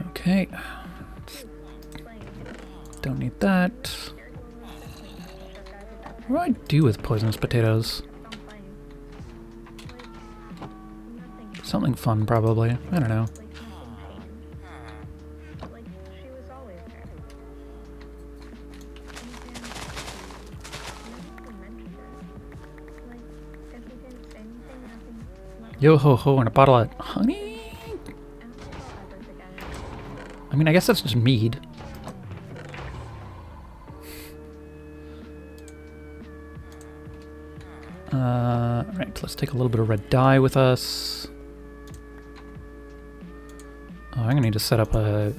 B: Okay. Don't need that. What do I do with poisonous potatoes? Something fun, probably. I don't know. Yo ho ho and a bottle of honey? I mean, I guess that's just mead. Right, let's take a little bit of red dye with us. Oh, I'm gonna need to set up a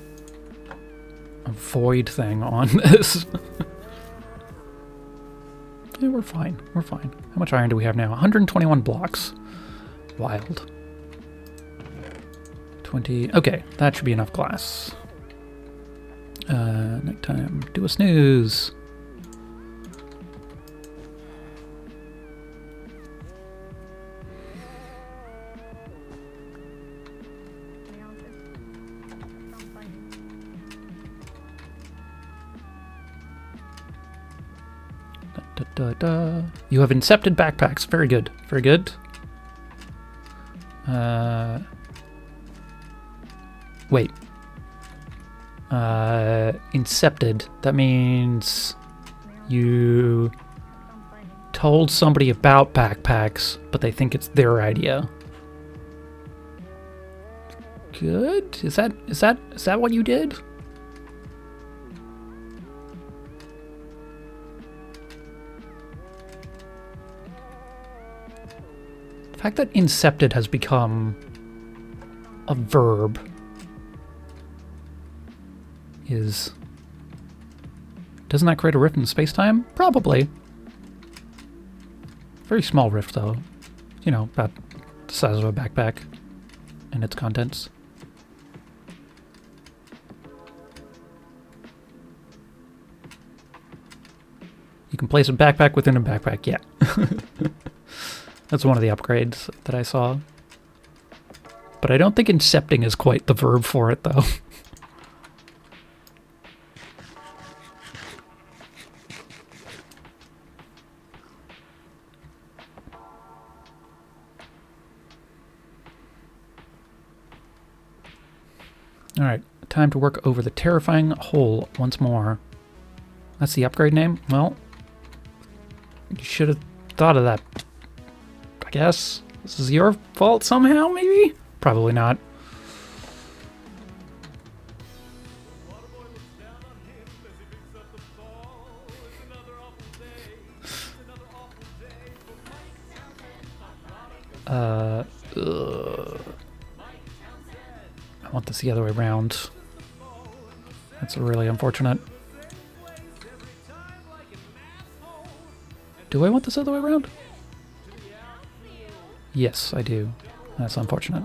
B: void thing on this. Yeah, we're fine. We're fine. How much iron do we have now? 121 blocks. Wild. 20. Okay, that should be enough glass. Nighttime. Do a snooze. You have incepted backpacks. Very good. Very good. Wait. Incepted. That means you told somebody about backpacks, but they think it's their idea. Good? Is that what you did? The fact that incepted has become a verb is... Doesn't that create a rift in space-time? Probably. Very small rift, though. You know, about the size of a backpack and its contents. You can place a backpack within a backpack, yeah. That's one of the upgrades that I saw. But I don't think incepting is quite the verb for it, though. Alright, time to work over the terrifying hole once more. That's the upgrade name? Well, you should have thought of that. I guess. This is your fault somehow, maybe? Probably not.
C: Waterboy looks down on him as he picks up the
B: I want this the other way around. That's really unfortunate. Do I want this other way around? Yes, I do. That's unfortunate.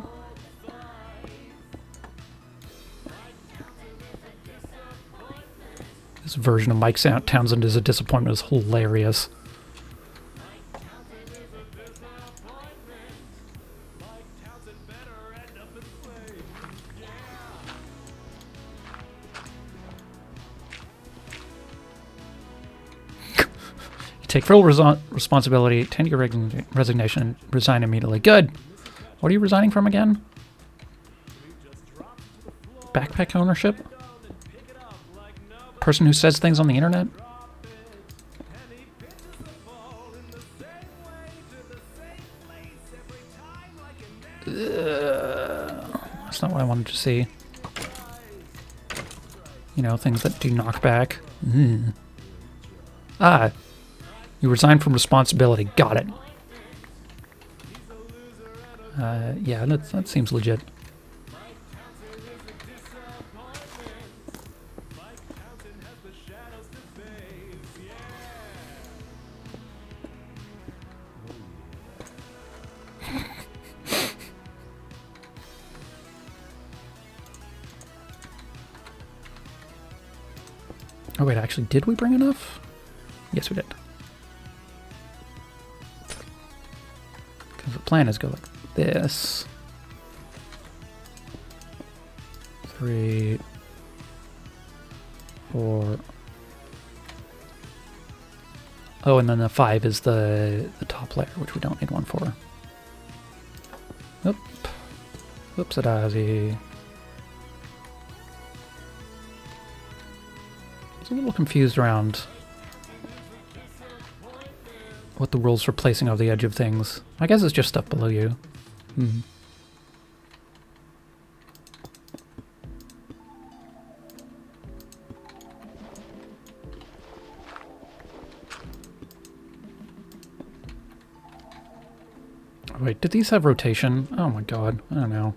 B: This version of Mike Townsend is a disappointment is hilarious. Take full responsibility, tender your resignation, and resign immediately. Good. What are you resigning from again? Backpack ownership? Person who says things on the internet? That's not what I wanted to see. You know, things that do knockback. Ah. You resign from responsibility. Got it. Yeah, that seems legit. Oh wait, actually, did we bring enough? Yes, we did. Because the plan is go like this. 3, 4. Oh, and then the 5 is the top layer, which we don't need one for. Oop. Whoops-a-daisy. I was a little confused around what the rules for placing over the edge of things. I guess it's just stuff below you. Wait, did these have rotation? Oh my god, I don't know.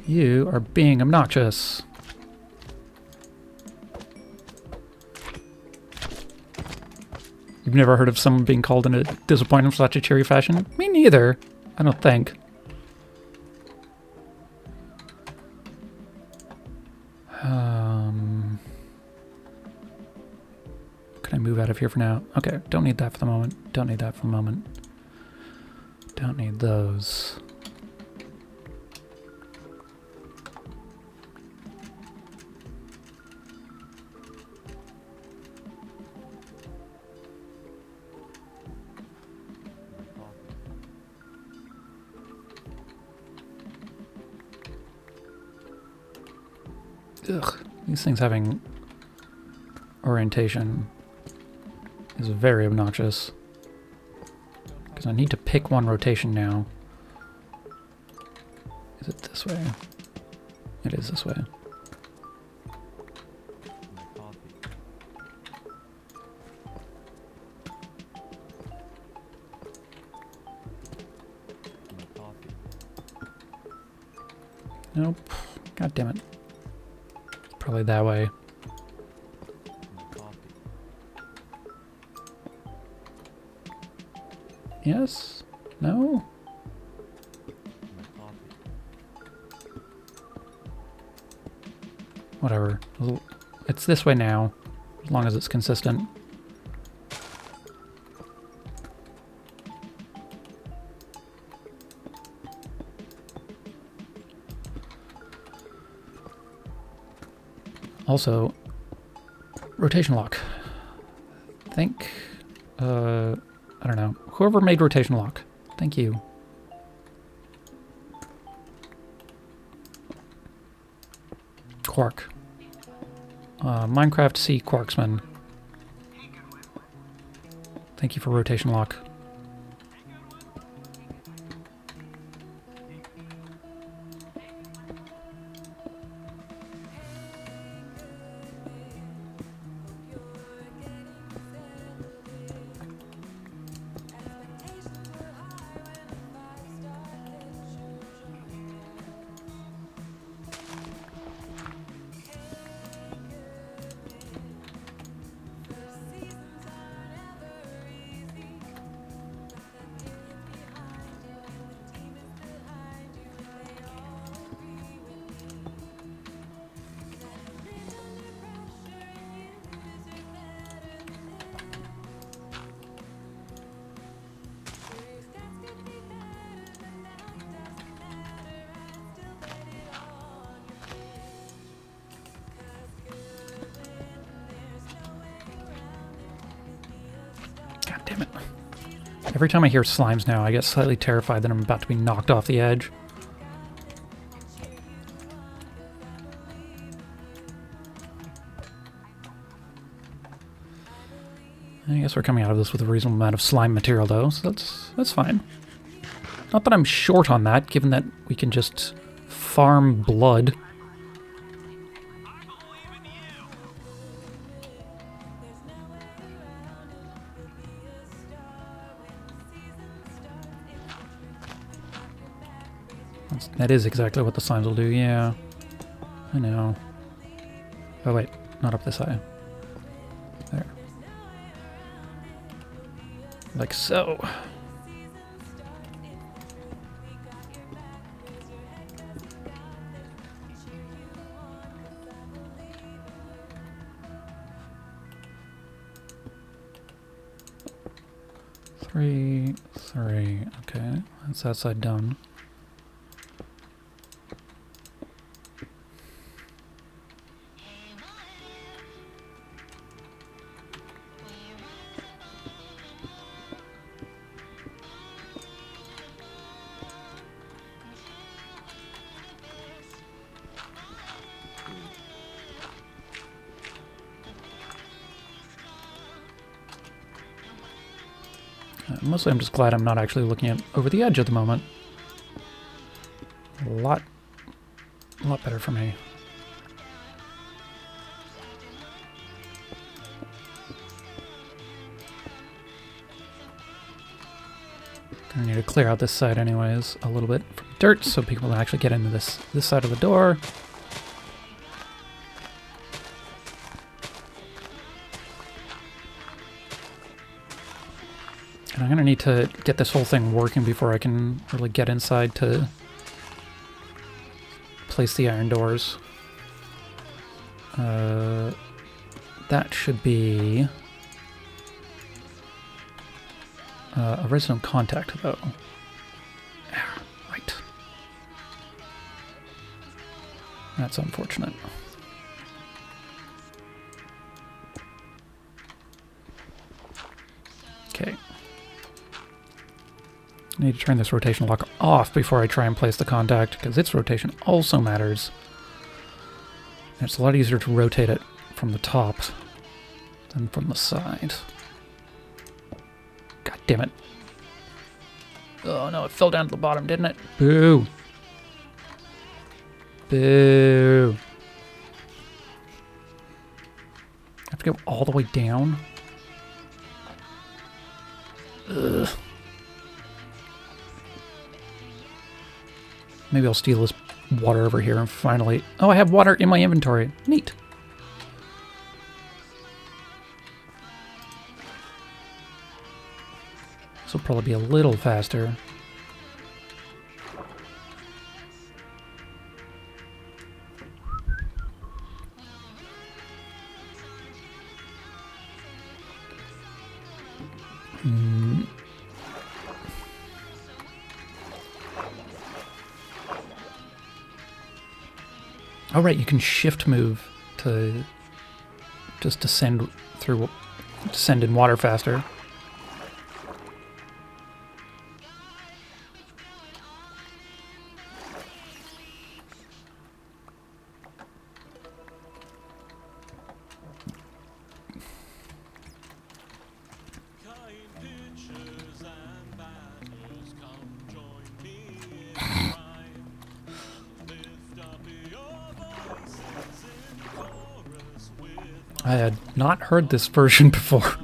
B: You are being obnoxious. You've never heard of someone being called in a disappointing such a cheery fashion? Me neither. I don't think. Can I move out of here for now? Okay, don't need that for the moment. Don't need that for the moment. Don't need those. Ugh, these things having orientation is very obnoxious. Because I need to pick one rotation now. Is it this way? It is this way. Nope. God damn it. Probably that way. Yes? No? Whatever. It's this way now, as long as it's consistent. Also, rotation lock. I don't know. Whoever made rotation lock. Thank you. Quark. Minecraft C Quarksman. Thank you for rotation lock. Every time I hear slimes now, I get slightly terrified that I'm about to be knocked off the edge. I guess we're coming out of this with a reasonable amount of slime material, though, so that's fine. Not that I'm short on that, given that we can just farm blood. That is exactly what the slimes will do, yeah. I know. Oh wait, not up this high. There. Like so. Three. Okay, that's that side done. Mostly I'm just glad I'm not actually looking at over the edge at the moment. A lot better for me. Gonna need to clear out this side anyways a little bit from dirt so people can actually get into this side of the door. And I'm gonna need to get this whole thing working before I can really get inside to place the iron doors. That should be a resident contact, though. Ah, right. That's unfortunate. Okay. I need to turn this rotation lock off before I try and place the contact, because its rotation also matters. And it's a lot easier to rotate it from the top than from the side. God damn it. Oh no, it fell down to the bottom, didn't it? Boo! Boo! I have to go all the way down? Ugh. Maybe I'll steal this water over here and finally... Oh, I have water in my inventory. Neat. This will probably be a little faster. Oh right, you can shift move to just descend in water faster. I had not heard this version before.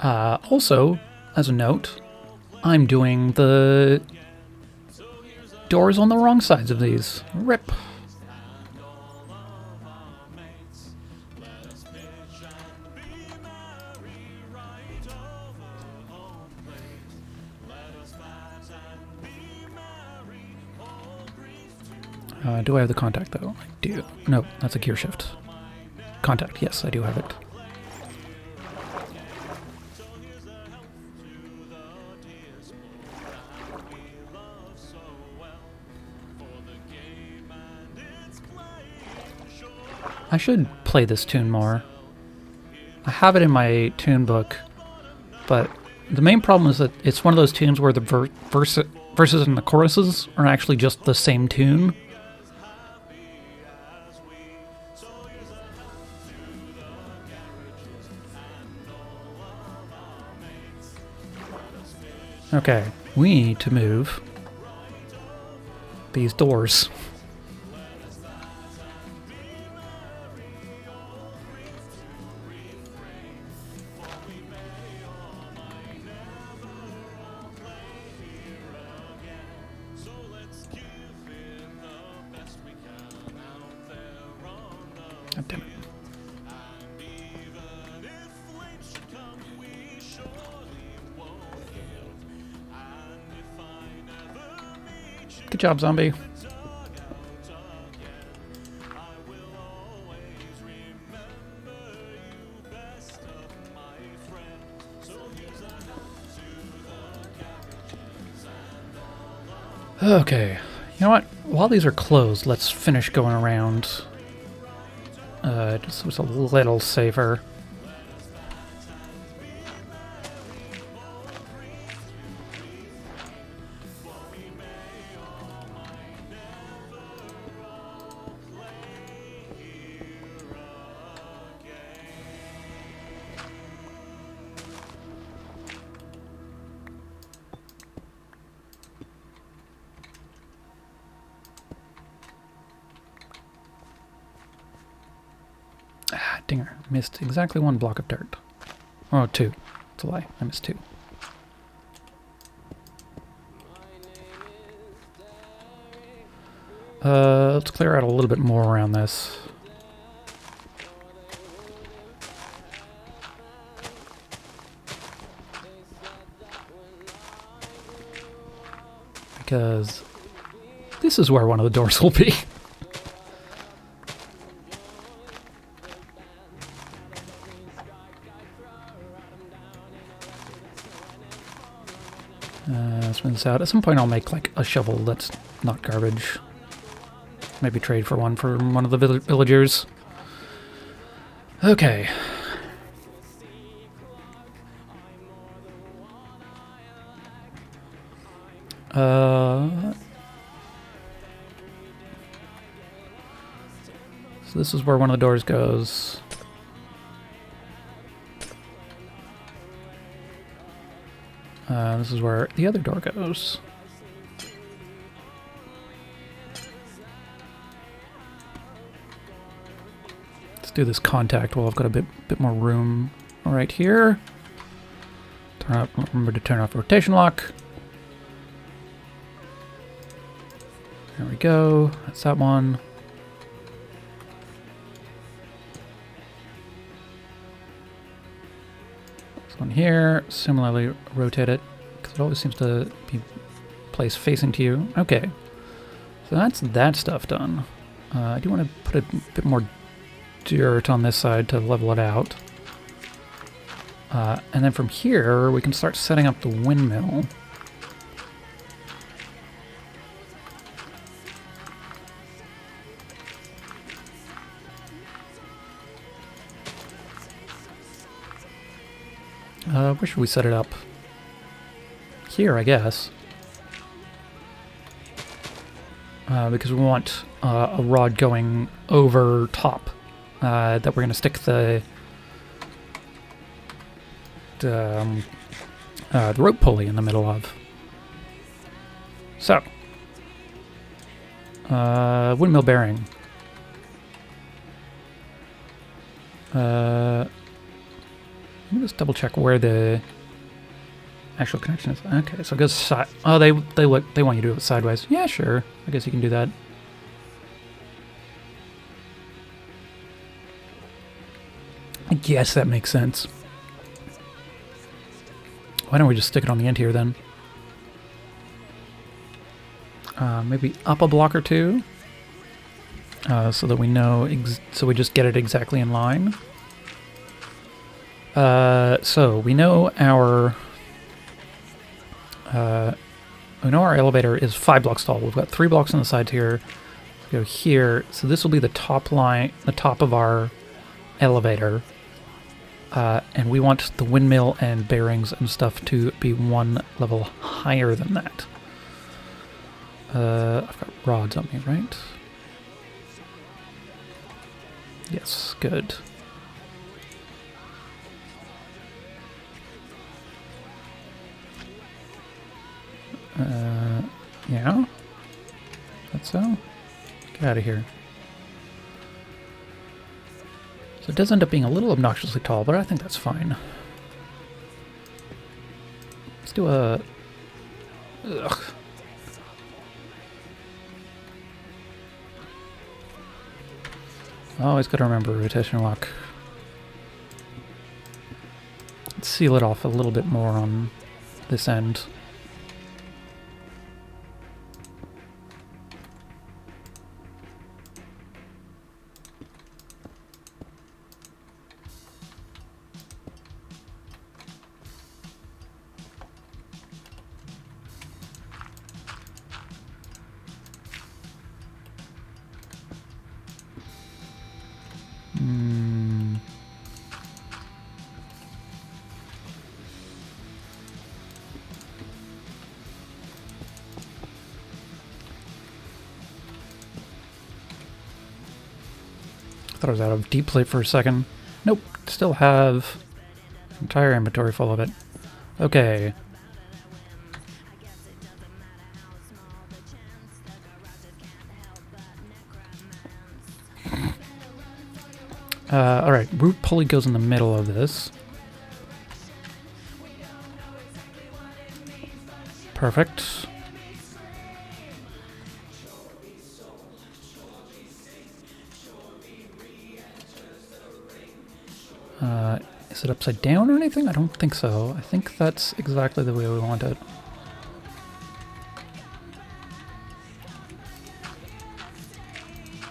B: Also, as a note, I'm doing the doors on the wrong sides of these. RIP. Do I have the contact, though? I do. No, that's a gear shift. Contact, yes, I do have it. I should play this tune more. I have it in my tune book, but the main problem is that it's one of those tunes where the verses and the choruses are actually just the same tune. Okay, we need to move these doors. God damn it. Good job, zombie. Okay, you know what? While these are closed, let's finish going around. Just so it's a little safer. Ah, dinger. Missed exactly one block of dirt. Oh, two. It's a lie. I missed two. Let's clear out a little bit more around this. Because this is where one of the doors will be. Spin this out. At some point I'll make like a shovel that's not garbage. Maybe trade for one from one of the villagers. Okay. So this is where one of the doors goes. This is where the other door goes. Let's do this contact while I've got a bit more room right here. Remember to turn off rotation lock. There we go. That's that one. This one here. Similarly, rotate it because it always seems to be placed facing to you. Okay, so that's that stuff done. I do want to put a bit more dirt on this side to level it out. And then from here, we can start setting up the windmill. Where should we set it up? Here, I guess. Because we want a rod going over top that we're going to stick the rope pulley in the middle of. So, windmill bearing. Let me just double check where the actual connection is. Okay, so it goes side. Oh, they want you to do it sideways. Yeah, sure. I guess you can do that. I guess that makes sense. Why don't we just stick it on the end here then? Maybe up a block or two, so that we know. So we just get it exactly in line. So we know our elevator is 5 blocks tall. We've got 3 blocks on the sides here. Go here. So this will be the top line, the top of our elevator. And we want the windmill and bearings and stuff to be one level higher than that. I've got rods on me, right? Yes, good. Yeah? That's so? Get out of here. So it does end up being a little obnoxiously tall, but I think that's fine. Let's do a... Ugh. Always gotta remember rotation lock. Let's seal it off a little bit more on this end. Thought I was out of deep plate for a second. Nope, still have entire inventory full of it. Okay. Alright, root pulley goes in the middle of this. Perfect. Is it upside down or anything? I don't think so. I think that's exactly the way we want it.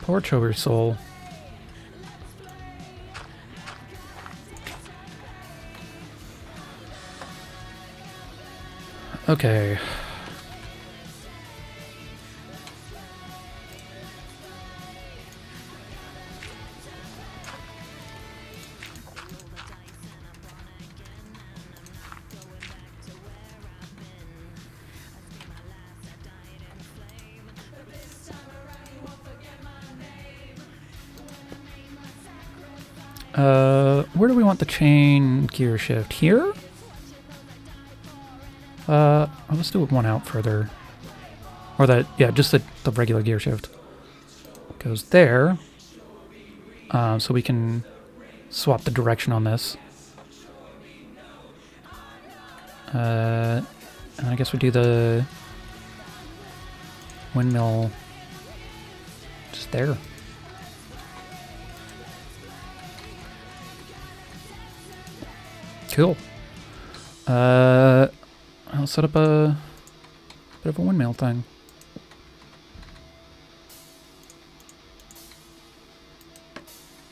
B: Poor Chover's soul. Okay. Where do we want the chain gear shift? Here? Let's do it one out further. Or that, yeah, just the regular gear shift. Goes there. So we can swap the direction on this. And I guess we do the windmill just there. Cool. I'll set up a bit of a windmill thing.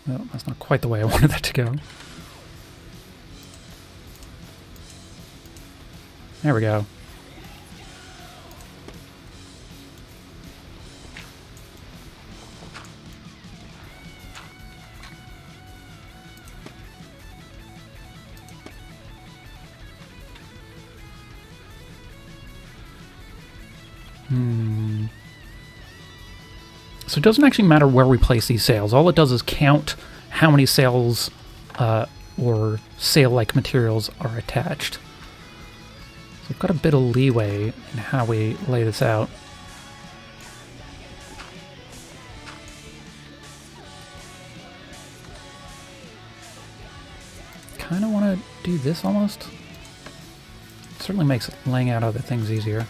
B: No, that's not quite the way I wanted that to go. There we go. So it doesn't actually matter where we place these sails. All it does is count how many sails or sail-like materials are attached. So we've got a bit of leeway in how we lay this out. Kind of want to do this almost. It certainly makes laying out other things easier.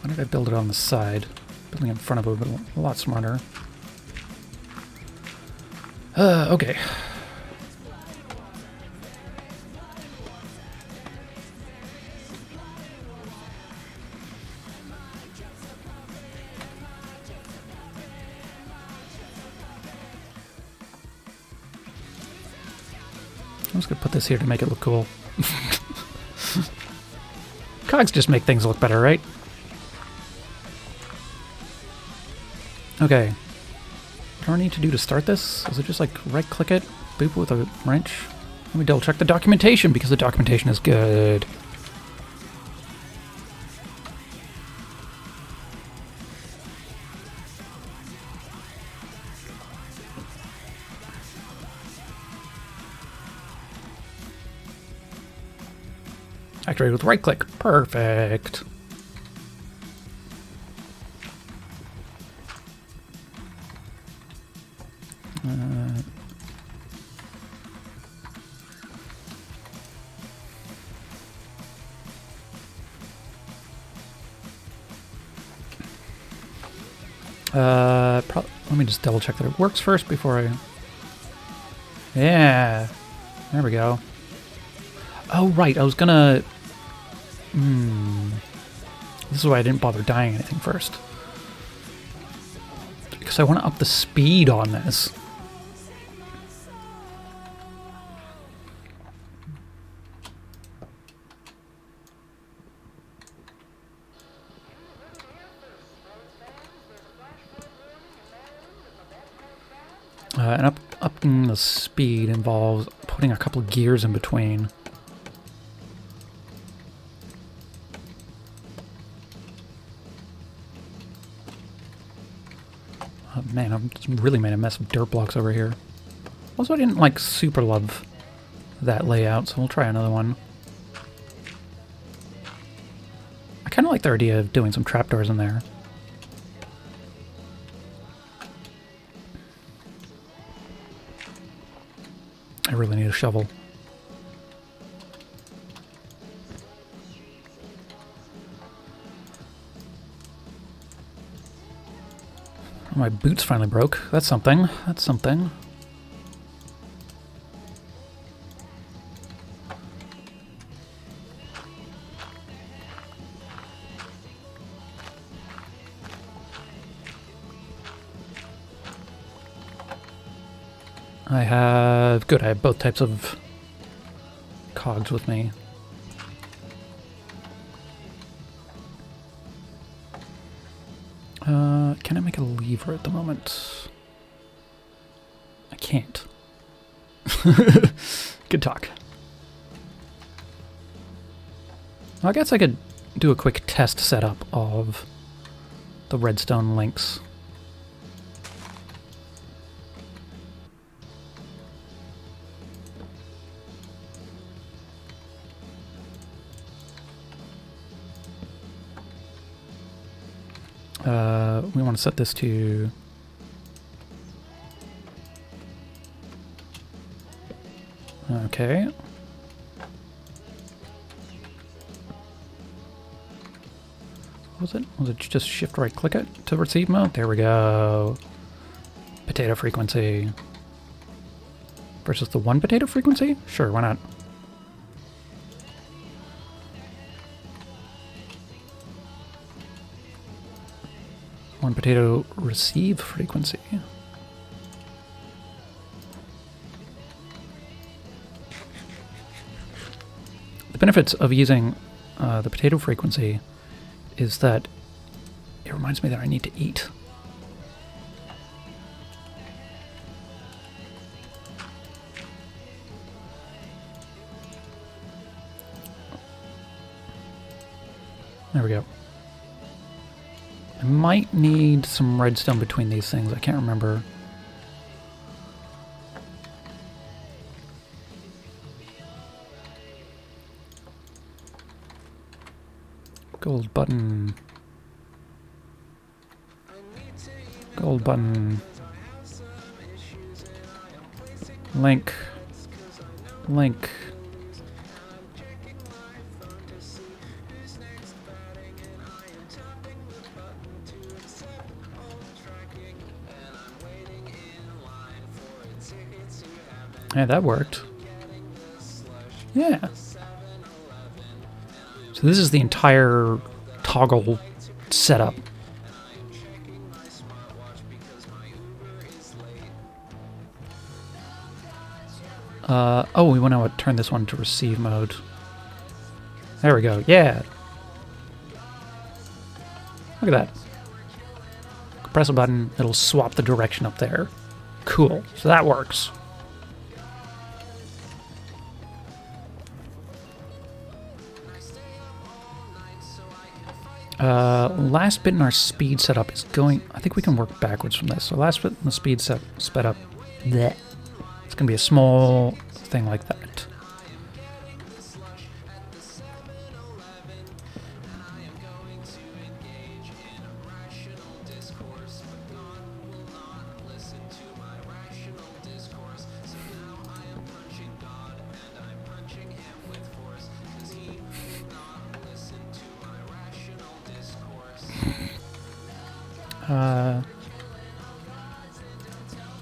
B: Why did I build it on the side? Building in front of it would be a lot smarter. Okay. I'm just gonna put this here to make it look cool. Cogs just make things look better, right? Okay. What do I need to do to start this? Is it just like right click it, boop with a wrench? Let me double check the documentation because the documentation is good. Activate with right click. Perfect. Let me just double check that it works first before I... Yeah. There we go. Oh, right. I was gonna... This is why I didn't bother dyeing anything first. Because I want to up the speed on this. And upping the speed involves putting a couple of gears in between. Oh man, I've really made a mess of dirt blocks over here. Also, I didn't like super love that layout, so we'll try another one. I kind of like the idea of doing some trapdoors in there. I really need a shovel. My boots finally broke. That's something. That's something. I have... Good, I have both types of cogs with me. Can I make a lever at the moment? I can't. Good talk. Well, I guess I could do a quick test setup of the redstone links. We want to set this to... Okay. What was it? Was it just shift right click it to receive mode? There we go. Potato frequency. Versus the one potato frequency? Sure, why not? One potato receive frequency. The benefits of using the potato frequency is that it reminds me that I need to eat. There we go. I might need some redstone between these things. I can't remember. Gold button. Gold button. Link. Link. Yeah, that worked. Yeah. So this is the entire toggle setup. Oh, we want to turn this one to receive mode. There we go. Yeah. Look at that. Press a button, it'll swap the direction up there. Cool. So that works. Last bit in our speed setup is going... I think we can work backwards from this. So last bit in the speed sped up. Bleh. It's going to be a small thing like that.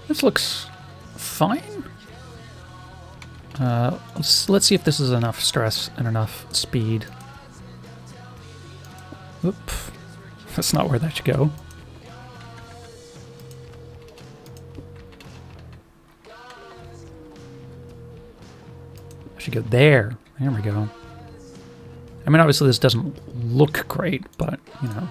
B: This looks fine. Let's see if this is enough stress and enough speed. Oop. That's not where that should go. I should go there. There we go. I mean, obviously this doesn't look great, but, you know.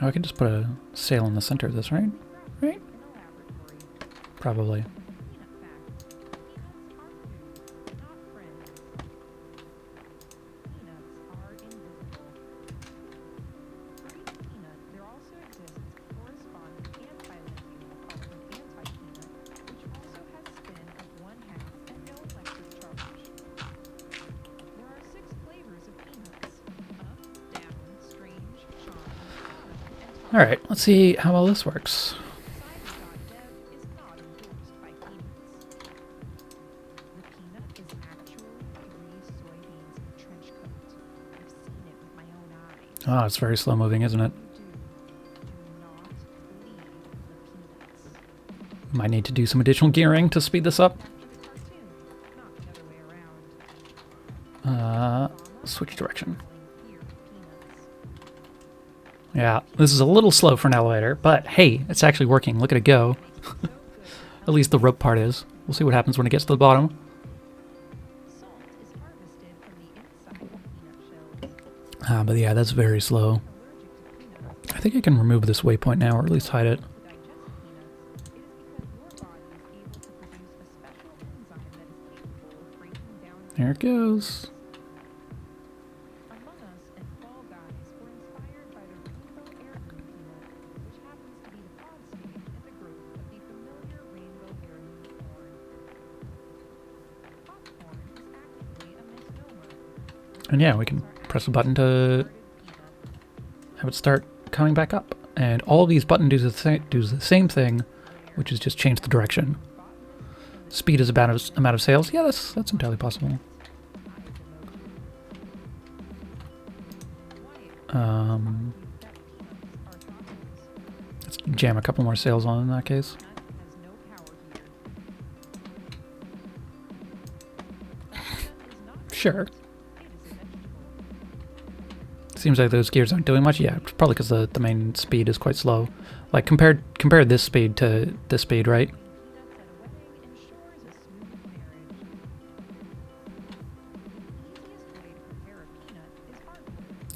B: Oh, I can just put a sail in the center of this, right? Right? Probably. Alright, let's see how well this works. Oh, it's very slow moving, isn't it? Might need to do some additional gearing to speed this up. Switch direction. Yeah, this is a little slow for an elevator, but hey, it's actually working. Look at it go. At least the rope part is. We'll see what happens when it gets to the bottom. But yeah, that's very slow. I think I can remove this waypoint now, or at least hide it. There it goes. And yeah, we can press a button to have it start coming back up. And all of these buttons do the same thing, which is just change the direction. Speed is about amount of sails. Yeah, that's entirely possible. Let's jam a couple more sails on in that case. Sure. Seems like those gears aren't doing much. Yeah, probably because the main speed is quite slow. Like compare this speed to this speed, right?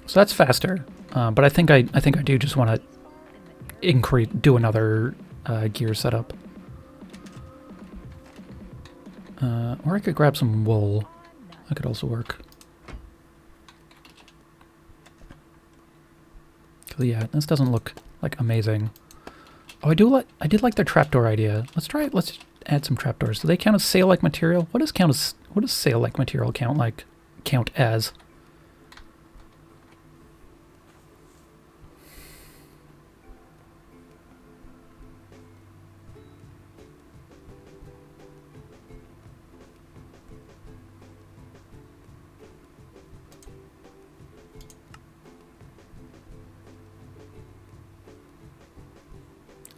B: So that's faster, but I think I do just want to do another gear setup, or I could grab some wool. That could also work. Yeah, this doesn't look like amazing. Oh, I did like their trapdoor idea. Let's add some trapdoors. Do they count as sail-like material? What does sail-like material count as?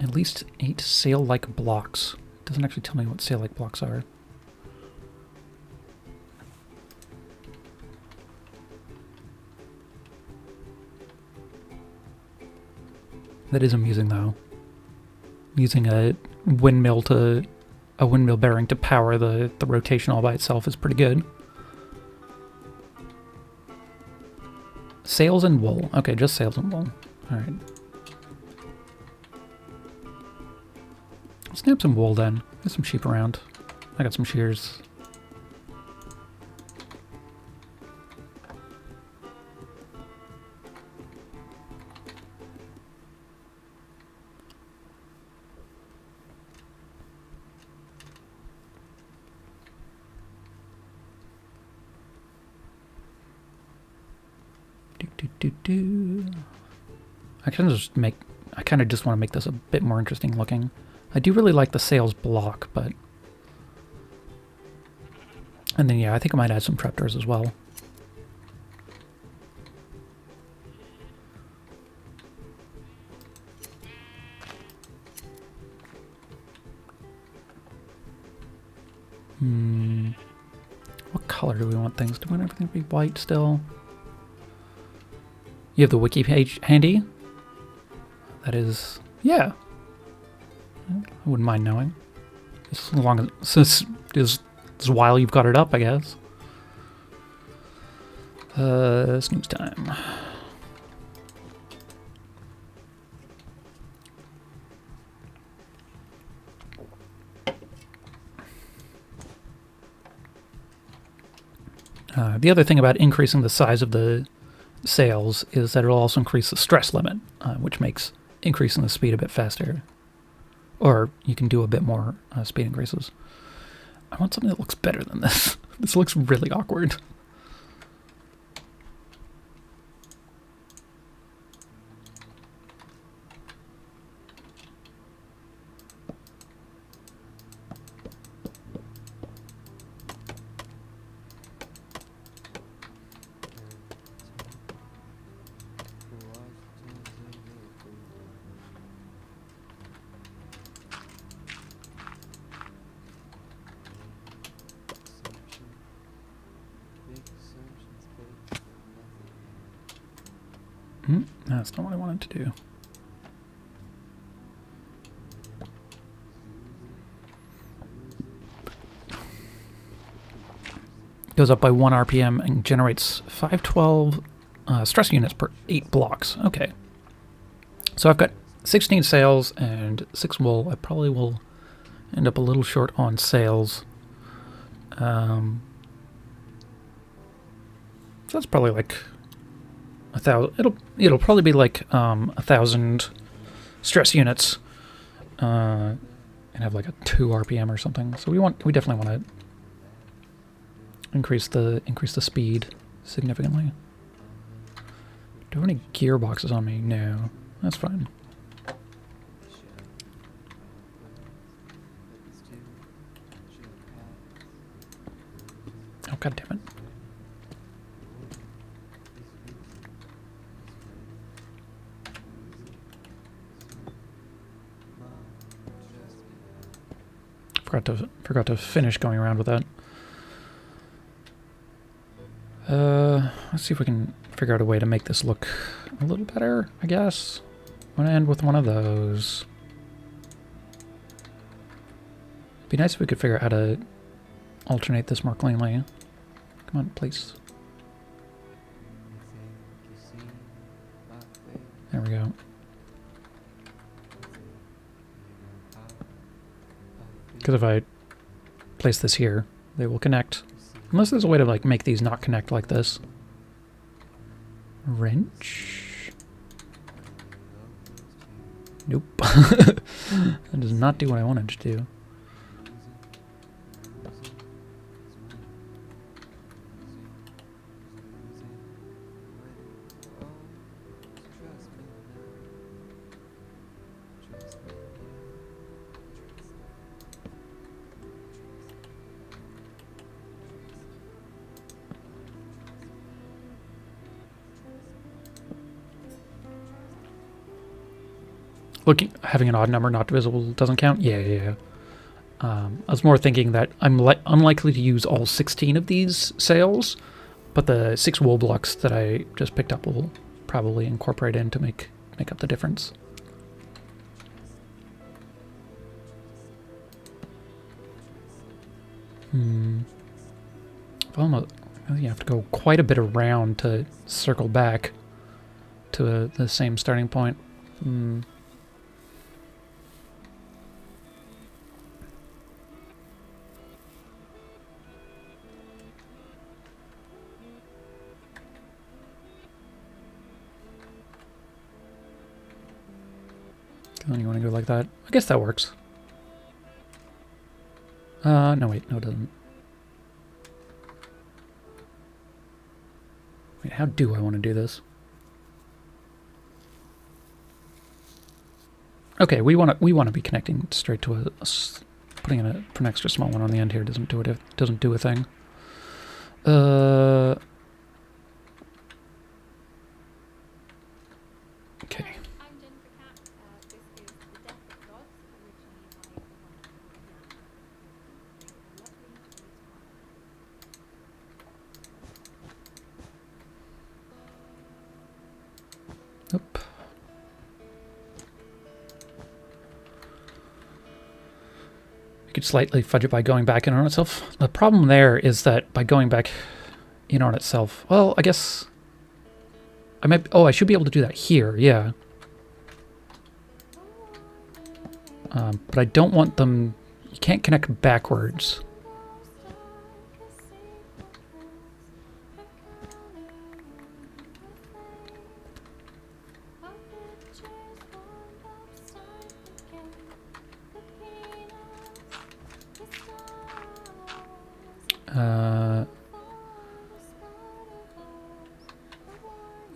B: at least 8 sail-like blocks. It doesn't actually tell me what sail-like blocks are. That is amusing, though. Using a windmill bearing to power the rotation all by itself is pretty good. Sails and wool. Okay, just sails and wool. Alright. Snap some wool then. There's some sheep around. I got some shears. I kind of just want to make this a bit more interesting looking. I do really like the sails block, but... And then, yeah, I think I might add some trapdoors as well. What color do we want things? Do we want everything to be white still? You have the wiki page handy? That is... Yeah. I wouldn't mind knowing. As long as... As while you've got it up, I guess. Snooze time. The other thing about increasing the size of the sails is that it'll also increase the stress limit, which makes increasing the speed a bit faster. Or you can do a bit more speed increases. I want something that looks better than this. This looks really awkward. That's not what I wanted to do. Goes up by 1 RPM and generates 512 stress units per 8 blocks. Okay. So I've got 16 sails and 6 wool. I probably will end up a little short on sails. So that's probably like 1,000. It'll probably be like 1,000 stress units, and have like a 2 RPM or something. So we definitely want to increase the speed significantly. Do I have any gearboxes on me? No, that's fine. Oh, god damn it. Forgot to finish going around with that. Let's see if we can figure out a way to make this look a little better, I guess. I'm gonna end with one of those. It'd be nice if we could figure out how to alternate this more cleanly. Come on, please. There we go. Because if I place this here, they will connect. Unless there's a way to like make these not connect like this. Wrench? Nope. That does not do what I wanted to do. having an odd number not divisible doesn't count? Yeah. I was more thinking that I'm unlikely to use all 16 of these sails, but the 6 wool blocks that I just picked up will probably incorporate in to make up the difference. Well, you have to go quite a bit around to circle back to the same starting point. Then you want to go like that? I guess that works. No wait, no it doesn't. Wait, how do I want to do this? Okay, we want to be connecting straight to putting in an extra small one on the end here doesn't do a thing. Okay. Nope. You could slightly fudge it by going back in on itself. The problem there is that by going back in on itself, well, I guess I might. Oh, I should be able to do that here. Yeah. But I don't want them. You can't connect backwards.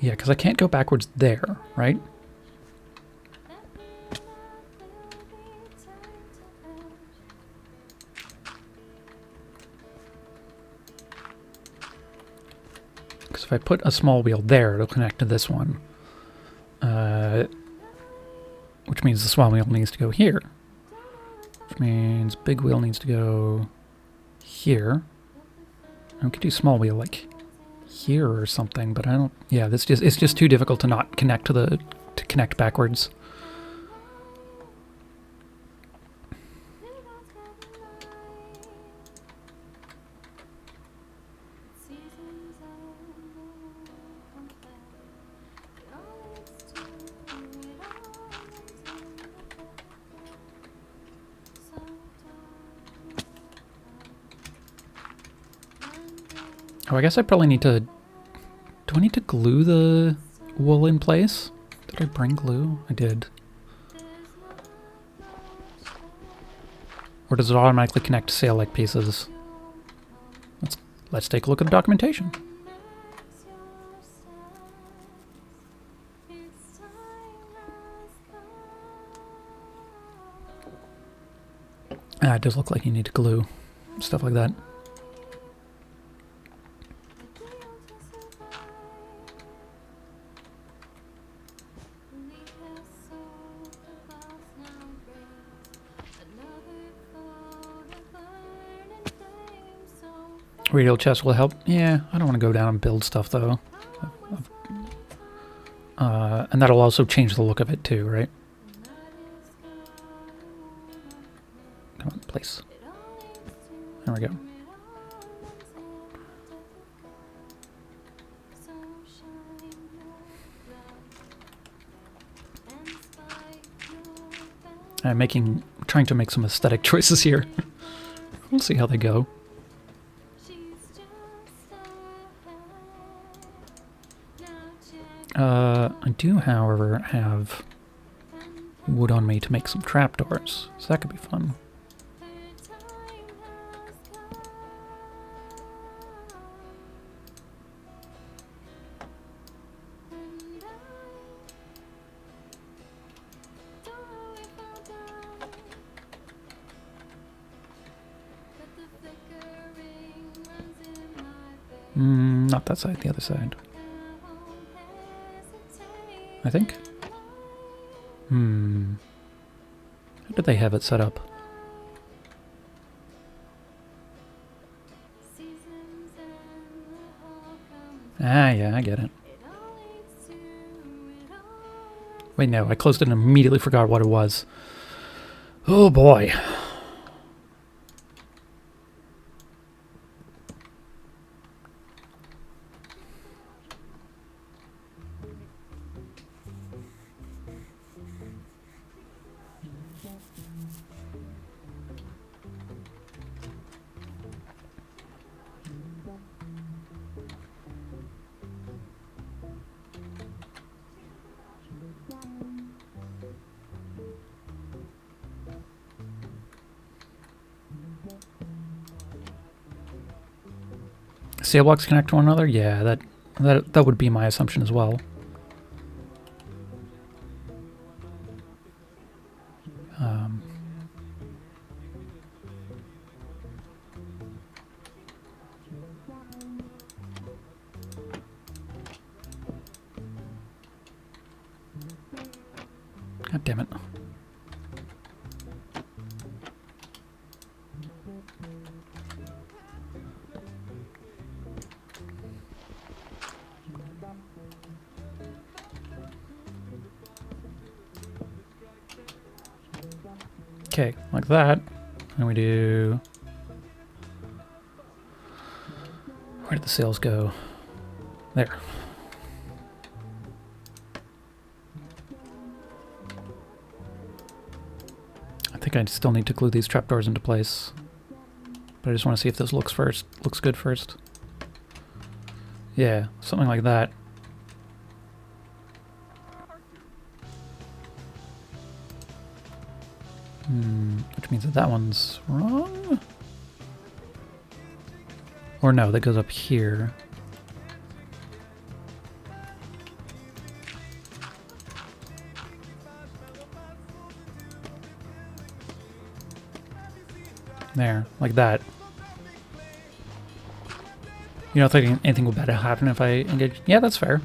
B: Yeah, because I can't go backwards there, right? Because if I put a small wheel there, it'll connect to this one. Which means the small wheel needs to go here. Which means big wheel needs to go here. And we could do small wheel like here or something, but I don't. Yeah, it's just too difficult to not connect to connect backwards. Oh, I guess I probably need to... Do I need to glue the wool in place? Did I bring glue? I did. Or does it automatically connect to sail-like pieces? Let's take a look at the documentation. It does look like you need to glue stuff like that. Radio chest will help. Yeah, I don't want to go down and build stuff though. And that'll also change the look of it too, right? Come on, place. There we go. I'm trying to make some aesthetic choices here. We'll see how they go. I do, however, have wood on me to make some trapdoors, so that could be fun. Not that side, the other side. I think. How did they have it set up? Ah, yeah, I get it. Wait, no, I closed it and immediately forgot what it was. Oh boy. Sail blocks connect to one another? Yeah, that would be my assumption as well. God damn it. Okay, like that. And we do... Where did the sails go? There. I think I still need to glue these trapdoors into place. But I just want to see if this looks good first. Yeah, something like that. Which means that that one's wrong? Or no, that goes up here. There, like that. You don't think anything will bad happen if I engage? Yeah, that's fair.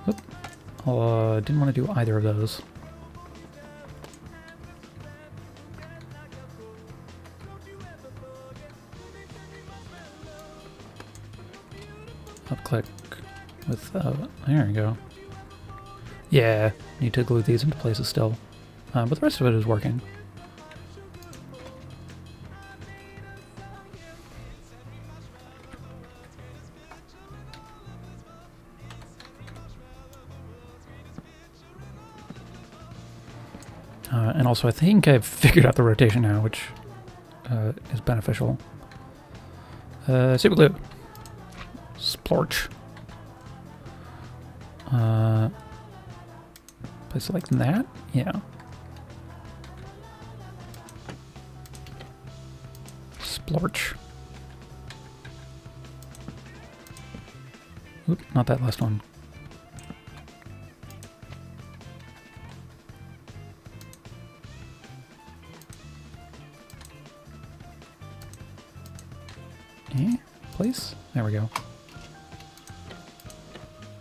B: Oop. Didn't want to do either of those. Up click with, there we go. Yeah, need to glue these into places still. But the rest of it is working. And also, I think I've figured out the rotation now, which is beneficial. Super glue. Splorch. Place it like that? Yeah. Splorch. Oop, not that last one. Place? There we go.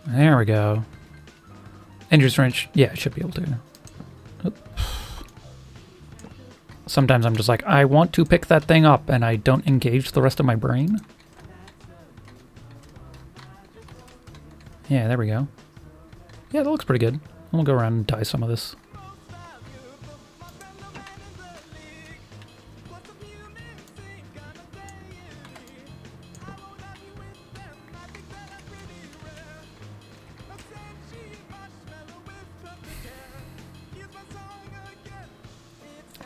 B: There we go. Injuries wrench. Yeah, I should be able to. Oop. Sometimes I'm just like, I want to pick that thing up, and I don't engage the rest of my brain. Yeah, there we go. Yeah, that looks pretty good. We'll go around and dye some of this.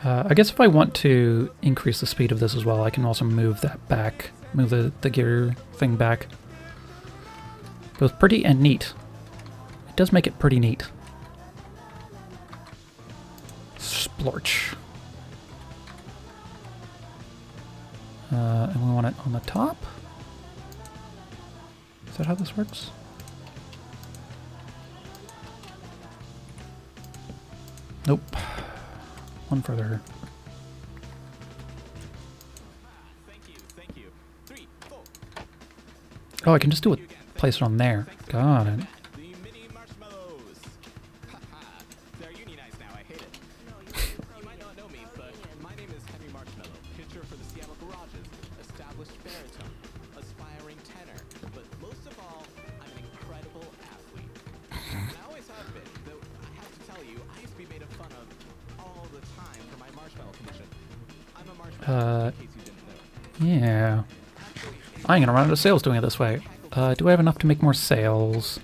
B: I guess if I want to increase the speed of this as well, I can also move that back. Move the gear thing back. Both pretty and neat. It does make it pretty neat. Splorch. And we want it on the top? Is that how this works? Nope. One further.
C: Thank you, thank you. 3, 4.
B: Oh, I can just do it. Place it on there. Got it.
C: The mini marshmallows. Haha. They're unionized now. I hate it. You might not know me, but my name is Henry Marshmallow, pitcher for the Seattle Garages, established baritone, aspiring tenor, but most of all, I'm an incredible athlete. I always have been, though I have to tell you, I used to be made fun of all the time for my marshmallow condition. I'm a marshmallow, in case you didn't know.
B: Yeah. I'm gonna run out of sales doing it this way. Do I have enough to make more sales?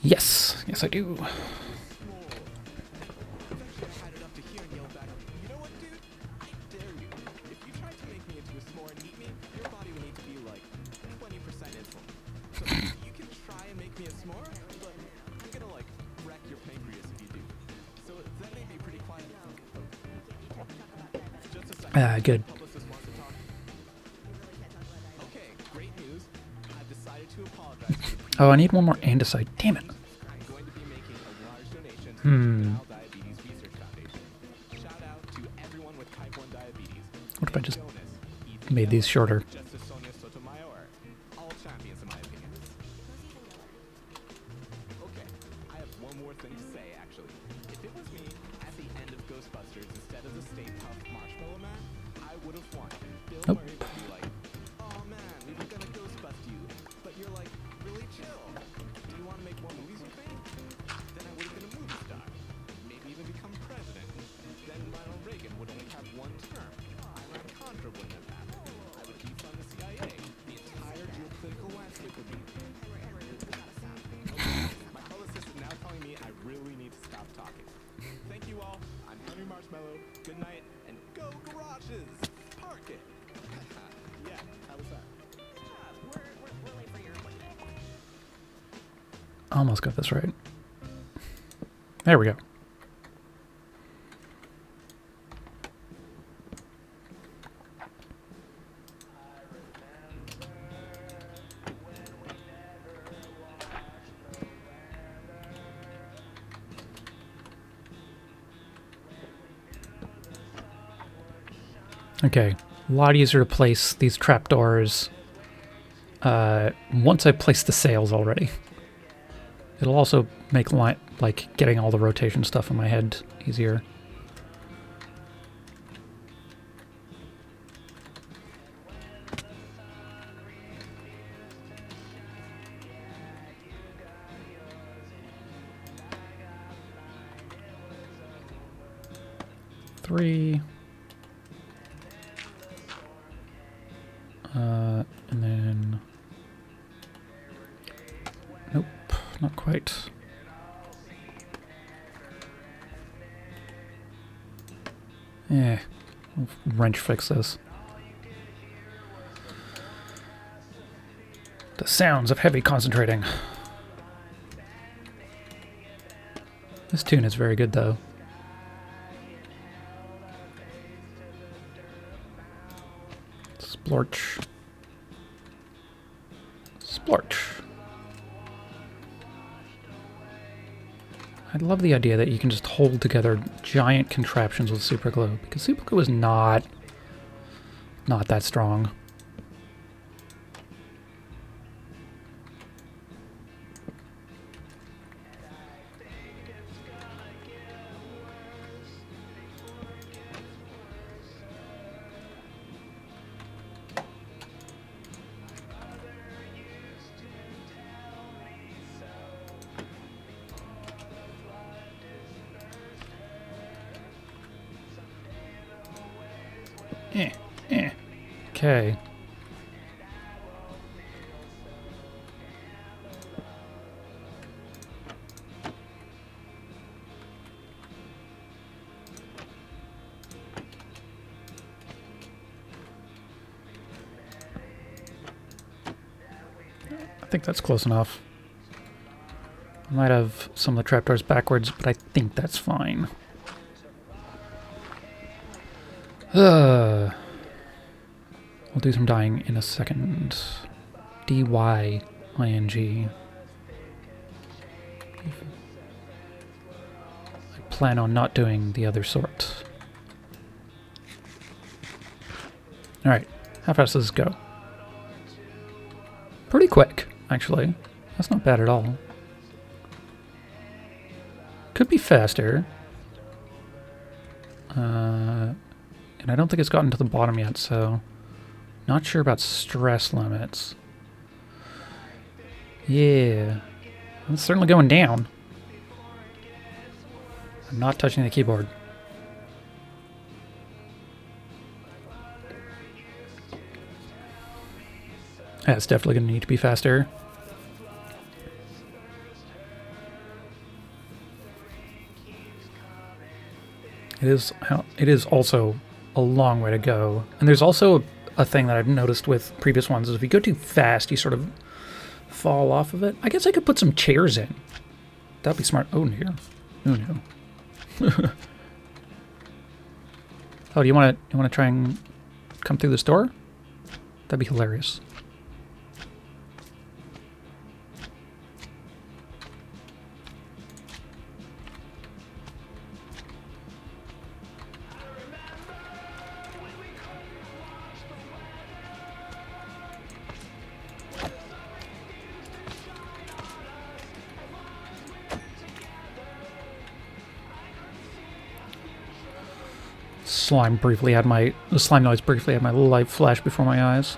B: Yes. Yes, I do.
C: Eventually I had it up to here and yelled back, you know what, dude? I dare you. If you try to make me into a s'more and eat me, your body will need to be like 20% insulin. So you can try and make me a s'more, but I'm gonna like wreck your pancreas if you do. So that made me pretty quiet. Just a second.
B: Good.
C: Publicist wants to talk. Okay, great news. I've decided to apologize for the
B: Oh, I need one more andesite. Damn it.
C: I'm going to be making a large donation to the Juvenile Diabetes Research Foundation. Shout out to everyone with type 1 diabetes.
B: What if I just
C: Jonas, Ethan
B: made these shorter?
C: Justice Sonia Sotomayor. All champions in my opinion. Okay, I have one more thing to say actually. If it was me at the end of Ghostbusters instead of the Stay Puft Marshmallow Man, I would have won. Bill
B: Nope.
C: Murray would be like, oh man, we were gonna Ghostbust you, but you're like, really chill. Do you want to make more movies with me? Then I would have been a movie star. Maybe even become president. Then Ronald Reagan would only have one term. Iran-Contra wouldn't have happened. I would defund the CIA. The entire geopolitical landscape would be... Okay, my publicist is now telling me I really need to stop talking. Thank you all. I'm Henry Marshmallow. Good night, and go garages! Park it! Yeah, how was that?
B: Almost got this right. There we go. Okay, a lot easier to place these trapdoors once I place the sails already. It'll also make like getting all the rotation stuff in my head easier. Three. And then... Nope, not quite. Yeah, we'll wrench fix this. The sounds of heavy concentrating. This tune is very good, though. Splorch. Splorch. I love the idea that you can just hold together giant contraptions with super glue, because super glue is not that strong. Okay. I think that's close enough. I might have some of the trapdoors backwards, but I think that's fine. We'll do some dying in a second. D-Y-I-N-G. I plan on not doing the other sort. Alright, how fast does this go? pretty quick, actually. That's not bad at all. Could be faster. And I don't think it's gotten to the bottom yet, so not sure about stress limits. Yeah, it's certainly going down. I'm not touching the keyboard. Yeah, it's definitely going to need to be faster. It is also a long way to go. And there's also a thing that I've noticed with previous ones is if you go too fast, you sort of fall off of it. I guess I could put some chairs in. That'd be smart. Oh, no. Oh, no. Oh, do you want to try and come through this door? That'd be hilarious. The slime noise briefly had my light flash before my eyes.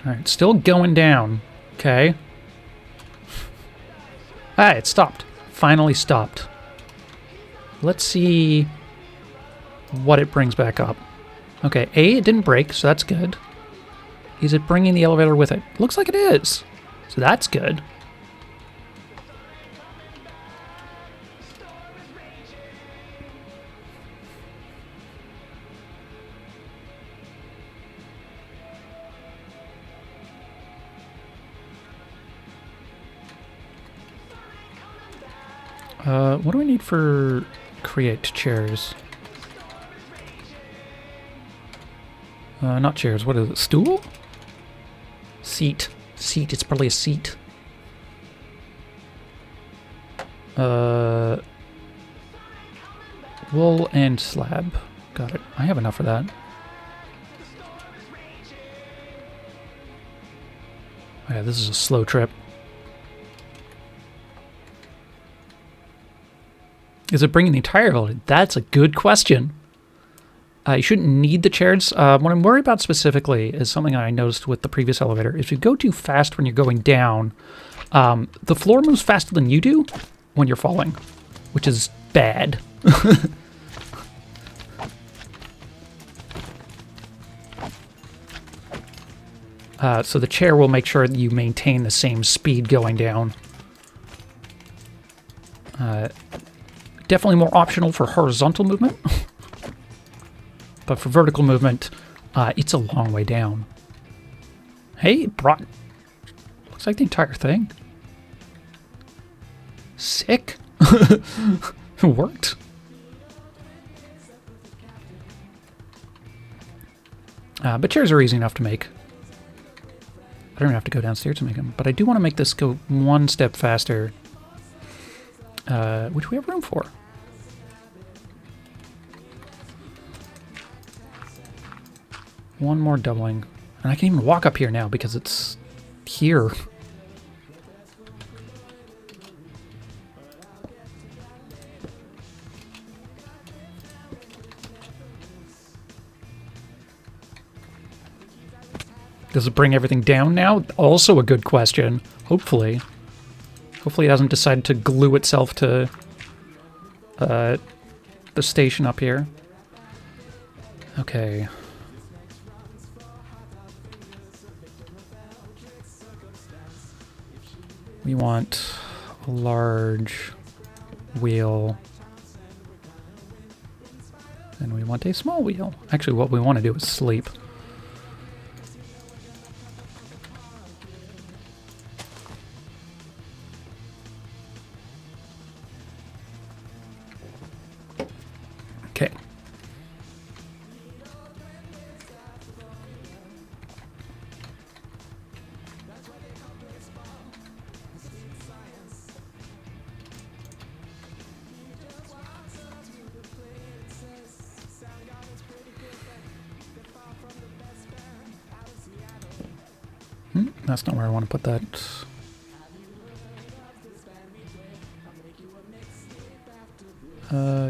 B: Alright, still going down. Okay. Ah, it stopped. Finally stopped. Let's see what it brings back up. Okay, A, it didn't break, so that's good. Is it bringing the elevator with it? Looks like it is. So that's good. What do we need for create chairs? Not chairs. What is it? Stool? Seat. Seat. It's probably a seat. Wool and slab. Got it. I have enough for that. Oh, yeah, this is a slow trip. Is it bringing the entire elevator? That's a good question. You shouldn't need the chairs. What I'm worried about specifically is something I noticed with the previous elevator. If you go too fast when you're going down, the floor moves faster than you do when you're falling, which is bad. So the chair will make sure that you maintain the same speed going down. Definitely more optional for horizontal movement. But for vertical movement, it's a long way down. Hey, it brought... Looks like the entire thing. Sick. It worked. But chairs are easy enough to make. I don't even have to go downstairs to make them. But I do want to make this go one step faster. Which we have room for. One more doubling. And I can even walk up here now because it's here. Does it bring everything down now? Also a good question. Hopefully. Hopefully it hasn't decided to glue itself to the station up here. Okay. We want a large wheel. And we want a small wheel. Actually, what we want to do is sleep. Okay. That's not where I want to put that.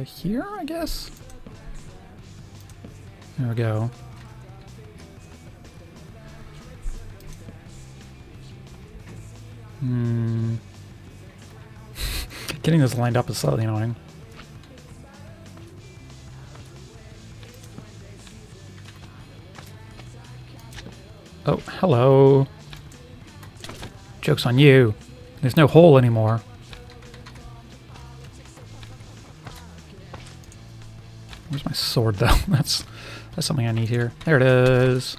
B: Here, I guess? There we go. Getting this lined up is slightly annoying. Oh, hello. Joke's on you. There's no hole anymore. Where's my sword, though? That's something I need here. There it is.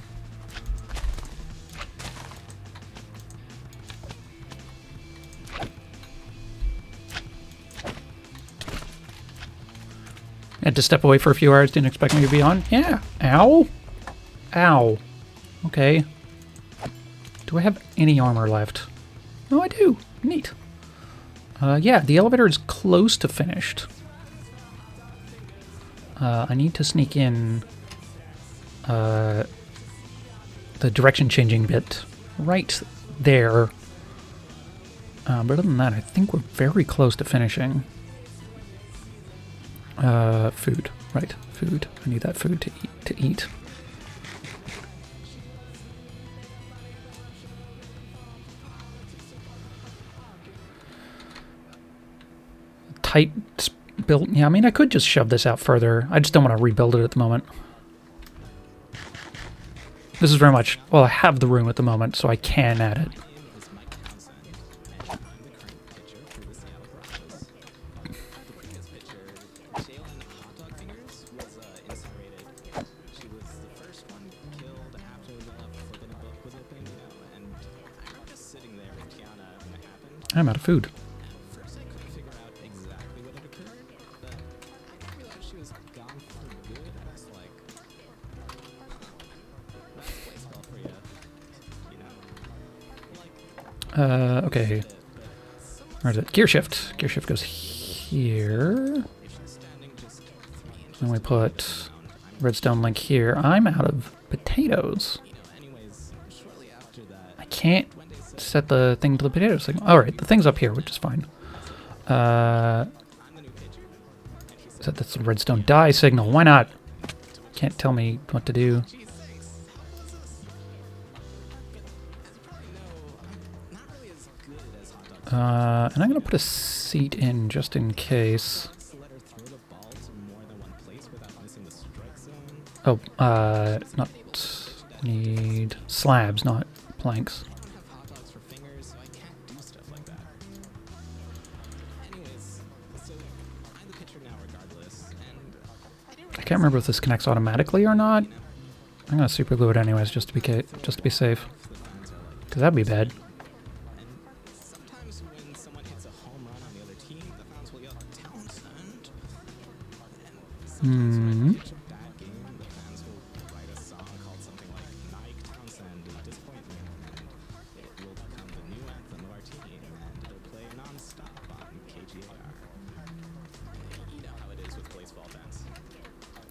B: Had to step away for a few hours. Didn't expect me to be on. Yeah. Ow. Ow. Okay. Do I have any armor left? Oh, I do. Neat. Yeah, the elevator is close to finished. I need to sneak in the direction changing bit right there. But other than that, I think we're very close to finishing. Food. Right, food. I need that food to eat. Tight built. Yeah, I mean, I could just shove this out further. I just don't want to rebuild it at the moment. This is very much... Well, I have the room at the moment, so I can add it. I'm out of food. Okay. Where is it? Gear shift. Gear shift goes here. Then we put redstone link here. I'm out of potatoes. I can't set the thing to the potato signal. Alright, the thing's up here, which is fine. Set this to the redstone dye signal. Why not? Can't tell me what to do. And I'm going to put a seat in just in case. Oh, not need slabs, not planks. I can't remember if this connects automatically or not. I'm going to super glue it anyways, just to be safe. Because that'd be bad. Hmm.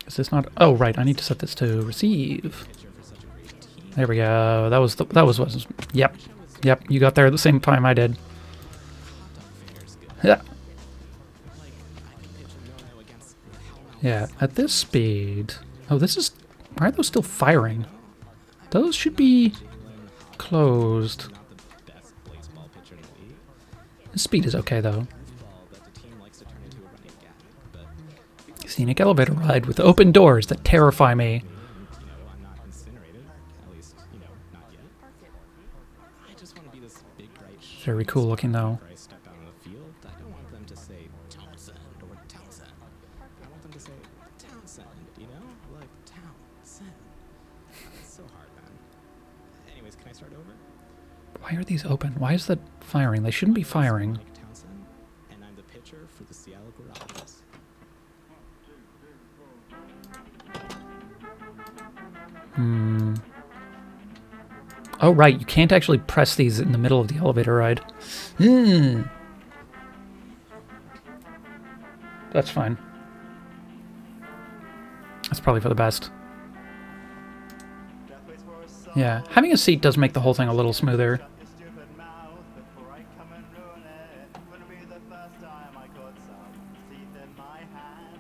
B: Is this not? Oh, right. I need to set this to receive. There we go. That was. Yep. Yep. You got there at the same time I did. Yeah. Yeah. At this speed. Oh, this is. Why are those still firing? Those should be closed. The speed is okay though. Scenic elevator ride with open doors that terrify me. Very cool looking though. Why are these open? Why is that firing? They shouldn't be firing. Oh, right. You can't actually press these in the middle of the elevator ride. That's fine. That's probably for the best. Yeah, having a seat does make the whole thing a little smoother.
C: Shut your stupid mouth before I come and ruin it. Wouldn't be the first time I caught some teeth in my hand.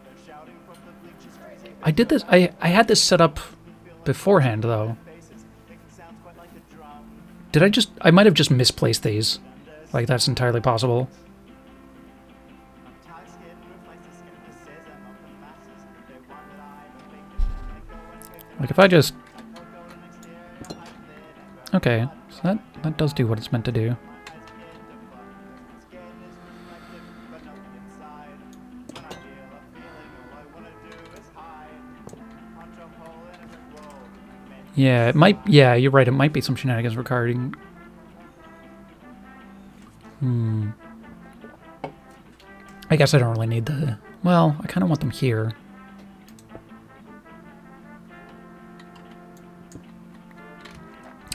C: They're shouting from the bleachers, crazy
B: I did this. I had this set up beforehand though.
C: faces. Making sounds quite like a drum.
B: Did I just? I might have just misplaced these. Like that's entirely possible.
C: Tight skin reflects the skepticism of the masses. They want that I'm a victim and I go and kick them.
B: Like if I just.
C: I go golden exterior, hide it and
B: Okay, so that does do what it's meant to do. Yeah, it might. Yeah, you're right. It might be some shenanigans regarding. I guess I don't really need the. Well, I kind of want them here.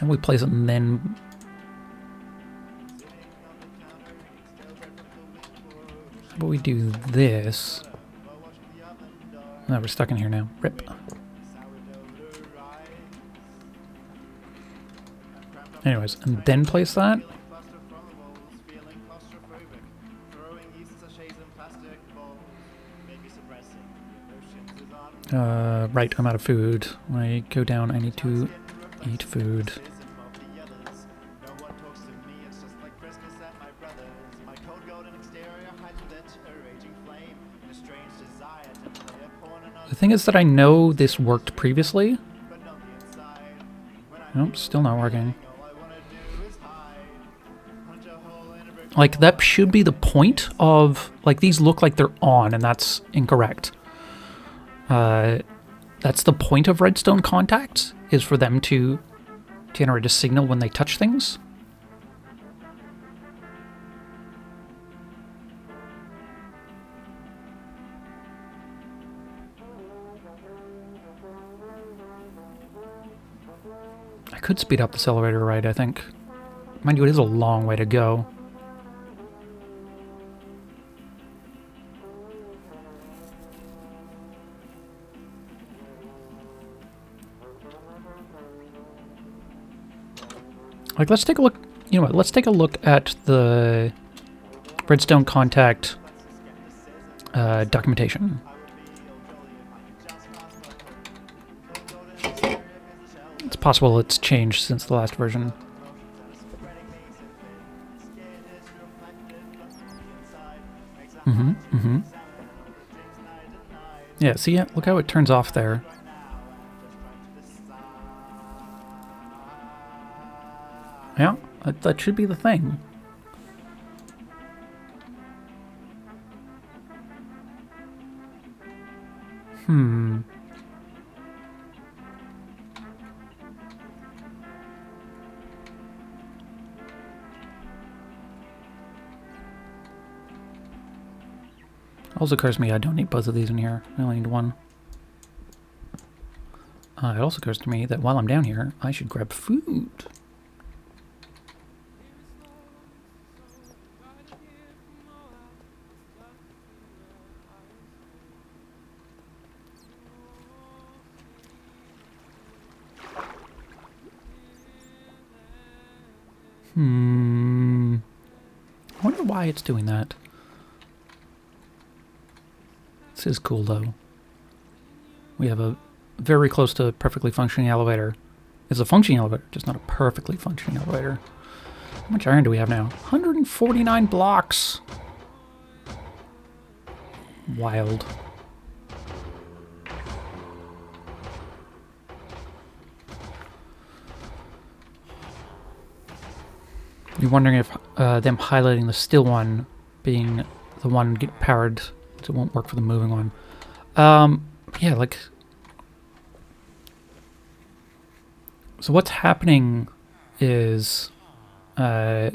B: And we place it and then. How about we do this? No, we're stuck in here now. Rip. Anyways, and then place that. Right, I'm out of food. When I go down, I need to eat food. The thing is that I know this worked previously. Nope, still not working. Like, that should be the point of... Like, these look like they're on, and that's incorrect. That's the point of redstone contacts, is for them to generate a signal when they touch things. I could speed up this elevator ride, I think. Mind you, it is a long way to go. Like, let's take a look. You know what? Let's take a look at the redstone contact documentation. It's possible it's changed since the last version. Yeah, see, look how it turns off there. Yeah, that should be the thing. Also occurs to me I don't need both of these in here. I only need one. It also occurs to me that while I'm down here, I should grab food. I wonder why it's doing that. This is cool, though. We have a very close to perfectly functioning elevator. It's a functioning elevator, just not a perfectly functioning elevator. How much iron do we have now? 149 blocks! Wild. You're wondering if them highlighting the still one being the one get powered, so it won't work for the moving one. Yeah, like... So what's happening is, while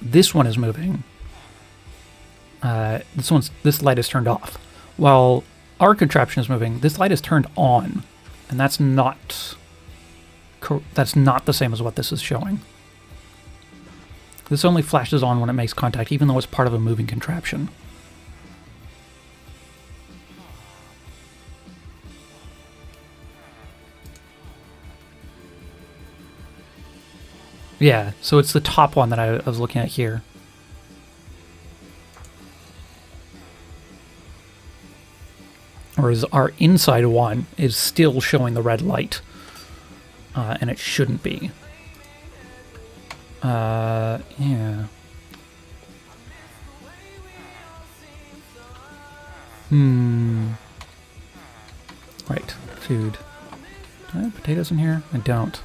B: this one is moving, this light is turned off. While our contraption is moving, this light is turned on, and that's not the same as what this is showing. This only flashes on when it makes contact, even though it's part of a moving contraption. Yeah, so it's the top one that I was looking at here. Whereas our inside one is still showing the red light. And it shouldn't be. Yeah. Right, food. Do I have potatoes in here? I don't.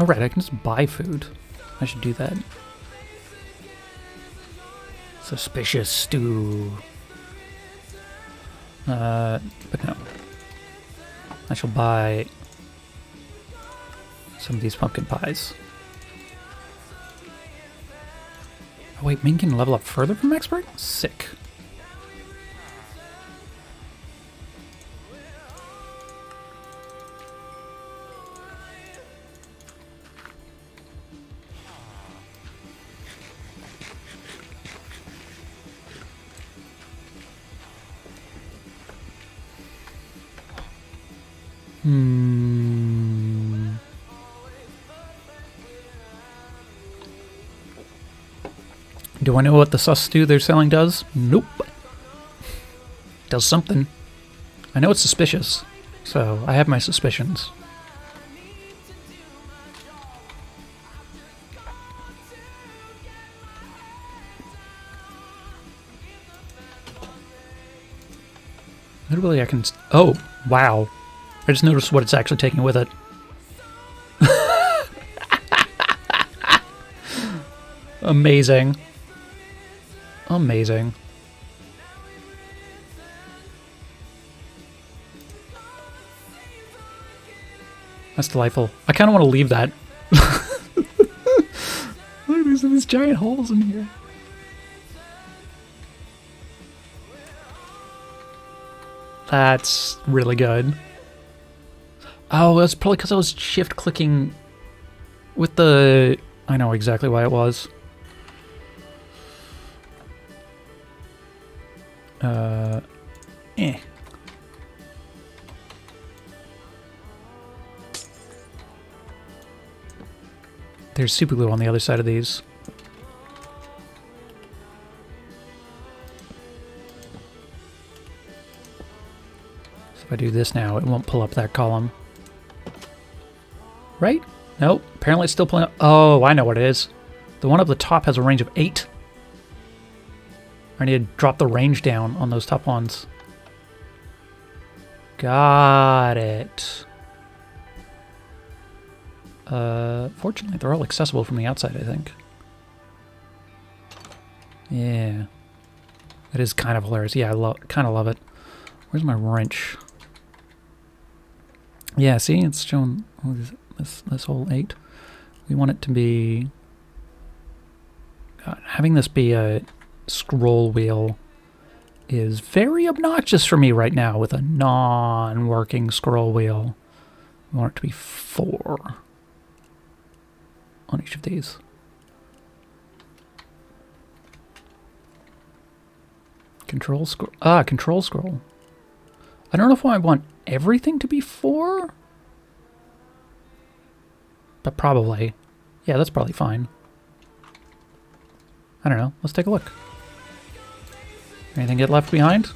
B: Oh, right, I can just buy food. I should do that. Suspicious stew. But no. I shall buy some of these pumpkin pies. Oh wait, Ming can level up further from expert? Sick. Do I know what the sus stew they're selling does? Nope. Does something. I know it's suspicious, so I have my suspicions. Literally, I can... Oh, wow. I just noticed what it's actually taking with it. Amazing. Amazing. That's delightful. I kind of want to leave that. Look, there's these giant holes in here. That's really good. Oh, that's probably because I was shift clicking with the... I know exactly why it was. There's super glue on the other side of these. So if I do this now, it won't pull up that column. Right? Nope. Apparently it's still pulling up. Oh, I know what it is. The one up the top has a range of 8. I need to drop the range down on those top ones. Got it. Fortunately, they're all accessible from the outside, I think. Yeah. That is kind of hilarious. Yeah, I kind of love it. Where's my wrench? Yeah, see? It's showing this whole 8. We want it to be... God, having this be a scroll wheel is very obnoxious for me right now with a non-working scroll wheel. We want it to be 4 on each of these. Control scroll. Ah, control scroll. I don't know if I want everything to be 4. But probably. Yeah, that's probably fine. I don't know. Let's take a look. Anything get left behind?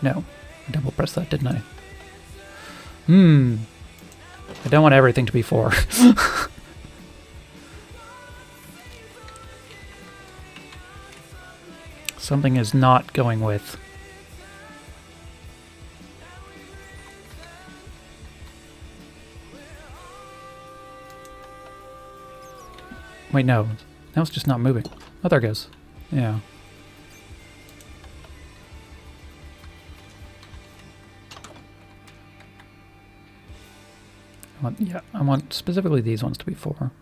B: No. I double pressed that, didn't I? I don't want everything to be 4. Something is not going with. Wait, no. Now it's just not moving. Oh, there it goes. Yeah. I want specifically these ones to be 4.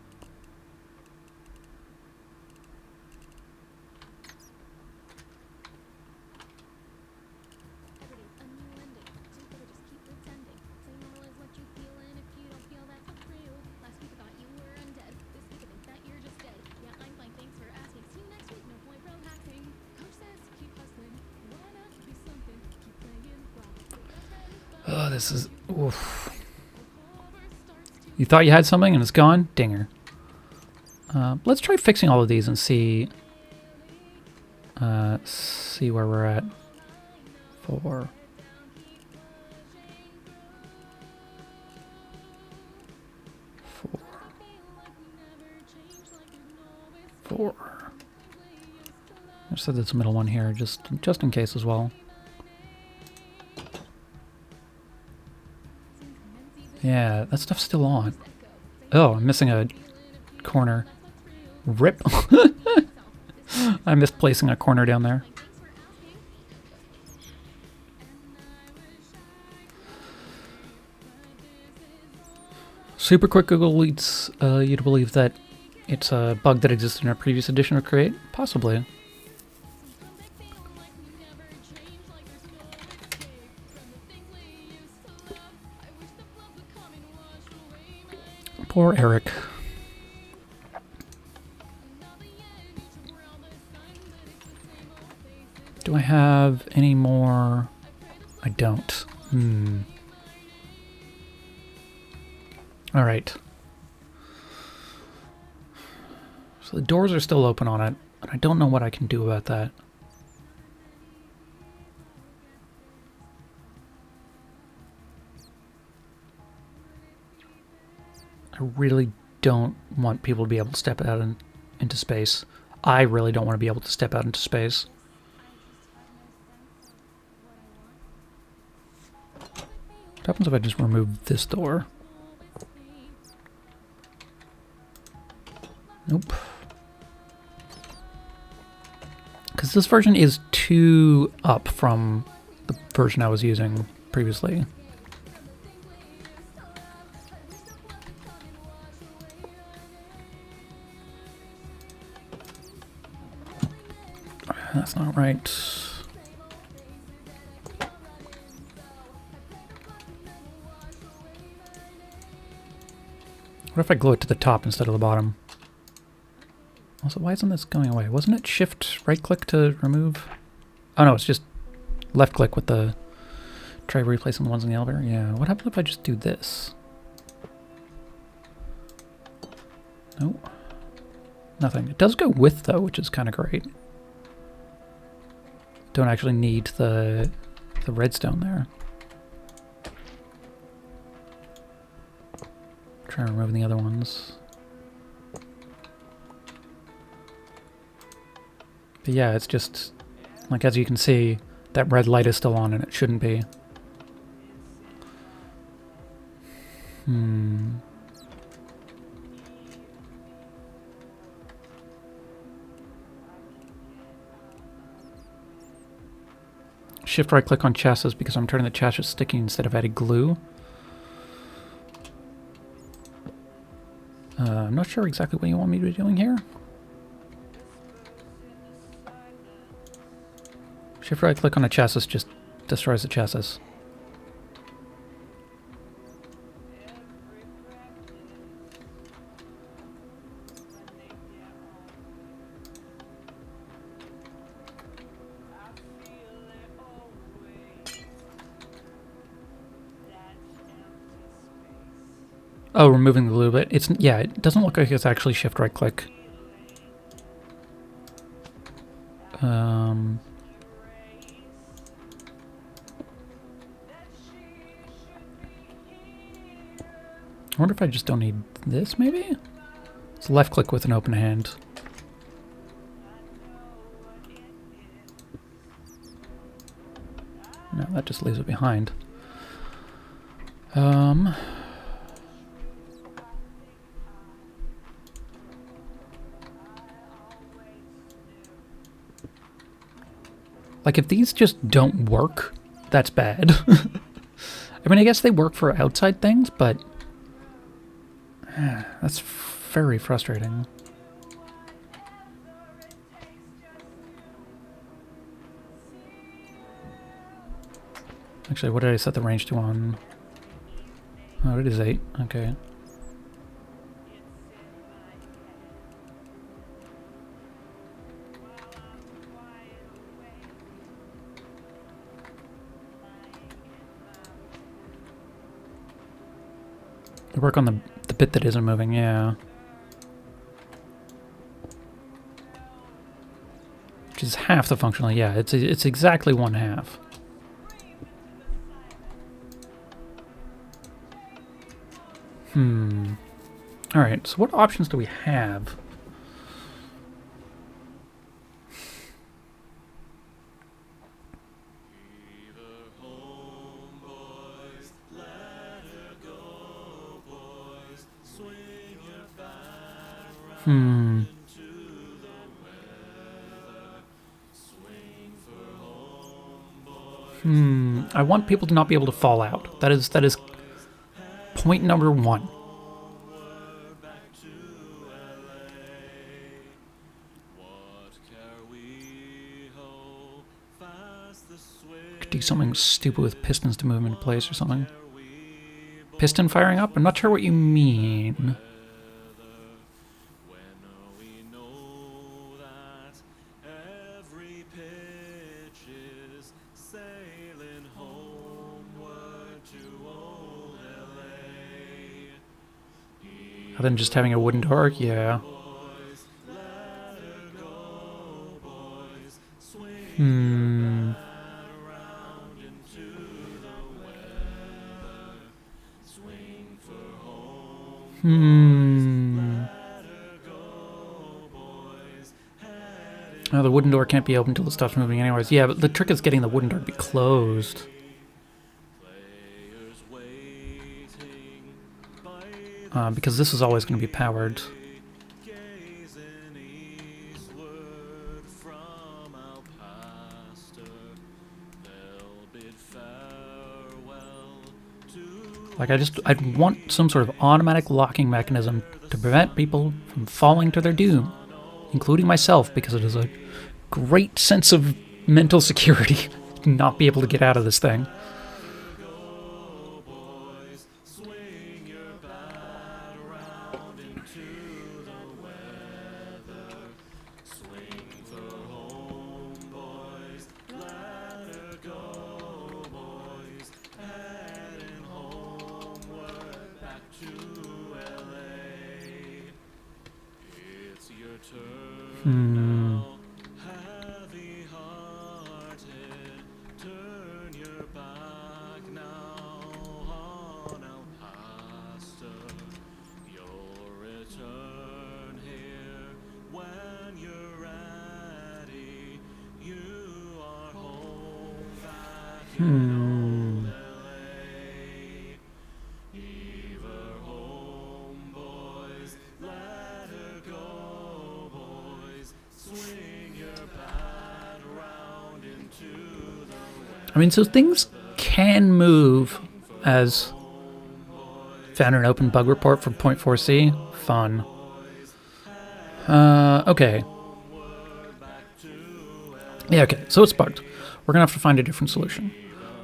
B: Oh, this is... Oof. You thought you had something and it's gone? Dinger. Let's try fixing all of these and see... see where we're at. 4. 4. 4. I said this middle one here, just in case as well. Yeah, that stuff's still on. Oh, I'm missing a corner. Rip. I missed placing a corner down there. Super quick Google leads you to believe that it's a bug that existed in a previous edition of Create? Possibly. Poor Eric. Do I have any more? I don't. Alright. So the doors are still open on it, and I don't know what I can do about that. I really don't want people to be able to step out into space. I really don't want to be able to step out into space. What happens if I just remove this door? Nope. Because this version is 2 up from the version I was using previously. That's not right. What if I glue it to the top instead of the bottom? Also, why isn't this going away? Wasn't it shift right click to remove? Oh no, it's just left click with the tray replacing the ones in the elevator. Yeah, what happens if I just do this? Nope. Nothing. It does go with though, which is kind of great. Don't actually need the redstone there. Try removing the other ones. But yeah, it's just, like as you can see, that red light is still on and it shouldn't be. Shift right click on chassis because I'm turning the chassis sticky instead of adding glue. I'm not sure exactly what you want me to be doing here. Shift right click on a chassis just destroys the chassis. Oh, removing the glue, but it's, yeah, it doesn't look like it's actually shift right click. I wonder if I just don't need this, maybe? It's left click with an open hand. No, that just leaves it behind. Like, if these just don't work, that's bad. I mean, I guess they work for outside things, but that's very frustrating. Actually, what did I set the range to on? Oh, it is 8. Okay. Work on the bit that isn't moving, yeah. Which is half the functional, yeah. It's exactly 1/2. Alright, so what options do we have? I want people to not be able to fall out. That is point number 1. Could do something stupid with pistons to move them into place or something. Piston firing up? I'm not sure what you mean. Other than just having a wooden door? Yeah. Oh, the wooden door can't be opened until the stuff's moving anyways. Yeah, but the trick is getting the wooden door to be closed. Because this is always going to be powered. Like, I'd want some sort of automatic locking mechanism to prevent people from falling to their doom, including myself, because it is a great sense of mental security to not be able to get out of this thing. I mean, so things can move as found an open bug report for 0.4c. Fun. Okay. Yeah, okay, so it's bugged. We're gonna have to find a different solution.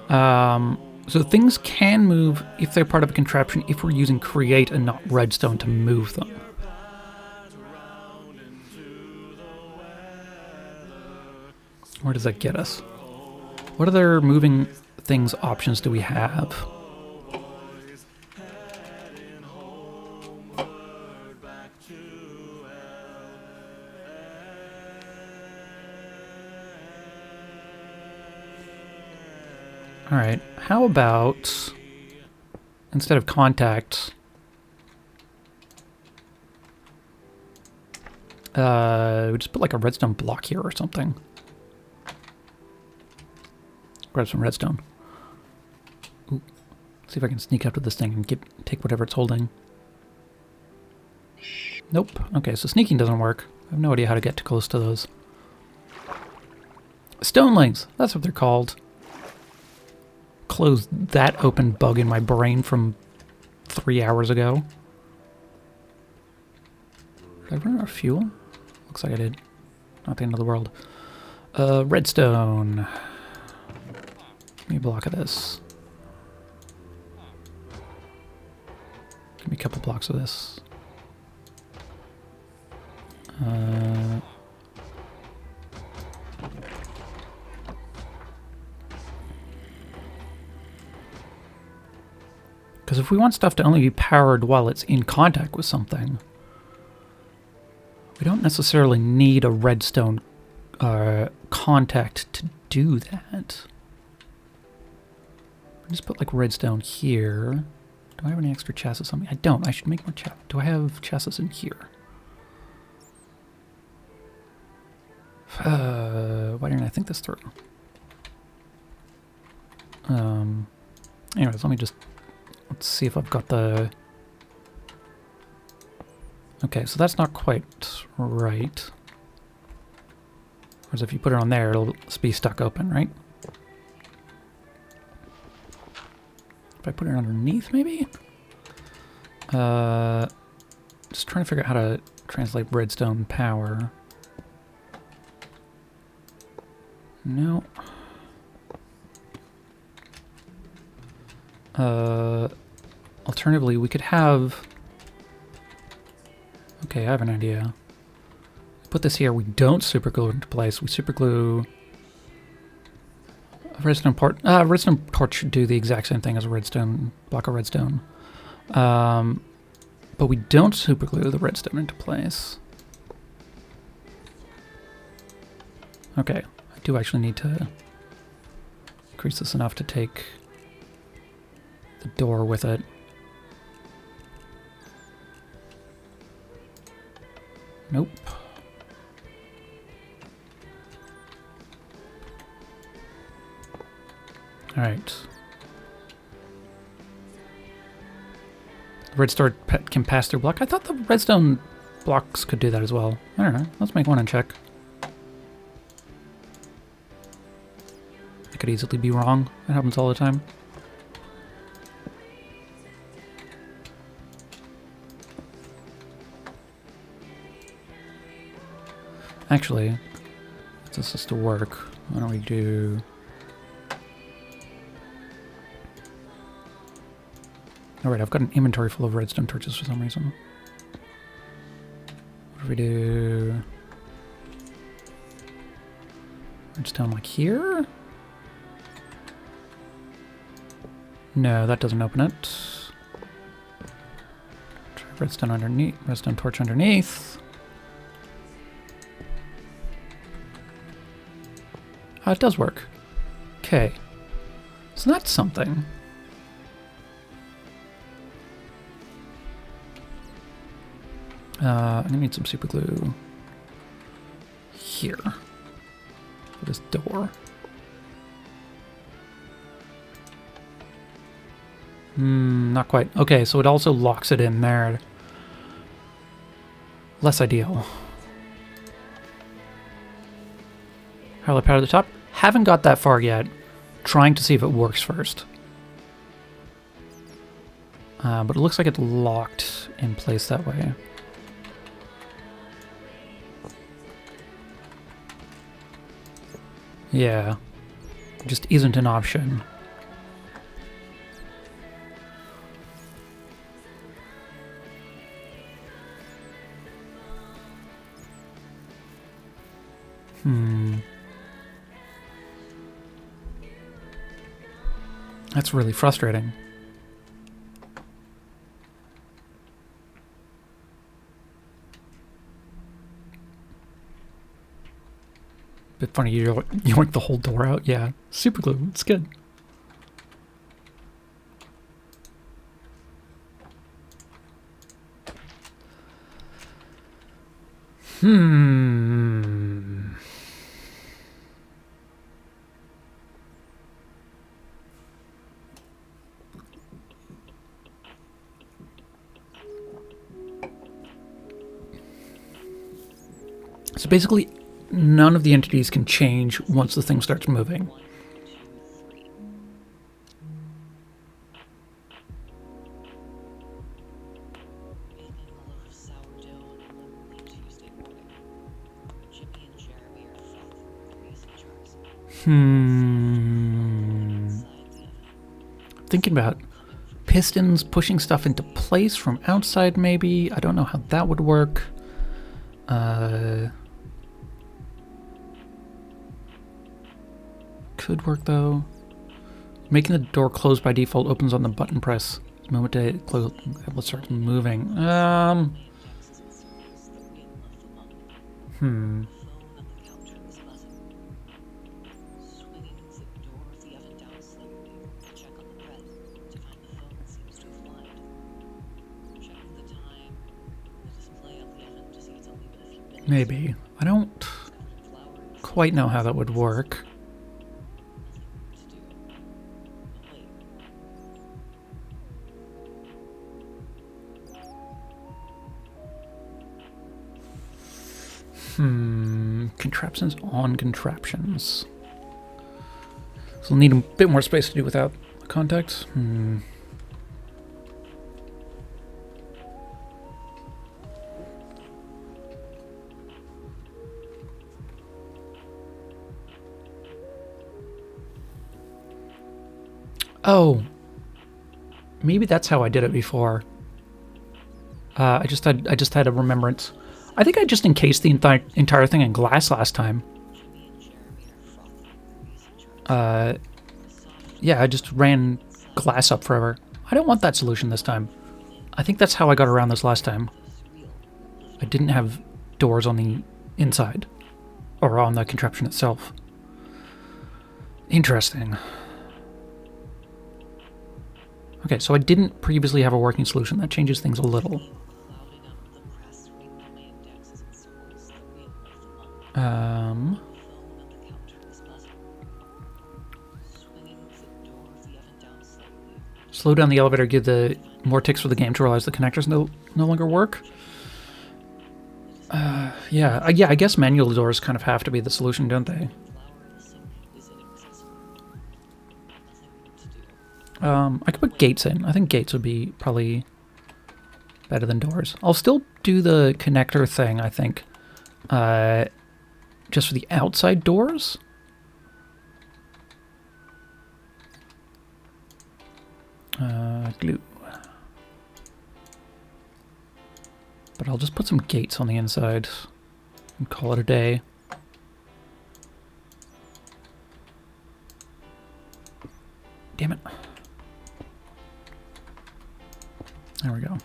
B: So things can move if they're part of a contraption if we're using create and not redstone to move them. Where does that get us? What other moving things options do we have? Alright, how about, instead of contact, we just put like a redstone block here or something. Grab some redstone. Ooh. See if I can sneak up to this thing and take whatever it's holding. Nope. Okay, so sneaking doesn't work. I have no idea how to get too close to those. Stonelings! That's what they're called. Close that open bug in my brain from 3 hours ago. Did I run out of fuel? Looks like I did. Not the end of the world. Redstone. Give me a block of this. Give me a couple blocks of this. Because if we want stuff to only be powered while it's in contact with something, we don't necessarily need a redstone contact to do that. Just put like redstone here. Do I have any extra chassis on me? I don't. I should make more chassis. Do I have chassis in here? Why didn't I think this through? Anyways, let's see if I've got the... Okay, so that's not quite right. Whereas if you put it on there, it'll be stuck open, right? If I put it underneath, maybe? Just trying to figure out how to translate redstone power. No. Alternatively, we could have... Okay, I have an idea. Put this here. We don't superglue it into place. We superglue... Redstone port should do the exact same thing as a redstone block of redstone. But we don't superglue the redstone into place. Okay, I do actually need to increase this enough to take the door with it. Nope. Alright. Redstone can pass through block. I thought the redstone blocks could do that as well. I don't know. Let's make one and check. I could easily be wrong. It happens all the time. Actually, if this is to work, why don't we do... Alright, I've got an inventory full of redstone torches for some reason. What do we do? Redstone like here? No, that doesn't open it. Try redstone underneath, redstone torch underneath. Oh, it does work. Okay. So that's something. I'm gonna need some super glue here for this door. Not quite. Okay, so it also locks it in there. Less ideal. How do I power the top? Haven't got that far yet. Trying to see if it works first. But it looks like it's locked in place that way. Yeah, just isn't an option. That's really frustrating. Bit funny, you yoink the whole door out. Yeah, super glue. It's good. So basically, none of the entities can change once the thing starts moving. Thinking about pistons pushing stuff into place from outside, maybe. I don't know how that would work. Could work though. Making the door close by default opens on the button press Moment to close. Let's start moving. Maybe. I don't quite know how that would work. Contraptions on contraptions. So we'll need a bit more space to do without the contact. Oh. Maybe that's how I did it before. I just had a remembrance. I think I just encased the entire thing in glass last time. Yeah, I just ran glass up forever. I don't want that solution this time. I think that's how I got around this last time. I didn't have doors on the inside. Or on the contraption itself. Interesting. Okay, so I didn't previously have a working solution. That changes things a little. Slow down the elevator, give the more ticks for the game to realize the connectors no longer work. Yeah, I guess manual doors kind of have to be the solution, don't they? I could put gates in. I think gates would be probably better than doors. I'll still do the connector thing, I think. Just for the outside doors. Glue. But I'll just put some gates on the inside and call it a day. Damn it. There we go.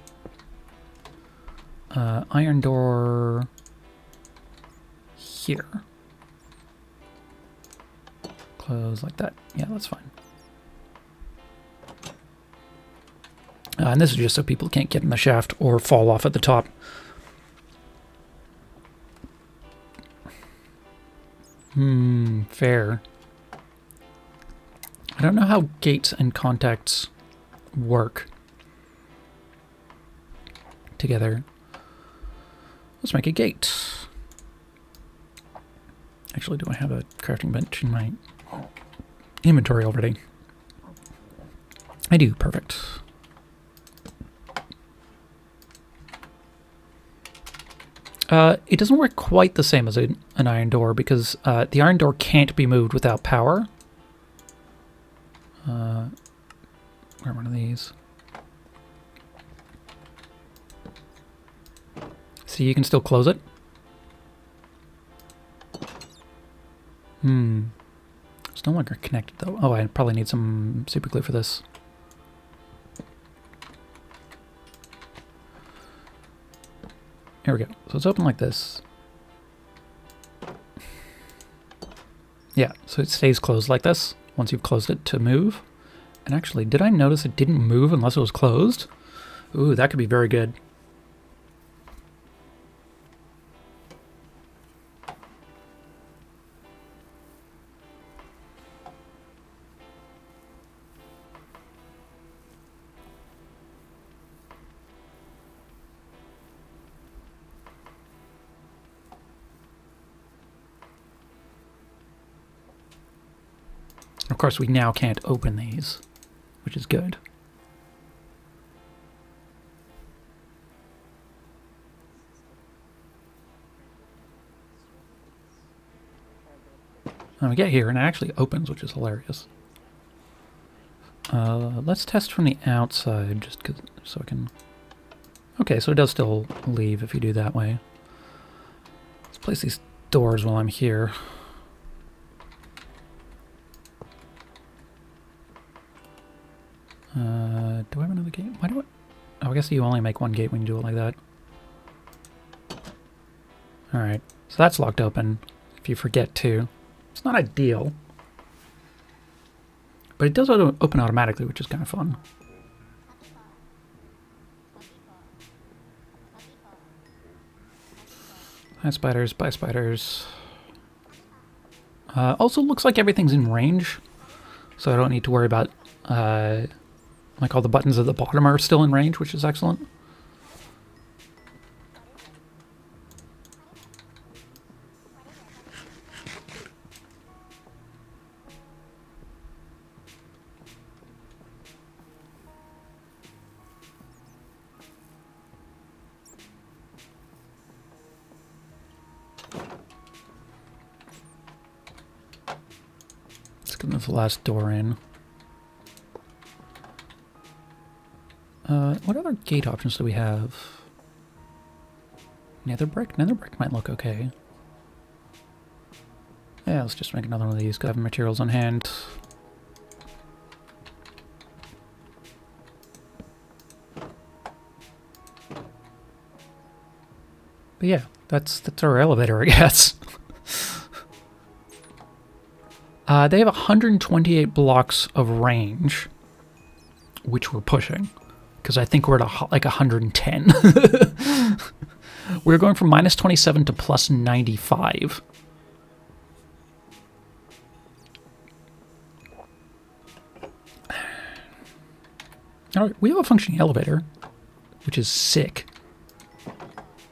B: Iron door here. Close like that. Yeah, that's fine. And this is just so people can't get in the shaft or fall off at the top. Fair. I don't know how gates and contacts work together. Let's make a gate. Actually, do I have a crafting bench in my inventory already? I do, perfect. It doesn't work quite the same as an iron door because the iron door can't be moved without power. Where are one of these? See, you can still close it. It's no longer connected though. Oh, I probably need some super glue for this. Here we go. So it's open like this. Yeah, so it stays closed like this once you've closed it to move. And actually, did I notice it didn't move unless it was closed? Ooh, that could be very good. Of course, we now can't open these, which is good. And we get here, and it actually opens, which is hilarious. Let's test from the outside, just so I can... Okay, so it does still leave if you do that way. Let's place these doors while I'm here. Do I have another gate? Why do I... Oh, I guess you only make one gate when you do it like that. Alright, so that's locked open if you forget to. It's not ideal. But it does open automatically, which is kind of fun. Hi spiders, bye spiders. Also looks like everything's in range, so I don't need to worry about, like all the buttons at the bottom are still in range, which is excellent. Let's get the last door in. What other gate options do we have? Nether brick? Nether brick might look okay. Yeah, let's just make another one of these. Got materials on hand. But yeah, that's our elevator, I guess. They have 128 blocks of range, which we're pushing, because I think we're at like 110. We're going from minus 27 to plus 95. All right, we have a functioning elevator, which is sick.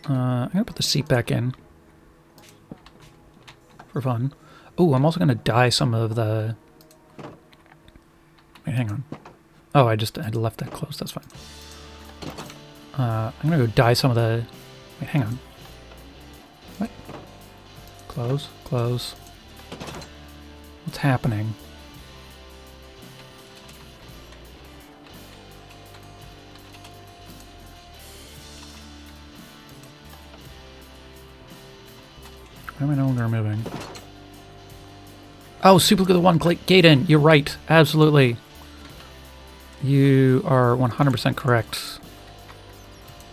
B: I'm gonna put the seat back in for fun. Oh, I'm also gonna dye some of the... Wait, hang on. Oh, I had left that closed. That's fine. I'm gonna go dye some of the... Wait, hang on. What? Close, close. What's happening? Why am I no longer moving? Oh, super glue the one gate in. You're right. Absolutely. You are 100% correct.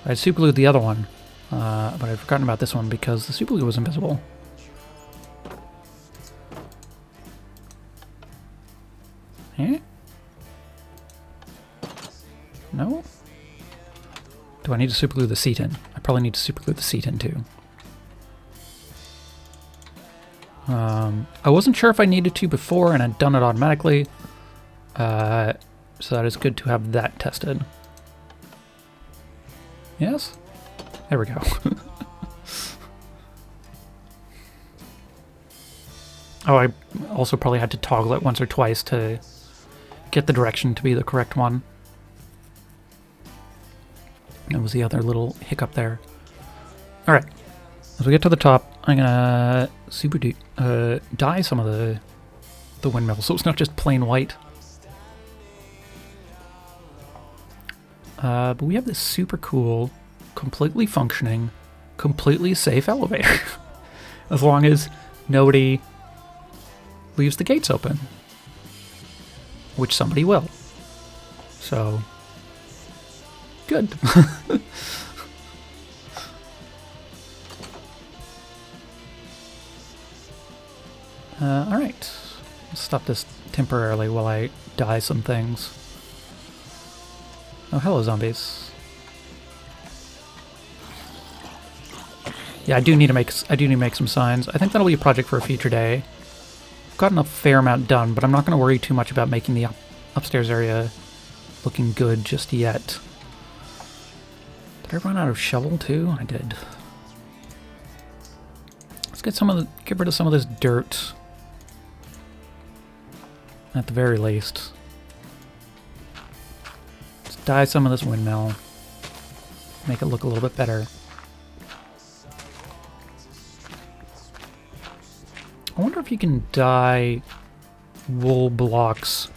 B: I super glued the other one, but I'd forgotten about this one because the super glue was invisible. Eh? No? Do I need to super glue the seat in? I probably need to super glue the seat in too. I wasn't sure if I needed to before, and I'd done it automatically, so that is good to have that tested. Yes? There we go. Oh, I also probably had to toggle it once or twice to get the direction to be the correct one. That was the other little hiccup there. Alright. As we get to the top, I'm gonna dye some of the windmill, so it's not just plain white. But we have this super cool, completely functioning, completely safe elevator. As long as nobody leaves the gates open. Which somebody will. So, good. Alright, let's stop this temporarily while I dye some things. Oh, hello zombies. Yeah, I do need to make some signs. I think that'll be a project for a future day. I've gotten a fair amount done, but I'm not going to worry too much about making the upstairs area looking good just yet. Did I run out of shovel too? I did. Let's get rid of some of this dirt. At the very least. Let's dye some of this windmill. Make it look a little bit better. I wonder if you can dye wool blocks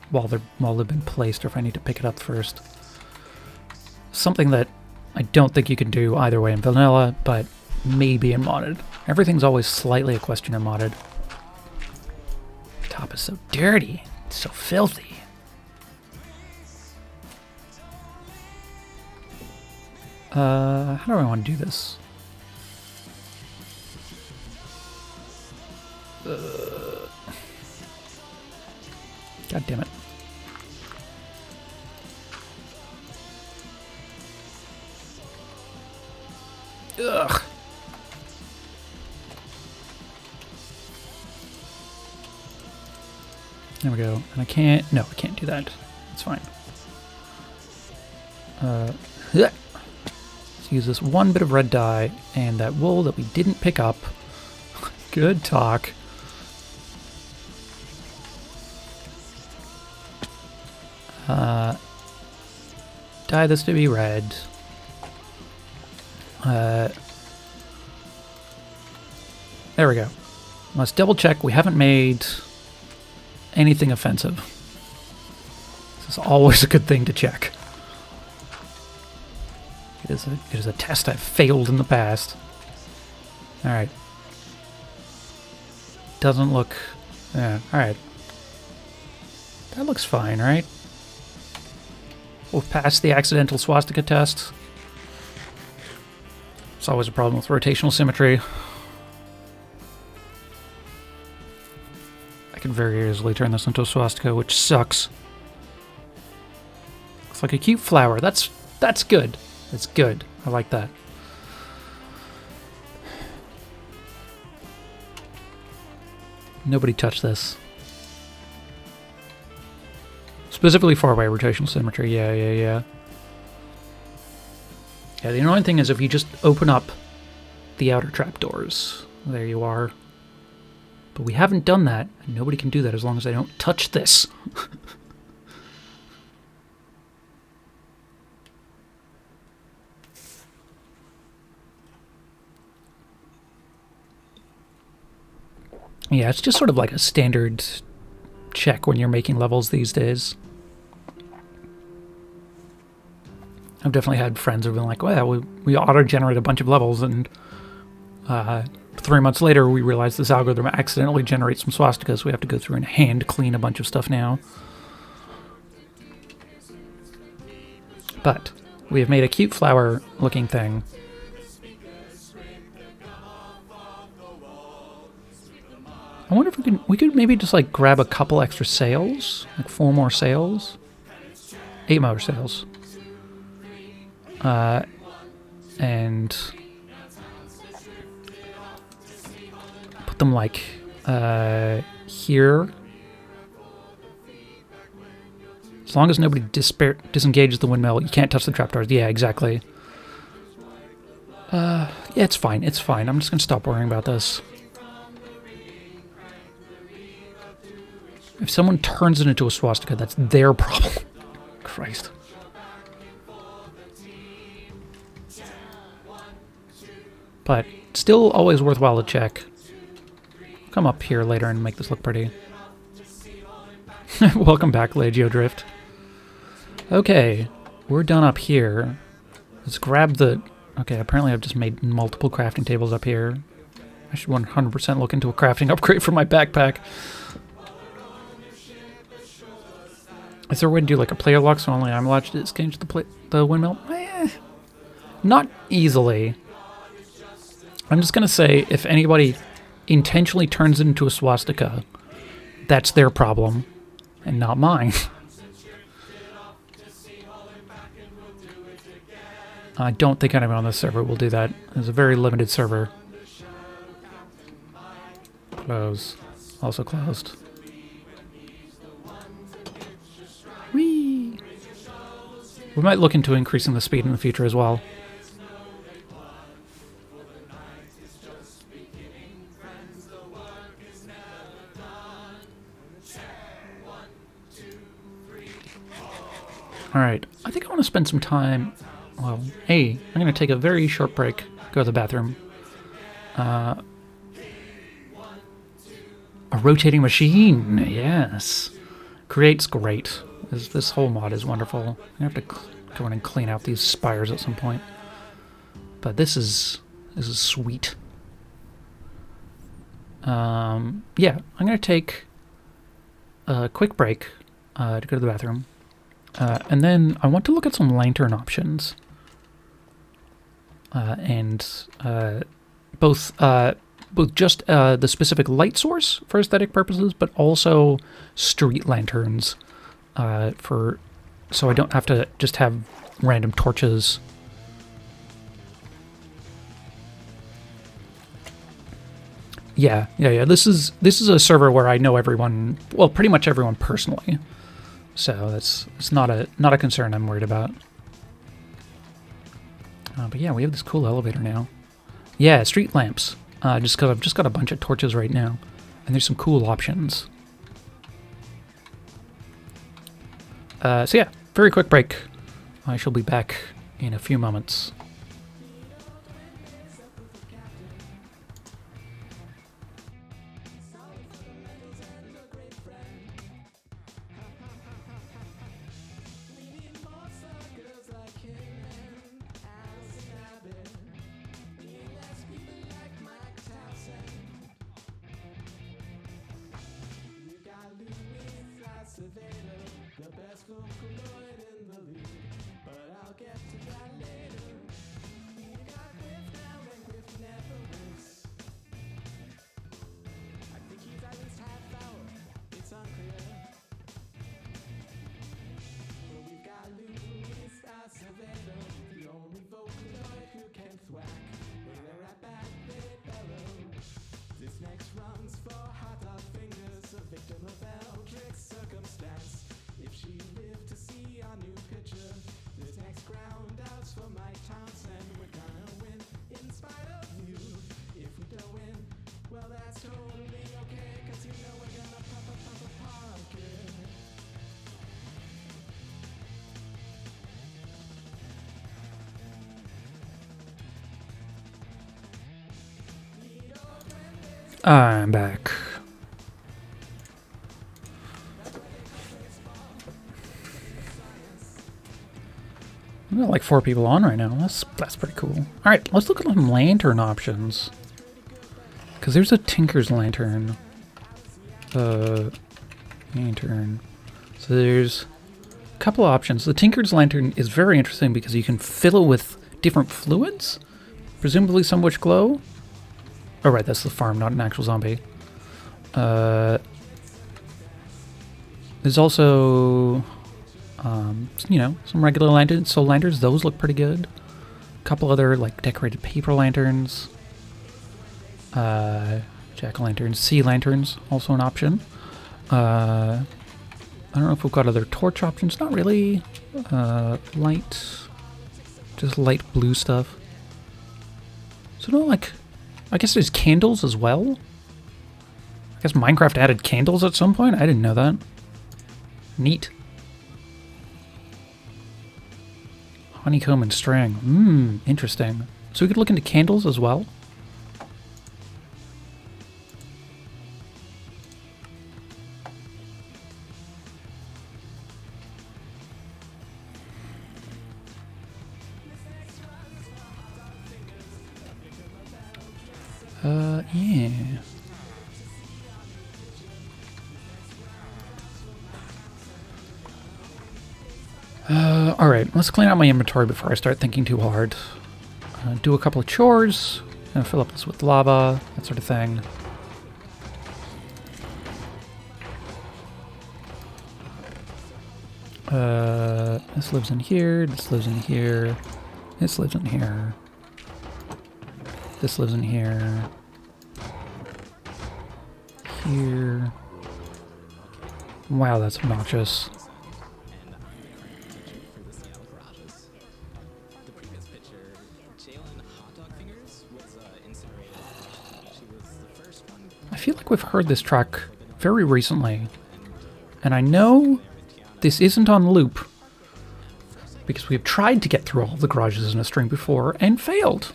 B: while they've been placed, or if I need to pick it up first. Something that I don't think you can do either way in vanilla, but maybe in modded. Everything's always slightly a question in modded. The top is so dirty. It's so filthy. How do I want to do this? God damn it. Ugh. There we go. And I can't... No, I can't do that. It's fine. Let's use this one bit of red dye and that wool that we didn't pick up. Good talk. Dye this to be red. There we go. Let's double check we haven't made anything offensive. This is always a good thing to check. It is a test I've failed in the past. Alright. Doesn't look... Yeah, alright. That looks fine, right? We'll pass the accidental swastika test. It's always a problem with rotational symmetry. I can very easily turn this into a swastika, which sucks. Looks like a cute flower. That's good. That's good. I like that. Nobody touch this. Specifically 4-way rotational symmetry. Yeah. Yeah, the annoying thing is if you just open up the outer trapdoors. There you are. But we haven't done that, and nobody can do that as long as they don't touch this. Yeah, it's just sort of like a standard check when you're making levels these days. I've definitely had friends who've been like, well, we auto-generate a bunch of levels, and 3 months later we realize this algorithm accidentally generates some swastikas, so we have to go through and hand clean a bunch of stuff now. But we have made a cute flower-looking thing. I wonder if we could maybe just like grab a couple extra sails, like 4 more sails, 8 more sails, and put them like here. As long as nobody disengages the windmill, you can't touch the trapdoors. Yeah, exactly. Yeah, it's fine. It's fine. I'm just gonna stop worrying about this. If someone turns it into a swastika, that's their problem. Christ. But still always worthwhile to check. Come up here later and make this look pretty. Welcome back, Legio Drift. Okay, we're done up here. Let's grab the... Okay, apparently I've just made multiple crafting tables up here. I should 100% look into a crafting upgrade for my backpack. Is there a way to do like a player lock so only I'm allowed to exchange the windmill? Not easily. I'm just going to say if anybody intentionally turns it into a swastika, that's their problem and not mine. I don't think anyone on this server will do that. It's a very limited server. Close. Also closed. Whee! We might look into increasing the speed in the future as well. Alright, I think I want to spend some time... Well, hey, I'm going to take a very short break, go to the bathroom. A rotating machine, yes. Create's great. This whole mod is wonderful. I have to go in and clean out these spires at some point. But this is sweet. Yeah, I'm going to take a quick break to go to the bathroom. And then I want to look at some lantern options. both just the specific light source for aesthetic purposes, but also street lanterns so I don't have to just have random torches. Yeah. This is a server where I know everyone, well, pretty much everyone personally. So it's not a concern I'm worried about. But yeah, we have this cool elevator now. Yeah, street lamps. Just because I've just got a bunch of torches right now, and there's some cool options. So yeah, very quick break. I shall be back in a few moments. I'm back. We've got like 4 people on right now. That's pretty cool. All right, let's look at some lantern options. Because there's a Tinker's Lantern. Lantern. So there's a couple of options. The Tinker's Lantern is very interesting because you can fill it with different fluids. Presumably some which glow. Oh, right, that's the farm, not an actual zombie. There's also, you know, some regular lanterns, soul lanterns. Those look pretty good. A couple other, like, decorated paper lanterns. Jack-o'-lanterns, sea lanterns, also an option. I don't know if we've got other torch options. Not really. Light. Just light blue stuff. So, no, like... I guess there's candles as well. I guess Minecraft added candles at some point? I didn't know that. Neat. Honeycomb and string. Interesting. So we could look into candles as well. Yeah. Alright, let's clean out my inventory before I start thinking too hard. Do a couple of chores, and fill up this with lava, that sort of thing. This lives in here, this lives in here, this lives in here. This lives in here. Here. Wow, that's obnoxious. I feel like we've heard this track very recently. And I know this isn't on loop. Because we've tried to get through all the garages in a string before and failed.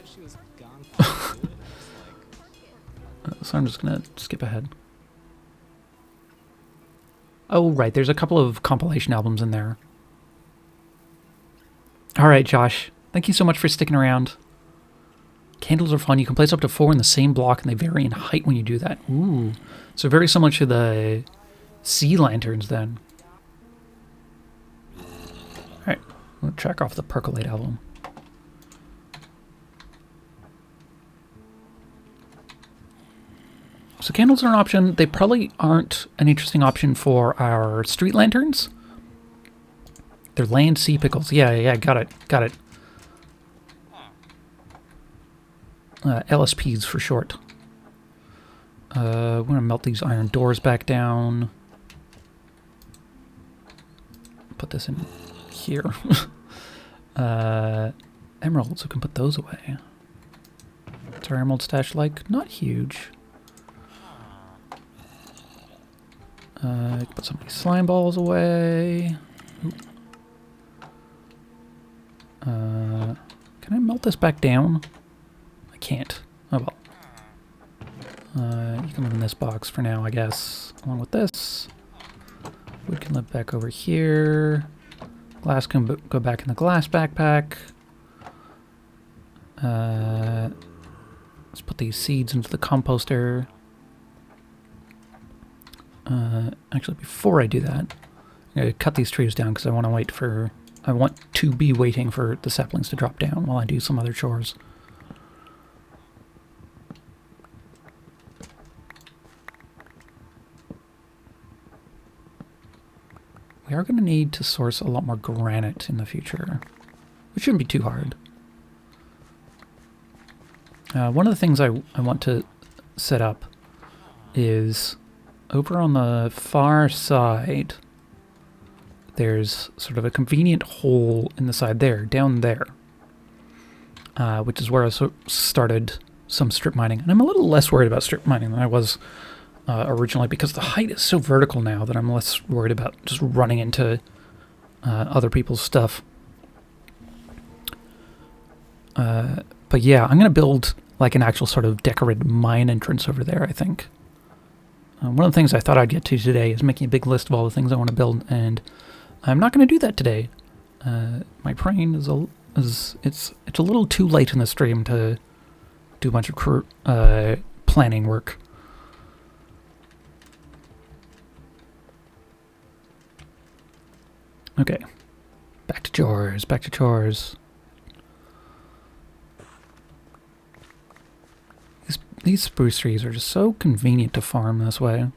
B: So I'm just gonna skip ahead. Oh, right, there's a couple of compilation albums in there. Alright, Josh. Thank you so much for sticking around. Candles are fun. You can place up to 4 in the same block, and they vary in height when you do that. Ooh. So very similar to the sea lanterns, then. Alright, we'll check off the Percolate album. So candles are an option. They probably aren't an interesting option for our street lanterns. They're land sea pickles. Yeah, got it. LSPs for short. We're gonna melt these iron doors back down. Put this in here. Emeralds, we can put those away. What's our emerald stash like? Not huge. Put some of these slime balls away. Can I melt this back down? I can't. Oh well. You can live in this box for now, I guess, along with this. Wood can live back over here. Glass can go back in the glass backpack. Let's put these seeds into the composter. Actually, before I do that, I'm gonna cut these trees down because I want to be waiting for the saplings to drop down while I do some other chores. We are going to need to source a lot more granite in the future, which shouldn't be too hard. One of the things I want to set up is over on the far side, there's sort of a convenient hole in the side there, down there, which is where I started some strip mining. And I'm a little less worried about strip mining than I was originally, because the height is so vertical now that I'm less worried about just running into other people's stuff. But yeah, I'm going to build like an actual sort of decorated mine entrance over there, I think. One of the things I thought I'd get to today is making a big list of all the things I want to build, and I'm not going to do that today. My brain is it's a little too late in the stream to do a bunch of planning work. Okay, back to chores. These spruce trees are just so convenient to farm this way.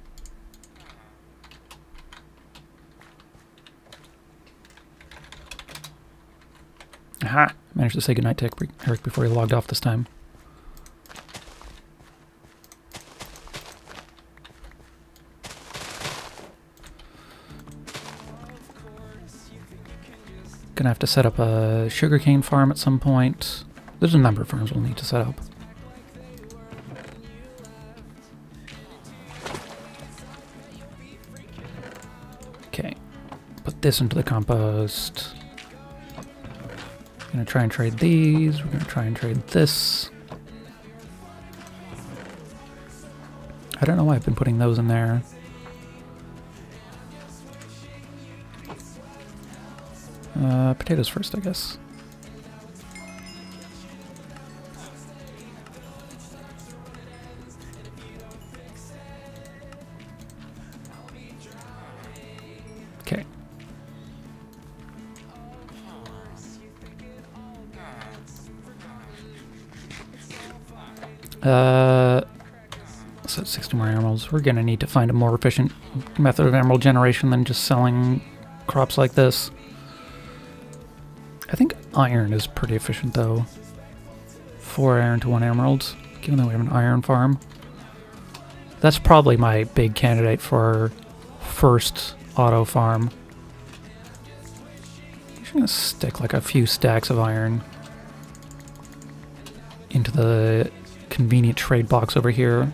B: Aha! Managed to say goodnight to Eric before he logged off this time. Gonna have to set up a sugarcane farm at some point. There's a number of farms we'll need to set up. Okay, put this into the compost. Gonna try and trade these. We're gonna try and trade this. I don't know why I've been putting those in there. Potatoes first, I guess. Okay. So 60 more emeralds. We're gonna need to find a more efficient method of emerald generation than just selling crops like this. I think iron is pretty efficient, though. 4 iron to 1 emerald, given that we have an iron farm. That's probably my big candidate for first auto farm. I'm just gonna stick like a few stacks of iron into the convenient trade box over here,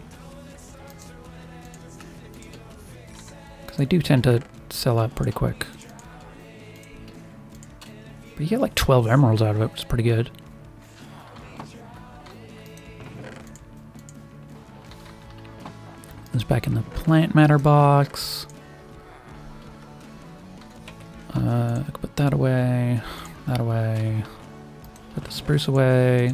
B: because they do tend to sell out pretty quick. But you get like 12 emeralds out of it, which is pretty good. This back in the plant matter box. I could put that away, put the spruce away.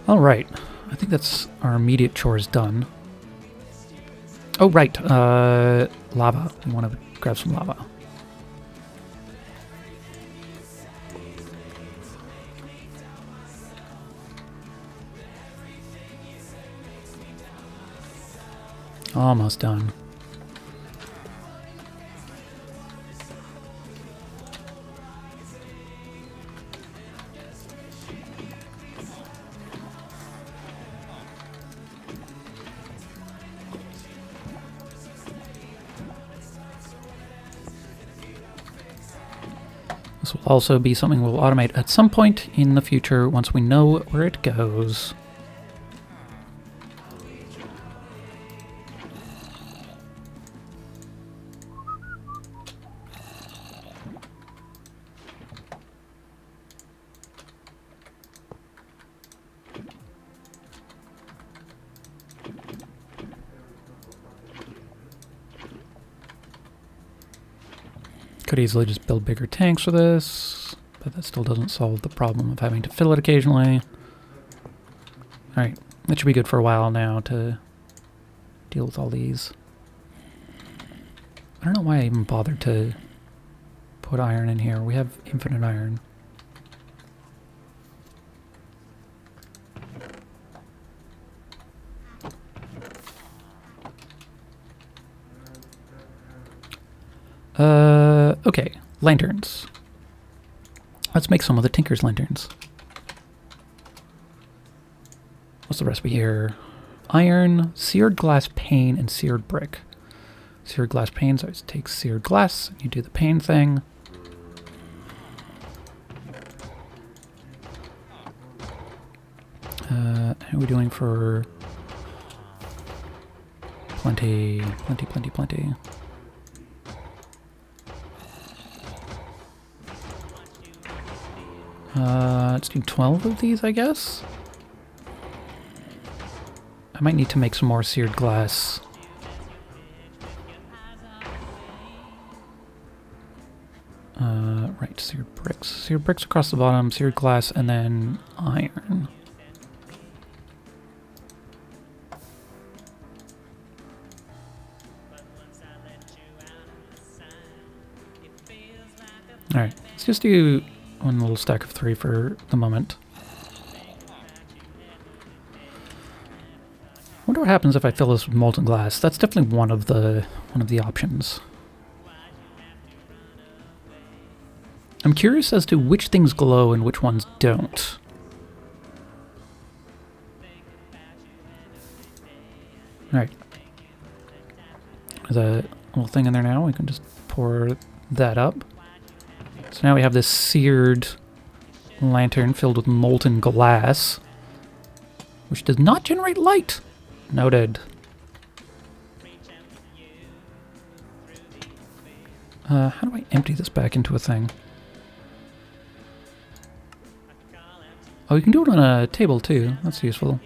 B: Alright, I think that's our immediate chores done. Oh right, lava. We want to grab some lava. Almost done. This will also be something we'll automate at some point in the future once we know where it goes. Could easily just build bigger tanks for this, but that still doesn't solve the problem of having to fill it occasionally. Alright, that should be good for a while now to deal with all these. I don't know why I even bothered to put iron in here. We have infinite iron. Okay, lanterns. Let's make some of the Tinker's lanterns. What's the recipe here? Iron, seared glass pane, and seared brick. Seared glass panes, I just take seared glass, and you do the pane thing. How are we doing for plenty? Let's do 12 of these, I guess. I might need to make some more seared glass. Right, seared bricks. Seared bricks across the bottom, seared glass, and then iron. Alright, let's just do one little stack of 3 for the moment. Wonder what happens if I fill this with molten glass. That's definitely one of the options. I'm curious as to which things glow and which ones don't. Alright. There's a little thing in there now. We can just pour that up. So now we have this seared lantern filled with molten glass, which does not generate light. Noted. How do I empty this back into a thing? Oh, you can do it on a table too. That's useful.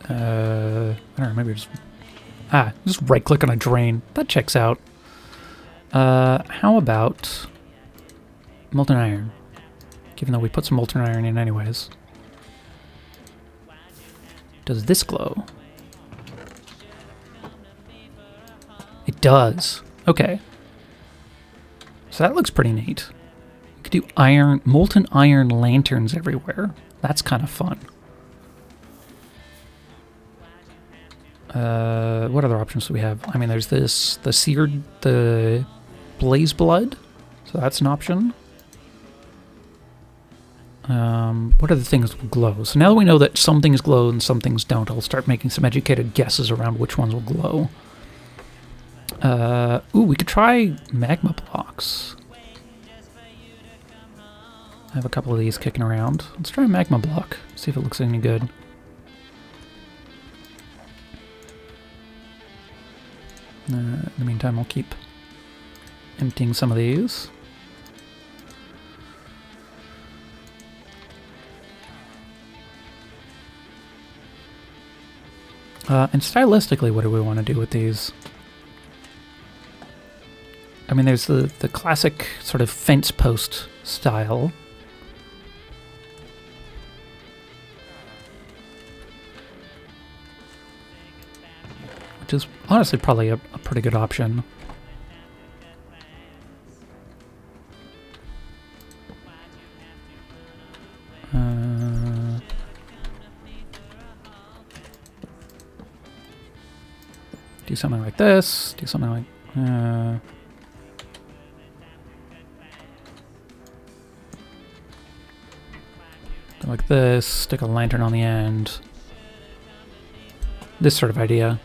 B: I don't know, maybe just right-click on a drain. That checks out. How about molten iron? Given that we put some molten iron in anyways. Does this glow? It does. Okay. So that looks pretty neat. We could do molten iron lanterns everywhere. That's kind of fun. What other options do we have? I mean, there's the blaze blood, so that's an option. What other things will glow? So now that we know that some things glow and some things don't, I'll start making some educated guesses around which ones will glow. We could try magma blocks. I have a couple of these kicking around. Let's try a magma block, see if it looks any good. In the meantime, I'll keep emptying some of these. And stylistically, what do we want to do with these? I mean, there's the classic sort of fence post style. which is honestly probably a pretty good option. Do something like this. Do something like... do like this. Stick a lantern on the end. This sort of idea.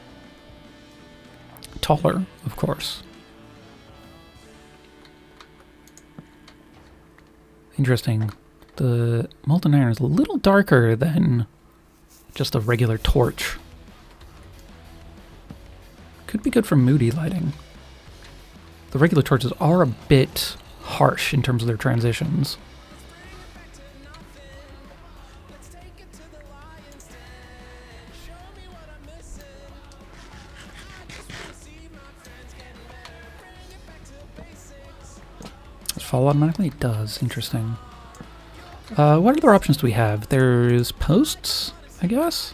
B: Taller, of course. Interesting. The molten iron is a little darker than just a regular torch. Could be good for moody lighting. The regular torches are a bit harsh in terms of their transitions. Does it fall automatically? It does. Interesting. What other options do we have? There's posts, I guess?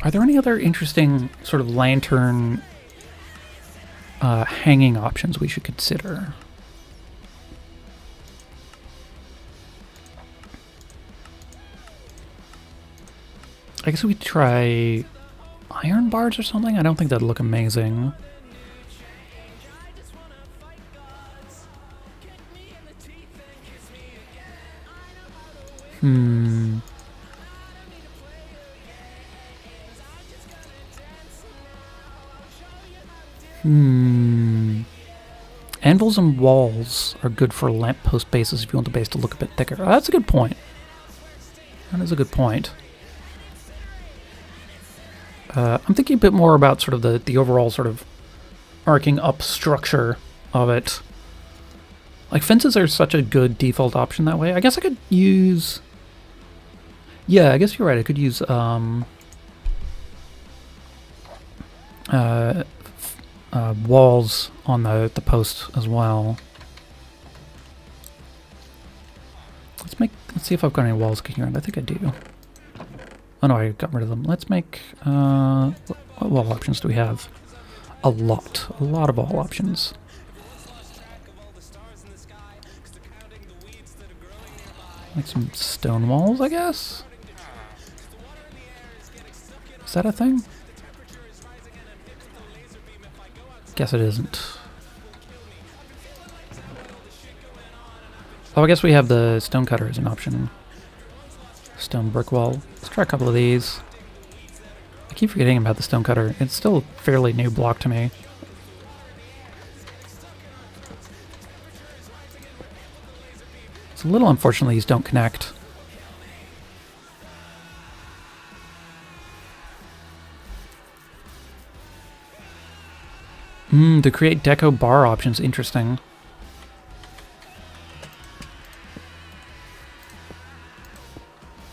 B: Are there any other interesting sort of lantern hanging options we should consider? I guess we could try iron bars or something? I don't think that'd look amazing. Anvils and walls are good for lamppost bases if you want the base to look a bit thicker. Oh, that's a good point. That is a good point. I'm thinking a bit more about sort of the overall sort of arcing up structure of it. Like, fences are such a good default option that way. I guess I could use... Yeah, I guess you're right. I could use walls on the post as well. Let's see if I've got any walls kicking around. I think I do. Oh no, I got rid of them. Let's make what wall options do we have? A lot of wall options. Like some stone walls, I guess? Is that a thing? Guess it isn't. Oh, I guess we have the stone cutter as an option. Stone brick wall. Let's try a couple of these. I keep forgetting about the stone cutter. It's still a fairly new block to me. It's a little unfortunate these don't connect. To create deco bar options, interesting.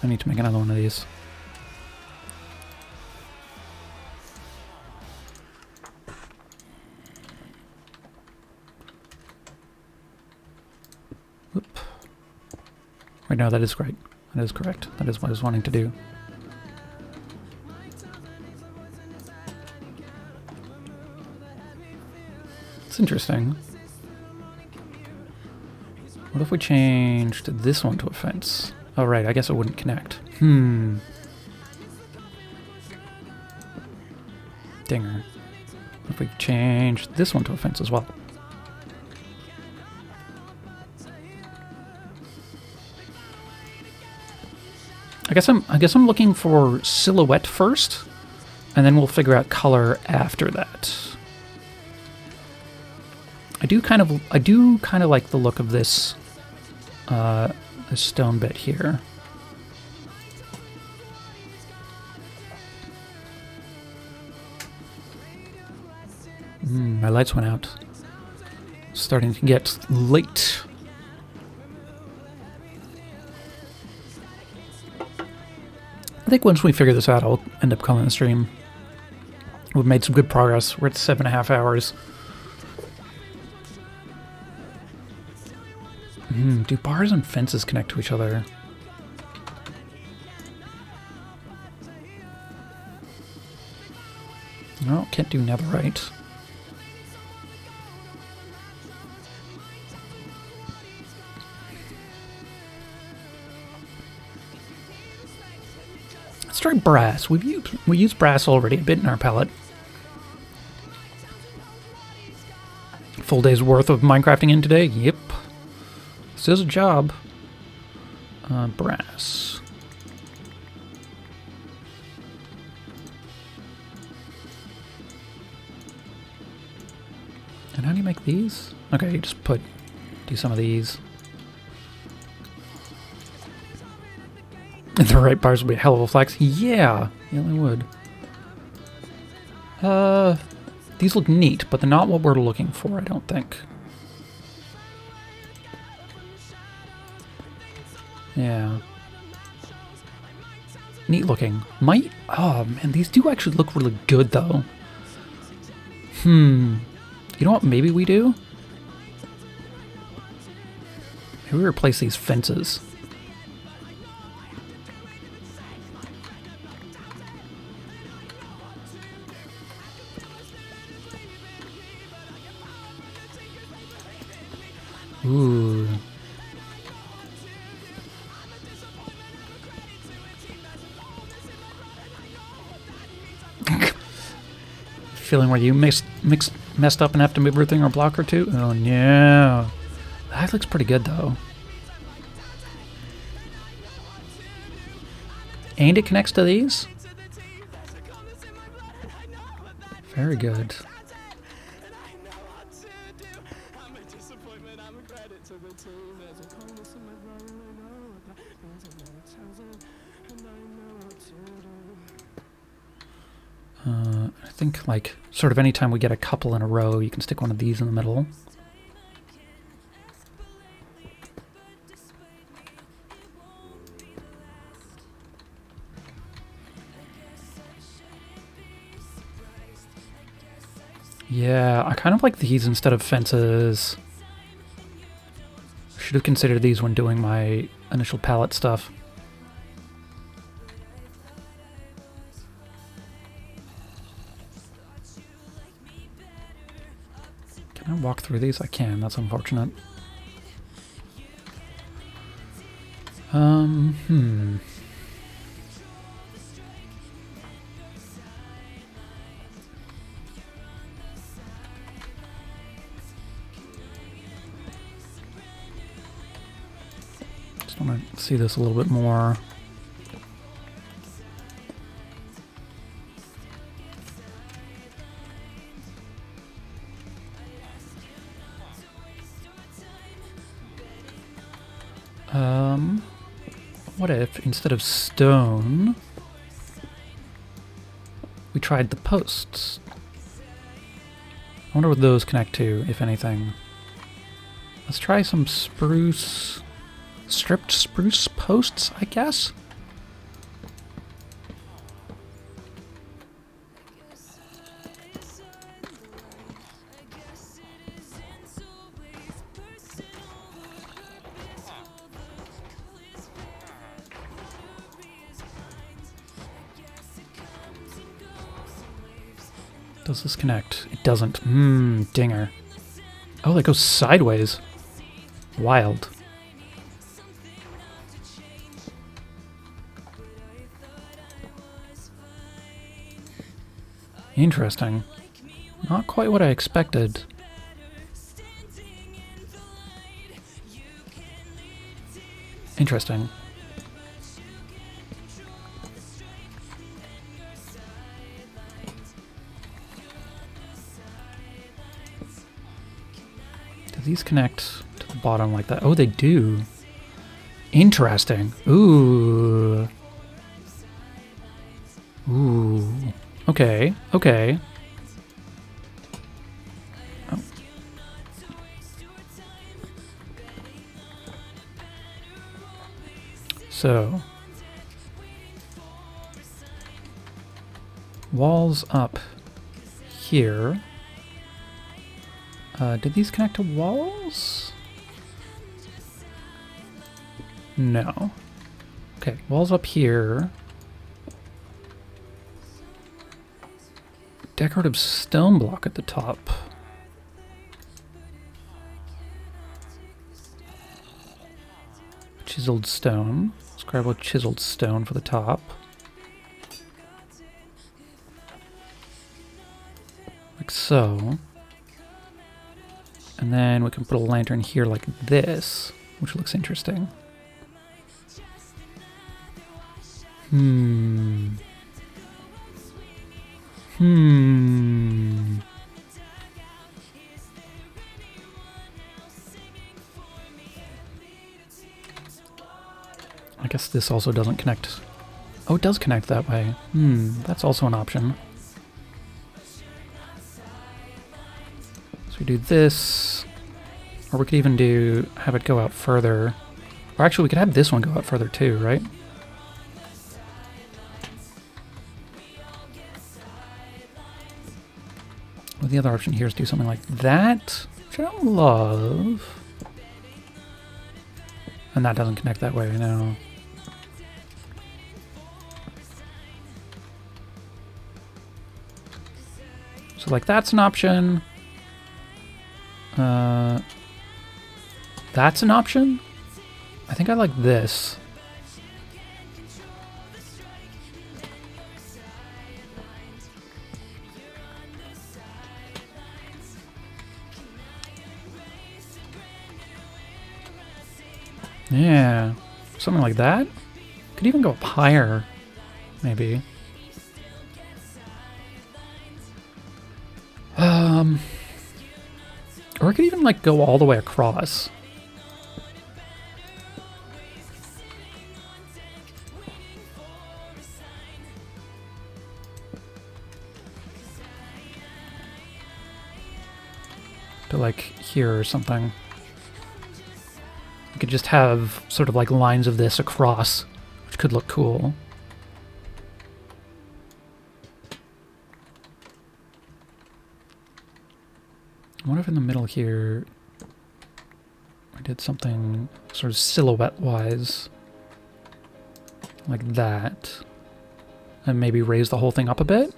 B: I need to make another one of these. Whoop. Wait, no, that is great. That is correct. That is what I was wanting to do. It's interesting. What if we changed this one to a fence? Oh, right, I guess it wouldn't connect. Dinger. What if we changed this one to a fence as well? I guess I'm looking for silhouette first, and then we'll figure out color after that. I do kind of like the look of this this stone bit here. My lights went out. It's starting to get late. I think once we figure this out, I'll end up calling the stream. We've made some good progress. We're at 7.5 hours. Do bars and fences connect to each other? No, can't do netherite. Let's try brass. We used brass already a bit in our palette. Full day's worth of Minecrafting in today? Yep. This is a job. Brass. And how do you make these? Okay, you just do some of these. The right bars would be a hell of a flex. Yeah, they would. These look neat, but they're not what we're looking for, I don't think. Yeah. Neat looking. Oh man, these do actually look really good though. You know what maybe we do? Maybe we replace these fences. Ooh. Feeling where you messed up and have to move everything or block or two? Oh no. That looks pretty good though. And it connects to these? Very good. I think, like, sort of anytime we get a couple in a row, you can stick one of these in the middle. Yeah, I kind of like these instead of fences. Should have considered these when doing my initial palette stuff. Can I walk through these? I can. That's unfortunate. Just want to see this a little bit more. What if, instead of stone, we tried the posts? I wonder what those connect to, if anything. Let's try some spruce, stripped spruce posts, I guess? Does this connect? It doesn't. Dinger. Oh, that goes sideways. Wild. Interesting. Not quite what I expected. Interesting. These connect to the bottom like that. Oh, they do. Interesting. Ooh. Ooh. Okay. Okay. Oh. So. Walls up here. Did these connect to walls? No. Okay, walls up here. decorative stone block at the top. Chiseled stone. Scribble chiseled stone for the top. Like so. And then we can put a lantern here like this, which looks interesting. I guess this also doesn't connect. Oh, it does connect that way. That's also an option. So we do this, or we could even have it go out further. Or actually, we could have this one go out further too, right? Well, the other option here is do something like that, which I don't love. And that doesn't connect that way, no. So, like, that's an option. That's an option? I think I like this. Yeah, something like that. Could even go up higher, maybe. Or it could even, like, go all the way across. To, like, here or something. You could just have sort of like lines of this across, which could look cool. What if in the middle here we did something sort of silhouette-wise like that, and maybe raise the whole thing up a bit?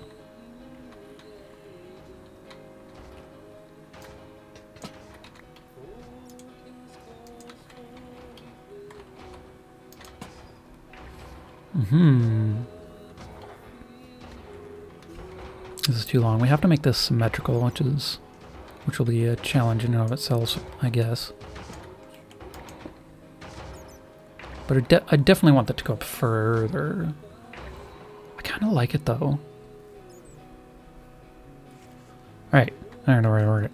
B: This is too long. We have to make this symmetrical, which will be a challenge in and of itself, I guess. But I definitely want that to go up further. I kind of like it though. Alright, I don't know where to word it.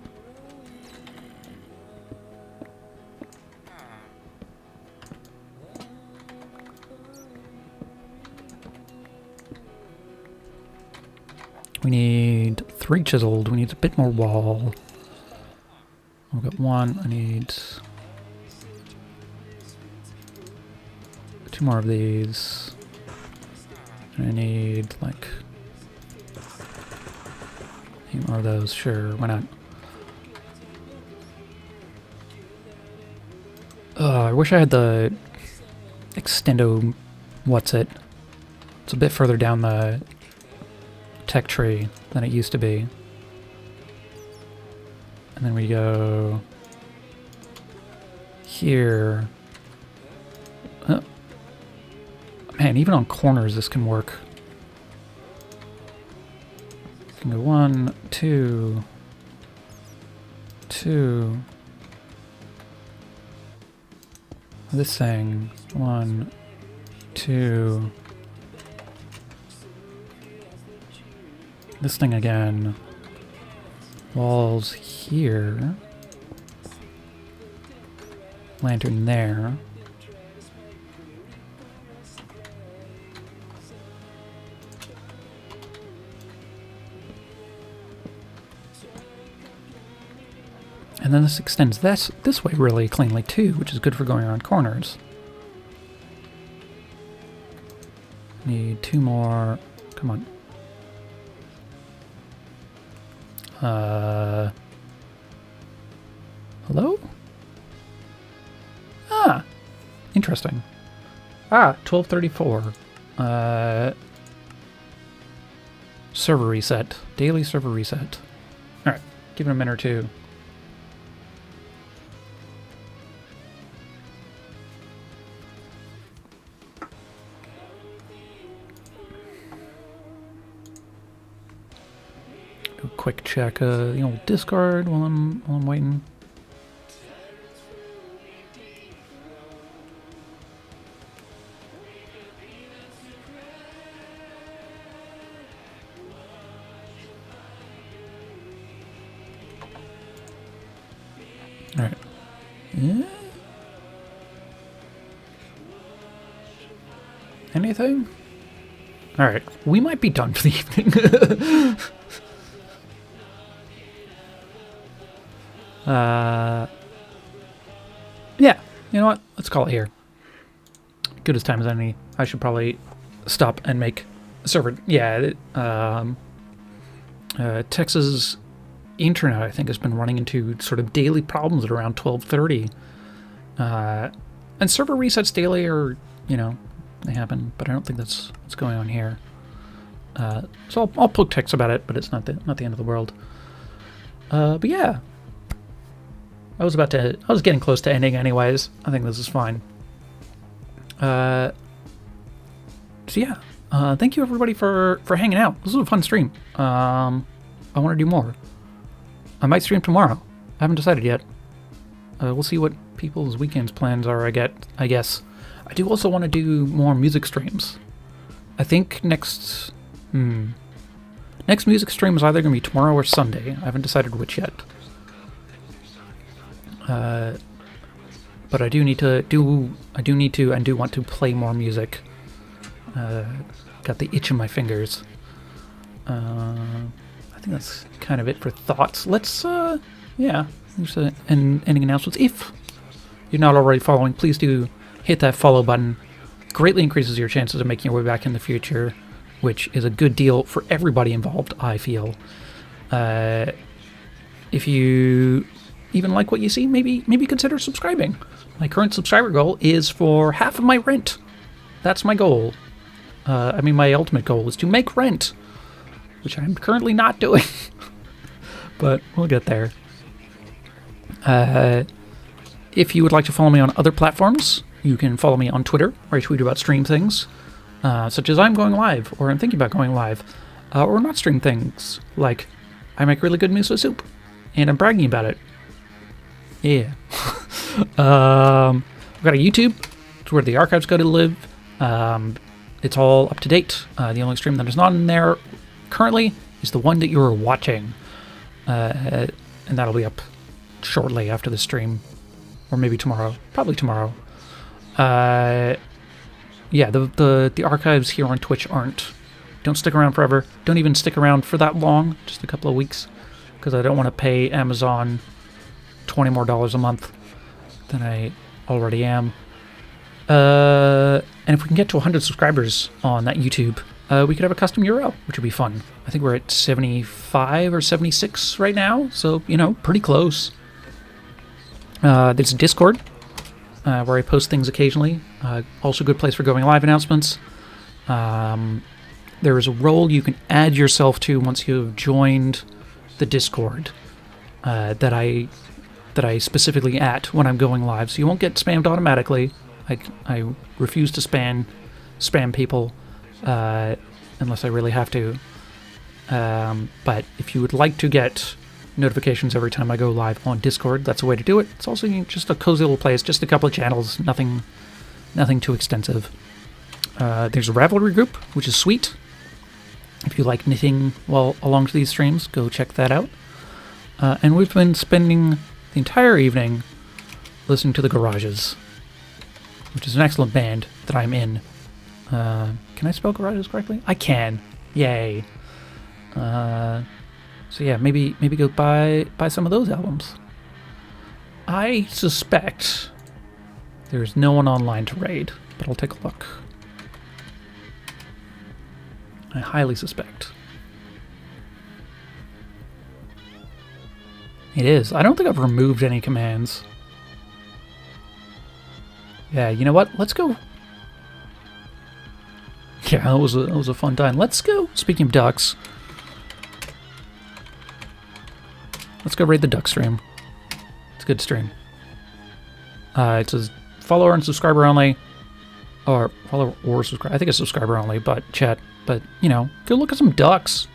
B: We need 3 chiseled. We need a bit more wall. We've got 1. I need 2 more of these. And I need, like, 8 more of those. Sure, why not? I wish I had the extendo... what's it? It's a bit further down the tech tree than it used to be. And then we go here. Oh. Man, even on corners this can work. Can go 1, 2, 2. This thing, 1, 2. This thing again. Walls here. Lantern there. And then this extends this way really cleanly too, which is good for going around corners. Need 2 more. Come on. Hello? Ah! Interesting. 1234. server reset. Daily server reset. Alright, give it a minute or two. Do a quick check the old Discord while I'm waiting. Alright. Yeah. Anything? Alright. We might be done for the evening. Yeah. You know what? Let's call it here. Good as time as any. I should probably stop and make a server. Yeah. Texas internet, I think, has been running into sort of daily problems at around 12:30. And server resets daily are, they happen, but I don't think that's what's going on here. So I'll poke text about it, but it's not the end of the world. But yeah, I was getting close to ending anyways. I think this is fine. So yeah, thank you everybody for hanging out. This was a fun stream. I want to do more. I might stream tomorrow. I haven't decided yet. We'll see what people's weekends plans are, I guess. I do also want to do more music streams. I think next music stream is either going to be tomorrow or Sunday. I haven't decided which yet. But I do want to play more music. Got the itch in my fingers. I think that's kind of it for thoughts. Let's, yeah, there's ending announcements. If you're not already following, please do hit that follow button. Greatly increases your chances of making your way back in the future, which is a good deal for everybody involved, I feel. If you even like what you see, maybe consider subscribing. My current subscriber goal is for half of my rent. That's my goal. My ultimate goal is to make rent, which I'm currently not doing. But we'll get there. If you would like to follow me on other platforms, you can follow me on Twitter, where I tweet about stream things, such as I'm going live, or I'm thinking about going live, or not stream things, like I make really good miso soup, and I'm bragging about it. Yeah. We've got a YouTube. It's where the archives go to live. It's all up to date. The only stream that is not in there currently is the one that you're watching. And that'll be up shortly after the stream. Or maybe tomorrow. Probably tomorrow. Yeah, the archives here on Twitch don't stick around forever. Don't even stick around for that long. Just a couple of weeks. Because I don't want to pay Amazon $20 more a month than I already am. And if we can get to 100 subscribers on that YouTube, we could have a custom URL, which would be fun. I think we're at 75 or 76 right now, so, pretty close. There's a Discord, where I post things occasionally. Also a good place for going live announcements. There is a role you can add yourself to once you've joined the Discord, that I specifically at when I'm going live, so you won't get spammed automatically. I refuse to spam people unless I really have to. But if you would like to get notifications every time I go live on Discord, that's a way to do it. It's also just a cozy little place, just a couple of channels, nothing too extensive. There's a Ravelry group, which is sweet. If you like knitting along to these streams, go check that out. And we've been spending the entire evening listening to the Garages, which is an excellent band that I'm in. Can I spell Garages correctly? I can. Yay. So yeah, maybe go buy some of those albums. I suspect there's no one online to raid, but I'll take a look. I highly suspect. It is. I don't think I've removed any commands. Yeah, you know what? Let's go. Yeah, that was a fun time. Let's go. Speaking of ducks, let's go raid the duck stream. It's a good stream. It says follower and subscriber only. Or follower or subscribe. I think it's subscriber only, but chat. But, you know, go look at some ducks.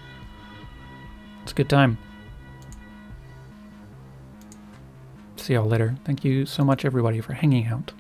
B: It's a good time. See y'all later. Thank you so much, everybody, for hanging out.